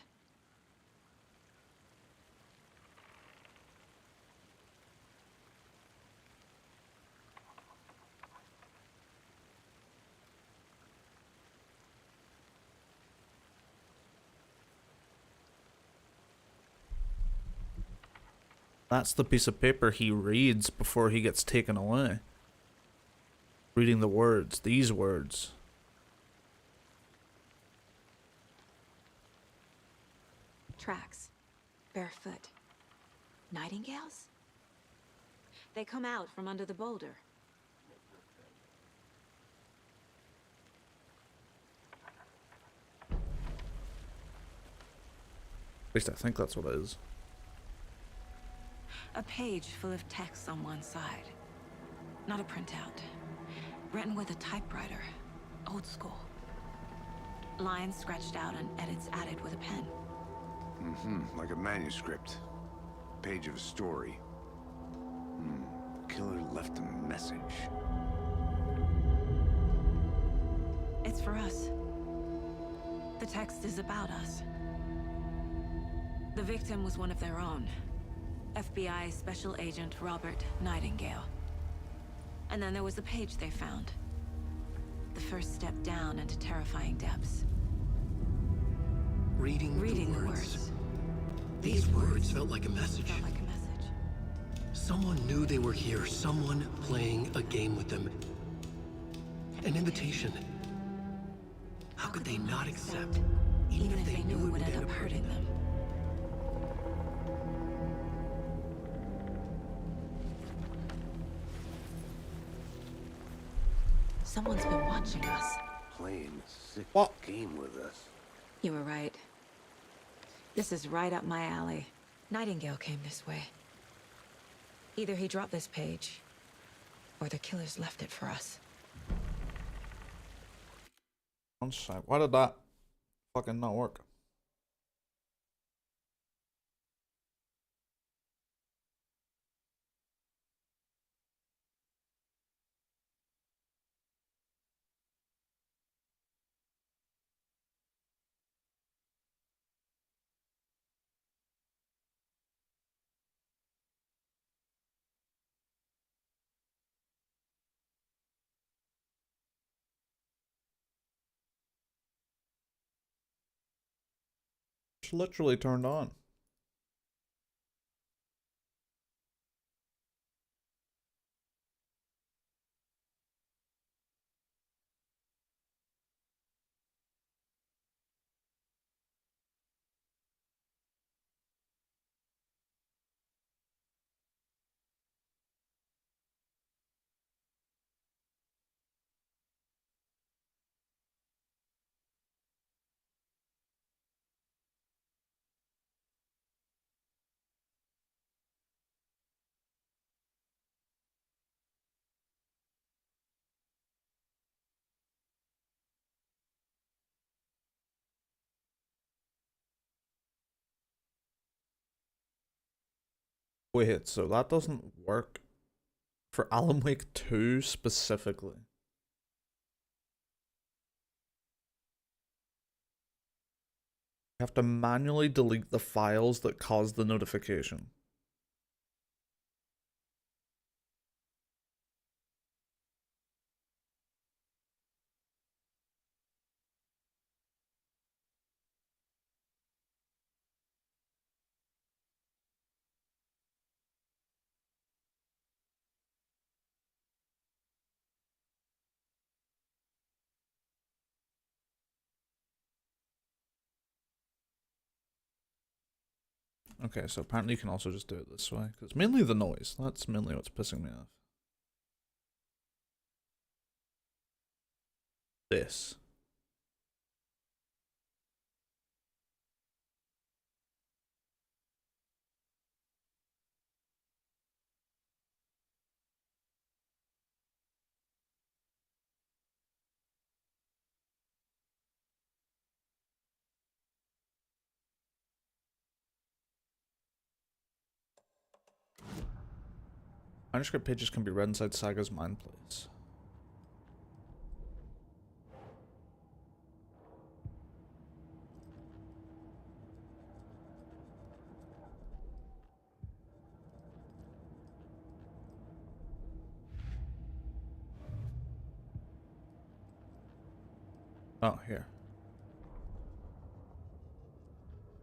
That's the piece of paper he reads before he gets taken away. Reading the words, these words. Tracks. Barefoot. Nightingales? They come out from under the boulder. least I think that's what it is. A page full of text on one side. Not a printout. Written with a typewriter. Old school. Lines scratched out and edits added with a pen. Mm-hmm. Like a manuscript. Page of a story. Killer left a message. It's for us. The text is about us. The victim was one of their own. FBI Special Agent Robert Nightingale. And then there was the page they found. The first step down into terrifying depths. Reading the words. These words felt like a message. Someone knew they were here. Someone playing a game with them. An invitation. How could they not accept, even if they knew it would end up hurting them? Someone's been watching us. Playing a sick game with us. You were right. This is right up my alley. Nightingale came this way. Either he dropped this page, or the killers left it for us. One sec. Why did that fucking not work? It's literally turned on. Wait, so that doesn't work for Alan Wake 2 specifically? You have to manually delete the files that caused the notification. Okay, so apparently you can also just do it this way, because it's mainly the noise. That's mainly what's pissing me off. This. Manuscript pages can be read inside Saga's mind place. Oh, here.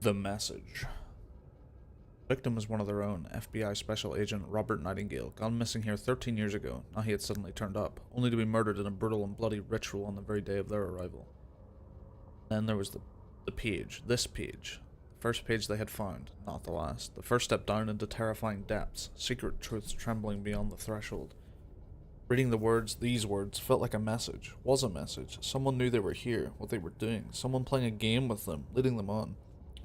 The message. Victim was one of their own, FBI Special Agent Robert Nightingale, gone missing here 13 years ago. Now he had suddenly turned up, only to be murdered in a brutal and bloody ritual on the very day of their arrival. Then there was the page, this page. The first page they had found, not the last. The first step down into terrifying depths, secret truths trembling beyond the threshold. Reading the words, these words, felt like a message, was a message. Someone knew they were here, what they were doing, someone playing a game with them, leading them on.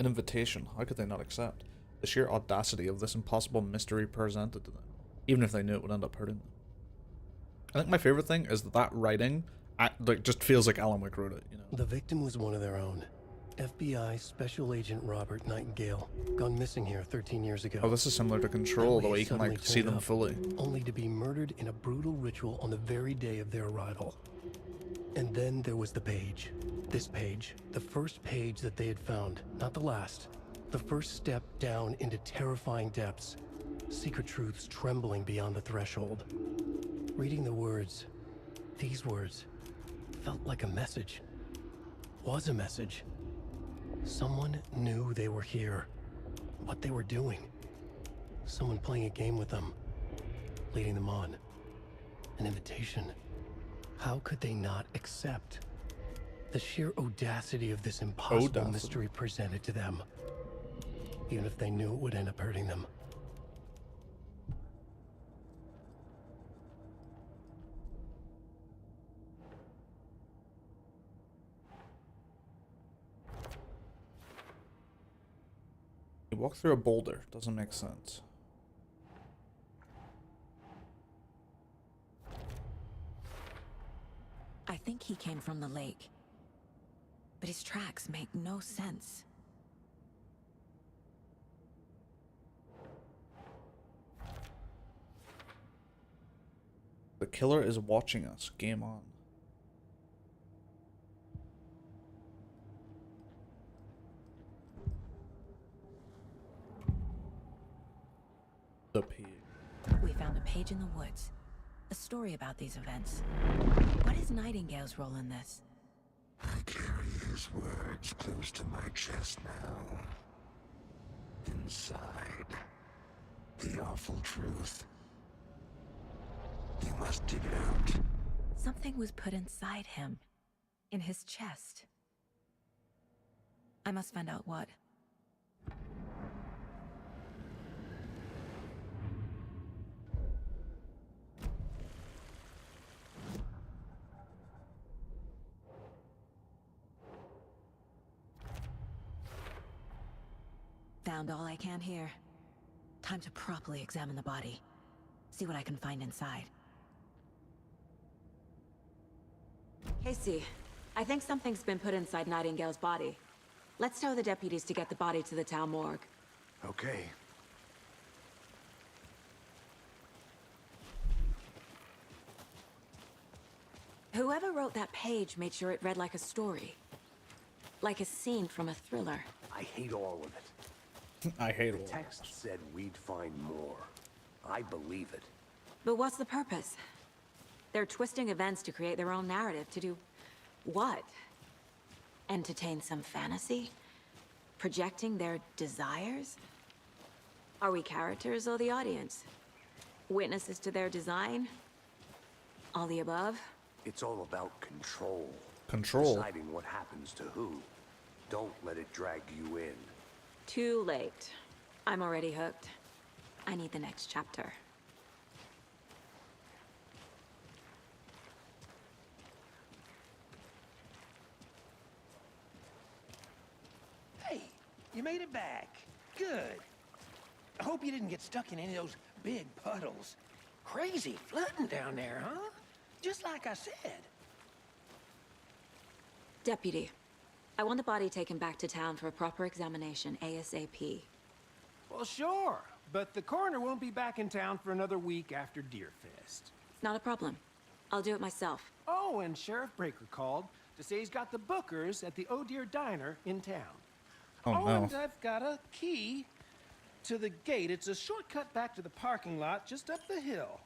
An invitation. How could they not accept? The sheer audacity of this impossible mystery presented to them, even if they knew it would end up hurting them. I think my favorite thing is that writing like just feels like Alan Wake wrote it, you know. The victim was one of their own. FBI Special Agent Robert Nightingale, gone missing here 13 years ago. Oh, this is similar to Control, the way you can like see them fully. Only to be murdered in a brutal ritual on the very day of their arrival. And then there was the page. This page, the first page that they had found, not the last. The first step down into terrifying depths. Secret truths trembling beyond the threshold. Reading the words, these words, felt like a message. Was a message. Someone knew they were here. What they were doing. Someone playing a game with them. Leading them on. An invitation. How could they not accept? The sheer audacity of this impossible mystery presented to them. Even if they knew it would end up hurting them. You walk through a boulder. Doesn't make sense. I think he came from the lake. But his tracks make no sense. The killer is watching us. Game on. The page. We found a page in the woods. A story about these events. What is Nightingale's role in this? I carry his words close to my chest now. Inside, the awful truth. You must dig it out. Something was put inside him. In his chest. I must find out what. Found all I can here. Time to properly examine the body. See what I can find inside. Casey, I think something's been put inside Nightingale's body. Let's tell the deputies to get the body to the town morgue. Okay. Whoever wrote that page made sure it read like a story. Like a scene from a thriller. I hate all of it. I hate all The text said we'd find more. I believe it. But what's the purpose? They're twisting events to create their own narrative. To do what? Entertain some fantasy? Projecting their desires? Are we characters or the audience? Witnesses to their design? All the above? It's all about control. Control? Deciding what happens to who. Don't let it drag you in. Too late. I'm already hooked. I need the next chapter. Hey, you made it back. Good. I hope you didn't get stuck in any of those big puddles. Crazy flooding down there, huh? Just like I said. Deputy, I want the body taken back to town for a proper examination, ASAP. Well, sure. But the coroner won't be back in town for another week after Deerfest. Not a problem. I'll do it myself. Oh, and Sheriff Breaker called to say he's got the Bookers at the Oh Dear Diner in town. Oh, no. And I've got a key to the gate. It's a shortcut back to the parking lot just up the hill.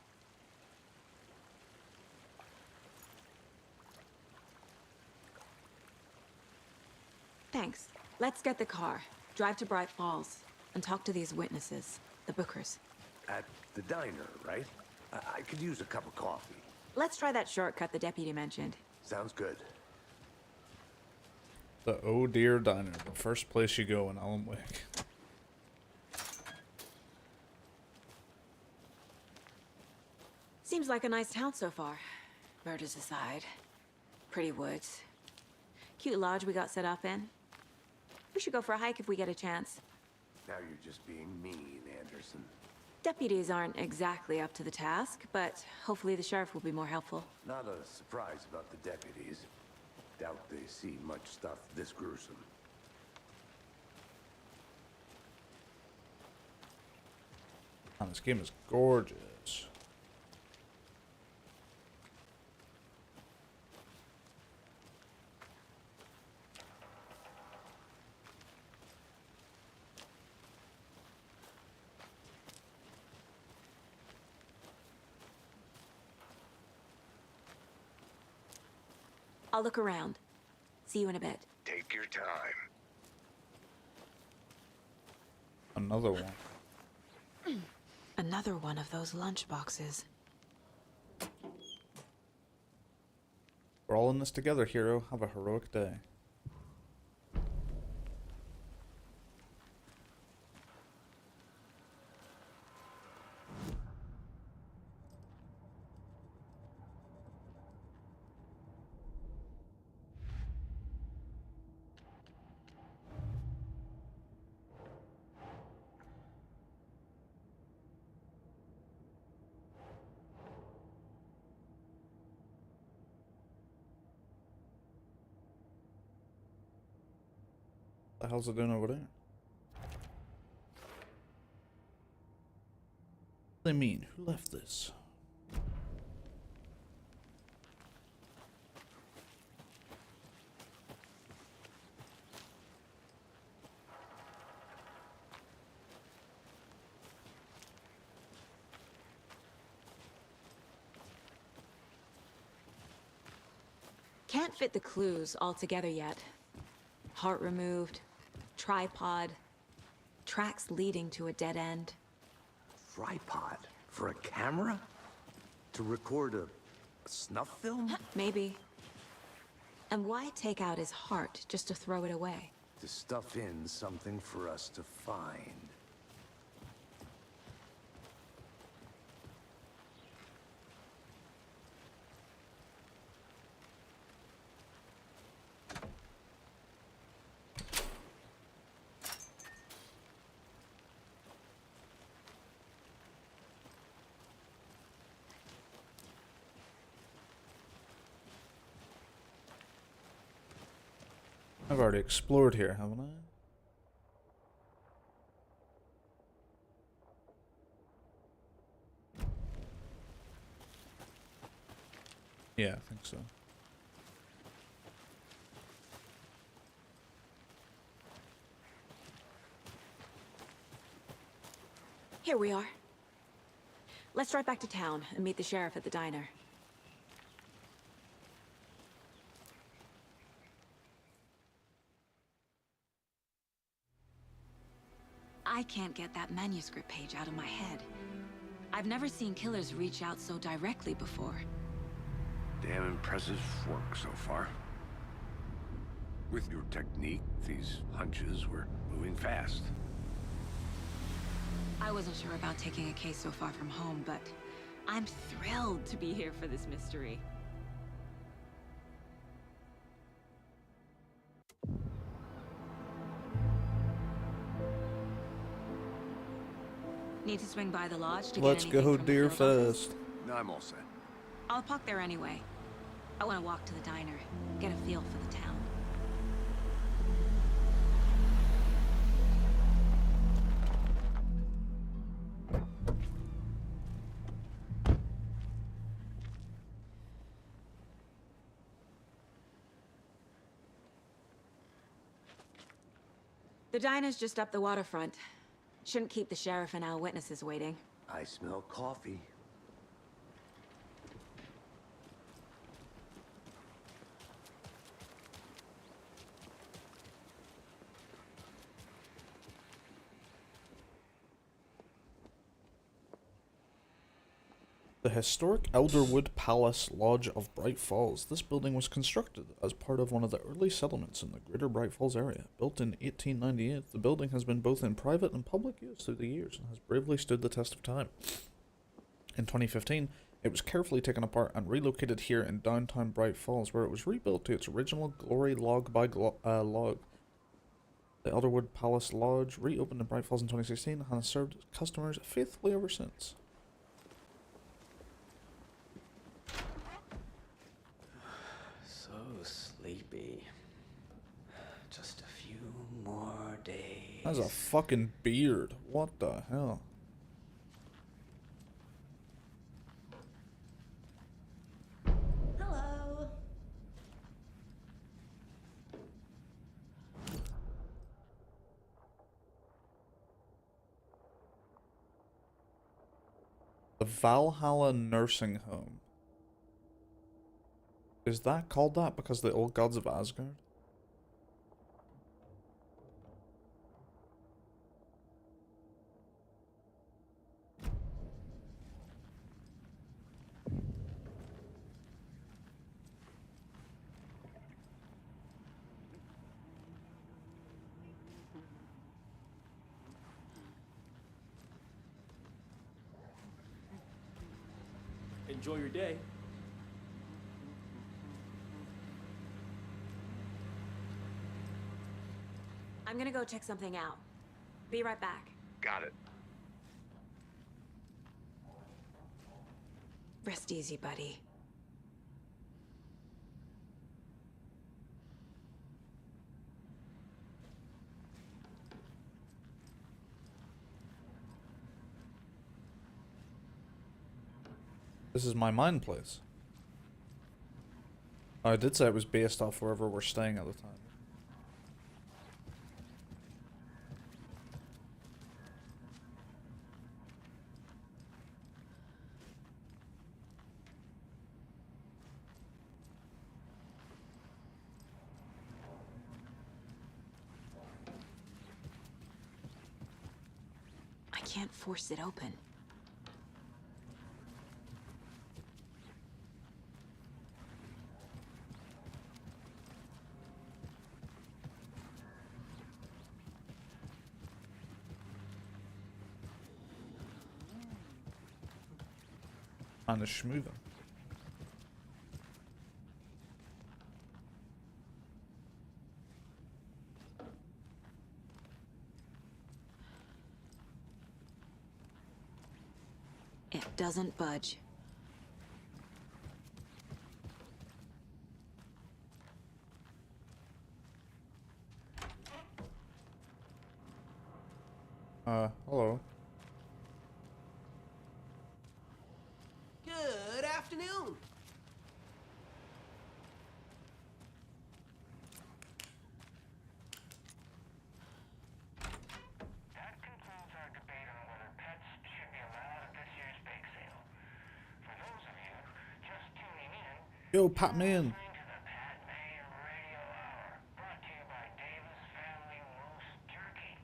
Thanks. Let's get the car, drive to Bright Falls, and talk to these witnesses, the Bookers. At the diner, right? I could use a cup of coffee. Let's try that shortcut the deputy mentioned. Sounds good. The Oh Dear Diner, the first place you go in Alan Wake. Seems like a nice town so far. Murders aside. Pretty woods. Cute lodge we got set up in. We should go for a hike if we get a chance. Now you're just being mean, Anderson. Deputies aren't exactly up to the task, but hopefully the sheriff will be more helpful. Not a surprise about the deputies. Doubt they see much stuff this gruesome. Man, this game is gorgeous. I'll look around. See you in a bit. Take your time. Another one. Another one of those lunch boxes. We're all in this together, hero. Have a heroic day. What the hell's it doing over there? What do they mean? Who left this? Can't fit the clues all together yet. Heart removed, tripod, tracks leading to a dead end. Tripod? For a camera? To record a snuff film? Maybe. And why take out his heart just to throw it away? To stuff in something for us to find. I've already explored here, haven't I? Yeah, I think so. Here we are. Let's drive back to town and meet the sheriff at the diner. I can't get that manuscript page out of my head. I've never seen killers reach out so directly before. Damn impressive work so far. With your technique, these hunches were moving fast. I wasn't sure about taking a case so far from home, but I'm thrilled to be here for this mystery. Need to swing by the lodge to Let's get anything go from the deer field office? fest. No, I'm all set. I'll park there anyway. I want to walk to the diner, get a feel for the town. The diner's just up the waterfront. Shouldn't keep the sheriff and our witnesses waiting. I smell coffee. The historic Elderwood Palace Lodge of Bright Falls. This building was constructed as part of one of the early settlements in the greater Bright Falls area. Built in 1898, the building has been both in private and public use through the years and has bravely stood the test of time. In 2015, it was carefully taken apart and relocated here in downtown Bright Falls, where it was rebuilt to its original glory log by log. The Elderwood Palace Lodge reopened in Bright Falls in 2016 and has served customers faithfully ever since. So sleepy. Just a few more days. That's a fucking beard. What the hell? Hello. The Valhalla Nursing Home. Is that called that because of the old gods of Asgard? Enjoy your day. I'm gonna go check something out. Be right back. Got it. Rest easy, buddy. This is my mind place. Oh, I did say it was based off wherever we're staying at the time. I can't force it open. And a schmoother. It doesn't budge. Hello. Good afternoon. That concludes our debate on whether pets should be allowed at this year's bake sale. For those of you just tuning in, Yo, Pat Man. listening to the Pat Mayer Radio Hour, brought to you by Davis Family Roast Turkey.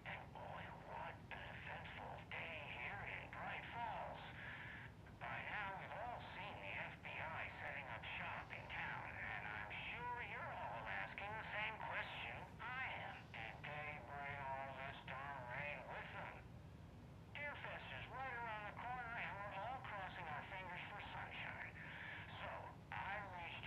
And boy, what an eventful day here in Bright Falls. By now, we've all seen the FBI setting up shop in town, and I'm sure you're all asking the same question I am. Did they bring all this darn rain with them? Deerfest is right around the corner, and we're all crossing our fingers for sunshine. So, I reached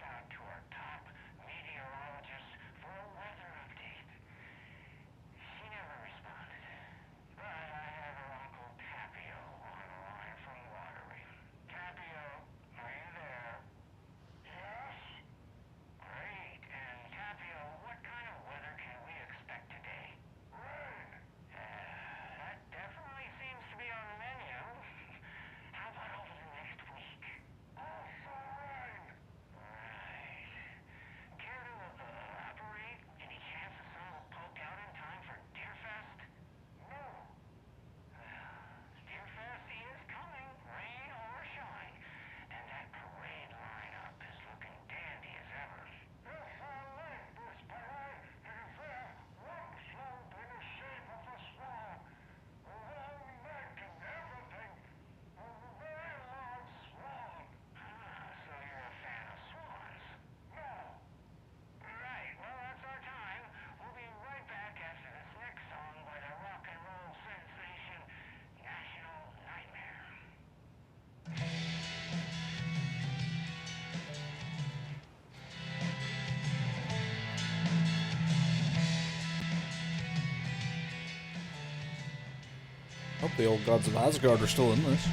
Hope the old gods of Asgard are still in this.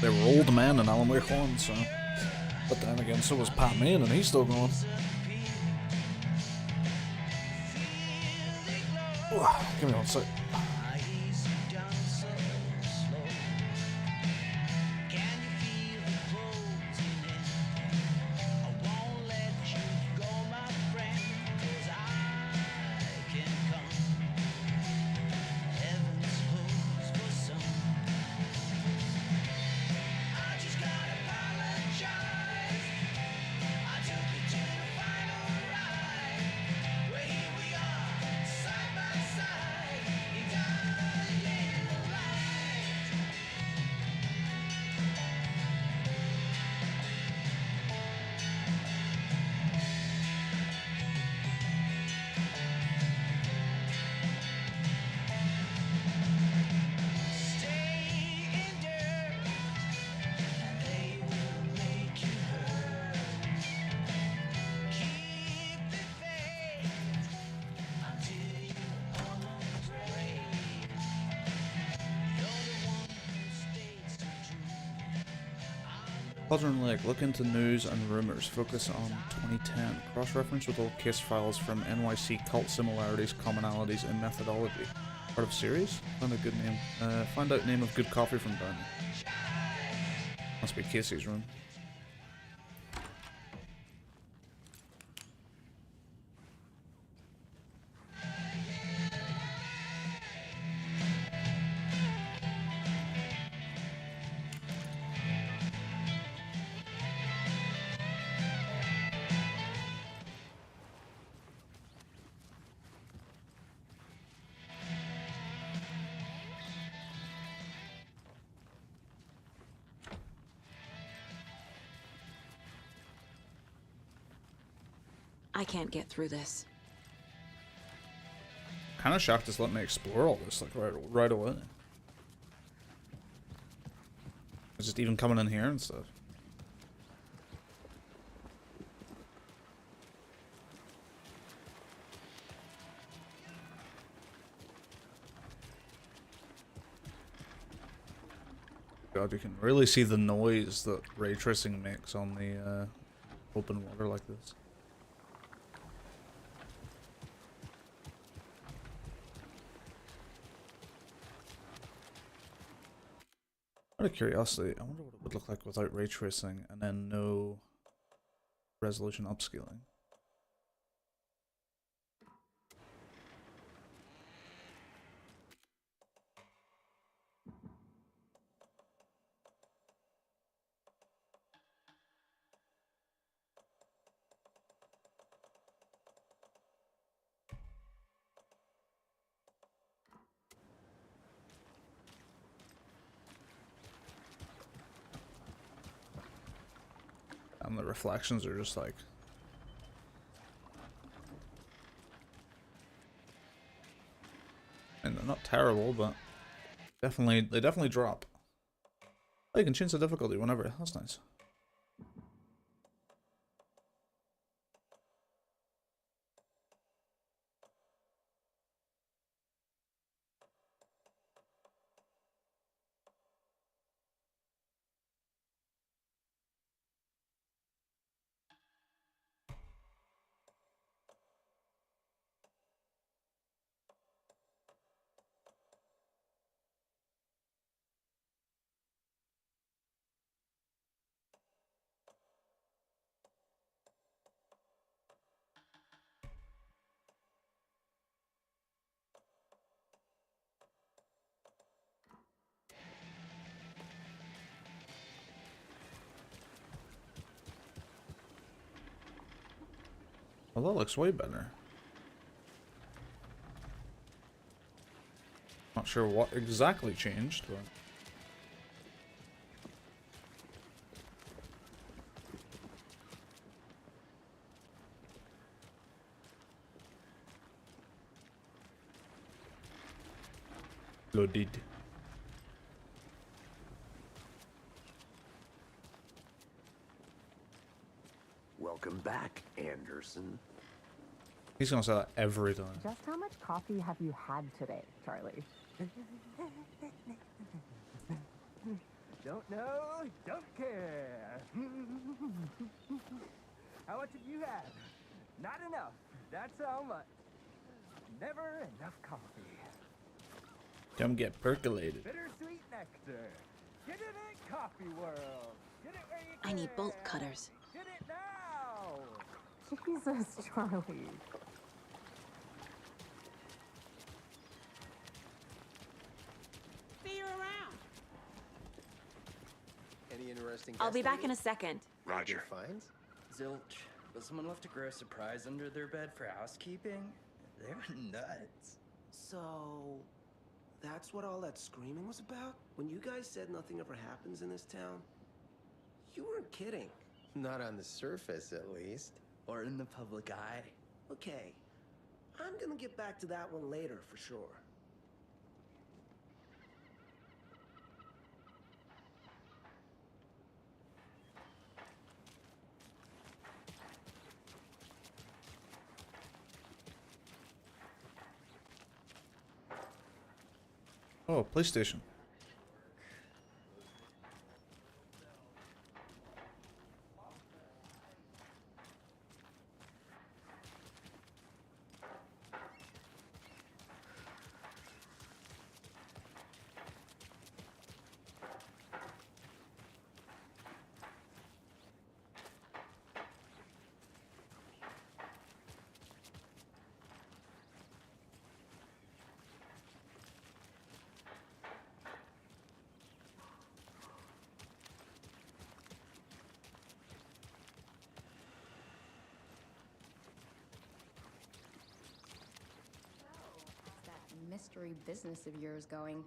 They were old men in Alan Wake 1, so... But then again, so was Pat Main, and he's still going. Give me one sec. Cauldron Lake, look into news and rumors. Focus on 2010. Cross-reference with old case files from NYC cult similarities, commonalities, and methodology. Part of series? Find a good name. Find out name of good coffee from down there. Must be Casey's room. I can't get through this. Kind of shocked just let me explore all this like right away. It's just even coming in here and stuff. God, you can really see the noise that ray tracing makes on the open water like this. Out of curiosity, I wonder what it would look like without ray tracing and then no resolution upscaling. And the reflections are just like... And they're not terrible, but they definitely drop. Oh, you can change the difficulty whenever. That's nice. Well, that looks way better. Not sure what exactly changed, but... Loaded. Welcome back, Anderson. He's gonna say that every time. Just how much coffee have you had today, Charlie? Don't know, don't care. How much have you had? Not enough. That's how much. Never enough coffee. Come get percolated. Bittersweet nectar. Get it in Coffee World. Get it where you I need can. bolt cutters. Get it now. Jesus, Charlie. See you around. Any interesting I'll be guest back in a second. Roger. Finds? Zilch, but someone left a gross surprise under their bed for housekeeping? They're nuts. So, that's what all that screaming was about? When you guys said nothing ever happens in this town? You weren't kidding. Not on the surface, at least. Or in the public eye. Okay, I'm gonna get back to that one later for sure. Oh, PlayStation. Mystery business of yours going.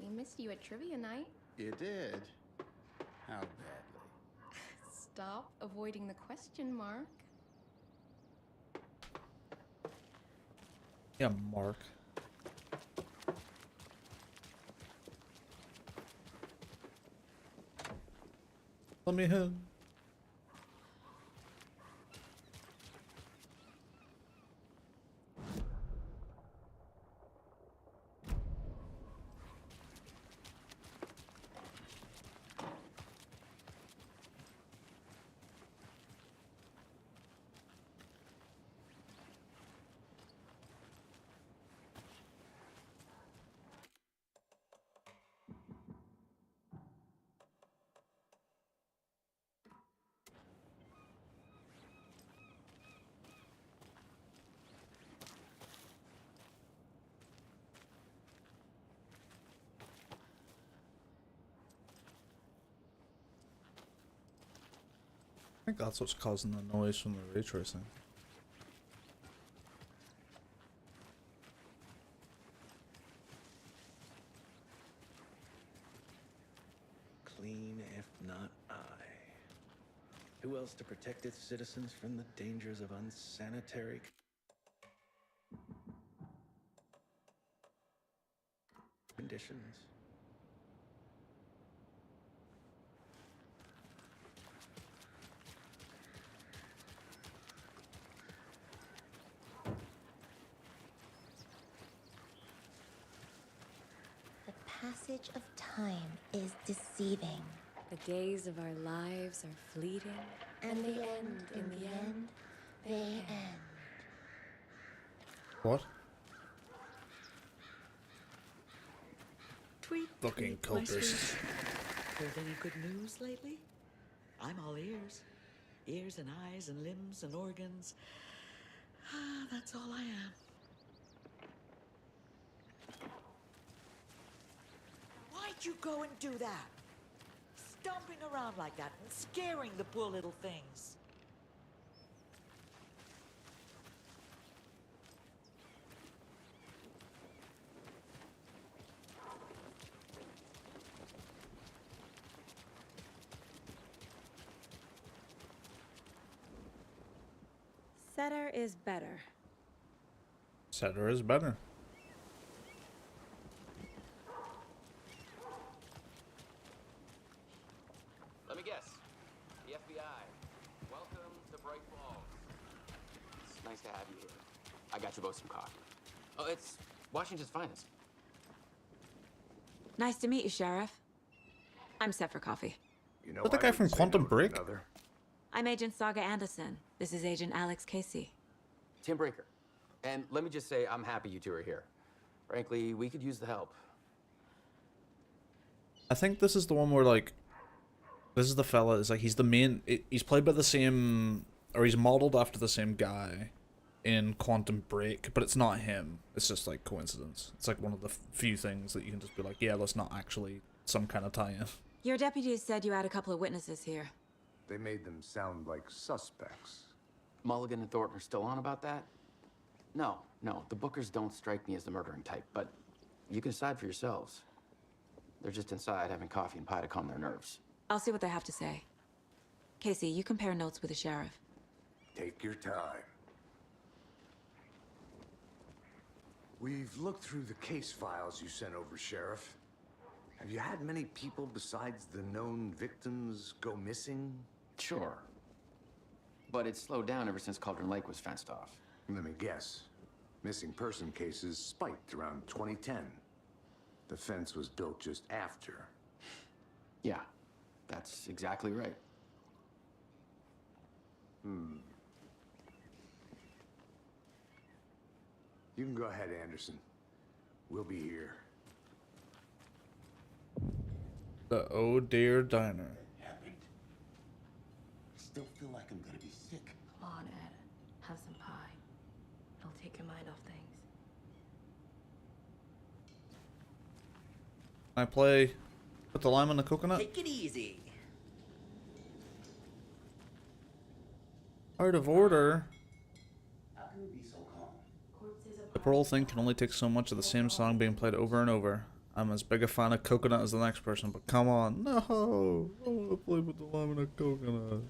We missed you at trivia night. You did? How badly? Stop avoiding the question, Mark. Yeah, Mark. Let me in. I think that's what's causing the noise from the ray tracing. Clean, if not I. Who else to protect its citizens from the dangers of unsanitary conditions? The passage of time is deceiving. The days of our lives are fleeting. And they end, in the end, they end. What? Tweet, Fucking tweet, my cultist. sweet. Heard any good news lately? I'm all ears. Ears and eyes and limbs and organs. Ah, that's all I am. Why'd you go and do that? Stomping around like that and scaring the poor little things. Setter is better. Setter is better. Let me guess. The FBI. Welcome to Bright Falls. It's nice to have you here. I got you both some coffee. Oh, it's Washington's finest. Nice to meet you, Sheriff. I'm set for coffee. You know, Is that the I guy from wouldn't say Quantum no to Break? another. I'm Agent Saga Anderson. This is Agent Alex Casey. Tim Breaker. And let me just say, I'm happy you two are here. Frankly, we could use the help. I think this is the one where, like, this is the fella, it's like, he's the main, he's played by the same, or he's modeled after the same guy in Quantum Break, but it's not him. It's just, like, coincidence. It's, like, one of the few things that you can just be like, yeah, that's not actually some kind of tie-in. Your deputies said you had a couple of witnesses here. They made them sound like suspects. Mulligan and Thornton are still on about that? No, the Bookers don't strike me as the murdering type, but you can decide for yourselves. They're just inside having coffee and pie to calm their nerves. I'll see what they have to say. Casey, you compare notes with the sheriff. Take your time. We've looked through the case files you sent over, Sheriff. Have you had many people besides the known victims go missing? Sure. But it's slowed down ever since Cauldron Lake was fenced off. Let me guess. Missing person cases spiked around 2010. The fence was built just after. Yeah, that's exactly right. You can go ahead, Anderson. We'll be here. The Oh Dear Diner. Happened. Still feel like I'm gonna be sick. Come on, Ed. Have some pie. It'll take your mind off things. I play, put the lime on the coconut. Take it easy. Out of order. How can you be so calm? The parole thing can only take so much of the same song being played over and over. I'm as big a fan of coconut as the next person, but come on. No! I want to play with the lime and the coconut.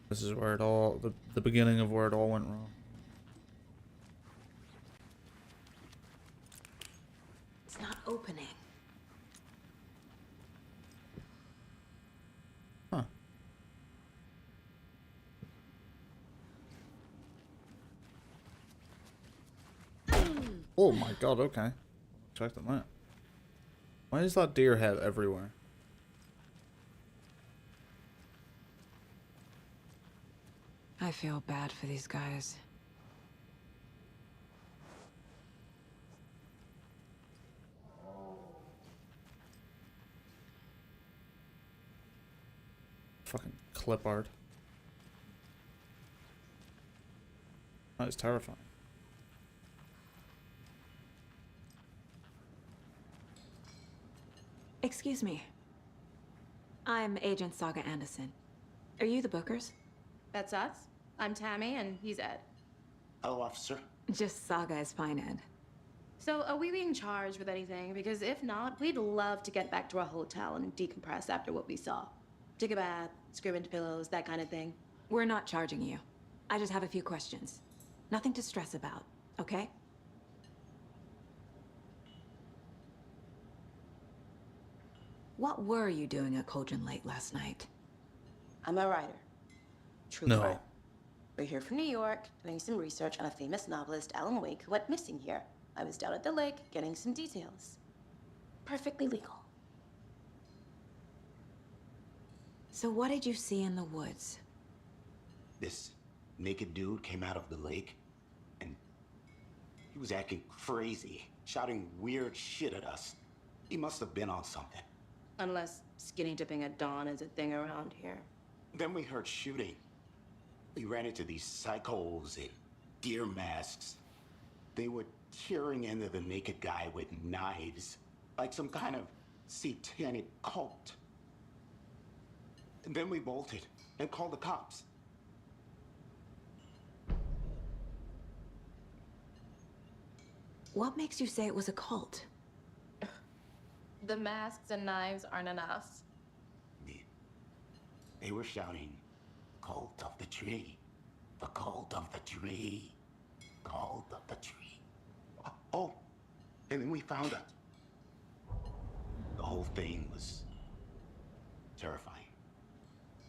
This is where it all, the beginning of where it all went wrong. It's not opening. Huh. Oh my god, okay. Check that. Why is that deer head everywhere? I feel bad for these guys. Fucking clip art. That is terrifying. Excuse me. I'm Agent Saga Anderson. Are you the Bookers? That's us. I'm Tammy, and he's Ed. Hello, officer. Just Saga is fine, Ed. So, are we being charged with anything? Because if not, we'd love to get back to our hotel and decompress after what we saw. Take a bath, scream into pillows, that kind of thing. We're not charging you. I just have a few questions. Nothing to stress about, okay? What were you doing at Cauldron Lake last night? I'm a writer. True No. crime. We're here from New York, doing some research on a famous novelist, Alan Wake, who went missing here. I was down at the lake, getting some details. Perfectly legal. So what did you see in the woods? This naked dude came out of the lake, and he was acting crazy, shouting weird shit at us. He must have been on something. Unless skinny dipping at dawn is a thing around here. Then we heard shooting. We ran into these psychos in deer masks. They were tearing into the naked guy with knives, like some kind of satanic cult. And then we bolted and called the cops. What makes you say it was a cult? The masks and knives aren't enough. They were shouting, "Cult of the tree, the cult of the tree." called the tree. Oh, and then we found it. The whole thing was terrifying.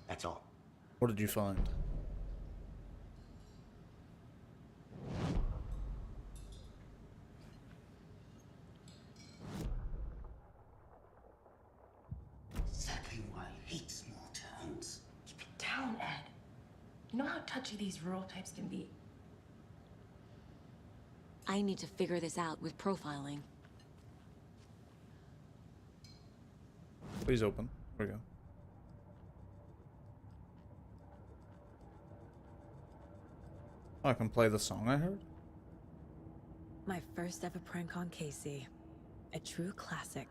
That's all. What did you find? Exactly why I hate small towns. Keep it down, Ed. You know how touchy these rural types can be. I need to figure this out with profiling. Please open. There we go. Oh, I can play the song I heard? My first ever prank on Casey. A true classic.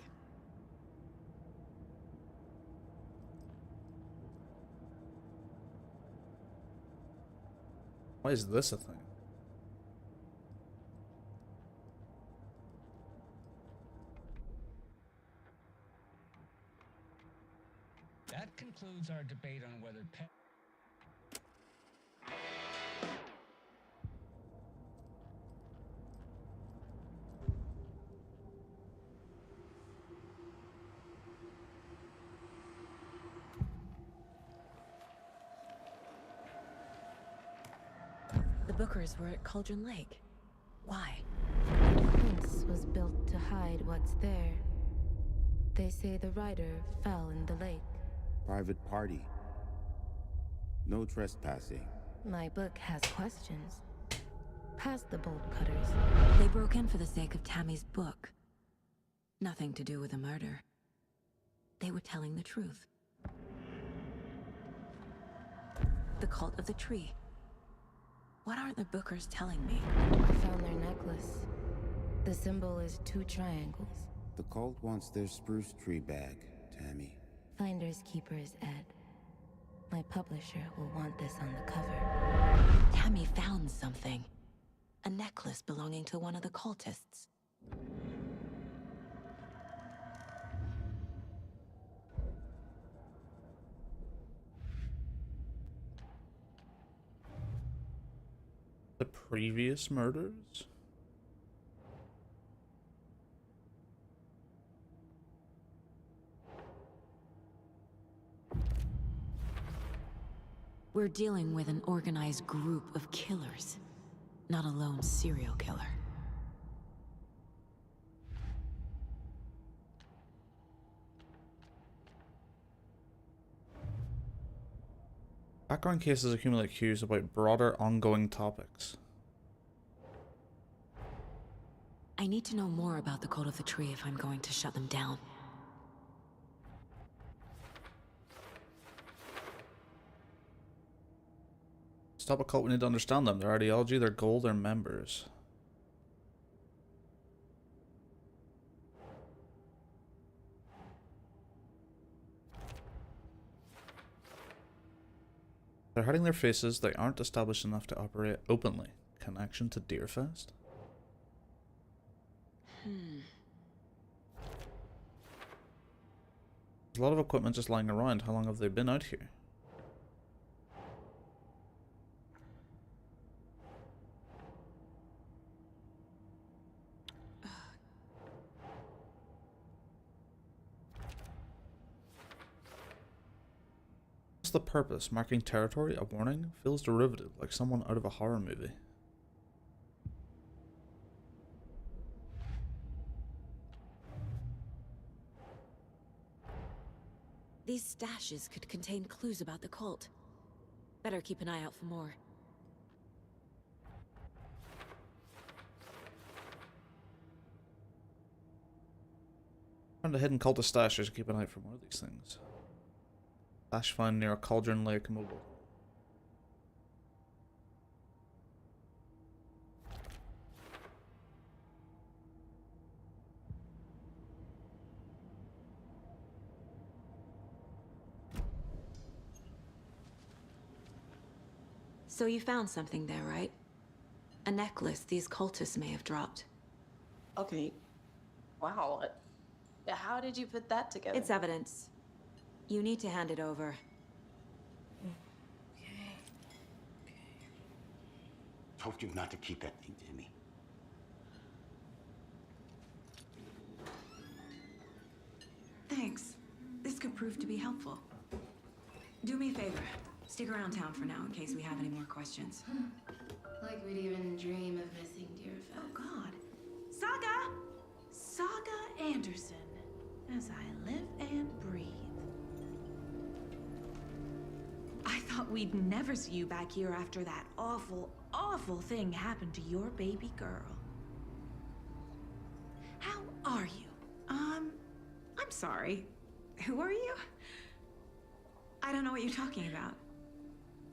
Why is this a thing? That concludes our debate on whether pet. The Bookers were at Cauldron Lake. Why? The fence was built to hide what's there. They say the rider fell in the lake. Private party. No trespassing. My book has questions. Past the bolt cutters. They broke in for the sake of Tammy's book. Nothing to do with the murder. They were telling the truth. The cult of the tree. What aren't the Bookers telling me? I found their necklace. The symbol is 2 triangles. The cult wants their spruce tree bag, Tammy. Finders keepers, Ed. My publisher will want this on the cover. Tammy found something. A necklace belonging to one of the cultists. The previous murders? We're dealing with an organized group of killers, not a lone serial killer. Background cases accumulate cues about broader ongoing topics. I need to know more about the Cult of the Tree if I'm going to shut them down. Stop a cult, we need to understand them. Their ideology, their goal, their members. They're hiding their faces. They aren't established enough to operate openly. Connection to Deerfest? There's a lot of equipment just lying around. How long have they been out here? What's the purpose? Marking territory? A warning? Feels derivative, like someone out of a horror movie. These stashes could contain clues about the cult. Better keep an eye out for more. Find a hidden cultist stashes. Keep an eye out for more of these things. Stash found near a Cauldron Lake mobile. So you found something there, right? A necklace these cultists may have dropped. Okay. Wow. How did you put that together? It's evidence. You need to hand it over. told you not to keep that thing to me. Thanks. This could prove to be helpful. Do me a favor. Stick around town for now in case we have any more questions. Like we'd even dream of missing Deerfest. Oh, God. Saga! Saga Anderson. As I live and breathe. I thought we'd never see you back here after that awful, awful thing happened to your baby girl. How are you? I'm sorry. Who are you? I don't know what you're talking about.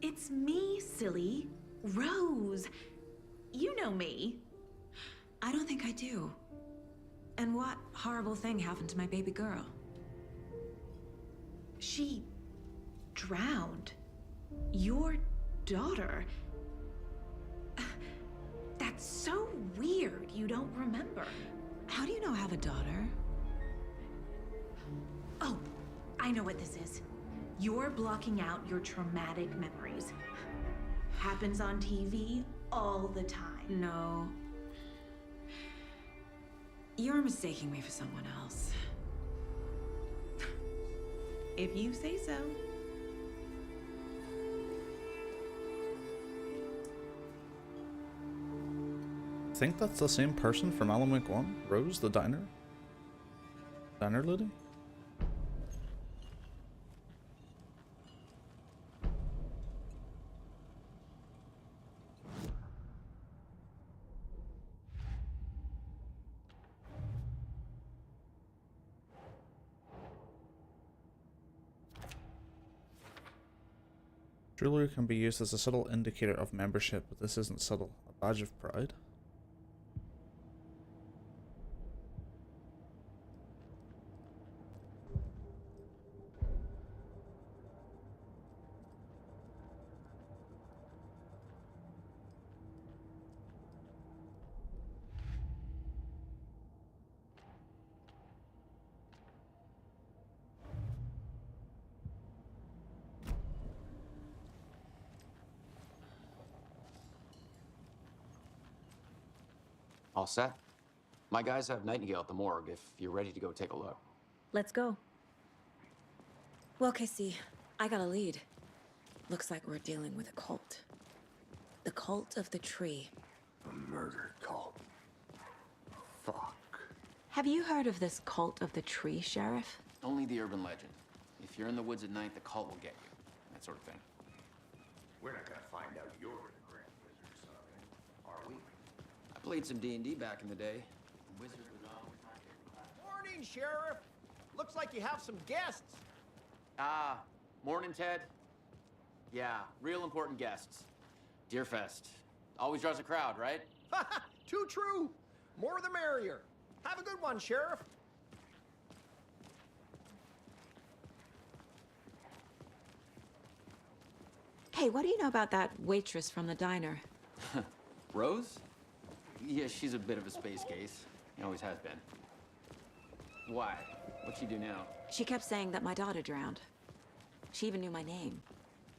It's me, silly. Rose. You know me. I don't think I do. And what horrible thing happened to my baby girl? She drowned. Your daughter. That's so weird you don't remember. How do you know I have a daughter? Oh, I know what this is. You're blocking out your traumatic memories. Happens on TV all the time. No. You're mistaking me for someone else. If you say so. Think that's the same person from Alan Wake 1? Rose, the diner? Diner lady? Jewelry can be used as a subtle indicator of membership, but this isn't subtle. A badge of pride? All set? My guys have Nightingale at the morgue if you're ready to go take a look. Let's go. Well, Casey, I got a lead. Looks like we're dealing with a cult. The cult of the tree. A murder cult. Fuck. Have you heard of this cult of the tree, Sheriff? Only the urban legend. If you're in the woods at night, the cult will get you. That sort of thing. We're not gonna find out you're the Grand Wizard, son, are we? I played some D&D back in the day. The wizard was always my favorite class. Morning, Sheriff. Looks like you have some guests. Ah, morning, Ted. Yeah, real important guests. Deerfest. Always draws a crowd, right? Too true. More the merrier. Have a good one, Sheriff. Hey, what do you know about that waitress from the diner? Rose? Yeah, she's a bit of a space case. He always has been. Why? What'd she do now? She kept saying that my daughter drowned. She even knew my name.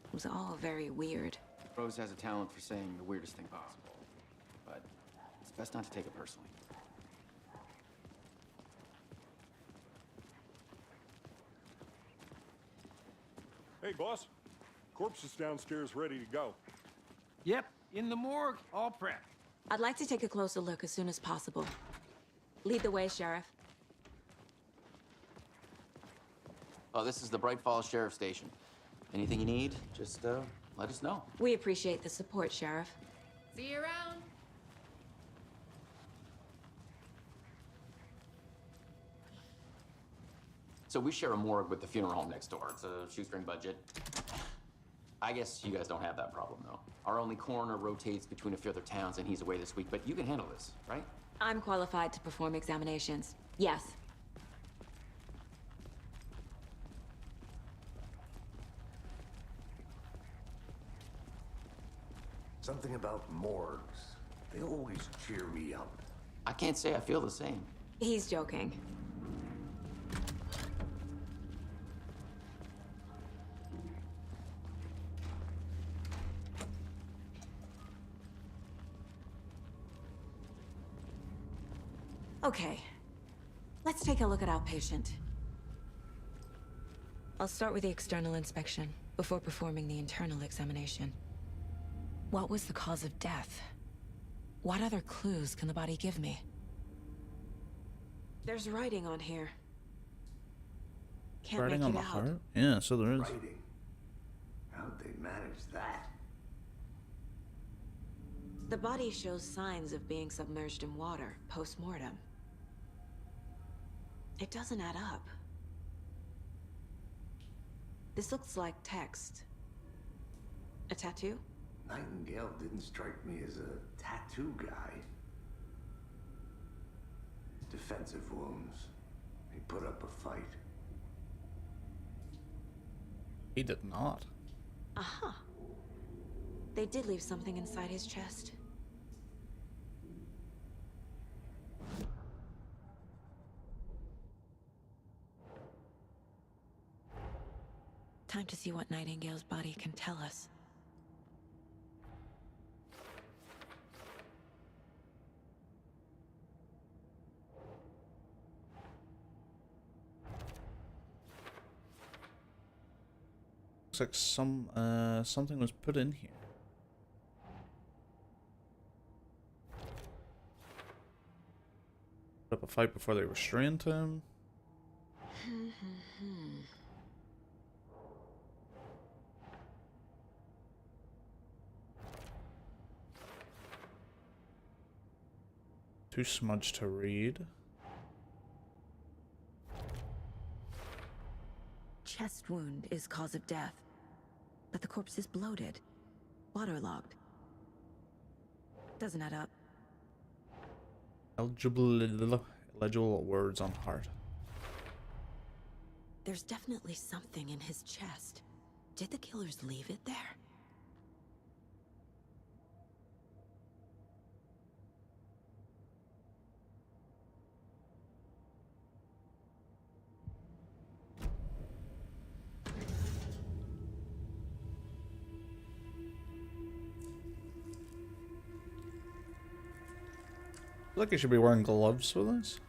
It was all very weird. Rose has a talent for saying the weirdest thing possible. But it's best not to take it personally. Hey, boss. Corpse is downstairs ready to go. Yep, in the morgue, all prepped. I'd like to take a closer look as soon as possible. Lead the way, Sheriff. Oh, this is the Bright Falls Sheriff Station. Anything you need, just let us know. We appreciate the support, Sheriff. See you around. So we share a morgue with the funeral home next door. It's a shoestring budget. I guess you guys don't have that problem, though. Our only coroner rotates between a few other towns, and he's away this week, but you can handle this, right? I'm qualified to perform examinations. Yes. Something about morgues. They always cheer me up. I can't say I feel the same. He's joking. Okay. Let's take a look at outpatient. I'll start with the external inspection before performing the internal examination. What was the cause of death? What other clues can the body give me? There's writing on here. Can't Writing make on it the out. heart? Yeah, so there is. Writing. How'd they manage that? The body shows signs of being submerged in water post-mortem. It doesn't add up. This looks like text. A tattoo? Nightingale didn't strike me as a tattoo guy. Defensive wounds. He put up a fight. He did not. Aha. They did leave something inside his chest. Time to see what Nightingale's body can tell us. Looks like something was put in here. Put up a fight before they restrained him. Too smudged to read. Chest wound is cause of death, but the corpse is bloated, waterlogged. Doesn't add up. Illegible words on heart. There's definitely something in his chest. Did the killers leave it there? I feel like you should be wearing gloves for this.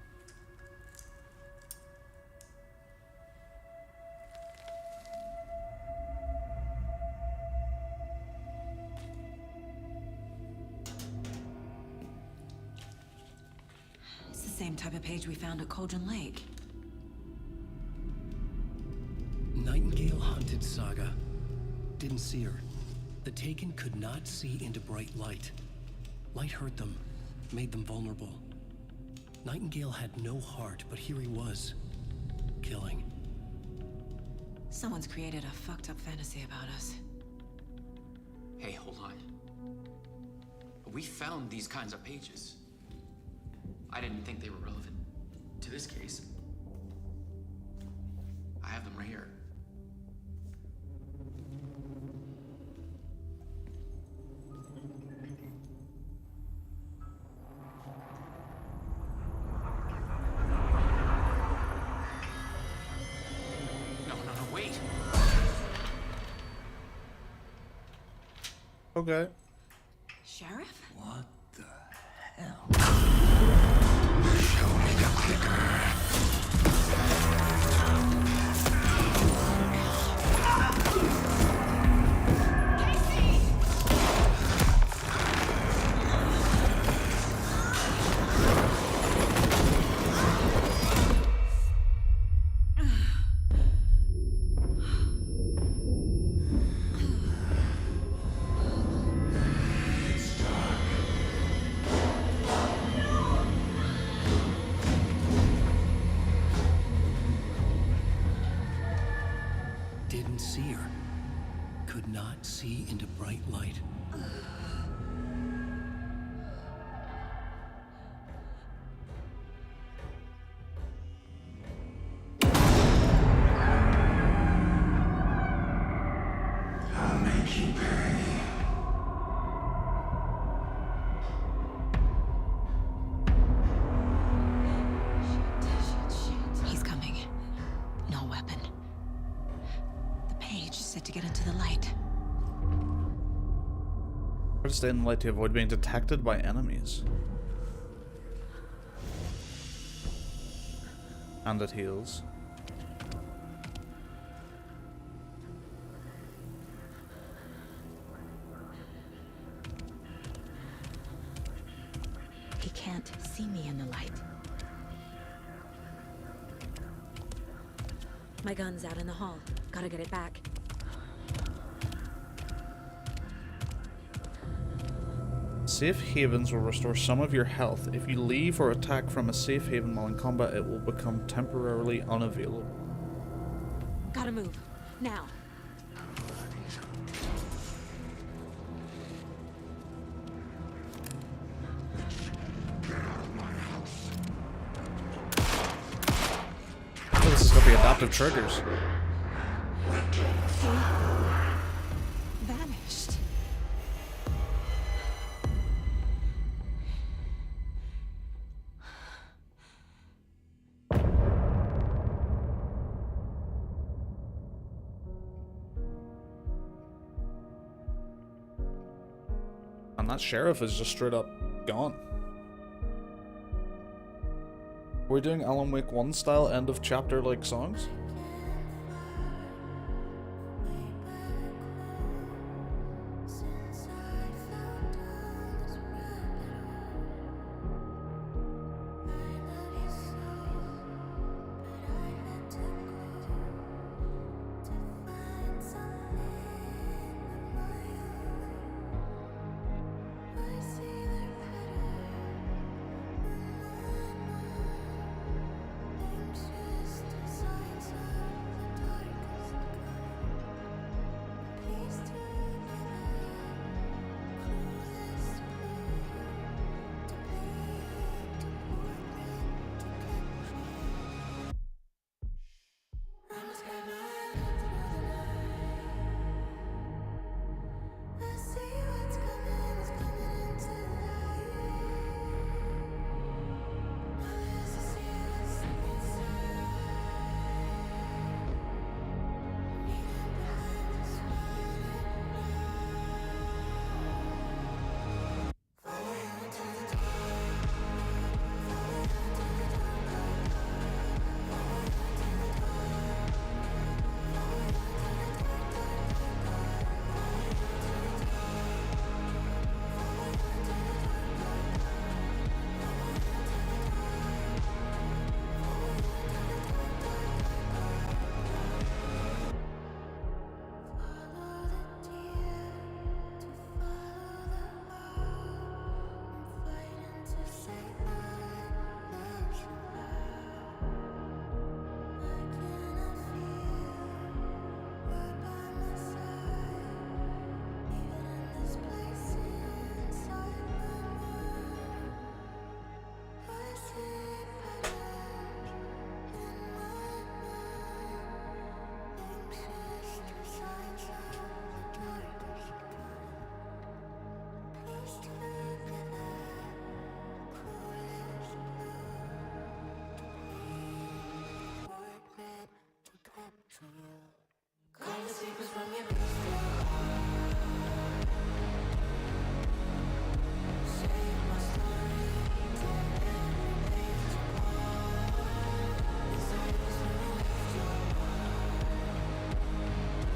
It's the same type of page we found at Cauldron Lake. Nightingale hunted Saga. Didn't see her. The Taken could not see into bright light. Light hurt them, made them vulnerable. Nightingale had no heart, but here he was, killing. Someone's created a fucked up fantasy about us. Hey, hold on. We found these kinds of pages. I didn't think they were relevant to this case. I have them right here. Okay. Sheriff? What the hell? Show me the clicker. Didn't see her. Could not see into bright light. I'll make you pay. He's coming. No weapon. The page is set to get into the light. Try to stay in the light to avoid being detected by enemies. And it heals. He can't see me in the light. My gun's out in the hall. Gotta get it back. Safe havens will restore some of your health. If you leave or attack from a safe haven while in combat, it will become temporarily unavailable. Gotta move. Now. Oh, this is gonna be adaptive triggers. Vanished. And that sheriff is just straight up gone. We're doing Alan Wake 1 style end of chapter like songs?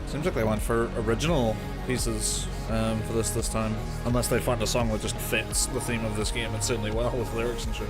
Seems like they went for original pieces for this time. Unless they find a song that just fits the theme of this game insanely well with lyrics and shit.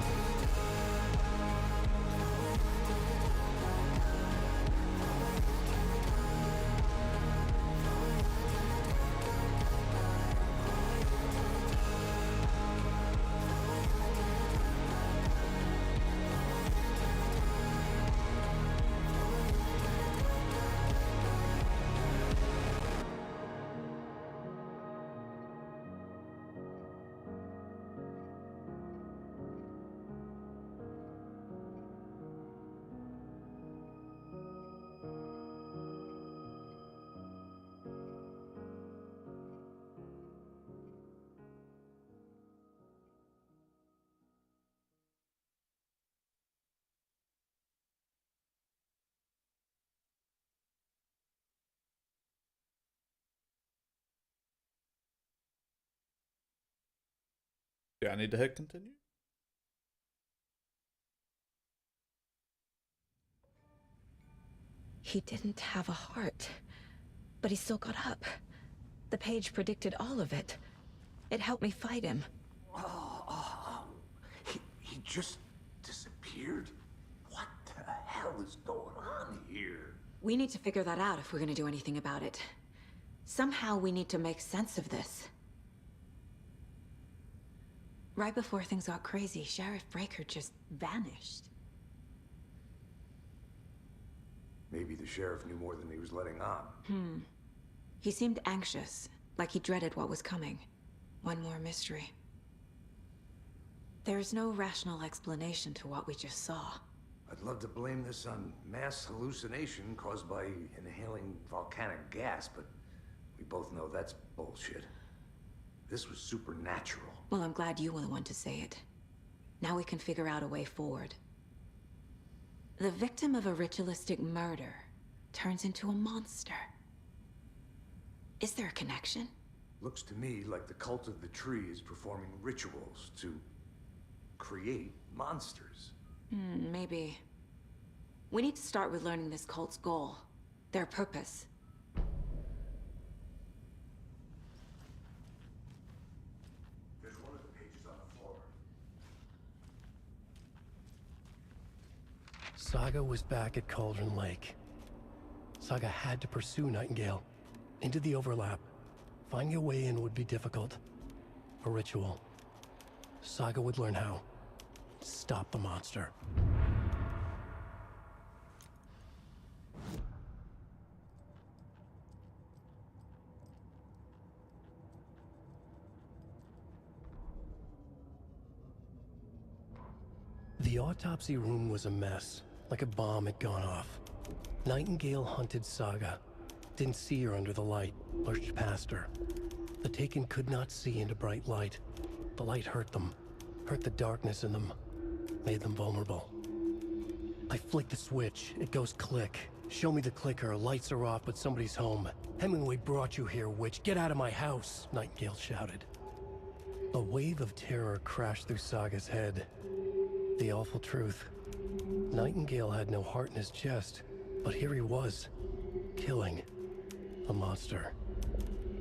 Do I need to hit continue? He didn't have a heart, but he still got up. The page predicted all of it. It helped me fight him. He just disappeared? What the hell is going on here? We need to figure that out if we're gonna do anything about it. Somehow we need to make sense of this. Right before things got crazy, Sheriff Breaker just vanished. Maybe the sheriff knew more than he was letting on. He seemed anxious, like he dreaded what was coming. One more mystery. There's no rational explanation to what we just saw. I'd love to blame this on mass hallucination caused by inhaling volcanic gas, but we both know that's bullshit. This was supernatural. Well, I'm glad you were the one to say it. Now we can figure out a way forward. The victim of a ritualistic murder turns into a monster. Is there a connection? Looks to me like the cult of the tree is performing rituals to create monsters. Maybe. We need to start with learning this cult's goal, their purpose. There's one of the pages on the floor. Saga was back at Cauldron Lake. Saga had to pursue Nightingale into the overlap. Finding a way in would be difficult. A ritual. Saga would learn how. Stop the monster. The autopsy room was a mess, like a bomb had gone off. Nightingale hunted Saga. Didn't see her under the light, lurched past her. The Taken could not see into bright light. The light hurt them, hurt the darkness in them, made them vulnerable. I flick the switch, it goes click. Show me the clicker, lights are off, but somebody's home. Hemingway brought you here, witch. Get out of my house, Nightingale shouted. A wave of terror crashed through Saga's head. The awful truth. Nightingale had no heart in his chest, but here he was, killing a monster.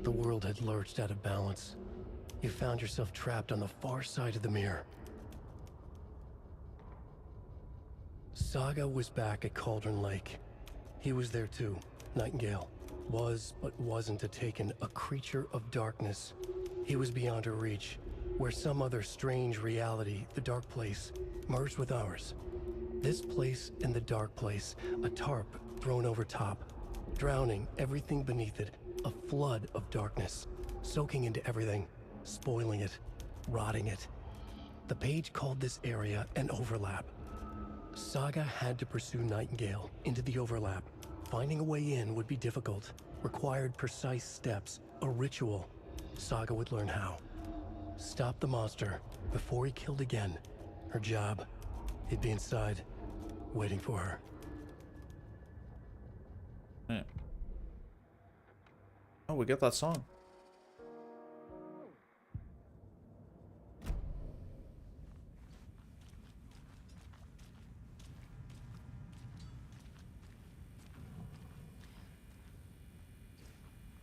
The world had lurched out of balance. You found yourself trapped on the far side of the mirror. Saga was back at Cauldron Lake. He was there too. Nightingale was, but wasn't a Taken, a creature of darkness. He was beyond her reach, where some other strange reality, the dark place, merged with ours. This place and the dark place, a tarp thrown over top, drowning everything beneath it, a flood of darkness, soaking into everything, spoiling it, rotting it. The page called this area an overlap. Saga had to pursue Nightingale into the overlap. Finding a way in would be difficult, required precise steps, a ritual. Saga would learn how. Stop the monster before he killed again. Her job, he'd be inside, waiting for her. Yeah. Oh, we get that song.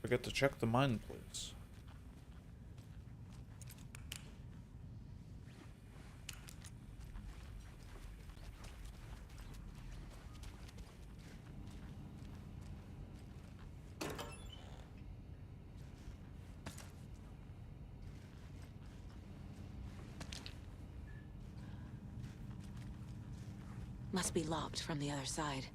Forget to check the mine, please. Must be locked from the other side.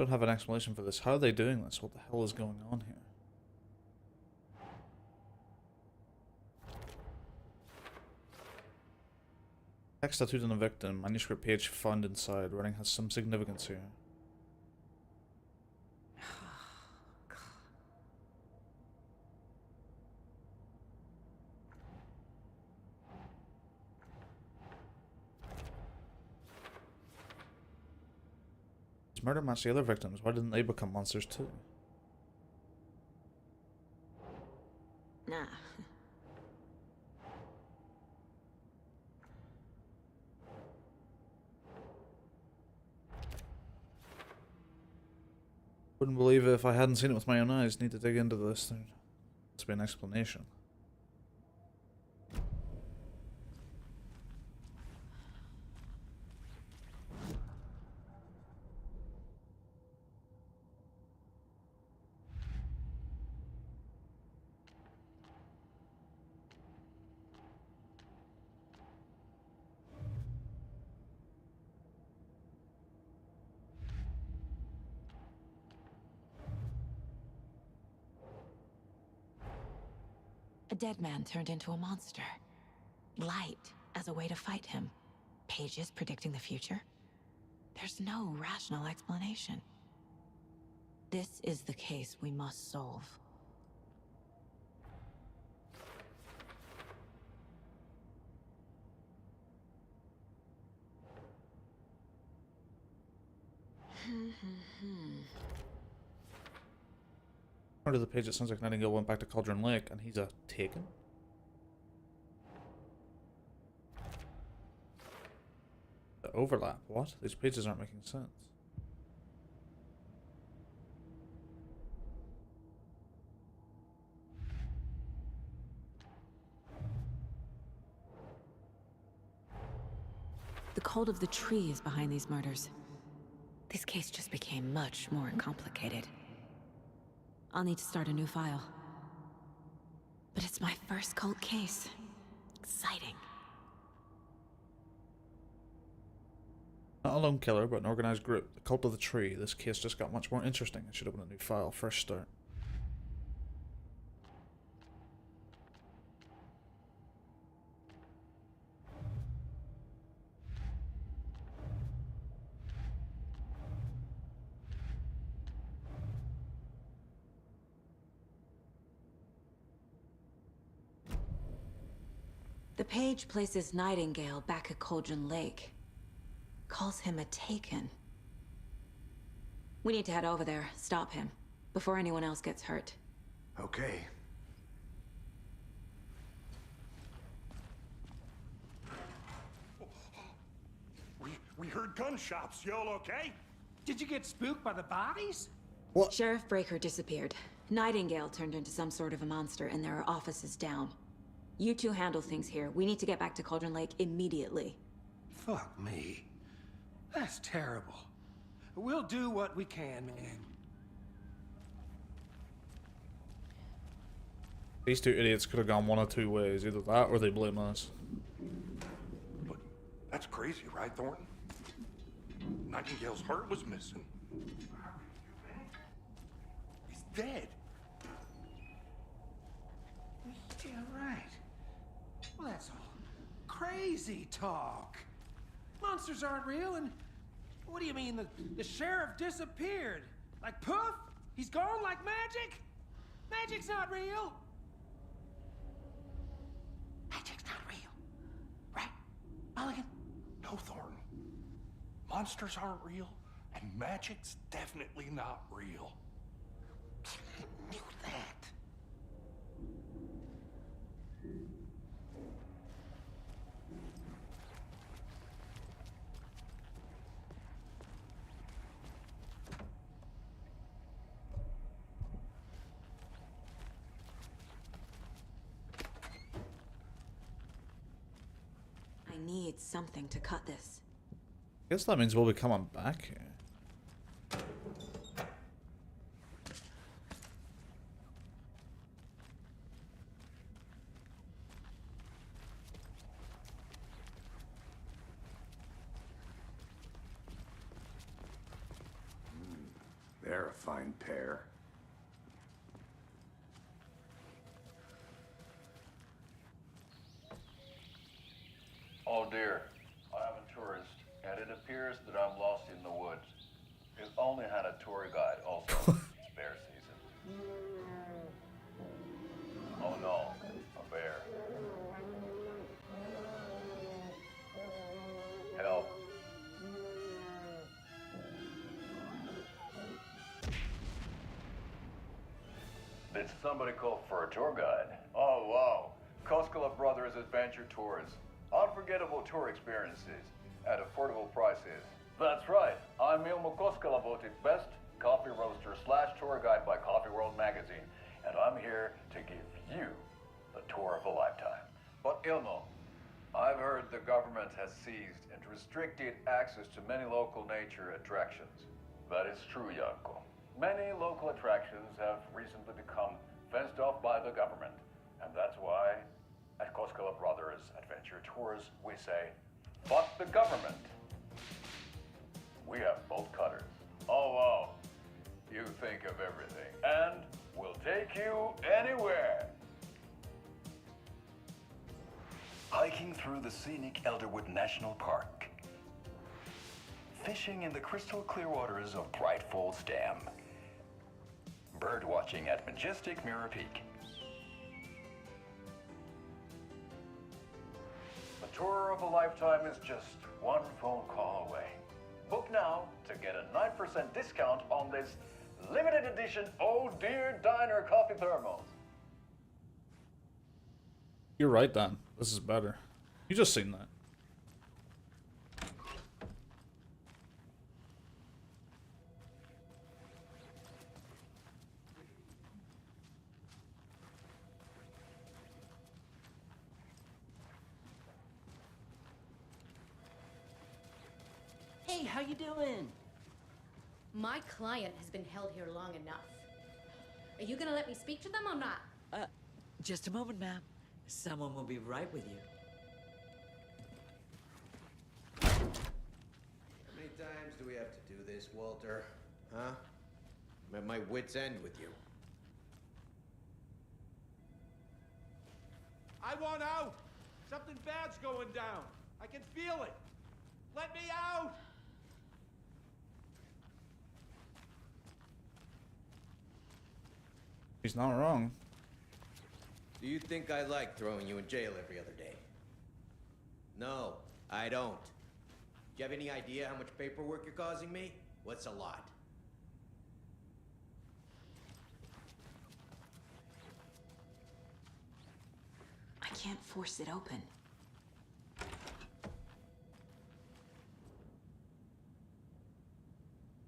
Don't have an explanation for this. How are they doing this? What the hell is going on here? Text tattooed on the victim, manuscript page found inside. Writing has some significance here. His murder matched the other victims. Why didn't they become monsters too? Nah. Wouldn't believe it if I hadn't seen it with my own eyes. Need to dig into this. There must be an explanation. A dead man turned into a monster. Light as a way to fight him. Pages predicting the future. There's no rational explanation. This is the case we must solve. According to the page, it sounds like Nightingale went back to Cauldron Lake and he's a Taken? The overlap? What? These pages aren't making sense. The cult of the tree is behind these murders. This case just became much more complicated. I'll need to start a new file. But it's my first cult case. Exciting. Not a lone killer, but an organized group. The Cult of the Tree. This case just got much more interesting. I should open a new file. Fresh start. The page places Nightingale back at Cauldron Lake. Calls him a Taken. We need to head over there, stop him, before anyone else gets hurt. Okay. We heard gunshots. Y'all okay? Did you get spooked by the bodies? What? Sheriff Breaker disappeared. Nightingale turned into some sort of a monster, and there are offices down. You two handle things here. We need to get back to Cauldron Lake immediately. Fuck me. That's terrible. We'll do what we can, man. These two idiots could have gone one of two ways. Either that or they blame us. But that's crazy, right, Thornton? Nightingale's heart was missing. He's dead. Yeah, right. Well, that's all crazy talk. Monsters aren't real, and what do you mean the sheriff disappeared? Like poof? He's gone like magic? Magic's not real. Magic's not real. Right, Mulligan? No, Thornton. Monsters aren't real, and magic's definitely not real. I knew that. I need something to cut this. Guess that means we'll be coming back here. They're a fine pair. Oh dear. years that I'm lost in the woods. He's only had a tour guide, also spare season. Oh no, a bear. Help. Did somebody call for a tour guide? Oh wow, Koskela Brothers Adventure Tours. Unforgettable tour experiences at affordable prices. That's right, I'm Ilmo Koskela, voted best coffee roaster / tour guide by Coffee World magazine, and I'm here to give you the tour of a lifetime. But Ilmo, I've heard the government has seized and restricted access to many local nature attractions. That is true, Janko. Many local attractions have recently become fenced off by the government, and that's why at Koskela Brothers Adventure Tours we say, fuck the government. We have bolt cutters. Oh wow, you think of everything, and we'll take you anywhere. Hiking through the scenic Elderwood National Park. Fishing in the crystal clear waters of Bright Falls Dam. Bird watching at majestic Mirror Peak. The tour of a lifetime is just one phone call away. Book now to get a 9% discount on this limited edition Oh Dear Diner coffee thermos. You're right, Dan. This is better. You just seen that. Hey, how you doing? My client has been held here long enough. Are you gonna let me speak to them or not? Just a moment, ma'am. Someone will be right with you. How many times do we have to do this, Walter? Huh? I'm at my wit's end with you. I want out! Something bad's going down. I can feel it. Let me out! He's not wrong. Do you think I like throwing you in jail every other day? No, I don't. Do you have any idea how much paperwork you're causing me? What's a lot? I can't force it open.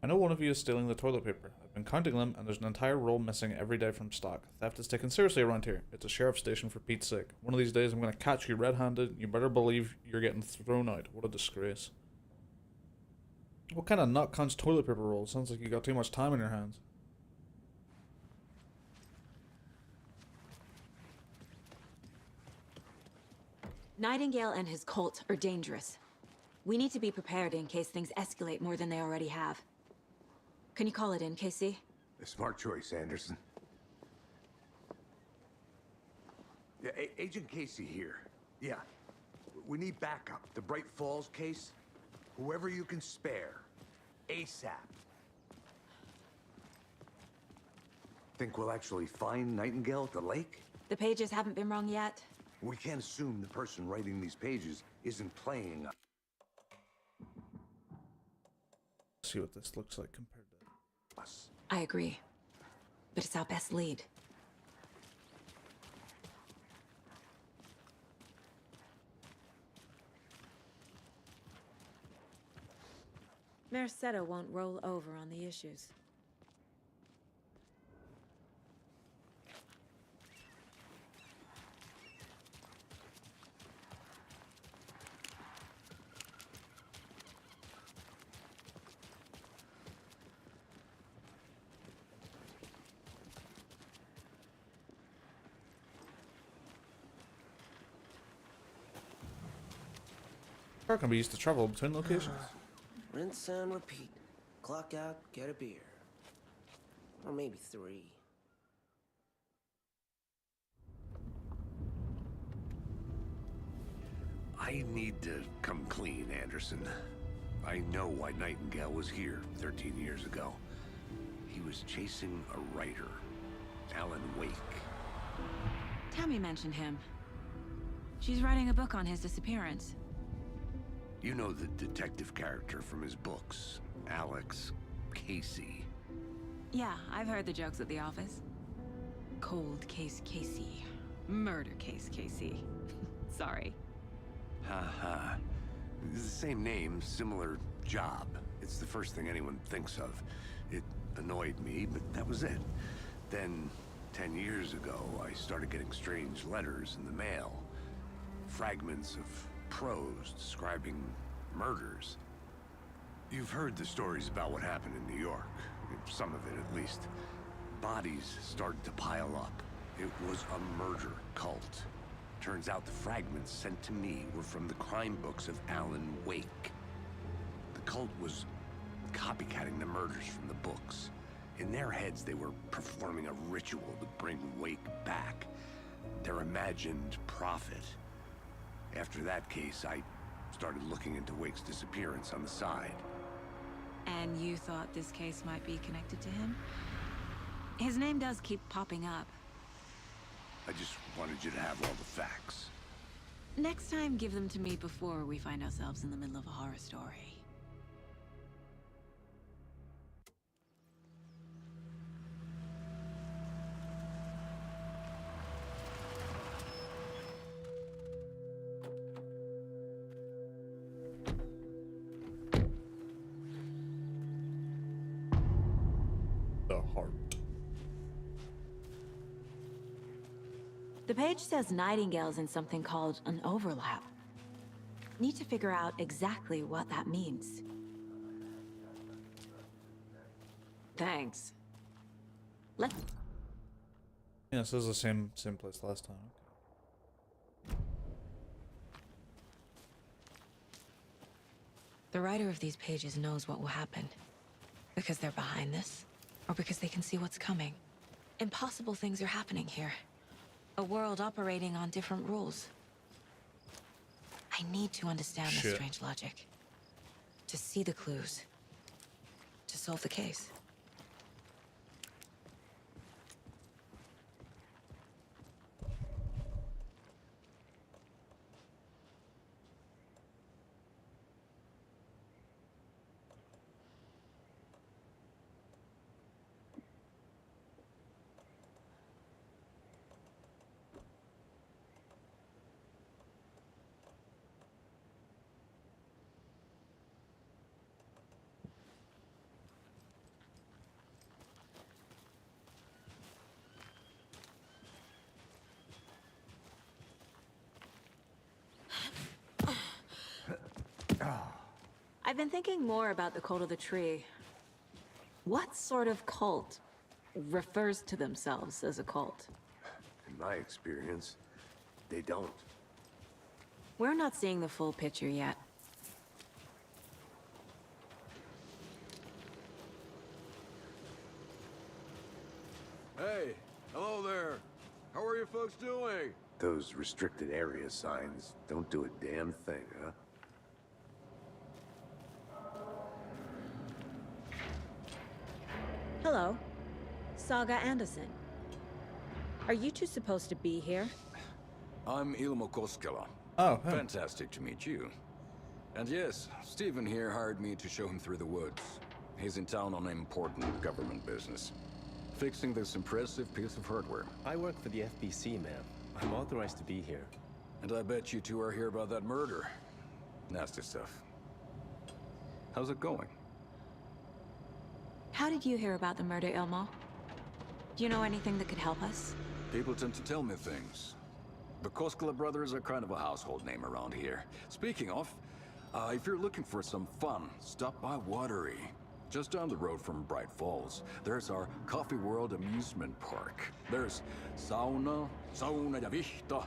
I know one of you is stealing the toilet paper. I've been counting them, and there's an entire roll missing every day from stock. Theft is taken seriously around here. It's a sheriff's station for Pete's sake. One of these days I'm gonna catch you red-handed. You better believe you're getting thrown out. What a disgrace. What kind of nut cunt's toilet paper roll? Sounds like you got too much time on your hands. Nightingale and his cult are dangerous. We need to be prepared in case things escalate more than they already have. Can you call it in, Casey? A smart choice, Anderson. Yeah, Agent Casey here. Yeah. We need backup. The Bright Falls case. Whoever you can spare. ASAP. Think we'll actually find Nightingale at the lake? The pages haven't been wrong yet. We can't assume the person writing these pages isn't playing. See what this looks like compared to us. I agree. But it's our best lead. Merced won't roll over on the issues. car can be used to travel between locations. Rinse and repeat. Clock out, get a beer. Or maybe 3. I need to come clean, Anderson. I know why Nightingale was here 13 years ago. He was chasing a writer, Alan Wake. Tammy mentioned him. She's writing a book on his disappearance. You know the detective character from his books, Alex Casey. Yeah, I've heard the jokes at the office. Cold case Casey. Murder case Casey. Sorry. Ha. It's the same name, similar job. It's the first thing anyone thinks of. It annoyed me, but that was it. Then, 10 years ago, I started getting strange letters in the mail. Fragments of prose describing murders. You've heard the stories about what happened in New York. Some of it, at least. Bodies started to pile up. It was a murder cult. Turns out the fragments sent to me were from the crime books of Alan Wake. The cult was copycatting the murders from the books. In their heads, they were performing a ritual to bring Wake back. Their imagined prophet. After that case, I started looking into Wake's disappearance on the side. And you thought this case might be connected to him? His name does keep popping up. I just wanted you to have all the facts. Next time, give them to me before we find ourselves in the middle of a horror story. The heart. The page says Nightingale's in something called an overlap. Need to figure out exactly what that means. Thanks. Yeah, this is the same place last time. The writer of these pages knows what will happen. Because they're behind this, or because they can see what's coming. Impossible things are happening here. A world operating on different rules. I need to understand this strange logic. To see the clues. To solve the case. I've been thinking more about the cult of the tree. What sort of cult refers to themselves as a cult? In my experience, they don't. We're not seeing the full picture yet. Hey, hello there. How are you folks doing? Those restricted area signs don't do a damn thing, huh? Hello. Saga Anderson. Are you two supposed to be here? I'm Ilmo Koskela. Oh, hey. Fantastic to meet you. And yes, Stephen here hired me to show him through the woods. He's in town on important government business. Fixing this impressive piece of hardware. I work for the FBC, ma'am. I'm authorized to be here. And I bet you two are here about that murder. Nasty stuff. How's it going? How did you hear about the murder, Ilmo? Do you know anything that could help us? People tend to tell me things. The Koskela brothers are kind of a household name around here. Speaking of, if you're looking for some fun, stop by Watery. Just down the road from Bright Falls, there's our Coffee World amusement park. There's sauna ja vihta,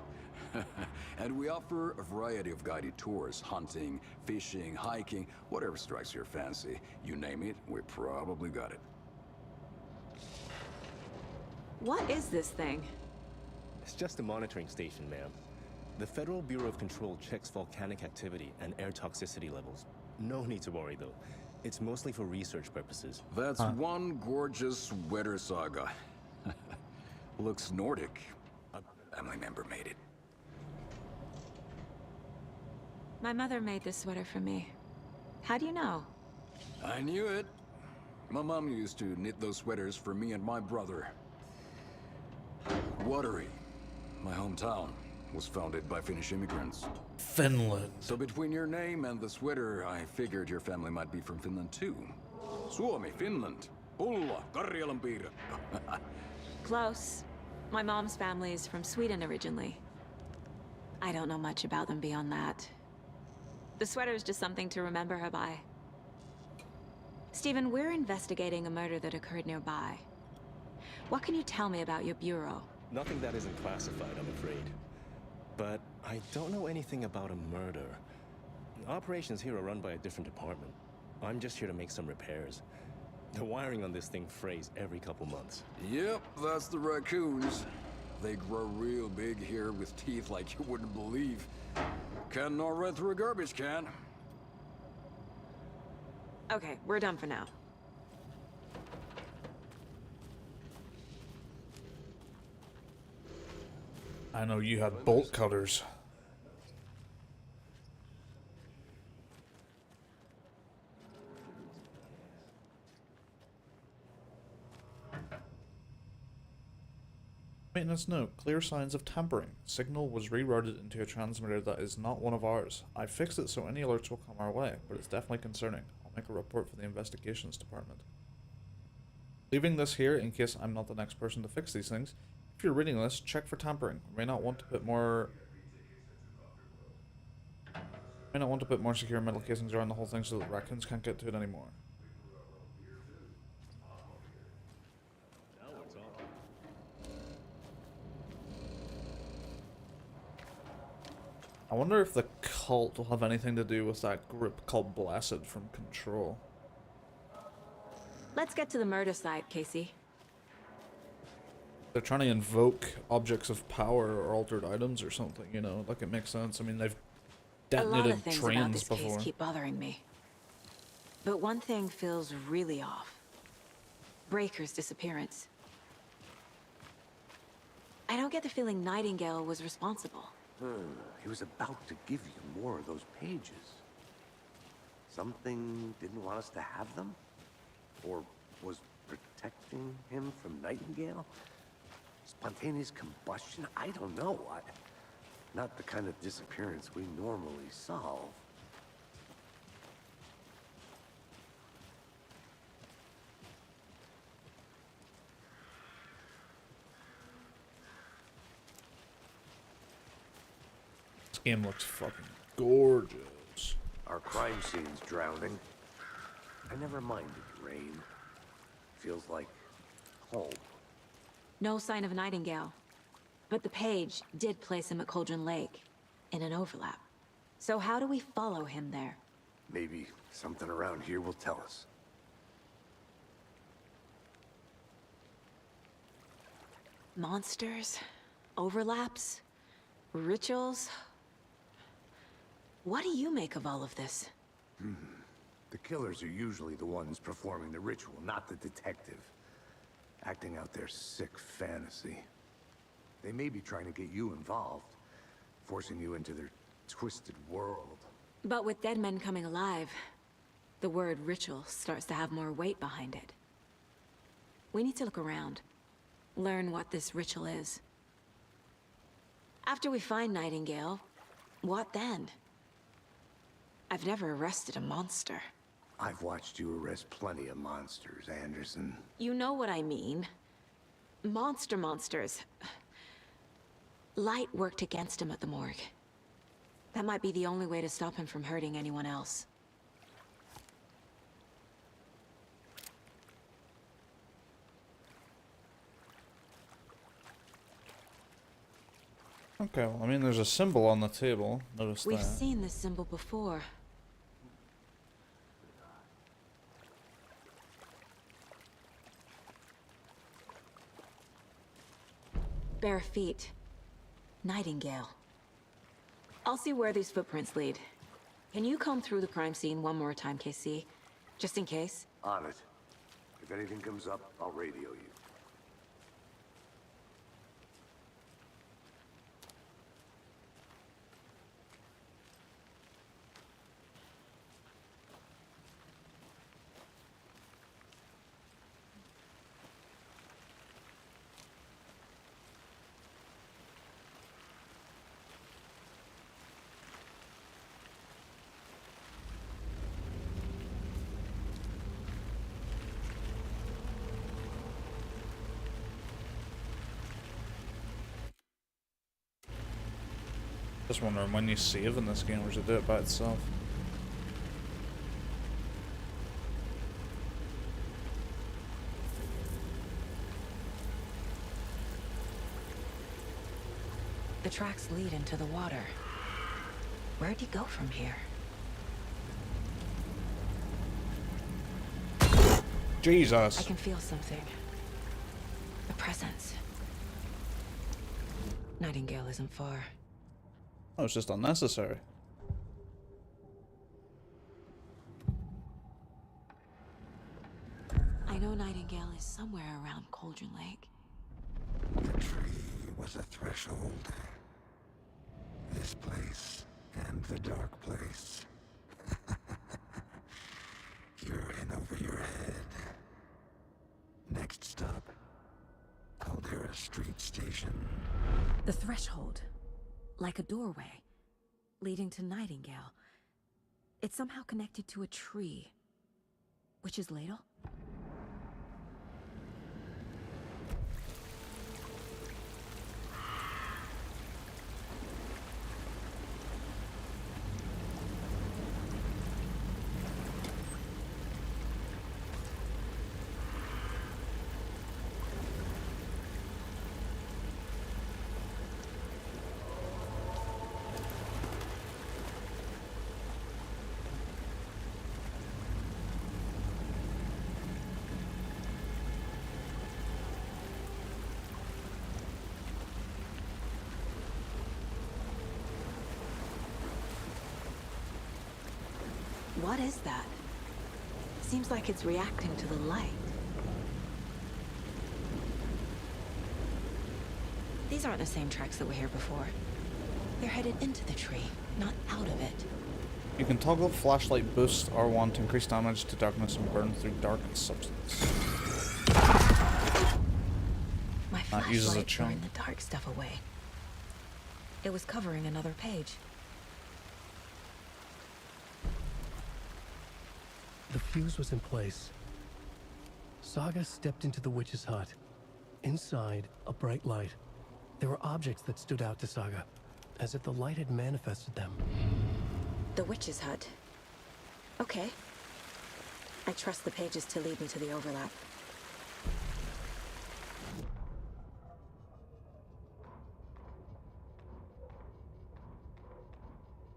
and we offer a variety of guided tours, hunting, fishing, hiking, whatever strikes your fancy. You name it, we probably got it. What is this thing? It's just a monitoring station, ma'am. The Federal Bureau of Control checks volcanic activity and air toxicity levels. No need to worry, though. It's mostly for research purposes. That's one gorgeous sweater, Saga. Looks Nordic. A family member made it. My mother made this sweater for me. How do you know? I knew it. My mom used to knit those sweaters for me and my brother. Watery, my hometown, was founded by Finnish immigrants. Finland. So between your name and the sweater, I figured your family might be from Finland too. Suomi, Finland. Ulla, Karjalanpiirre. Close. My mom's family is from Sweden originally. I don't know much about them beyond that. The sweater is just something to remember her by. Stephen, we're investigating a murder that occurred nearby. What can you tell me about your bureau? Nothing that isn't classified, I'm afraid. But I don't know anything about a murder. Operations here are run by a different department. I'm just here to make some repairs. The wiring on this thing frays every couple months. Yep, that's the raccoons. They grow real big here with teeth like you wouldn't believe. Can't gnaw right through a garbage can. Okay, we're done for now. I know you had bolt cutters. Maintenance note, clear signs of tampering. Signal was rerouted into a transmitter that is not one of ours. I fixed it so any alerts will come our way, but it's definitely concerning. I'll make a report for the investigations department. Leaving this here in case I'm not the next person to fix these things. If you're reading this, check for tampering. We may not want to put more secure metal casings around the whole thing so that raccoons can't get to it anymore. I wonder if the cult will have anything to do with that group called Blasted from Control. Let's get to the murder site, Casey. They're trying to invoke objects of power or altered items or something, you know, like it makes sense. I mean, they've A lot detonated of things trains about this before. case keep bothering me. But one thing feels really off. Breaker's disappearance. I don't get the feeling Nightingale was responsible. He was about to give you more of those pages. Something didn't want us to have them? Or was protecting him from Nightingale? Spontaneous combustion? I don't know. Not the kind of disappearance we normally solve. This game looks fucking gorgeous. Our crime scene's drowning. I never minded rain. Feels like home. No sign of Nightingale. But the page did place him at Cauldron Lake, in an overlap. So how do we follow him there? Maybe something around here will tell us. Monsters? Overlaps? Rituals? What do you make of all of this? The killers are usually the ones performing the ritual, not the detective. Acting out their sick fantasy. They may be trying to get you involved, forcing you into their twisted world. But with dead men coming alive, the word ritual starts to have more weight behind it. We need to look around, learn what this ritual is. After we find Nightingale, what then? I've never arrested a monster. I've watched you arrest plenty of monsters, Anderson. You know what I mean. Monsters. Light worked against him at the morgue. That might be the only way to stop him from hurting anyone else. Okay, well, I mean, there's a symbol on the table. Notice We've that. seen this symbol before. Bare feet. Nightingale. I'll see where these footprints lead. Can you comb through the crime scene one more time, KC? Just in case? On it. If anything comes up, I'll radio you. Just wondering when you save in this game, or does it do it by itself? The tracks lead into the water. Where'd he go from here? Jesus. I can feel something. A presence. Nightingale isn't far. That was just unnecessary. I know Nightingale is somewhere around Cauldron Lake. The tree was a threshold. This place and the dark place. You're in over your head. Next stop, Caldera Street Station. The threshold. Like a doorway. Leading to Nightingale. It's somehow connected to a tree. Witch's Ladle? What is that? Seems like it's reacting to the light. These aren't the same tracks that were here before. They're headed into the tree, not out of it. You can toggle flashlight boost R1 to increase damage to darkness and burn through dark substance. My That uses a flashlight chunk. burned the dark stuff away. It was covering another page. The fuse was in place. Saga stepped into the witch's hut. Inside, a bright light. There were objects that stood out to Saga, as if the light had manifested them. The witch's hut. Okay. I trust the pages to lead me to the overlap.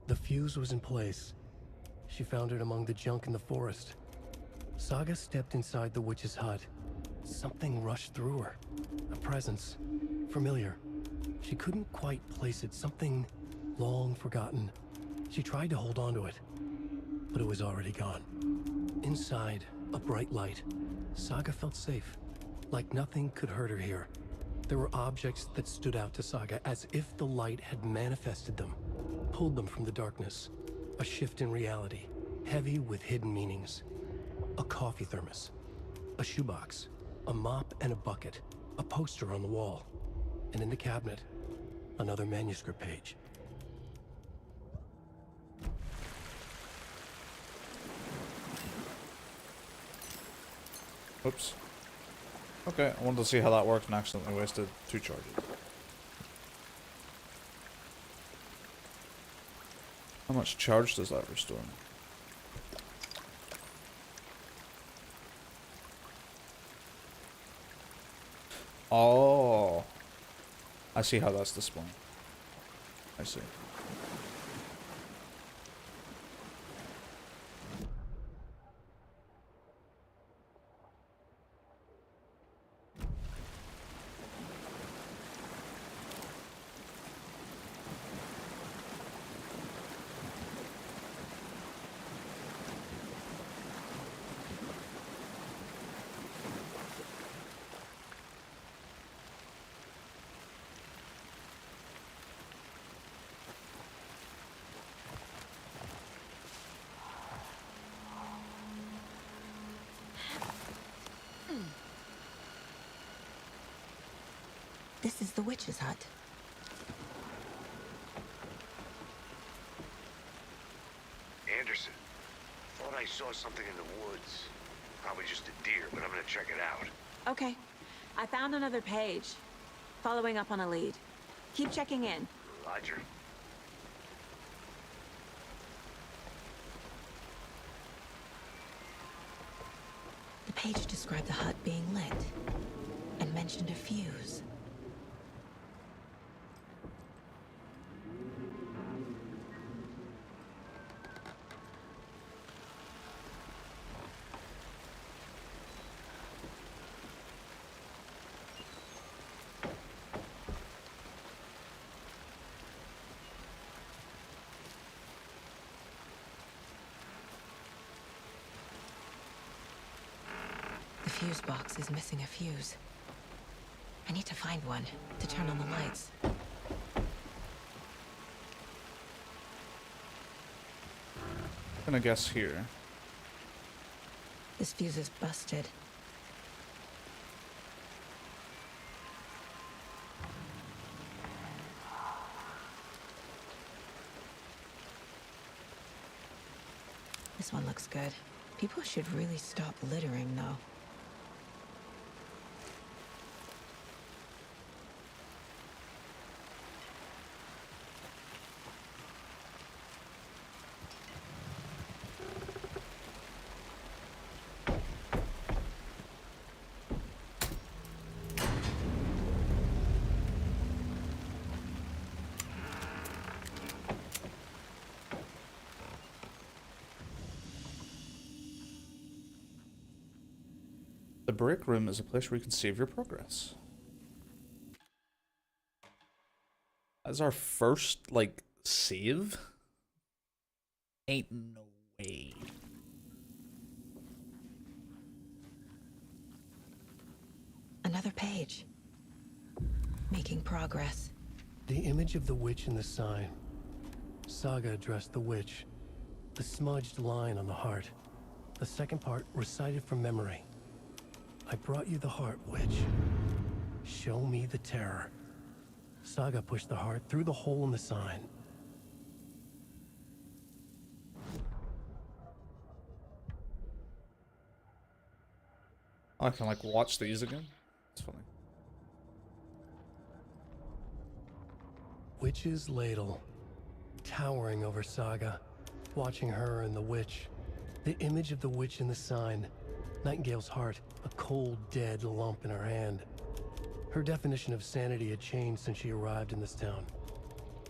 The fuse was in place. She found it among the junk in the forest. Saga stepped inside the witch's hut. Something rushed through her. A presence. Familiar. She couldn't quite place it. Something long forgotten. She tried to hold on to it, but it was already gone. Inside, a bright light. Saga felt safe. Like nothing could hurt her here. There were objects that stood out to Saga as if the light had manifested them, pulled them from the darkness. A shift in reality, heavy with hidden meanings. A coffee thermos, a shoebox, a mop and a bucket, a poster on the wall, and in the cabinet, another manuscript page. Oops. Okay, I wanted to see how that worked and accidentally wasted 2 charges. How much charge does that restore? Oh, I see how that's displaying. I see. This is the witch's hut. Anderson, thought I saw something in the woods. Probably just a deer, but I'm gonna check it out. Okay. I found another page. Following up on a lead. Keep checking in. Roger. The page described the hut being lit and mentioned a fuse. The fuse box is missing a fuse. I need to find one to turn on the lights. I'm gonna guess here. This fuse is busted. This one looks good. People should really stop littering, though. The break room is a place where you can save your progress. That's our first, like, save? Ain't no way. Another page. Making progress. The image of the witch in the sign. Saga addressed the witch. The smudged line on the heart. The second part recited from memory. I brought you the heart, witch. Show me the terror. Saga pushed the heart through the hole in the sign. I can, like, watch these again. It's funny. Witch's ladle. Towering over Saga. Watching her and the witch. The image of the witch in the sign. Nightingale's heart, a cold, dead lump in her hand. Her definition of sanity had changed since she arrived in this town.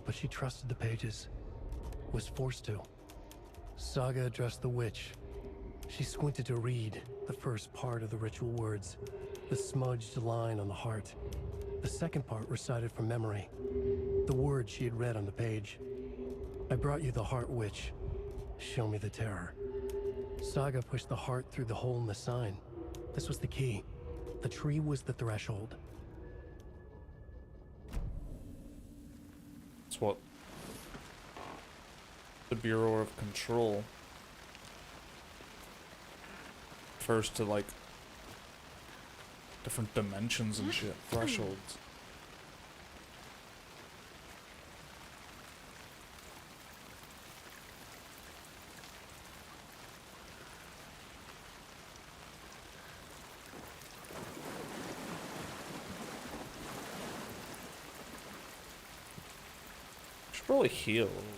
But she trusted the pages. Was forced to. Saga addressed the witch. She squinted to read the first part of the ritual words. The smudged line on the heart. The second part recited from memory. The words she had read on the page. I brought you the heart, witch. Show me the terror. Saga pushed the heart through the hole in the sign. This was the key. The tree was the threshold. It's what the Bureau of Control refers to, like, different dimensions and shit. Thresholds. Should probably heal a little bit.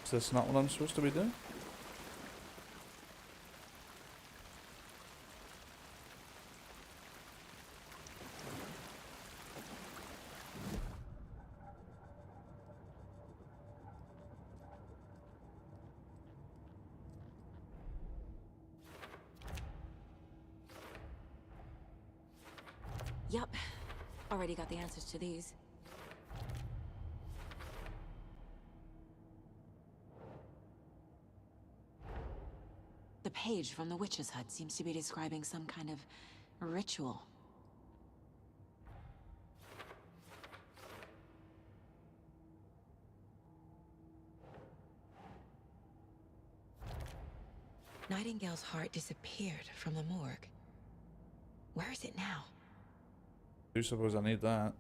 Is this not what I'm supposed to be doing? Yup. Already got the answers to these. The page from the witch's hut seems to be describing some kind of ritual. Nightingale's heart disappeared from the morgue. Where is it now? I do suppose I need that.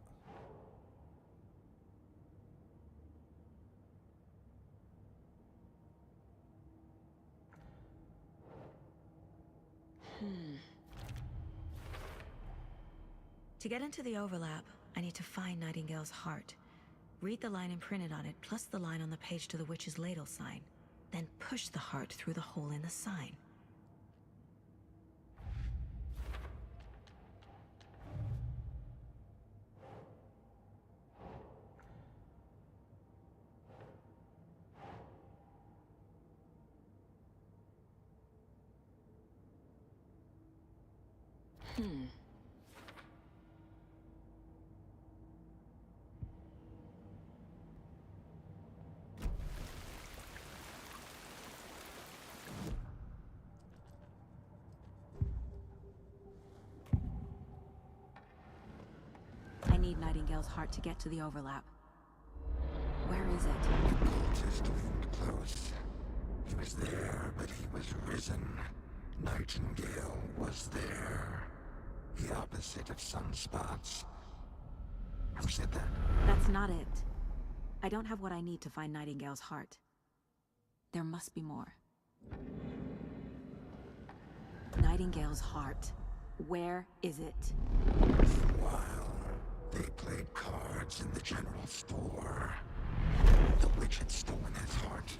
To get into the overlap, I need to find Nightingale's heart. Read the line imprinted on it, plus the line on the page to the witch's ladle sign. Then push the heart through the hole in the sign. I need Nightingale's heart to get to the overlap. Where is it? Just close. He was there, but he was risen. Nightingale was there. The opposite of sunspots. Who said that? That's not it. I don't have what I need to find Nightingale's heart. There must be more. Nightingale's heart. Where is it? While they played cards in the general store, the witch had stolen his heart.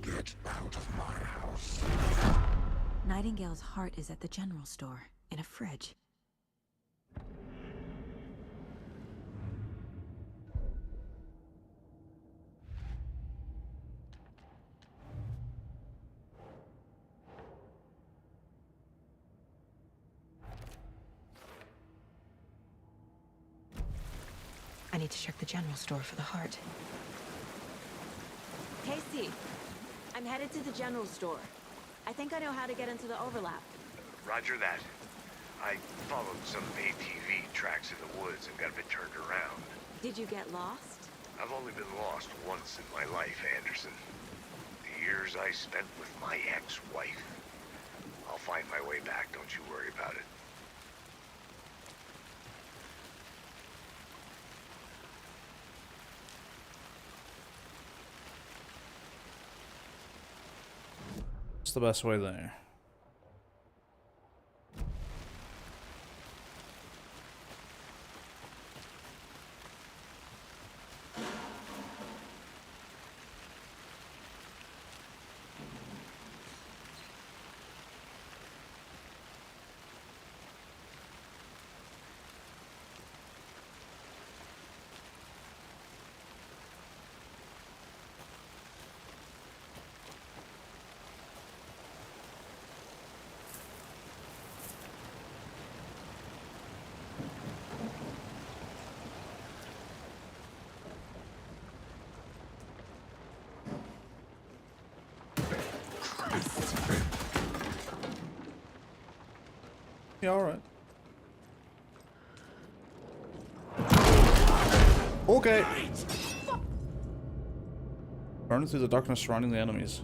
Get out of my house. Nightingale's heart is at the general store, in a fridge. I need to check the general store for the heart. Casey, I'm headed to the general store. I think I know how to get into the overlap. Roger that. I followed some ATV tracks in the woods and got a bit turned around. Did you get lost? I've only been lost once in my life, Anderson. The years I spent with my ex-wife. I'll find my way back, don't you worry about it. What's the best way there? Yeah, alright. Okay. Burn through the darkness surrounding the enemies.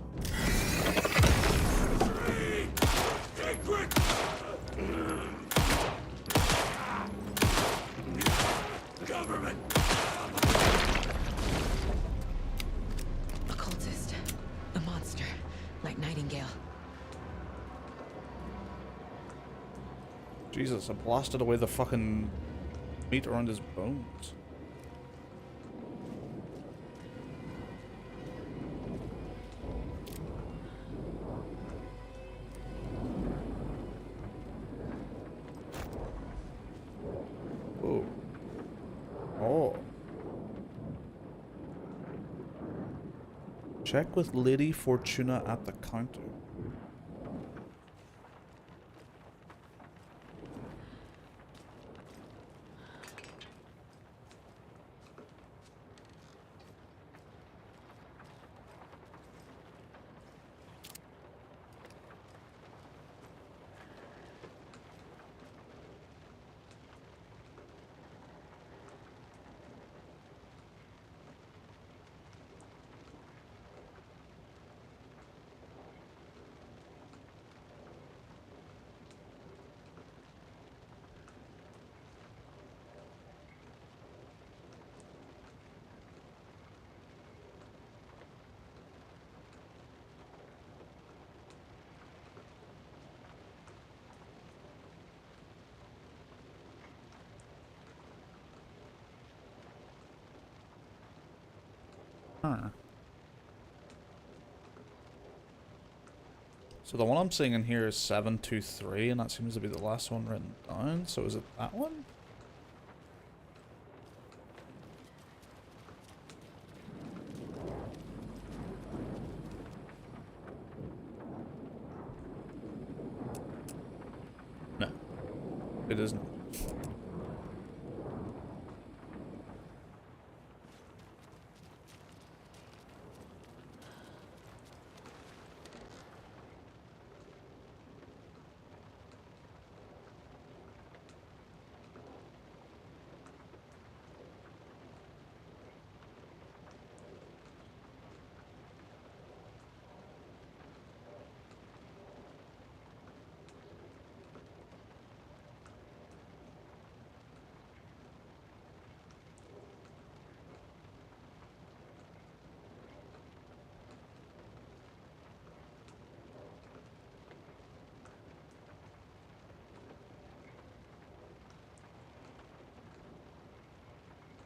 Government. Occultist. A monster. Like Nightingale. Jesus, I blasted away the fucking meat around his bones. Check with Lady Fortuna at the counter. Huh. So the one I'm seeing in here is 723, and that seems to be the last one written down. So is it that one? No, it isn't.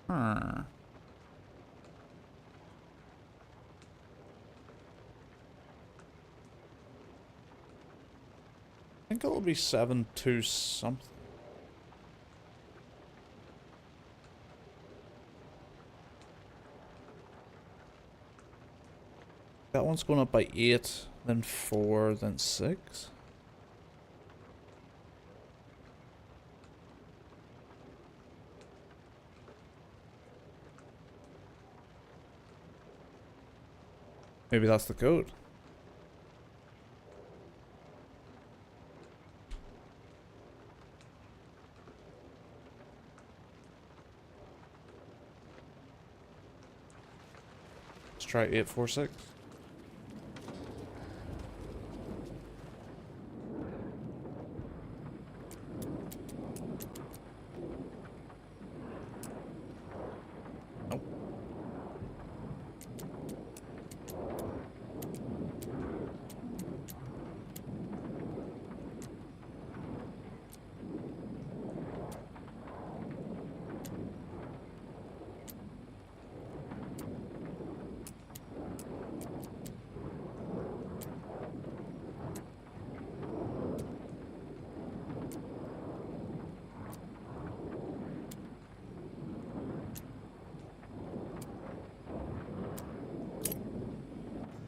Huh. I think it'll be 7-2 something. That one's going up by 8, then 4, then 6. Maybe that's the code. Let's try 846. Nope.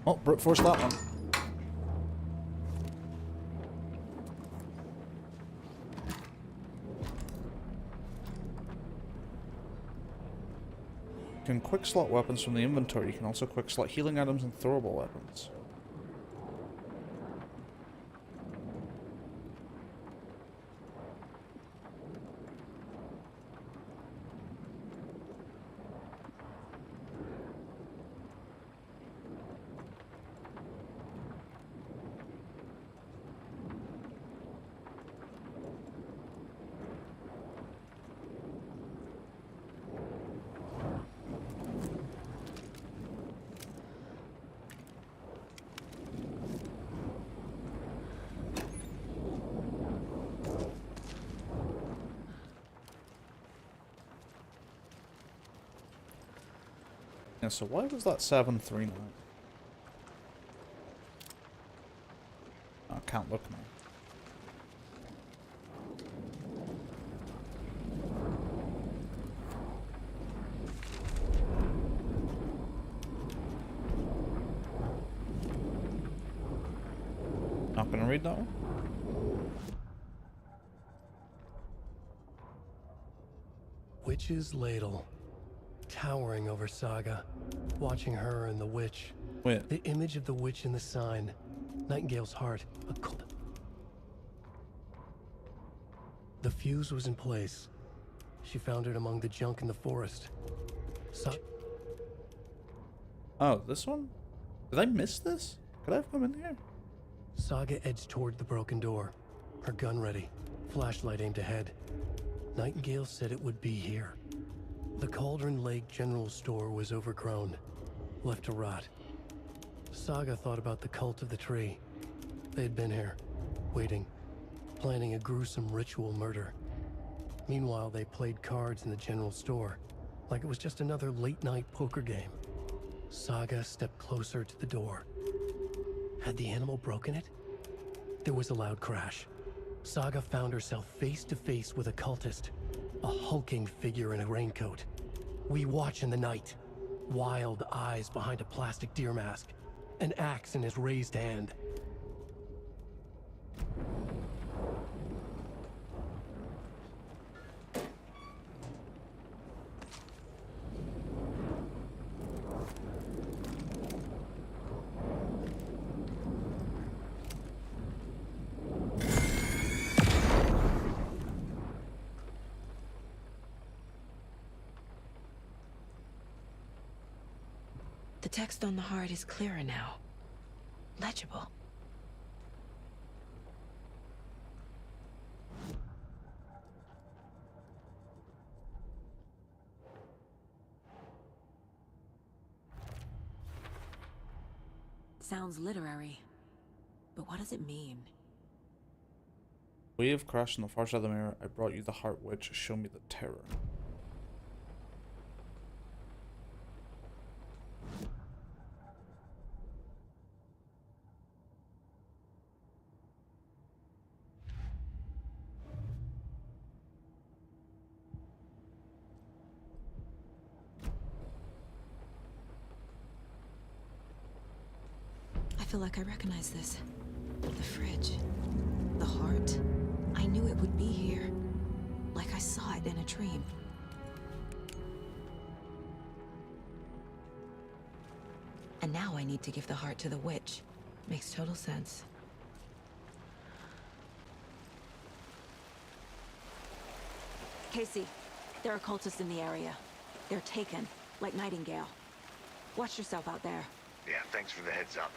Oh, brute force that one. You can quick slot weapons from the inventory. You can also quick slot healing items and throwable weapons. Yeah, so why was that 739? I can't look now. read that one? Witch's Ladle, towering over Saga, watching her and the witch. Wait. The image of the witch in the sign, Nightingale's heart, a cult. The fuse was in place. She found it among the junk in the forest. Oh, this one? Did I miss this? Could I have come in here? Saga edged toward the broken door, her gun ready, flashlight aimed ahead. Nightingale said it would be here. The Cauldron Lake General Store was overgrown, left to rot. Saga thought about the cult of the tree. They had been here, waiting, planning a gruesome ritual murder. Meanwhile, they played cards in the general store, like it was just another late-night poker game. Saga stepped closer to the door. Had the animal broken it? There was a loud crash. Saga found herself face to face with a cultist, a hulking figure in a raincoat. We watch in the night. Wild eyes behind a plastic deer mask, an axe in his raised hand. The text on the heart is clearer now. Legible. Sounds literary, but what does it mean? Wave crashed on the far side of the mirror. I brought you the heart witch. Show me the terror. I feel like I recognize this. The fridge. The heart. I knew it would be here. Like I saw it in a dream. And now I need to give the heart to the witch. Makes total sense. Casey, there are cultists in the area. They're taken, like Nightingale. Watch yourself out there. Yeah, thanks for the heads up.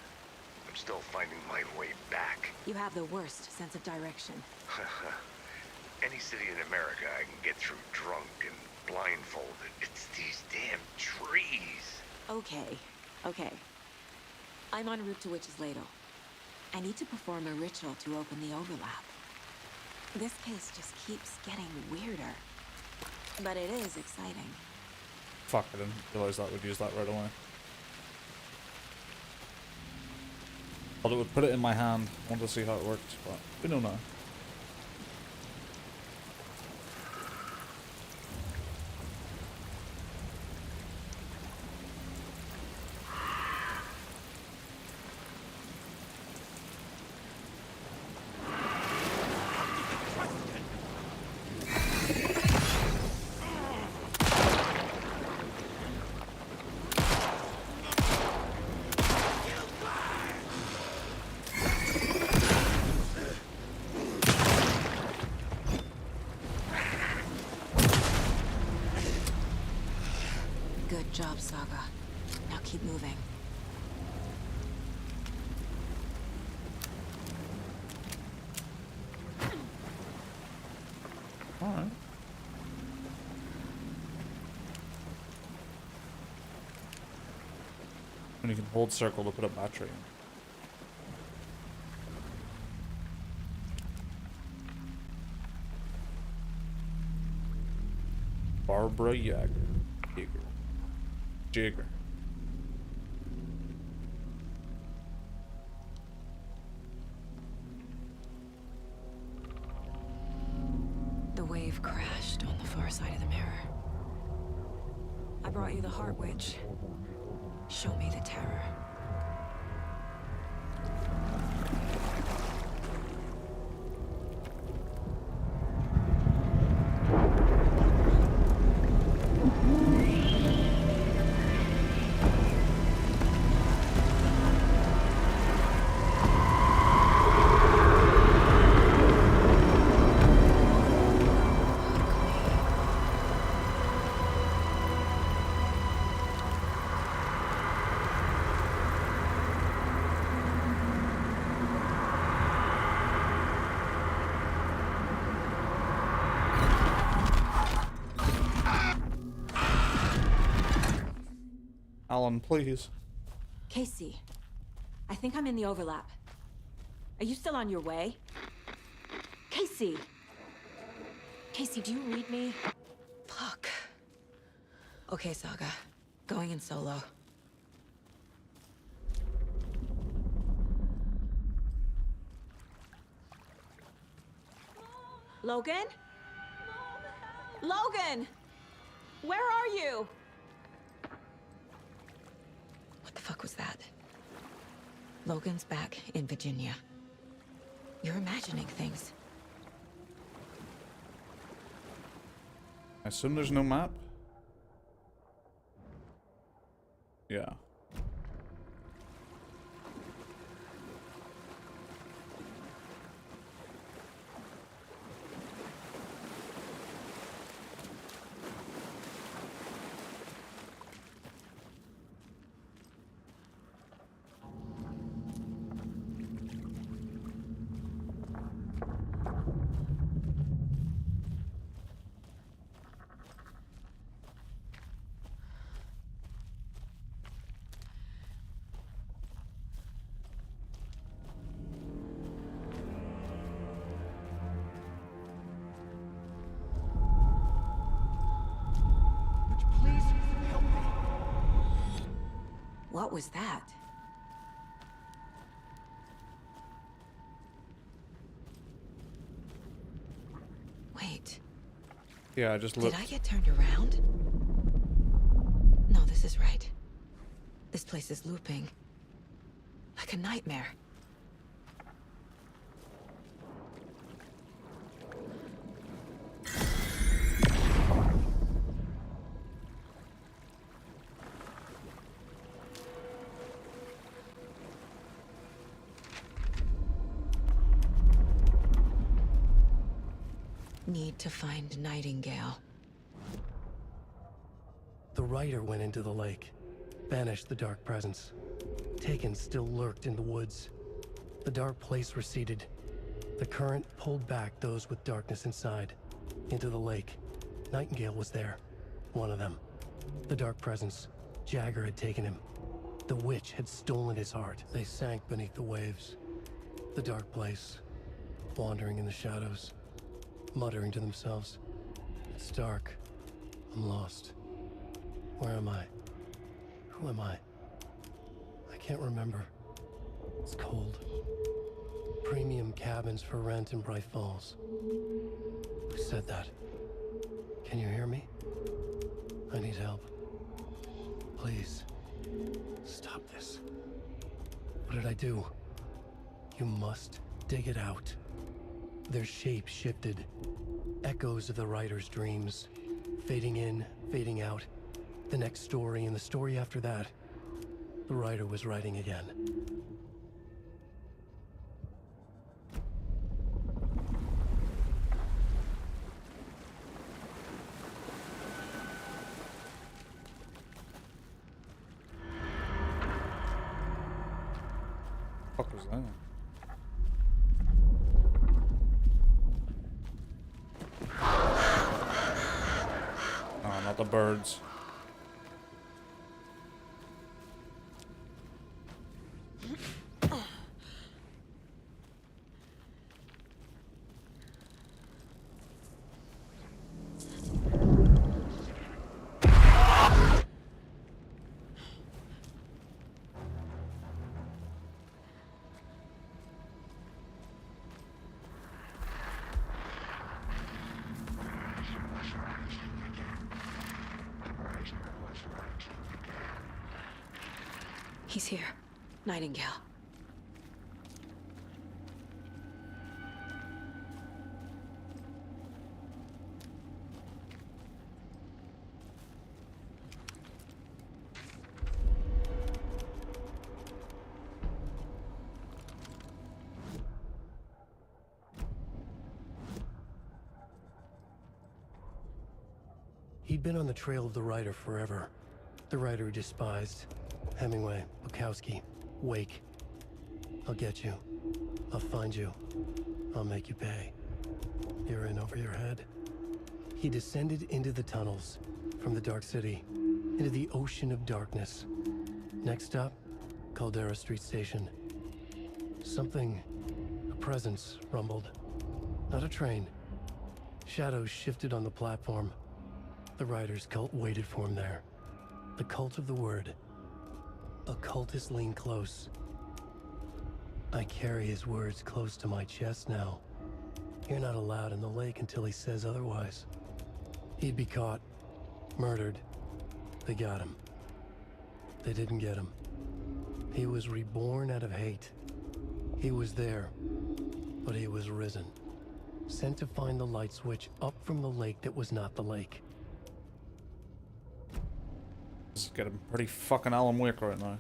I'm still finding my way back. You have the worst sense of direction. Any city in America I can get through drunk and blindfolded. It's these damn trees. Okay, okay. I'm en route to Witch's Ladle. I need to perform a ritual to open the overlap. This case just keeps getting weirder. But it is exciting. Fuck, I didn't realize that would use that right away. Thought it would put it in my hand. I want to see how it works, but we know now. Good job, Saga. Now keep moving. Alright. And you can hold circle to put a battery in. Barbara Jagger. Jagger. The wave crashed on the far side of the mirror. I brought you the Heart Witch. Show me the terror. Alan, please. Casey, I think I'm in the overlap. Are you still on your way? Casey! Casey, do you read me? Fuck. Okay, Saga. Going in solo. Logan? Logan! Where are you? What the fuck was that? Logan's back in Virginia. You're imagining things. I assume there's no map? Yeah. What was that? Wait. Yeah, I just looked. Did I get turned around? No, this is right. This place is looping. Like a nightmare. Need to find Nightingale. The Rider went into the lake, banished the Dark Presence. Taken still lurked in the woods. The Dark Place receded. The current pulled back those with darkness inside, into the lake. Nightingale was there, one of them. The Dark Presence, Jagger had taken him. The Witch had stolen his heart. They sank beneath the waves. The Dark Place, wandering in the shadows, muttering to themselves. It's dark. I'm lost. Where am I? Who am I? I can't remember. It's cold. Premium cabins for rent in Bright Falls. Who said that? Can you hear me? I need help. Please. Stop this. What did I do? You must dig it out. Their shape shifted. Echoes of the Rider's dreams. Fading in, fading out. The next story and the story after that. The Rider was writing again. What was that? Oh, not the birds. He's here. Nightingale. He'd been on the trail of the Rider forever. The Rider he despised. Hemingway, Bukowski, Wake. I'll get you. I'll find you. I'll make you pay. You're in over your head. He descended into the tunnels, from the Dark City, into the ocean of darkness. Next up, Caldera Street Station. Something, a presence, rumbled. Not a train. Shadows shifted on the platform. The rider's cult waited for him there. The cult of the word. Occultists lean close. I carry his words close to my chest now. You're not allowed in the lake until he says otherwise. He'd be caught, murdered. They got him. They didn't get him. He was reborn out of hate. He was there, but he was risen. Sent to find the light switch up from the lake that was not the lake. This is getting pretty fucking Alan Wake right now.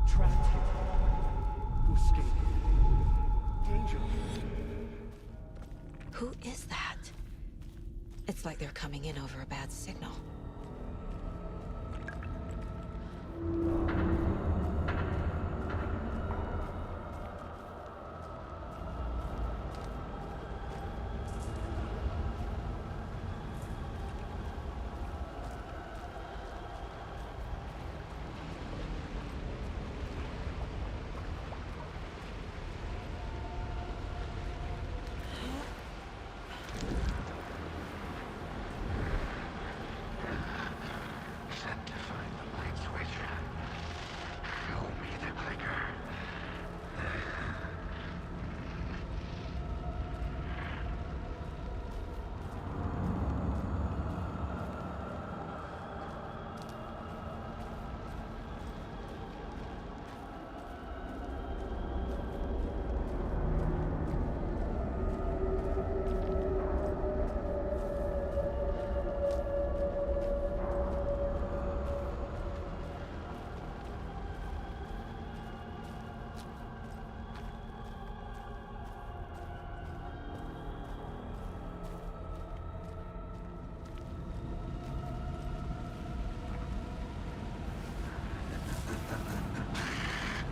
Trapped here. To escape. Danger. Who is that? It's like they're coming in over a bad signal. Sent to find the light switch. Show me the clicker.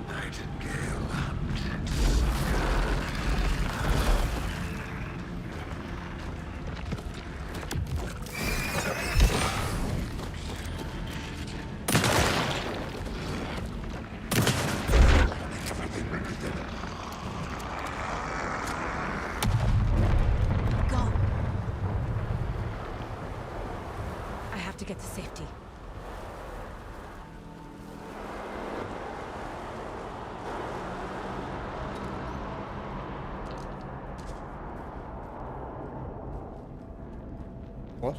Nightingale hunted Go! I have to get to safety. What?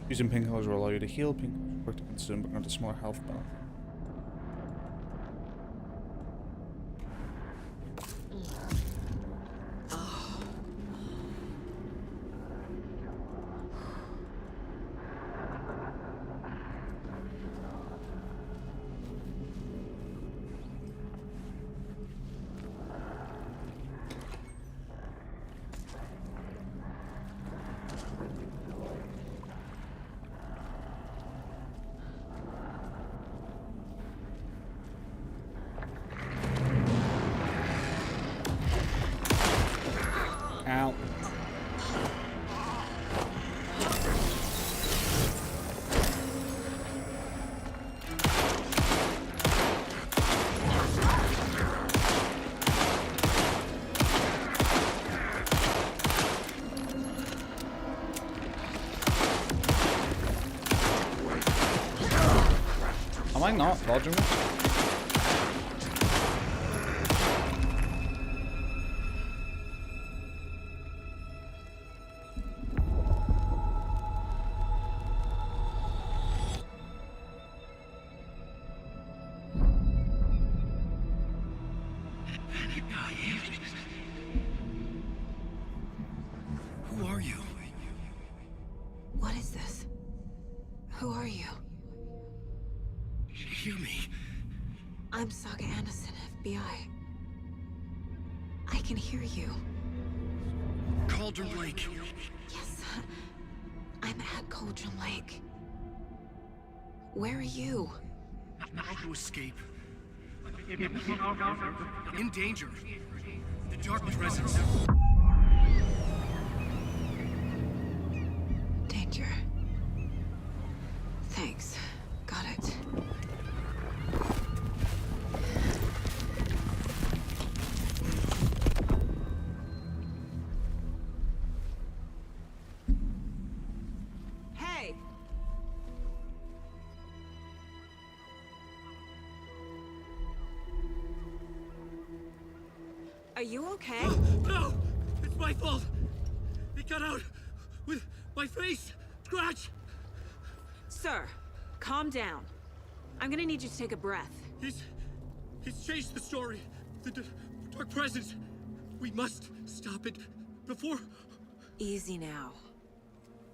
Using painkillers will allow you to heal. Painkillers work to consume but grant a smaller health bar. Ow. I not dodging this? Who are you? What is this? Who are you? Hear me. I'm Saga Anderson, FBI. I can hear you. Cauldron Lake. Yes, I'm at Cauldron Lake. Where are you? How to escape. In danger. The Dark Presence. Danger. Thanks. Got it. Hey! Are you okay? No! It's my fault! It got out with my face! Scratch! Sir, calm down. I'm gonna need you to take a breath. He's changed the story. The Dark Presence. We must stop it before... Easy now.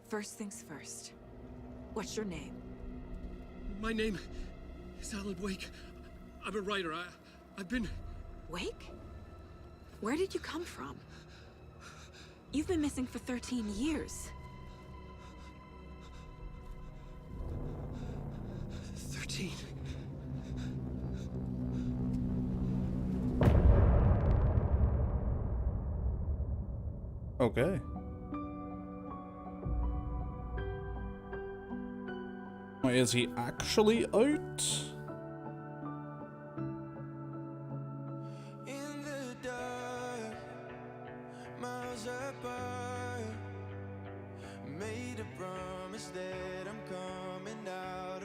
First things first. What's your name? My name is Alan Wake. I'm a writer. I've been... Wake? Where did you come from? You've been missing for 13 years. 13. Okay. Wait, is he actually out?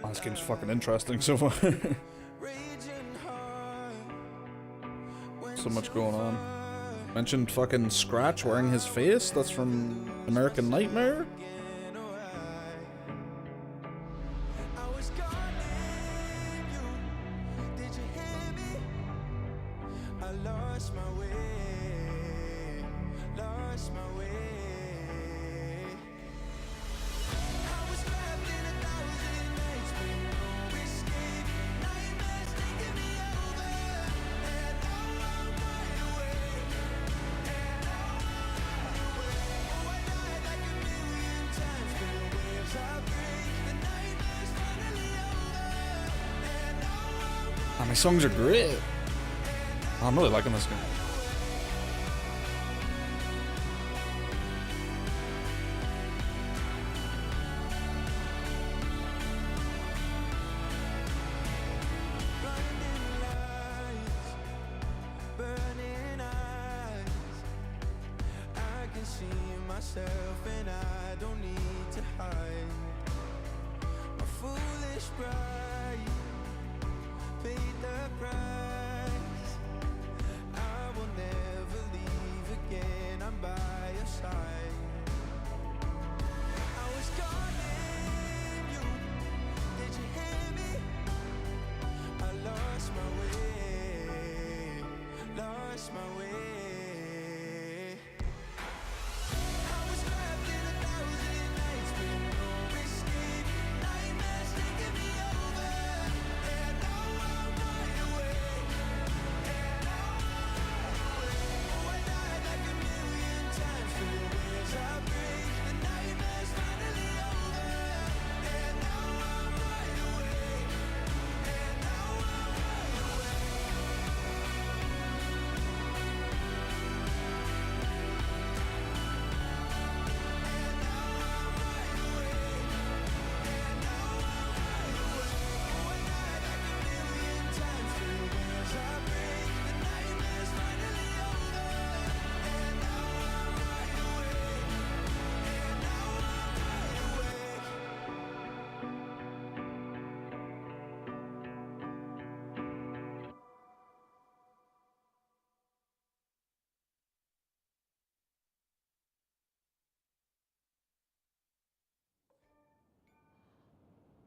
Oh, this game's fucking interesting so far. So much going on. Mentioned fucking Scratch wearing his face. That's from American Nightmare. Oh, my songs are great. I'm really liking this game.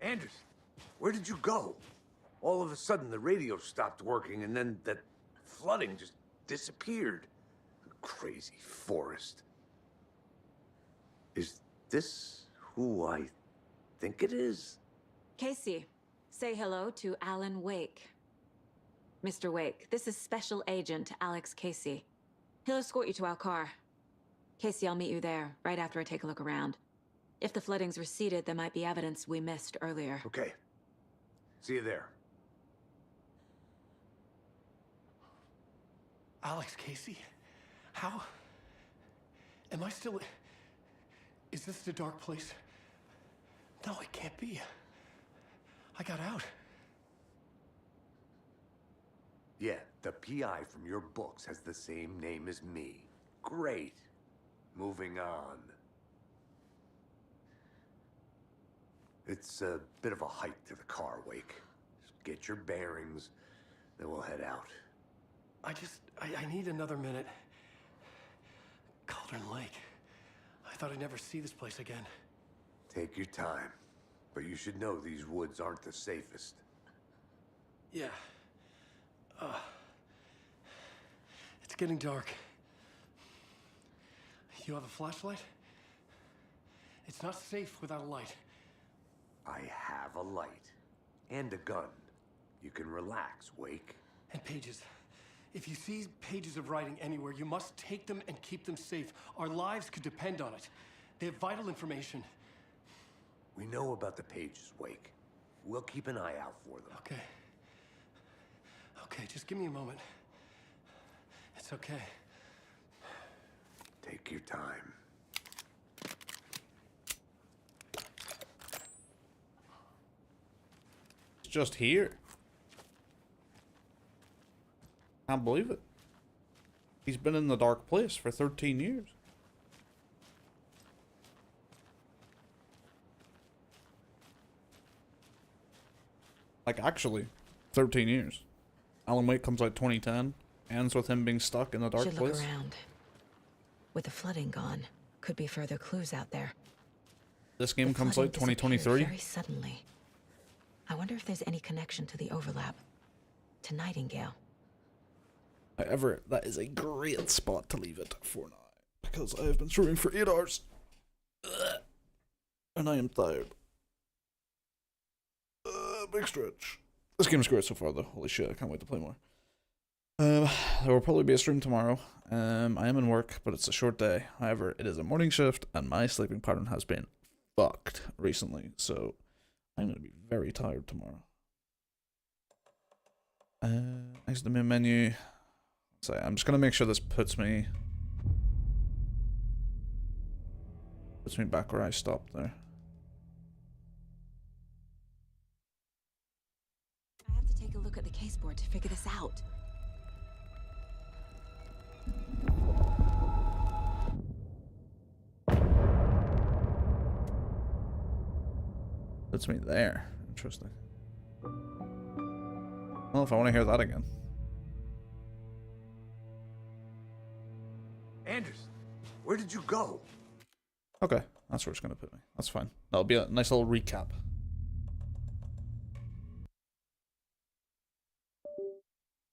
Anderson, where did you go? All of a sudden, the radio stopped working, and then that flooding just disappeared. Crazy forest. Is this who I think it is? Casey, say hello to Alan Wake. Mr. Wake, this is Special Agent Alex Casey. He'll escort you to our car. Casey, I'll meet you there, right after I take a look around. If the flooding's receded, there might be evidence we missed earlier. Okay. See you there. Alex Casey? How? Am I still... Is this the dark place? No, it can't be. I got out. Yeah, the PI from your books has the same name as me. Great. Moving on. It's a bit of a hike to the car, Wake. Just get your bearings, then we'll head out. I need another minute. Cauldron Lake. I thought I'd never see this place again. Take your time. But you should know these woods aren't the safest. Yeah. It's getting dark. You have a flashlight? It's not safe without a light. I have a light. And a gun. You can relax, Wake. And pages. If you see pages of writing anywhere, you must take them and keep them safe. Our lives could depend on it. They have vital information. We know about the pages, Wake. We'll keep an eye out for them. Okay. Okay, just give me a moment. It's okay. Take your time. It's just here. Can't believe it. He's been in the dark place for 13 years. Like, actually, 13 years. Alan Wake comes out 2010. Ends with him being stuck in the dark Should place. look around. With the flooding gone, could be further clues out there. This game The comes flooding out 2023. disappeared very suddenly. I wonder if there's any connection to the overlap. To Nightingale. However, that is a great spot to leave it for now. Because I have been streaming for 8 hours. Ugh. And I am tired. Big stretch. This game's great so far though. Holy shit, I can't wait to play more. There will probably be a stream tomorrow. I am in work, but it's a short day. However, it is a morning shift, and my sleeping pattern has been fucked recently, so I'm going to be very tired tomorrow. Exit the main menu. So I'm just going to make sure this puts me back where I stopped there. I have to take a look at the caseboard to figure this out. Puts me there. Interesting. I don't know if I want to hear that again. Anderson, where did you go? Okay, that's where it's going to put me. That's fine. That'll be a nice little recap.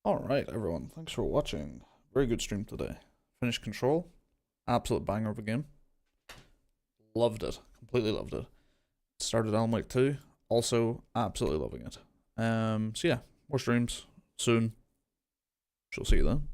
Alright, everyone. Thanks for watching. Very good stream today. Finished Control. Absolute banger of a game. Loved it. Completely loved it. Started Alan Wake 2. Also, absolutely loving it. So yeah, more streams soon. She'll see you then.